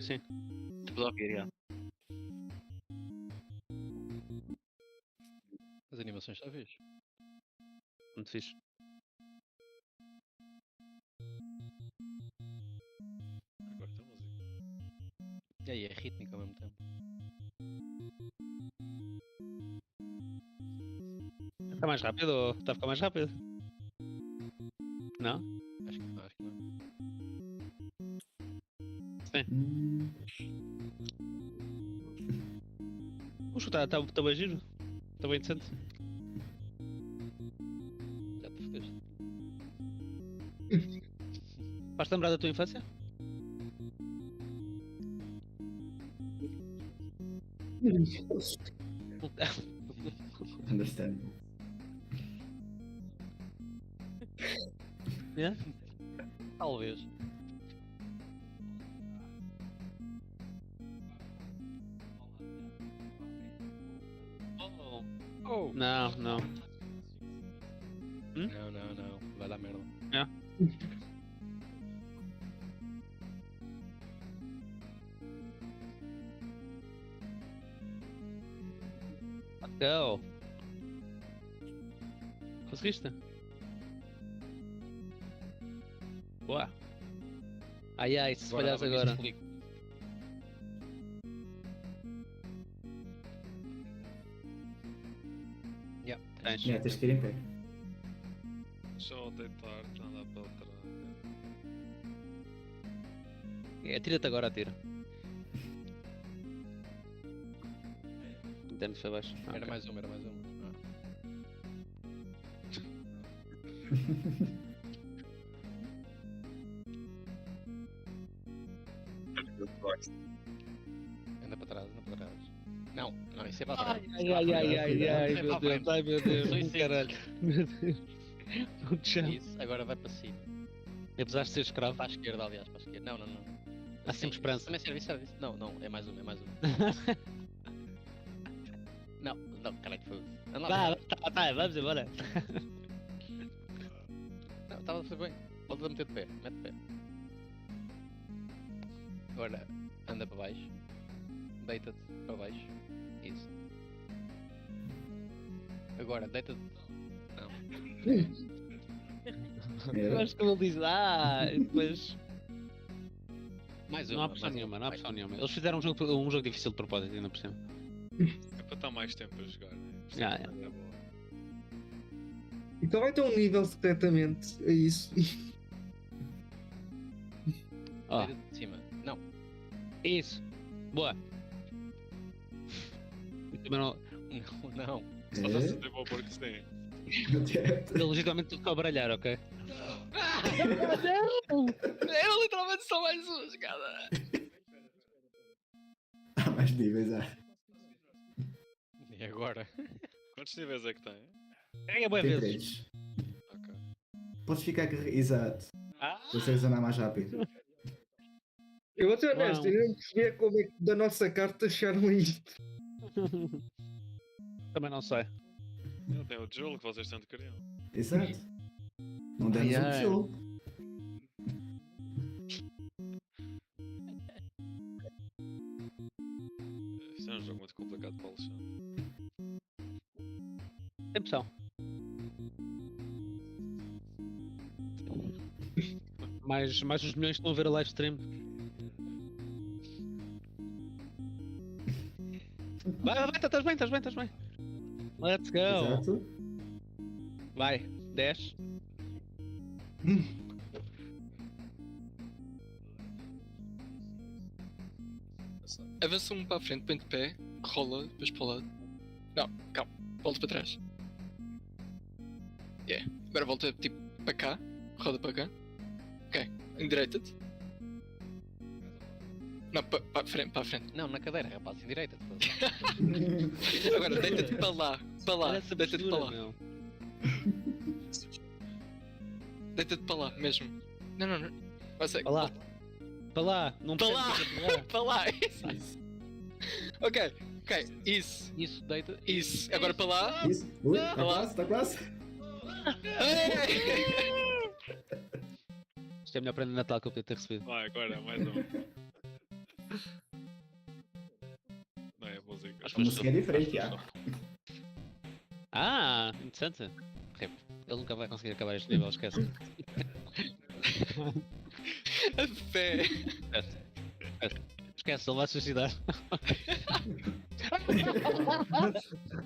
Sim. Estou a ouvir, já. As animações está fixe. Muito fixe. E aí é rítmico ao mesmo tempo. Está mais rápido ou está a ficar mais rápido? Não? Acho que não. Sim. Puxa, está bem giro. Está bem decente. Já te fodeste. Vais-te lembrar da tua infância? Understand. Yeah? Talvez. Oh. Não. Não. Vai dar merda. É. Let's go. Conseguiste? Boa. Ai, se falhas agora. Tens que ir em pé. Só deitar, andar para trás. Atira-te agora, atira. Entende foi baixo. Era mais uma. Anda para trás. Não, isso é para trás. Ai, meu Deus, caralho. Meu Deus. Isso, agora vai para cima. E apesar de ser escravo. Para a esquerda, aliás, para a esquerda. Não. Há sempre esperança. Também serve. Não, é mais uma. Não, caralho, foi. Tá, vamos embora. Não, estava a fazer bem. Pode meter de pé, mete de pé. Agora, anda para baixo. Deita-te para baixo. Isso. Agora, deita-te. Não. Eu acho que ele diz, e depois... Mais uma. Não há pressão nenhuma. Eles fizeram um jogo difícil de propósito, ainda por cima. É para estar mais tempo a jogar, né? Então vai ter um nível secretamente, é isso. Deita-te de cima. Não. Isso. Boa. Não. Só está a ser para o porco que se tem. Ele legitimamente só a baralhar, ok? Era literalmente só mais uma jogada. Há mais níveis, E agora? Quantos níveis é que tem? É boa Tem vezes. 3. Podes ficar exato. Consegues andar mais rápido. Eu vou ser honesto, eu não percebi como é que da nossa carta acharam isto. Também não sei. Tem o tijolo que vocês tanto queriam. Exato. Não demos um tijolo. Isso é um jogo muito complicado para o Alexandre. Tem pressão. Mais os milhões que estão a ver a live stream. Vai, estás bem. Let's go. Exato. Vai, 10. Avança um para a frente, põe de pé, rola, depois para o lado. Não, calma, volta para trás. Agora volta tipo para cá, roda para cá. Ok, endireita-te. Não, para a frente. Não, na cadeira, rapaz, endireita-te. Agora deita-te para lá, deita-te para lá. Meu. Deita-te para lá mesmo. Não. Para lá, não para lá, para lá, isso. Ok, isso. Isso, deita. Isso, agora para lá. Isso, está quase. Isto é a melhor prenda de Natal que eu podia ter recebido. Vai, agora, mais um. Não é a música. A música é diferente, interessante. Ele nunca vai conseguir acabar este nível, esquece. A fé. Esquece, ele vai suicidar.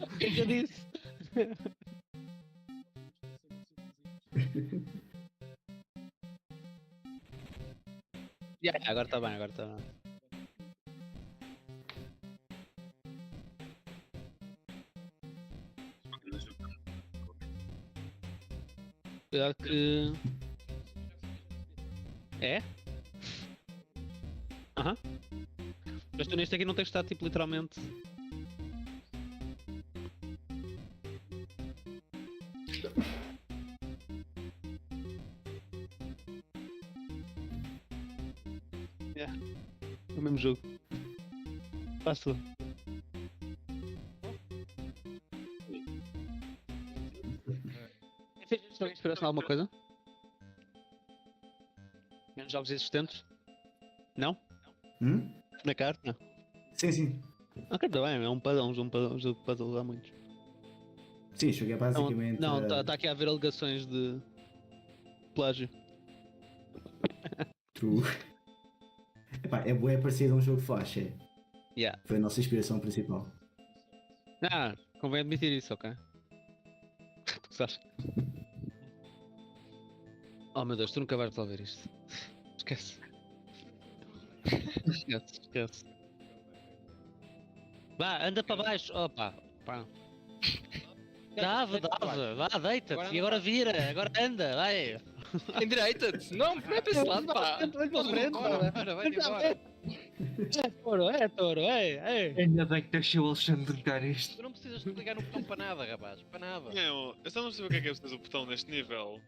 O que eu disse? Agora está bem, agora está bem. Cuidado que... É? Aham. Mas tu neste aqui não tens de estar tipo literalmente... É o mesmo jogo. Passou. Se alguém esperasse alguma coisa? Menos jogos existentes? Não? Na carta? Não. Sim. Ok, tá bem, é um padrão, um jogo de puzzles há muitos. Sim, joguei basicamente. Não, está aqui a haver alegações de plágio. True. Epá, é bué parecido a um jogo Flash, é. Yeah. Foi a nossa inspiração principal. Convém admitir isso, ok? Sabes? Oh meu Deus, tu nunca vais resolver isto. Esquece. Esquece. Vá, anda para baixo. Opa, pá. Dava, vá, deita-te. E agora vira, agora anda, vai. Endireita-te. Não, vai para esse lado, pá. Vai para frente, É touro, Ainda bem que deixou o Alexandre tocar isto. Tu não precisas de clicar no botão para nada, rapaz. Para nada. Não, eu só não percebo o que é preciso o botão neste nível.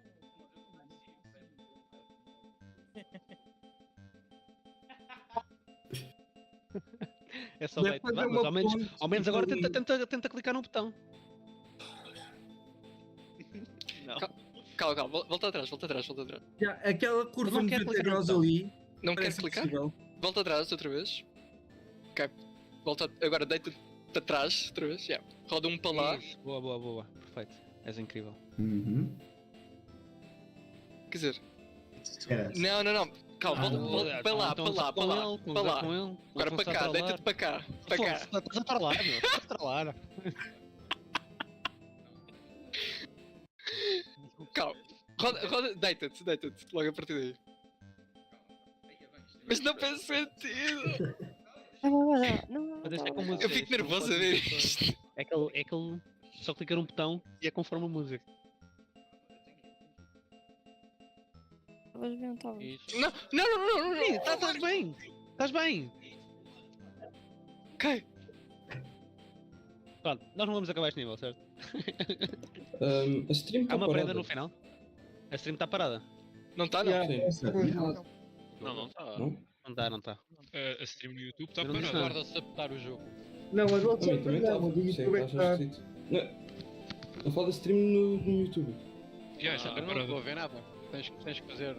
É só bait. Mas ao menos agora tenta clicar no botão. Não. Calma, volta atrás. Aquela curva de 90 graus ali. Não quer clicar? Possível. Volta atrás outra vez. Ok. Volta, agora deita-te para trás outra vez. Roda um para lá. Isso. Boa. Perfeito. És incrível. Quer dizer. Espera. Não. Calma, volta para lá. Agora para cá, deita-te para cá. Estás a trollar, meu. Estás a trollar. Calma. Roda, deita-te logo a partir daí. Mas não faz sentido. Eu fico nervoso a ver isto. É que ele só clica num botão e é conforme a música. Estavas bem, estavas. Não. Estás bem. Estás bem. Ok. Pronto, nós não vamos acabar este nível, certo? A stream está Há uma parada. prenda no final? A stream está parada? Não está, não? Não está. Não está. A stream no YouTube está Eu não disse parada. nada. Guarda-se a apertar o jogo. Não, mas o Também estava. Eu falo da stream no YouTube. Já está Eu não parada. vou ver nada. Tens que fazer.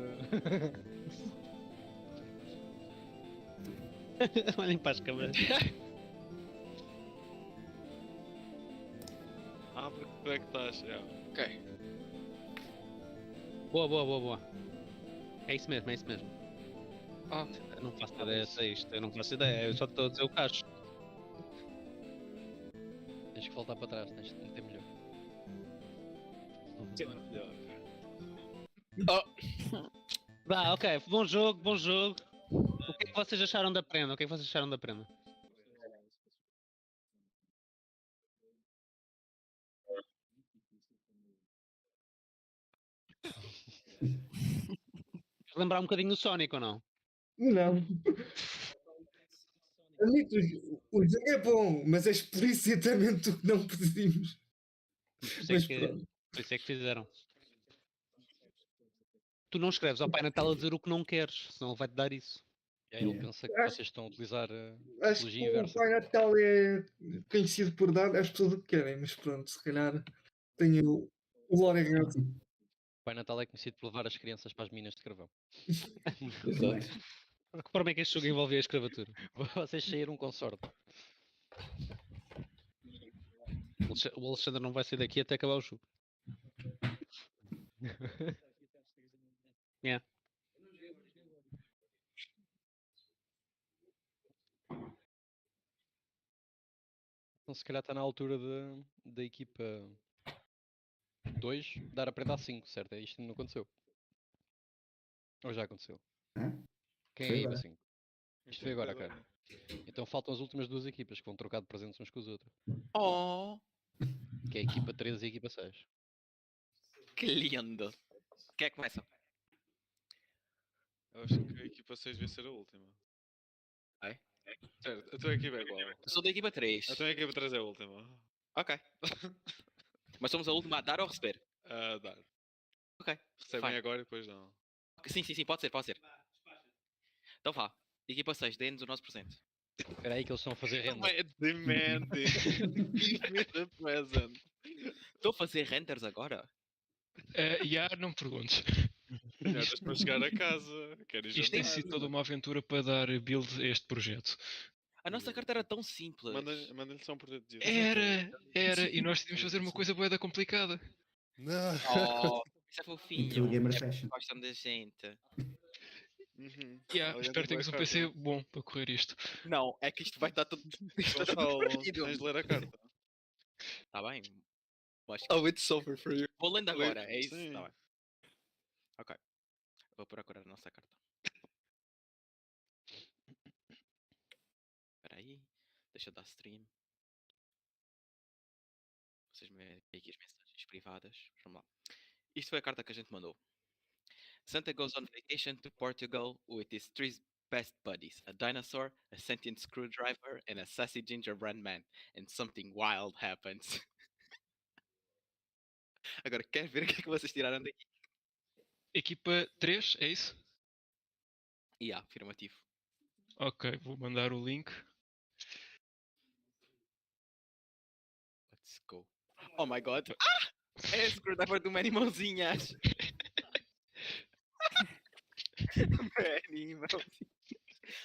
Olhem para as câmeras. Porque é que estás? Ok. Boa. É isso mesmo. Eu não faço ideia se é isto, eu só estou a dizer o que acho. Tens que voltar para trás, tens de meter melhor. Vá, ok, bom jogo. O que é que vocês acharam da prenda? Lembrar um bocadinho do Sonic ou não? Não. Admito, o jogo é bom, mas é explicitamente o que não pedimos. Por isso é que fizeram. Tu não escreves ao Pai Natal a dizer o que não queres, senão ele vai-te dar isso. E aí ele pensa que vocês estão a utilizar a Acho psicologia que o inversa. Pai Natal é conhecido por dar às pessoas o que querem, mas pronto, se calhar tenho o lore errado. O Pai Natal é conhecido por levar as crianças para as minas de carvão. Exato. Que forma é que este jogo envolvia a escravatura? Vocês saíram com sorte. O Alexandre não vai sair daqui até acabar o jogo. Yeah. Então se calhar está na altura da equipa 2, dar a prenda a 5, certo? Isto não aconteceu. Ou já aconteceu? Quem é a equipa 5? Isto foi agora, cara. Então faltam as últimas duas equipas que vão trocar de presentes uns com os outros. Oh, Que é a equipa 3 e a equipa 6. que lindo. Quem é que começa? Eu acho que a equipa 6 devia ser a última. É? Certo, a tua equipa é qual? Eu sou da equipa 3. A tua equipa 3 é a última. Ok. Mas somos a última a dar ou receber? A dar. Ok. Recebem fine. agora e depois não. Sim, pode ser. Então vá. Equipa 6, dê-nos o nosso presente. Espera aí que eles estão a fazer render. É demanding. Give me the present. Estou a fazer renders agora? Não me perguntes. Tenhadas para chegar a casa. Quero Isto tem sido toda uma aventura para dar build a este projeto. A nossa carta era tão simples. Manda-lhe só um projeto de Era, e nós devíamos fazer uma coisa bué da complicada. Não. Oh, isso é fofinho. Into a gamer É session. porque gostam da gente. Espero que tenhas um PC bom para correr isto. Não, é que isto vai estar tudo. Gonçalo, tens de ler a carta. Tá bem. Mas... Oh, it's over for you. Vou lendo agora, é isso? Sim. Tá bem. Ok. Vou procurar a nossa carta. Espera aí. Deixa eu dar stream. Vocês me veem aqui as mensagens privadas. Vamos lá. Isto foi a carta que a gente mandou. Santa goes on vacation to Portugal with his three best buddies, a dinosaur, a sentient screwdriver, and a sassy gingerbread man. And something wild happens. Agora, quer ver o que é que vocês tiraram daqui? Equipa 3, é isso? Afirmativo. Ok, vou mandar o link. Let's go. Oh my god. É a screwdriver do Manny Mãozinhas. Manny Mãozinhas.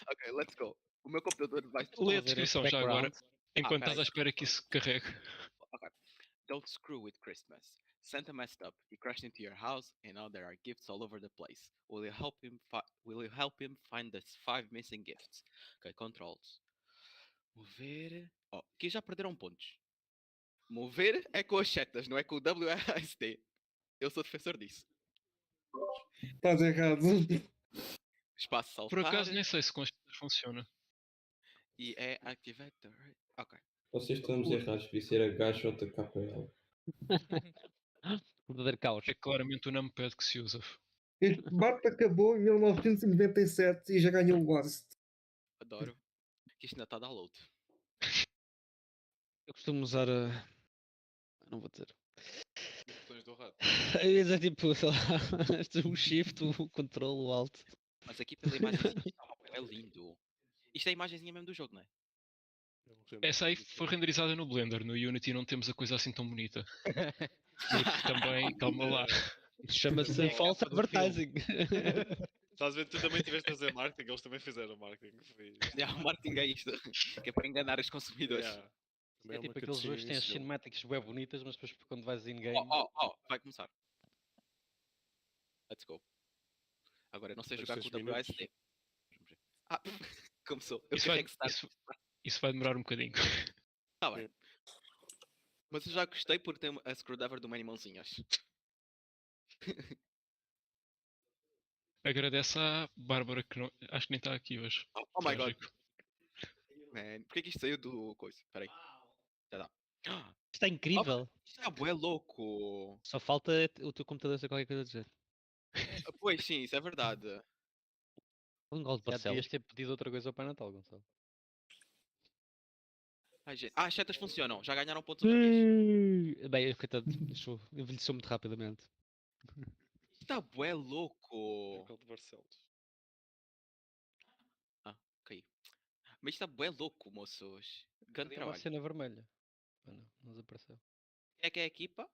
Ok, let's go. O meu computador vai... Lê a descrição já agora, enquanto estás à espera que isso carregue. Okay. Don't screw with Christmas. Santa messed up. He crashed into your house, and now there are gifts all over the place. Will you help him find the 5 missing gifts? Ok, controls. Mover. Oh, aqui já perderam pontos. Mover é com as setas, não é com o WASD. Eu sou defensor disso. Estás errado. Espaço saltar. Por acaso nem sei se com as setas funciona. E é activator. Ok. Vocês estamos errados, devia ser HJKL. Verdadeiro caos. É claramente o numpad que se usa. Este debate acabou em 1997 e já ganhou o Lost. Adoro. Que isto ainda está a download. Eu costumo usar a... Não vou dizer. Os botões do rato. É tipo, sei lá, o shift, o control, o alt. Mas aqui pela imagem é lindo. Isto é a imagenzinha mesmo do jogo, não é? Essa aí foi renderizada no Blender, no Unity não temos a coisa assim tão bonita. Porque também, calma lá. Isso chama-se false advertising. Estás a ver, tu também tiveste a fazer marketing, eles também fizeram marketing. O marketing é isto, que é para enganar os consumidores. É tipo aqueles jogos que têm as cinematics bem bonitas, mas depois quando vais in-game... Vai começar. Let's go. Agora eu não sei jogar com o WASD. Começou. Isso vai demorar um bocadinho. Tá bem. Mas eu já gostei por ter a screwdriver do Manny Mãozinhas. Agradeço à Bárbara que não, acho que nem está aqui hoje. Oh my god. Man, porquê que isto saiu do coisa? Espera aí. Já dá. Isto é incrível. Isto é bué louco. Só falta o teu computador ser qualquer coisa a dizer. Pois sim, isso é verdade. Um gol de Já parcela. devias ter pedido outra coisa ao Pai Natal, Gonçalo. Ai, gente. As setas funcionam. Já ganharam pontos outra vez. Bem, coitado, envelheceu muito rapidamente. Está bué louco. É o de Barcelos. Ok. Mas está bué louco, moços. Grande Uma trabalho. cena vermelha. Não desapareceu. Quem é que é a equipa?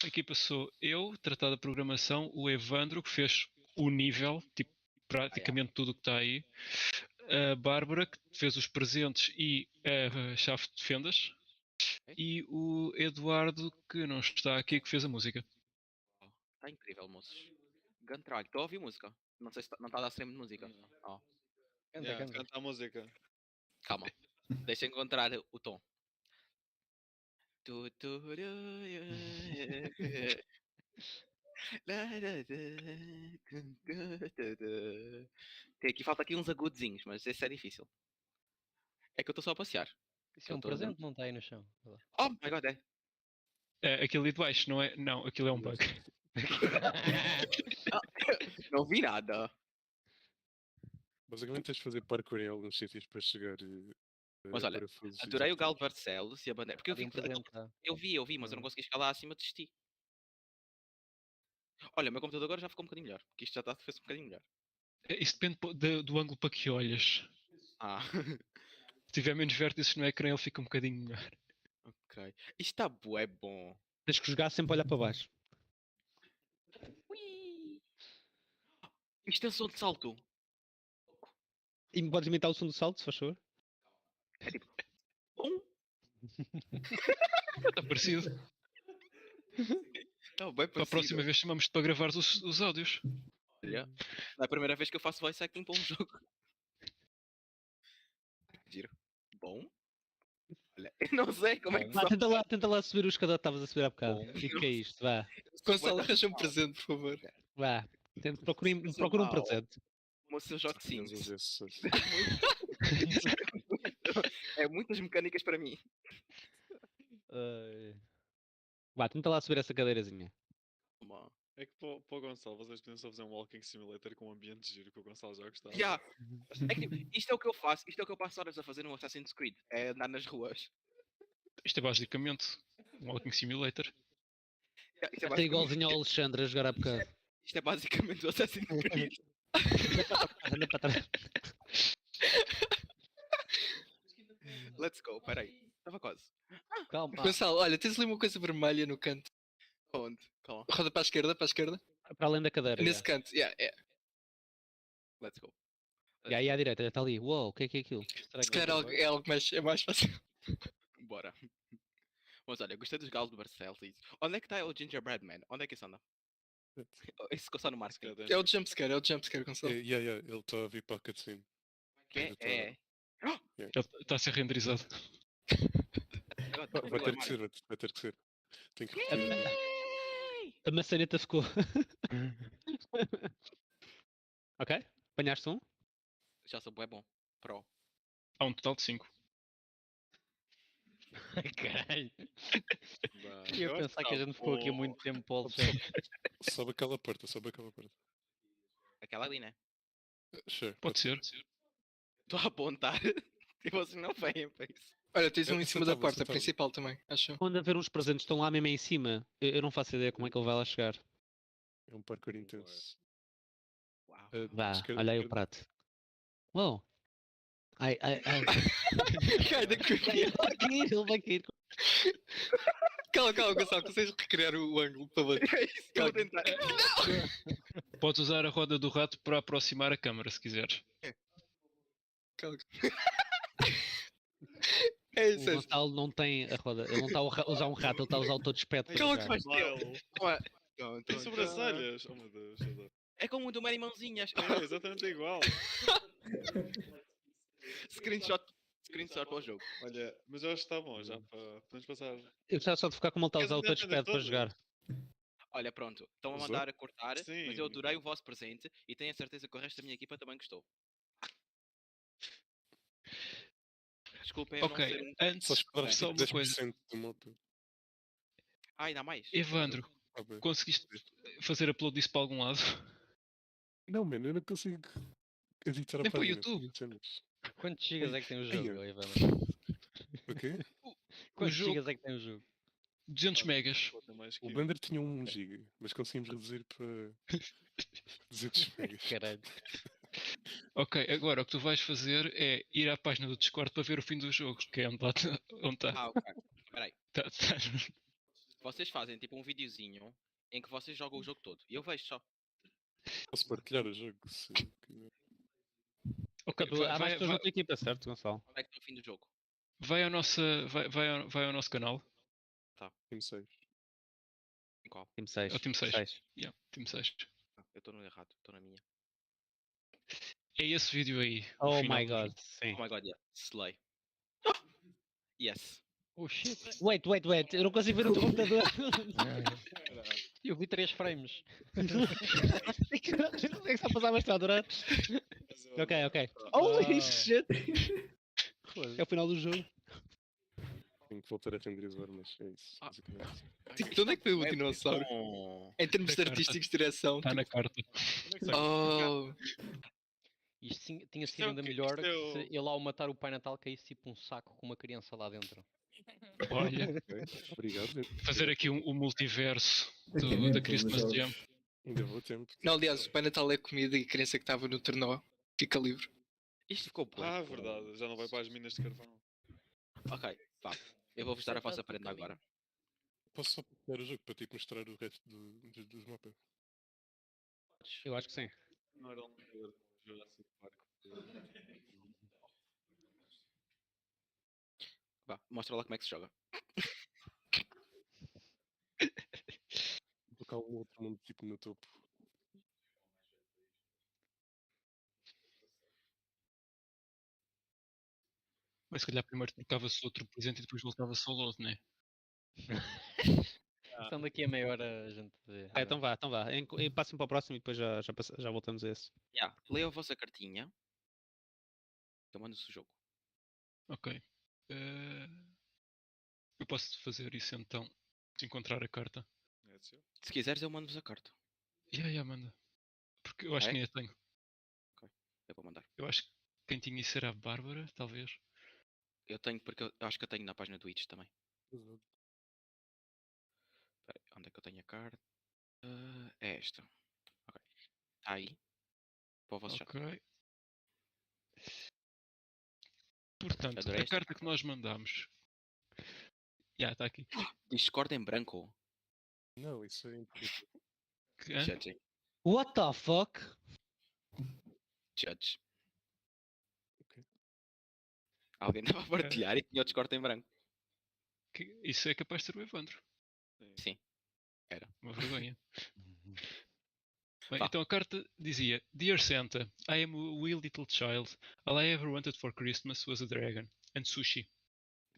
A equipa sou eu, tratado da programação, o Evandro, que fez o nível, tipo, praticamente tudo o que está aí. A Bárbara, que fez os presentes e a chave de fendas. E o Eduardo, que não está aqui, que fez a música. Está incrível, moços. Grande trabalho. Estou a ouvir música. Não sei se não está a dar stream de música. Canta a música. Calma. Deixa eu encontrar o tom. Tem aqui, falta aqui uns agudozinhos, mas esse é difícil. É que eu estou só a passear. Isso é um presente, não está aí no chão. Oh my god, é. Aquele ali de baixo, não é? Não, aquilo é um bug. Não vi nada. Basicamente tens de fazer parkour em alguns sítios para chegar Mas olha, parafusos adorei o executivos. galo de Barcelos e a bandeira. Porque eu Ali vi, um presente, tá? eu vi, mas eu não consegui chegar lá acima, desisti. Olha, o meu computador agora já ficou um bocadinho melhor. Porque isto já está fez um bocadinho melhor. Isso depende do ângulo para que olhas. Ah. Se tiver menos vértices no ecrã, ele fica um bocadinho melhor. Ok. Isto está bué bom. Tens que jogar sempre a olhar para baixo. Ui. Isto é som de salto. E me podes imitar o som do salto, se faz favor? É tipo. Está parecido. Não, bem Para a próxima vez chamamos-te para gravar os áudios. Olha, não é a primeira vez que eu faço voice acting para um jogo. Giro. Bom. Olha, eu não sei como é que Vá, tenta lá subir o escador que estavas a subir há bocado. E o que é isto? Vá. Gonçalo, arranja um presente, por favor. Vá. Procura um presente. Mas eu jogo Sims. É muitas mecânicas para mim. Vá, tenta lá subir essa cadeirazinha. É que para o Gonçalo, vocês podem só fazer um walking simulator com um ambiente giro que o Gonçalo já gostava. Yeah. É que, tipo, isto é o que eu faço, isto é o que eu passo horas a fazer no Assassin's Creed, é andar nas ruas. Isto é basicamente um walking simulator. Isto é Está igualzinho ao Alexandre a jogar há bocado. Isto é basicamente o Assassin's Creed. Anda para trás. Let's go, peraí. Estava quase. Calma. Gonçalo, olha, tens ali uma coisa vermelha no canto. Onde? Calma. Roda para a esquerda, para a esquerda. Para além da cadeira. Nesse canto, yeah. Let's go. E aí à direita, está ali. Uou, o que é aquilo? Se calhar é algo mais fácil. Bora. Mas olha, gostei dos galos do Barcelos. Onde é que está o Gingerbread Man? Onde é que isso anda? Isso ficou só no Marques. É o jumpscare, Gonçalo. Ele está a vir para a cutscene. Que é? Ele está a ser renderizado. Vai ter que ser. Tem que A maçaneta ficou. Ok, apanhaste um? Já sou bué bom. Pro. Há um total de 5. Caralho. Eu ia pensar que a gente ficou aqui muito tempo para o Sobe aquela porta. Aquela ali, né? Sure. Pode ser. Estou a apontar. E vocês não veem para isso. Olha, tens um em cima da porta principal também, acho. Quando haver uns presentes estão lá mesmo em cima, eu não faço ideia como é que ele vai lá chegar. É um parkour intenso. Uau. Vá, olha aí o prato. Uou! Ai. Cai da Ele vai cair. Calma, Gonçalo, consegues recriar o ângulo, por favor? É isso que eu vou tentar. Podes usar a roda do rato para aproximar a câmara, se quiseres. Calma. O Gonçalo não tem a roda, ele não está a usar um rato, ele está a usar o todo espeto para Calma que jogar. faz Tem sobrancelhas. Oh meu Deus. É como o do Mary Mãozinhas. É exatamente igual. Screenshot para o jogo. Olha, mas eu acho que está bom, já podemos passar. Eu gostava só de focar como ele está a usar o touchpad para jogar. Olha, pronto, estão a mandar a cortar, mas eu adorei o vosso presente e tenho a certeza que o resto da minha equipa também gostou. Desculpem, eu não sei muito. Antes, só uma coisa. Ainda há mais? Evandro, conseguiste fazer upload disso para algum lado? Não, mano, eu não consigo editar a nem para o página. YouTube. Quantos gigas é que tem o jogo, Evandro? O quê? Quantos gigas é que tem o jogo? 200 megas. O Blender tinha 1 giga, mas conseguimos reduzir para 200 megas. Caralho. Ok, agora o que tu vais fazer é ir à página do Discord para ver o fim do jogo, que é onde está. Ah, ok. Espera aí. Tá. Vocês fazem tipo um videozinho em que vocês jogam o jogo todo. E eu vejo só. Posso partilhar o jogo, se quiser. Ok, Há mais pessoas na tua equipa, certo, Gonçalo? Onde é que está o fim do jogo? Vai ao nosso canal. Tá. Time 6. Em qual? Time 6. É o time 6. Yeah, time 6. Eu estou no errado, estou na minha. É esse vídeo aí. Oh my god, sim. Oh my god, yeah. Slay. Yes. Oh shit. Wait, eu não consigo ver o teu computador. Eu vi 3 frames. É que só passava esta a adorar. Ok. Holy shit! É o final do jogo. Tenho que voltar a renderizar, mas é isso, basicamente. Tipo, de onde é que veio o dinossauro? Em termos de artísticos de direção. Está na carta. Oh. Isto tinha sido ainda melhor que se ele ao matar o Pai Natal caísse tipo um saco com uma criança lá dentro. Olha, Obrigado. fazer aqui um multiverso da Christmas Jam. Ainda vou a tempo. Não, aliás, o Pai Natal é comida e a criança que estava no tornó fica livre. Isto ficou bom. Ah, verdade. Já não vai para as minas de carvão. Ok, vá. Eu vou-vos dar a vossa prenda agora. Posso só pegar o jogo para tipo mostrar o resto dos mapas? Eu acho que sim. Não era um Jurassic Park. Vá, mostra lá como é que se joga. Vou colocar um outro mundo tipo no topo. Mas se calhar primeiro trocava-se outro presente e depois voltava-se ao outro, né? Estando aqui a meia hora a gente vê. Então vá. Passem para o próximo e depois já voltamos a esse. Leia a vossa cartinha. Eu mando-se o jogo. Ok. Eu posso fazer isso então, se encontrar a carta. Se quiseres, eu mando-vos a carta. Manda. Porque eu acho É? que nem a tenho. Ok, eu vou mandar. Eu acho que quem tinha isso era a Bárbara, talvez. Eu tenho, porque eu acho que eu tenho na página do Twitch também. Espera aí, onde é que eu tenho a carta? É esta. Ok. Está aí. Para o vosso chat. Ok. Portanto, Adorei a esta carta que nós mandamos. Está aqui. Discord em branco. Não, isso é incrível. Judging. What the fuck? Judge. Alguém estava a partilhar e tinha o Discord em branco. Isso é capaz de ser o Evandro. Sim. Era. Uma vergonha. Bem, então a carta dizia: Dear Santa, I am a wee little child. All I ever wanted for Christmas was a dragon and sushi.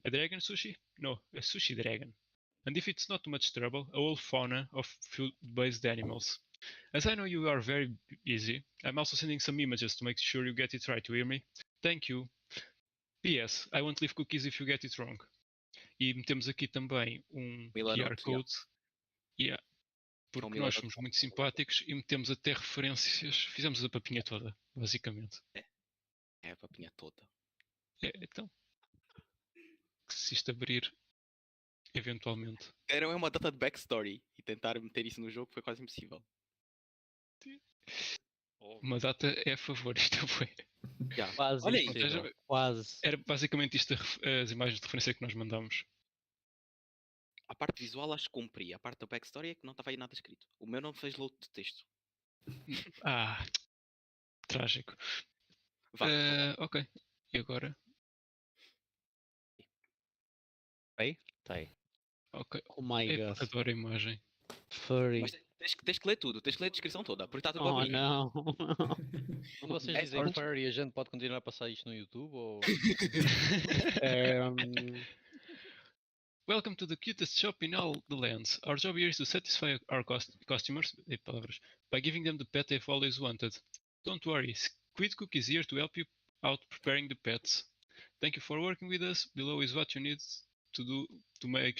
A dragon sushi? No, a sushi dragon. And if it's not too much trouble, a whole fauna of food-based animals. As I know you are very busy, I'm also sending some images to make sure you get it right, you hear me? Thank you. P.S. I won't leave cookies if you get it wrong. E metemos aqui também um QR Code. Porque nós somos muito simpáticos e metemos até referências. Fizemos a papinha toda, basicamente. É a papinha toda. Então. Se isto abrir, eventualmente. Era uma data de backstory e tentar meter isso no jogo foi quase impossível. Uma data é a favor, isto foi. Quase. Olha aí. Quase. Era basicamente isto as imagens de referência que nós mandamos. A parte visual acho que cumpri. A parte da backstory é que não estava aí nada escrito. O meu não fez load de texto. Trágico. Ok. E agora? Tá aí. Ok. Oh my god. Adoro a imagem. Furry. Mas tens que ler tudo. Tens que ler a descrição toda. Porque está tudo Oh não. Quando vocês dizem furry, a gente pode continuar a passar isto no YouTube ou... Welcome to the cutest shop in all the lands. Our job here is to satisfy our customers by giving them the pet they've always wanted. Don't worry, Squid Cook is here to help you out preparing the pets. Thank you for working with us. Below is what you need to do to make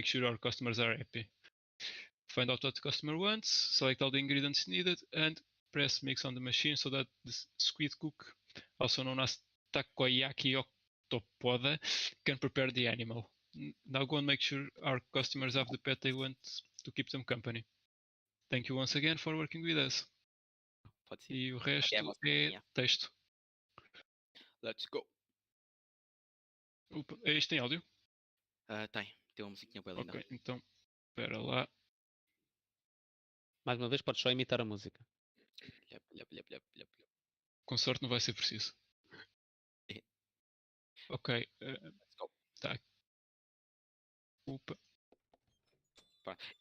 sure our customers are happy. Find out what the customer wants, select all the ingredients needed, and press mix on the machine so that the Squid Cook, also known as Takoyaki Octopoda, can prepare the animal. Now go and make sure our customers have the pet they want to keep them company. Thank you once again for working with us. E o resto é texto. Let's go. Isto tem áudio? Tem uma musiquinha bem linda. Ok, então, espera lá. Mais uma vez podes só imitar a música. Com sorte não vai ser preciso. Ok. Tá.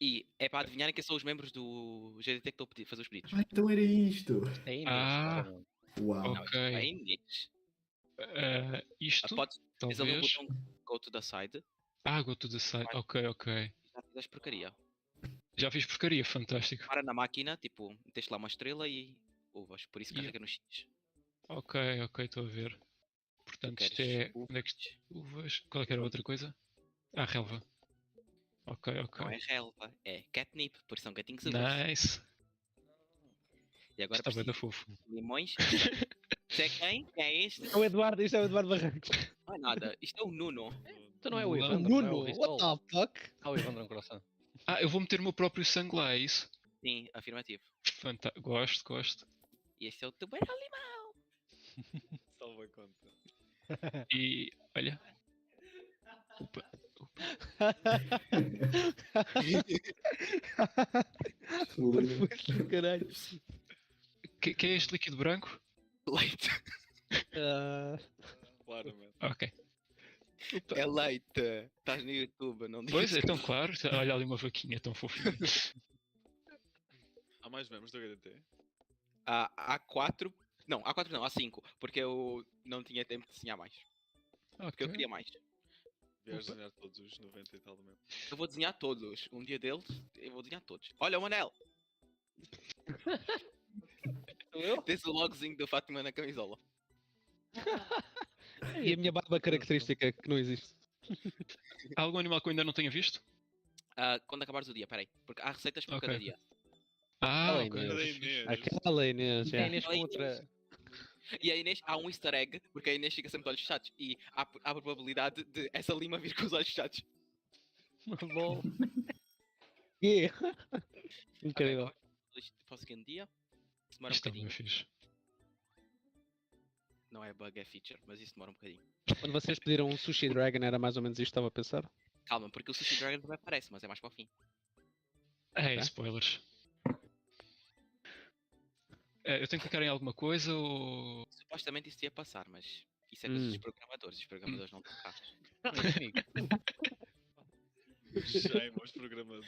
E é para adivinharem quem são os membros do GDT que estão a fazer os pedidos. Então era isto. É Uau. Ok. É Inês. Isto? Tens ali um Talvez. botão go to the side. Go to the side. Ok. Já fizeste porcaria. Já fiz porcaria, fantástico. Para na máquina, tipo, meteste lá uma estrela e uvas. Por isso carrega no X. Ok, estou a ver. Portanto, isto é. Onde é que isto... Uvas. Qual é que era a outra coisa? Relva. Ok. Não é relva, é catnip, porque são gatinhos uvas. Nice. E agora está bem da preciso fofo. de limões. Isto é quem? Quem é este? Isto é o Eduardo Barrancos. Não é nada, isto é o Nuno. Então não é o Nuno? Evandro, não é o Ristol? What the fuck? O Evandro é um coração. Eu vou meter o meu próprio sangue lá, é isso? Sim, afirmativo. Gosto. E este é o tubarão limão. Salva conta. E olha. Opa. Caralho. Que é este líquido branco? Leite. Claramente. Ok. É leite. Estás no YouTube, não dizes. Pois é, tão claro. Olha ali uma vaquinha tão fofinha. Há mais membros do HDT? Há 4. Não, há 4 não, há 5. Porque eu não tinha tempo de desenhar mais. Porque eu queria mais. Vias desenhar todos os 90 e tal do mesmo. Eu vou desenhar todos. Um dia deles, eu vou desenhar todos. Olha o Manel! Sou eu? Tens o logozinho do Fátima na camisola. E a minha barba característica que não existe. Há algum animal que eu ainda não tenha visto? Quando acabares o dia, peraí. Porque há receitas para cada dia. Aquela ok. Inês. Aquela Inês, já. A Inês contra... E a Inês, há um easter egg, porque a Inês fica sempre de olhos fechados. E há a probabilidade de essa lima vir com os olhos fechados. Bom. Yeah. Incrível. Okay, para o seguinte dia. Demora um Isto é bocadinho. muito fixe. Não é bug, é feature, mas isso demora um bocadinho. Quando vocês pediram um Sushi Dragon, era mais ou menos isto que estava a pensar? Calma, porque o Sushi Dragon também aparece, mas é mais para o fim. Spoilers. Eu tenho que clicar em alguma coisa ou... Supostamente isso ia passar, mas isso é coisa dos programadores. Os programadores não estão cá. Shame aos programadores.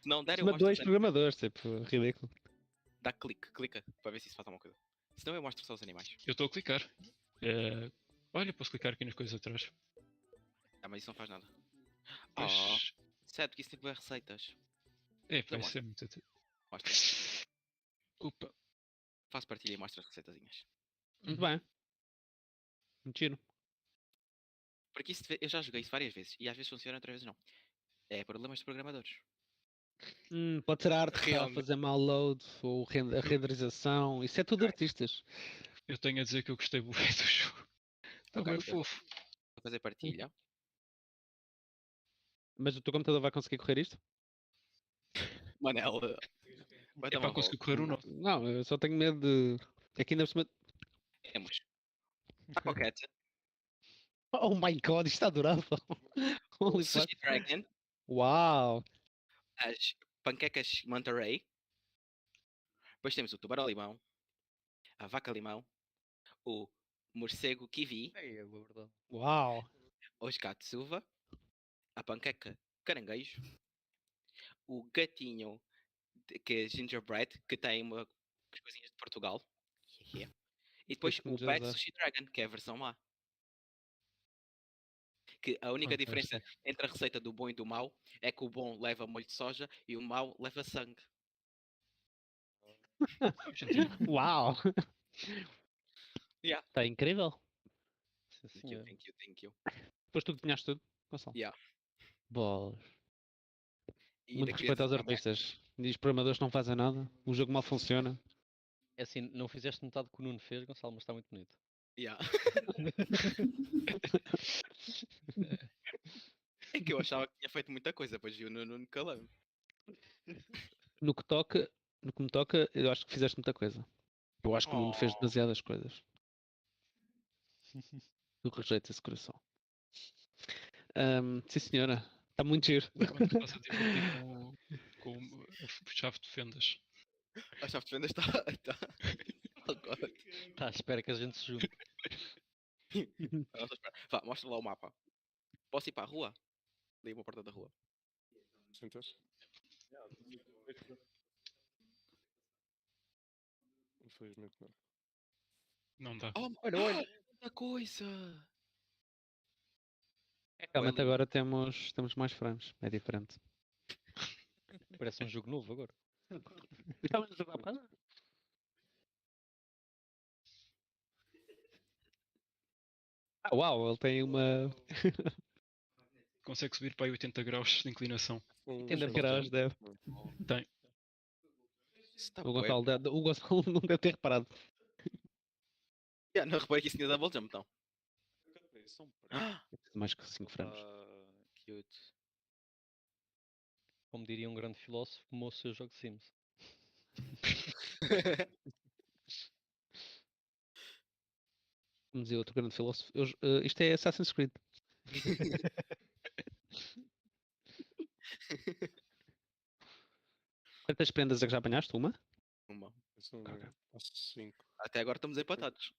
Se não der, eu Mas mostro... dois programadores, tipo, ridículo. Dá clica, para ver se isso faz alguma coisa. Senão eu mostro só os animais. Eu estou a clicar. Olha, posso clicar aqui nas coisas atrás. Mas isso não faz nada. Pois... Certo, porque isso tem que ver receitas. Vai ser muito... Mostra. Opa. Faço partilha e mostro as receitazinhas. Muito bem. Muito giro. Porque isso, eu já joguei isso várias vezes. E às vezes funciona, outras vezes não. É problemas de programadores. Pode ser a arte que está a fazer mal load, ou a renderização. Isso é tudo artistas. Eu tenho a dizer que eu gostei muito do jogo. Está bem fofo. Vou fazer partilha. Mas o teu computador vai conseguir correr isto? Manel... É para conseguir correr o novo. Não, eu só tenho medo de... Aqui ainda por cima... Temos. A coquete. Oh my god, isto está adorável. O Sushi Dragon. Uau. As panquecas Monterey. Depois temos o tubarão-limão. A vaca-limão. O morcego kiwi. Uau. Os gato Silva. A panqueca caranguejo. O gatinho que é gingerbread, que tem umas coisinhas de Portugal. E depois o Bad Sushi Dragon, que é a versão má. Que a única diferença entre a receita do bom e do mau é que o bom leva molho de soja e o mau leva sangue. Uau! Yeah. Está incrível. Thank you. Depois tu desenhaste tudo, Gonçalo? Yeah. Bolas. E Muito respeito aos artistas. Diz programadores que não fazem nada, o jogo mal funciona. É assim, não fizeste metade que o Nuno fez, Gonçalo, mas está muito bonito. Yeah. É que eu achava que tinha feito muita coisa, depois vi o Nuno calando. No que me toca, eu acho que fizeste muita coisa. Eu acho que o Nuno fez demasiadas coisas. Eu rejeito esse coração. Sim senhora, está muito giro. Estás a divertir com a chave de fendas. A chave de fendas está... Está à espera que a gente se junte. Vá, mostra lá o mapa. Posso ir para a rua? Liga uma porta da rua. Sentas? Infelizmente não. Não dá. Oh, Olha. muita coisa! Realmente agora temos mais frames, é diferente. Parece um jogo novo agora. Estavas a jogar para? Ah, uau, ele tem uma. Consegue subir para aí 80 graus de inclinação. 80 graus, deve. Tem. O Gonçalo não deve ter reparado. Não reparei que isso tinha double jump, então. Mais que 5 frames. Cute. Como diria um grande filósofo, como o seu jogo de Sims. Como dizia outro grande filósofo, isto é Assassin's Creed. Quantas prendas é que já apanhaste? Uma? Uma. Passo 5. Até agora estamos empatados.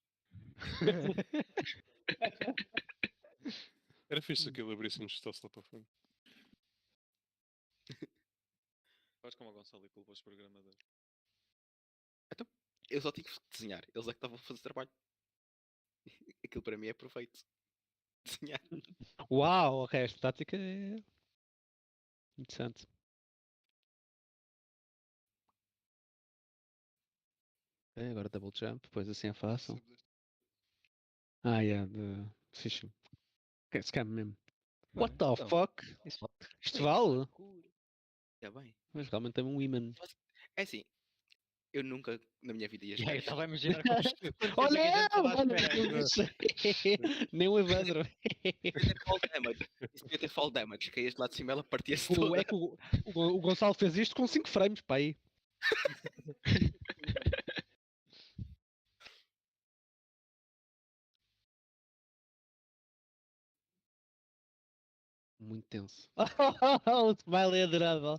Era fixe se aquilo abrisse-nos stealth lá para fora. Faz como o Gonçalo e culpa os programadores. Então, eu só tive que desenhar. Eles é que estavam a fazer trabalho. Aquilo para mim é perfeito. Desenhar. Uau, ok, esta tática é interessante. Ok, agora double jump, depois assim é fácil. Ah, yeah, de fishing. Ok, scam mesmo. What the fuck? Isto vale? É bem. Mas realmente é um imã. É assim, eu nunca na minha vida ia E jogar aí, isto. estava a imaginar como Olha, nem o Evandro. Fall damage. Isso devia ter fall damage. Caías de lá de cima, ela partia-se É toda. que o Gonçalo fez isto com 5 frames, pá aí. Muito tenso. O smile é adorável.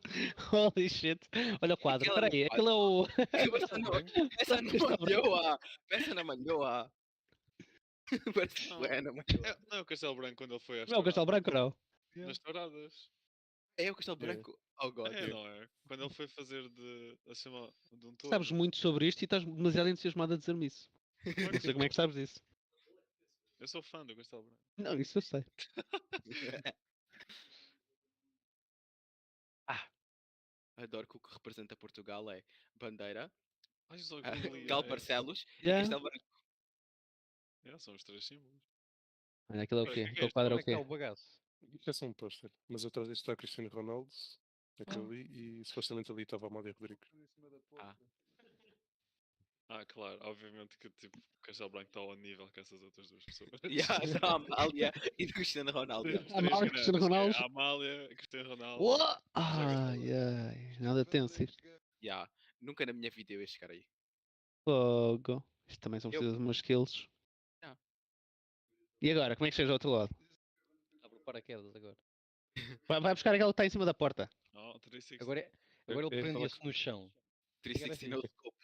Holy shit. Olha o quadro, Aquela peraí, aquilo é o. Essa não malhou-a. Essa não malhou-a. Não é o Castelo Branco quando ele foi às Não é o Castelo Branco, não? Nas touradas. É o Castelo Branco? Oh god. É, não é? Quando ele foi fazer acima de um touro. Sabes muito sobre isto e estás demasiado entusiasmado a dizer-me isso. Não sei como é que sabes isso. Eu sou fã do Castelo Branco. Não, isso eu sei. Adoro que o que representa Portugal é bandeira, é. Gal Barcelos e Yeah. Castelo Branco. São os 3 símbolos. Olha, aquilo é o quê? que Aquele quadro é o quê? bagaço? Isto é só um pôster. Mas atrás disto está Cristiano Ronaldo, aquele ali, e supostamente ali estava a Amália Rodrigues. Claro, obviamente que tipo, o Castelo Branco está ao nível que essas outras duas pessoas. A Amália e do Cristiano Ronaldo. Amália, Cristiano Ronaldo. A Amália, Cristiano Ronaldo. What? Ai, ai, nada tenso isto. Nunca na minha vida eu ia chegar aí. Fogo. Isto também são precisos de umas skills. E agora, como é que chega ao outro lado? Abre paraquedas agora. Vai buscar aquela que está em cima da porta. Agora ele prendia-se no chão. 360 no scope.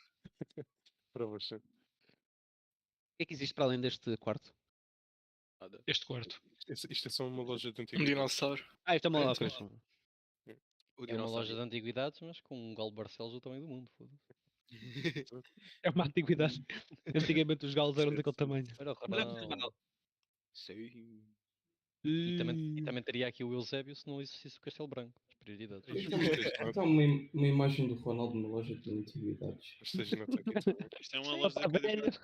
Para você. O que é que existe para além deste quarto? Este quarto. Isto é só uma loja de Um antiguidades. dinossauro. Isto é uma loja. É uma loja de antiguidades, mas com um Galo Barcelos do tamanho do mundo. É uma antiguidade. Antigamente os galos eram daquele tamanho. Era o Ronaldo. Sim. E também teria aqui o Eusébio se não existisse o Castelo Branco. As prioridades. Então, uma imagem do Ronaldo numa loja de antiguidades. Isto é uma loja de antiguidades.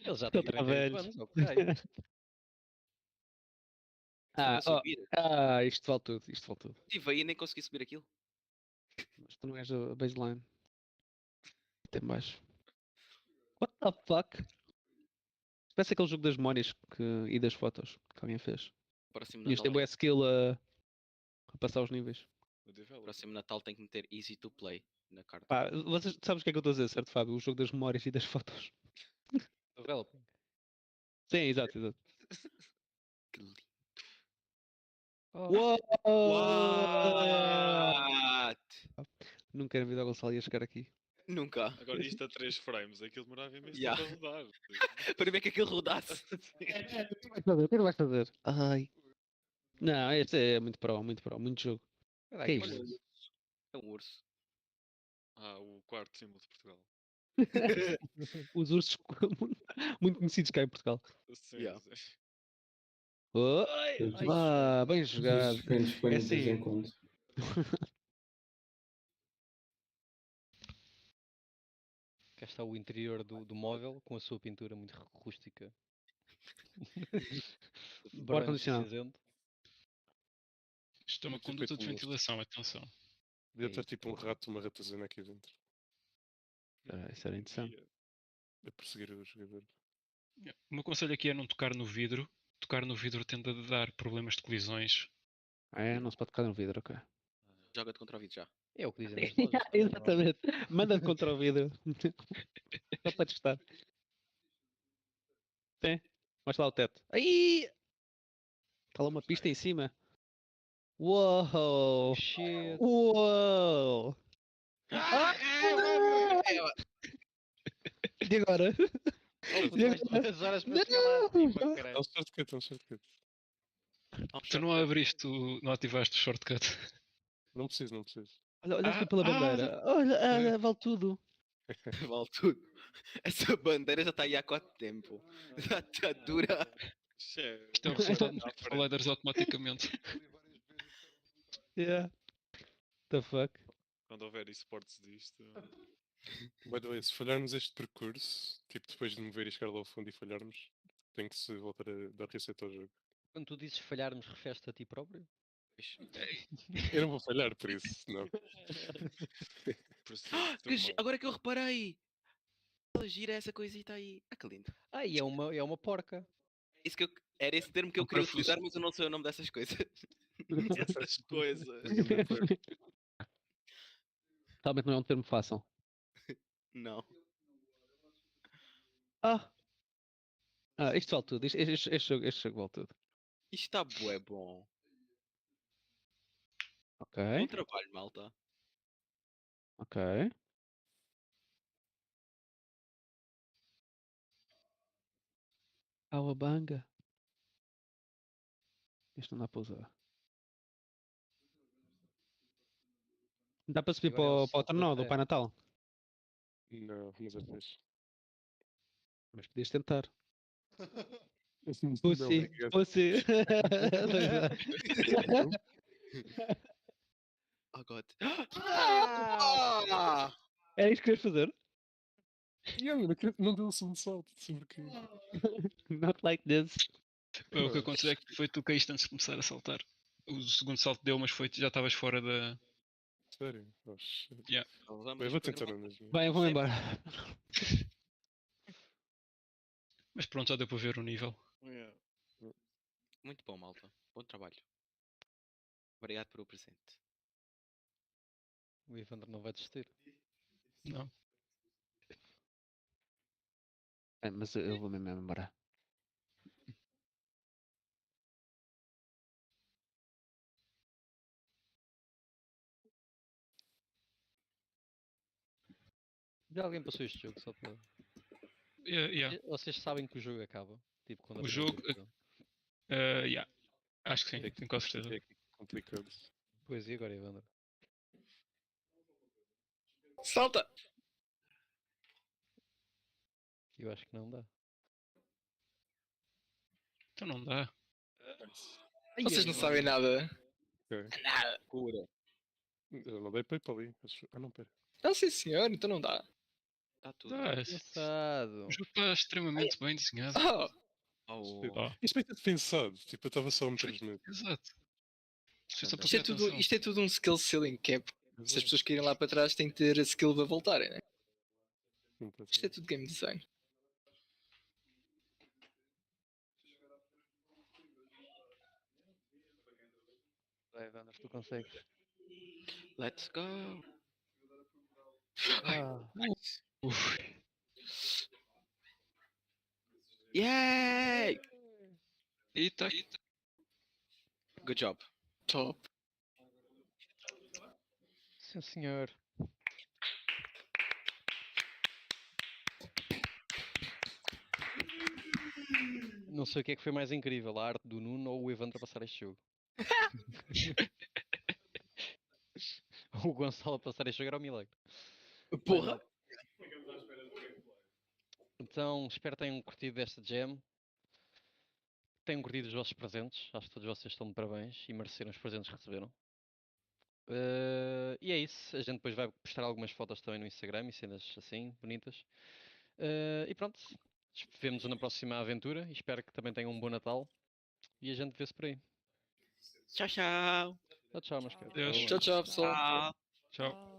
Ele já tem 38 anos, ok. Isto vale tudo, isto vale tudo. Estive aí e nem consegui subir aquilo. Mas tu não és a baseline. Até baixo. What the fuck? Parece aquele jogo das memórias e das fotos que alguém fez. E isto é boa skill a passar os níveis. Próximo Natal tem que meter easy to play na carta. Pá, vocês sabes o que é que eu estou a dizer, certo, Fábio? O jogo das memórias e das fotos. Developing. Sim, exato. Que lindo. What? Nunca na vida o Gonçalo ia chegar aqui. Nunca. Agora isto a 3 frames, aquilo demorava imenso Yeah. tempo a rodar. Para ver que aquilo rodasse. O que vais fazer? Ai. Não, este é muito pro, muito jogo. Que é isto? É um urso. O quarto símbolo de Portugal. Os ursos muito conhecidos cá em Portugal. Sim, Yeah. sim. Oi! Bem Os jogado. ursos vêm de Espanha É de vez em assim. quando. Cá está o interior do móvel com a sua pintura muito rústica. Bora Branco e condicionado. cinzento. Isto é uma Eu tipo conduta de feito um urso. ventilação, atenção. Devia É estar isso. tipo um rato, uma ratazana aqui dentro. Isso era interessante. A perseguir o jogador. O meu conselho aqui é não tocar no vidro. Tocar no vidro tende a dar problemas de colisões. Não se pode tocar no vidro, ok. Joga-te contra o vídeo já. É o que dizem nas lojas. Exatamente. Manda-te contra o vidro. Só para testar. Sim. Mostra lá o teto. Aí! Está lá uma pista em cima. Uou! Shit! Uou! E agora? Oh, puto, vais 3 horas para chegar lá acima, caralho. É um shortcut, é um shortcut. Tu não abriste, não ativaste o shortcut. Não preciso, não preciso. Olha aqui pela bandeira. Olha, vale tudo. Vale tudo. Essa bandeira já está aí há quanto tempo? Já está dura. Isto é o resultado dos providers automaticamente. Yeah. The fuck? Quando houver esportes disto. By the way, se falharmos este percurso, tipo depois de mover e chegar lá ao fundo e falharmos, tem que se voltar a dar reset ao jogo. Quando tu dizes falharmos, referes-te a ti próprio? Eu não vou falhar por isso, não. Agora que eu reparei. Gira essa coisita aí. Ah, que lindo. Ah, e é uma porca. Isso que era esse termo que eu queria utilizar, mas eu não sei o nome dessas coisas. Essas coisas. Talvez não é um termo fácil. Não. Isto vale tudo. Este jogo vale tudo. Isto está bué bom. Ok. Bom trabalho, malta. Ok. Awabanga. Isto não dá para usar. Dá para subir para o tornó do Pai Natal? Não, mas é fixe. Mas podias tentar. Não, Pussy. Oh god. Era isto que querias fazer? Não deu-se um salto, sempre que. Not like this. O que aconteceu é que foi tu caíste antes de começar a saltar. O segundo salto deu, mas já estavas fora da. Sério? Oh, shit. Yeah. Eu vou tentar na mesma. Bem, eu vou embora. Mas pronto, já deu para ver o nível. Yeah. Muito bom, malta. Bom trabalho. Obrigado pelo presente. O Evandro não vai desistir. Não. Mas eu vou mesmo embora. Já alguém passou este jogo só para. Yeah. Vocês sabem que o jogo acaba? Tipo, quando O jogo. Yeah. Acho que sim, tenho quase certeza. É complicado. Pois e agora, Evandro? Salta! Eu acho que não dá. Então não dá. Vocês não sabem nada. Okay. Nada. Pura. Eu não dei para ir para ali. Ah, não, pera. Não, sim senhor, então não dá. Está tudo. O jogo está extremamente bem desenhado. Isto bem tudo pensado. Tipo, eu estava só a meter os medos. Exato. Isto é tudo um skill ceiling, que é se as pessoas querem lá para trás têm que ter a skill para voltarem, né? Isto é tudo game design. Vai, Evandro, tu consegues. Let's go. Nice. Yay! Eita. Good job. Top. Sim, senhor. Não sei o que é que foi mais incrível, a arte do Nuno ou o Evandro a passar este jogo. O Gonçalo a passar este jogo era um milagre. Porra! Então, espero que tenham curtido desta jam. Tenham curtido os vossos presentes. Acho que todos vocês estão de parabéns e mereceram os presentes que receberam. E é isso. A gente depois vai postar algumas fotos também no Instagram e cenas assim, bonitas. E pronto. Vemo-nos na próxima aventura. E espero que também tenham um bom Natal. E a gente vê-se por aí. Tchau, tchau. Tchau, meus queridos. Adeus. Tchau, tchau, pessoal. Tchau. Tchau.